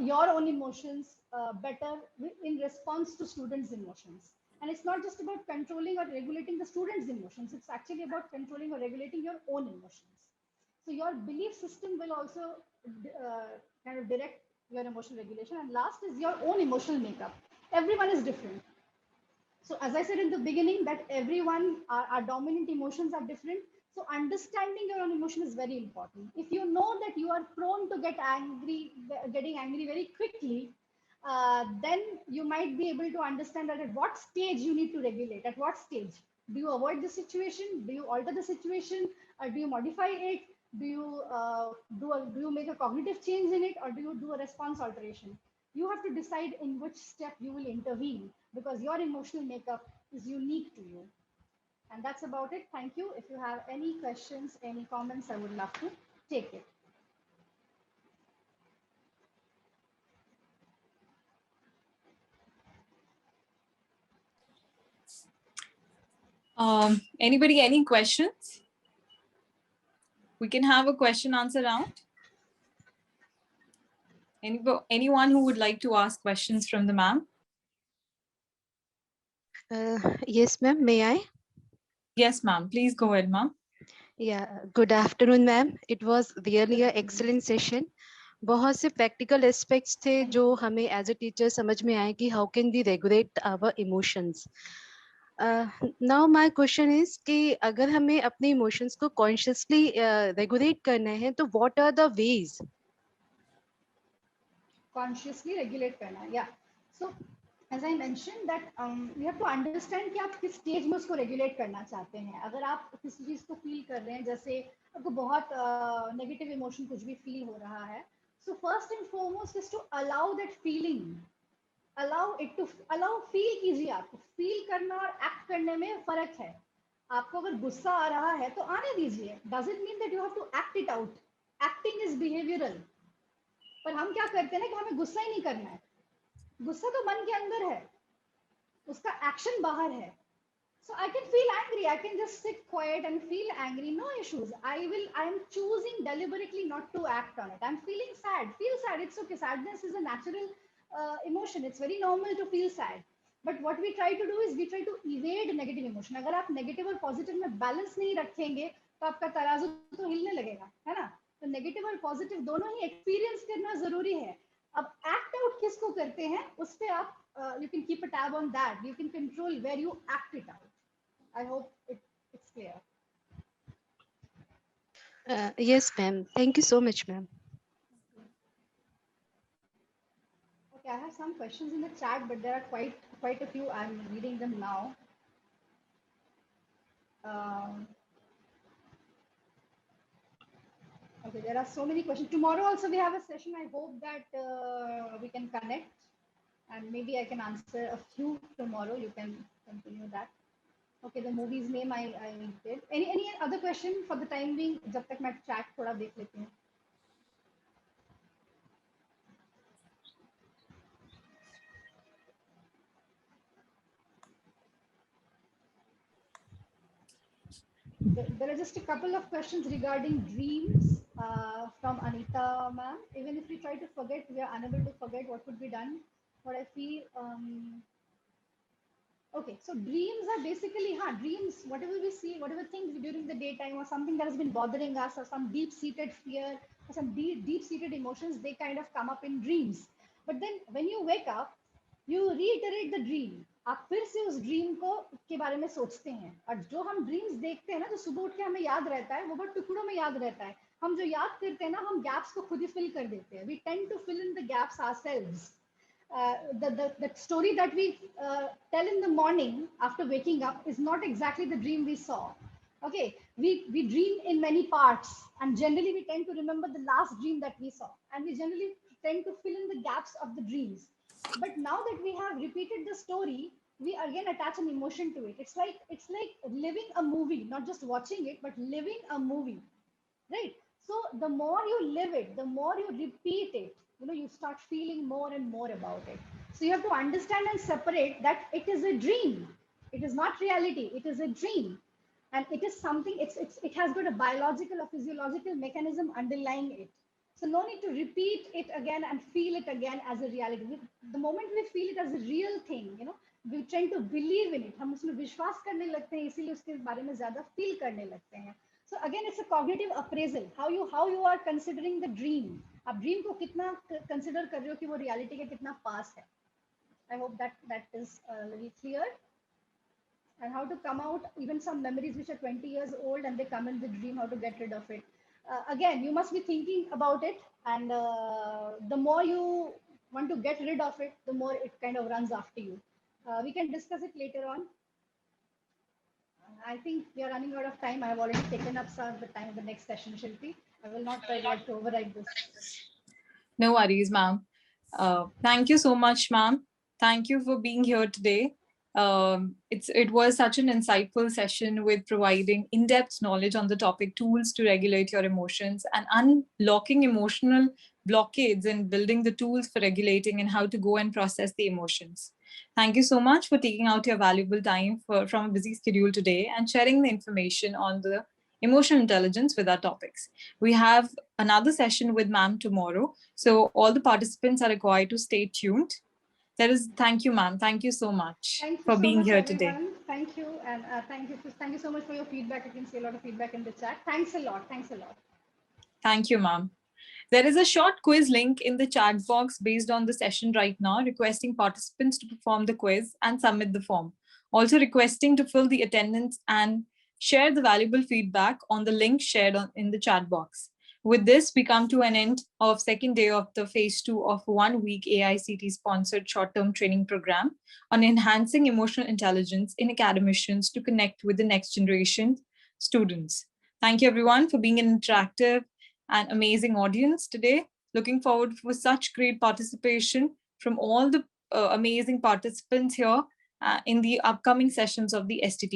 your own emotions better in response to students' emotions. And it's not just about controlling or regulating the students' emotions, it's actually about controlling or regulating your own emotions. So your belief system will also kind of direct your emotional regulation. And last is your own emotional makeup. Everyone is different. So as I said in the beginning, that everyone, our dominant emotions are different. So understanding your own emotion is very important. If you know that you are prone to getting angry very quickly, then you might be able to understand that at what stage you need to regulate. At what stage do you avoid the situation? Do you alter the situation? Or do you modify it? Do you make a cognitive change in it, or do you do a response alteration? You have to decide in which step you will intervene, because your emotional makeup is unique to you. And that's about it. Thank you. If you have any questions, any comments, I would love to take it. Anybody, any questions? We can have a question answer round. Anyone who would like to ask questions from the ma'am? Yes, ma'am. May I? Yes, ma'am. Please go ahead, ma'am. Yeah. Good afternoon, ma'am. It was really an excellent session. बहुत से practical aspects थे जो हमें as a teacher समझ में आए कि how can we regulate our emotions. Now my question is कि अगर हमें अपने emotions को consciously regulate करना है तो what are the ways? Consciously regulate करना है. Yeah. So as I mentioned that you have to understand कि आप किस stage में उसको regulate करना चाहते हैं. अगर आप किसी चीज को feel कर रहे हैं, जैसे आपको बहुत negative emotion कुछ भी feel हो रहा है, so first and foremost is to allow that feeling. allow feel कीजिए. आपको feel करना और act करने में फर्क है. आपको अगर गुस्सा आ रहा है तो आने दीजिए. Doesn't mean that you have to act it out. Acting is behavioral. पर हम क्या करते हैं ना कि हमें गुस्सा ही नहीं करना है. गुस्सा तो मन के अंदर है, उसका एक्शन बाहर है. So I can feel angry. I can just sit quiet and feel angry. No issues. I am choosing deliberately not to act on it. I'm feeling sad. Feel sad. It's okay. Sadness is a natural emotion. It's very normal to feel sad. But what we try to do is we try to evade negative emotion. अगर आप negative और positive में balance नहीं रखेंगे तो आपका तराजू तो हिलने लगेगा, है ना? तो negative और positive दोनों ही experience करना जरूरी है. अब act out किसको करते हैं उस पे आप you can keep a tab on that. You can control where you act it out. I hope it's clear. Yes, ma'am. Thank you so much, ma'am. Okay, I have some questions in the chat, but there are quite a few. I'm reading them now. Okay, there are so many questions. Tomorrow also we have a session. I hope that we can connect, and maybe I can answer a few tomorrow. You can continue that. Okay, the movie's name I did. Any other question for the time being? जब तक मैं chat थोड़ा देख लेती हूँ. There are just a couple of questions regarding dreams from Anita ma'am. Even if we try to forget, we are unable to forget what could be done. What I feel. Okay, so dreams are basically, dreams, whatever we see, whatever things during the daytime or something that has been bothering us or some deep-seated fear or some deep-seated emotions, they kind of come up in dreams. But then when you wake up, you reiterate the dream. आप फिर से उस dream को के बारे में सोचते हैं और जो हम ड्रीम्स देखते हैं ना तो सुबह उठ के हमें याद रहता है वो बहुत टुकड़ों में याद रहता है. हम जो याद करते हैं ना हम गैप्स को खुद ही फिल कर देते हैं. We tend to fill in the gaps ourselves. The story that we tell in the morning after waking up is not exactly the dream we saw. Okay, we dream in many parts and generally we tend to remember the last dream that we saw and we generally tend to fill in the gaps of the dreams. But now that we have repeated the story, we again attach an emotion to it. It's like living a movie, not just watching it, but living a movie, right? So the more you live it, the more you repeat it, you start feeling more and more about it. So you have to understand and separate that it is a dream. It is not reality. It is a dream. And it is something, it has got a biological or physiological mechanism underlying it. So no need to repeat it again and feel it again as a reality. The moment we feel it as a real thing, we tend to believe in it. हम उसमें विश्वास करने लगते हैं, इसीलिए उसके बारे में ज़्यादा feel करने लगते हैं. So again, it's a cognitive appraisal. How you are considering the dream. आप dream को कितना consider कर रहे हो कि वो reality के कितना पास है. I hope that is very clear. And how to come out, even some memories which are 20 years old and they come in the dream, how to get rid of it. Again, you must be thinking about it, and the more you want to get rid of it, the more it kind of runs after you. We can discuss it later on. I think we are running out of time. I have already taken up some of the time of the next session, Shilpi. I will not try to override this. No worries, ma'am. Thank you so much, ma'am. Thank you for being here today. It was such an insightful session with providing in-depth knowledge on the topic tools to regulate your emotions and unlocking emotional blockades in building the tools for regulating and how to go and process the emotions. Thank you so much for taking out your valuable time from a busy schedule today and sharing the information on the emotional intelligence with our topics. We have another session with ma'am tomorrow, so all the participants are required to stay tuned. Thank you, ma'am. Thank you so much for being here today. Thank you, and thank you so much for your feedback. You can see a lot of feedback in the chat. Thanks a lot. Thanks a lot. Thank you, ma'am. There is a short quiz link in the chat box based on the session right now, requesting participants to perform the quiz and submit the form. Also requesting to fill the attendance and share the valuable feedback on the link shared in the chat box. With this, we come to an end of second day of the phase 2 of 1 week AICT sponsored short-term training program on enhancing emotional intelligence in academicians to connect with the next generation students. Thank you everyone for being an interactive and amazing audience today. Looking forward for such great participation from all the amazing participants here in the upcoming sessions of the STTP.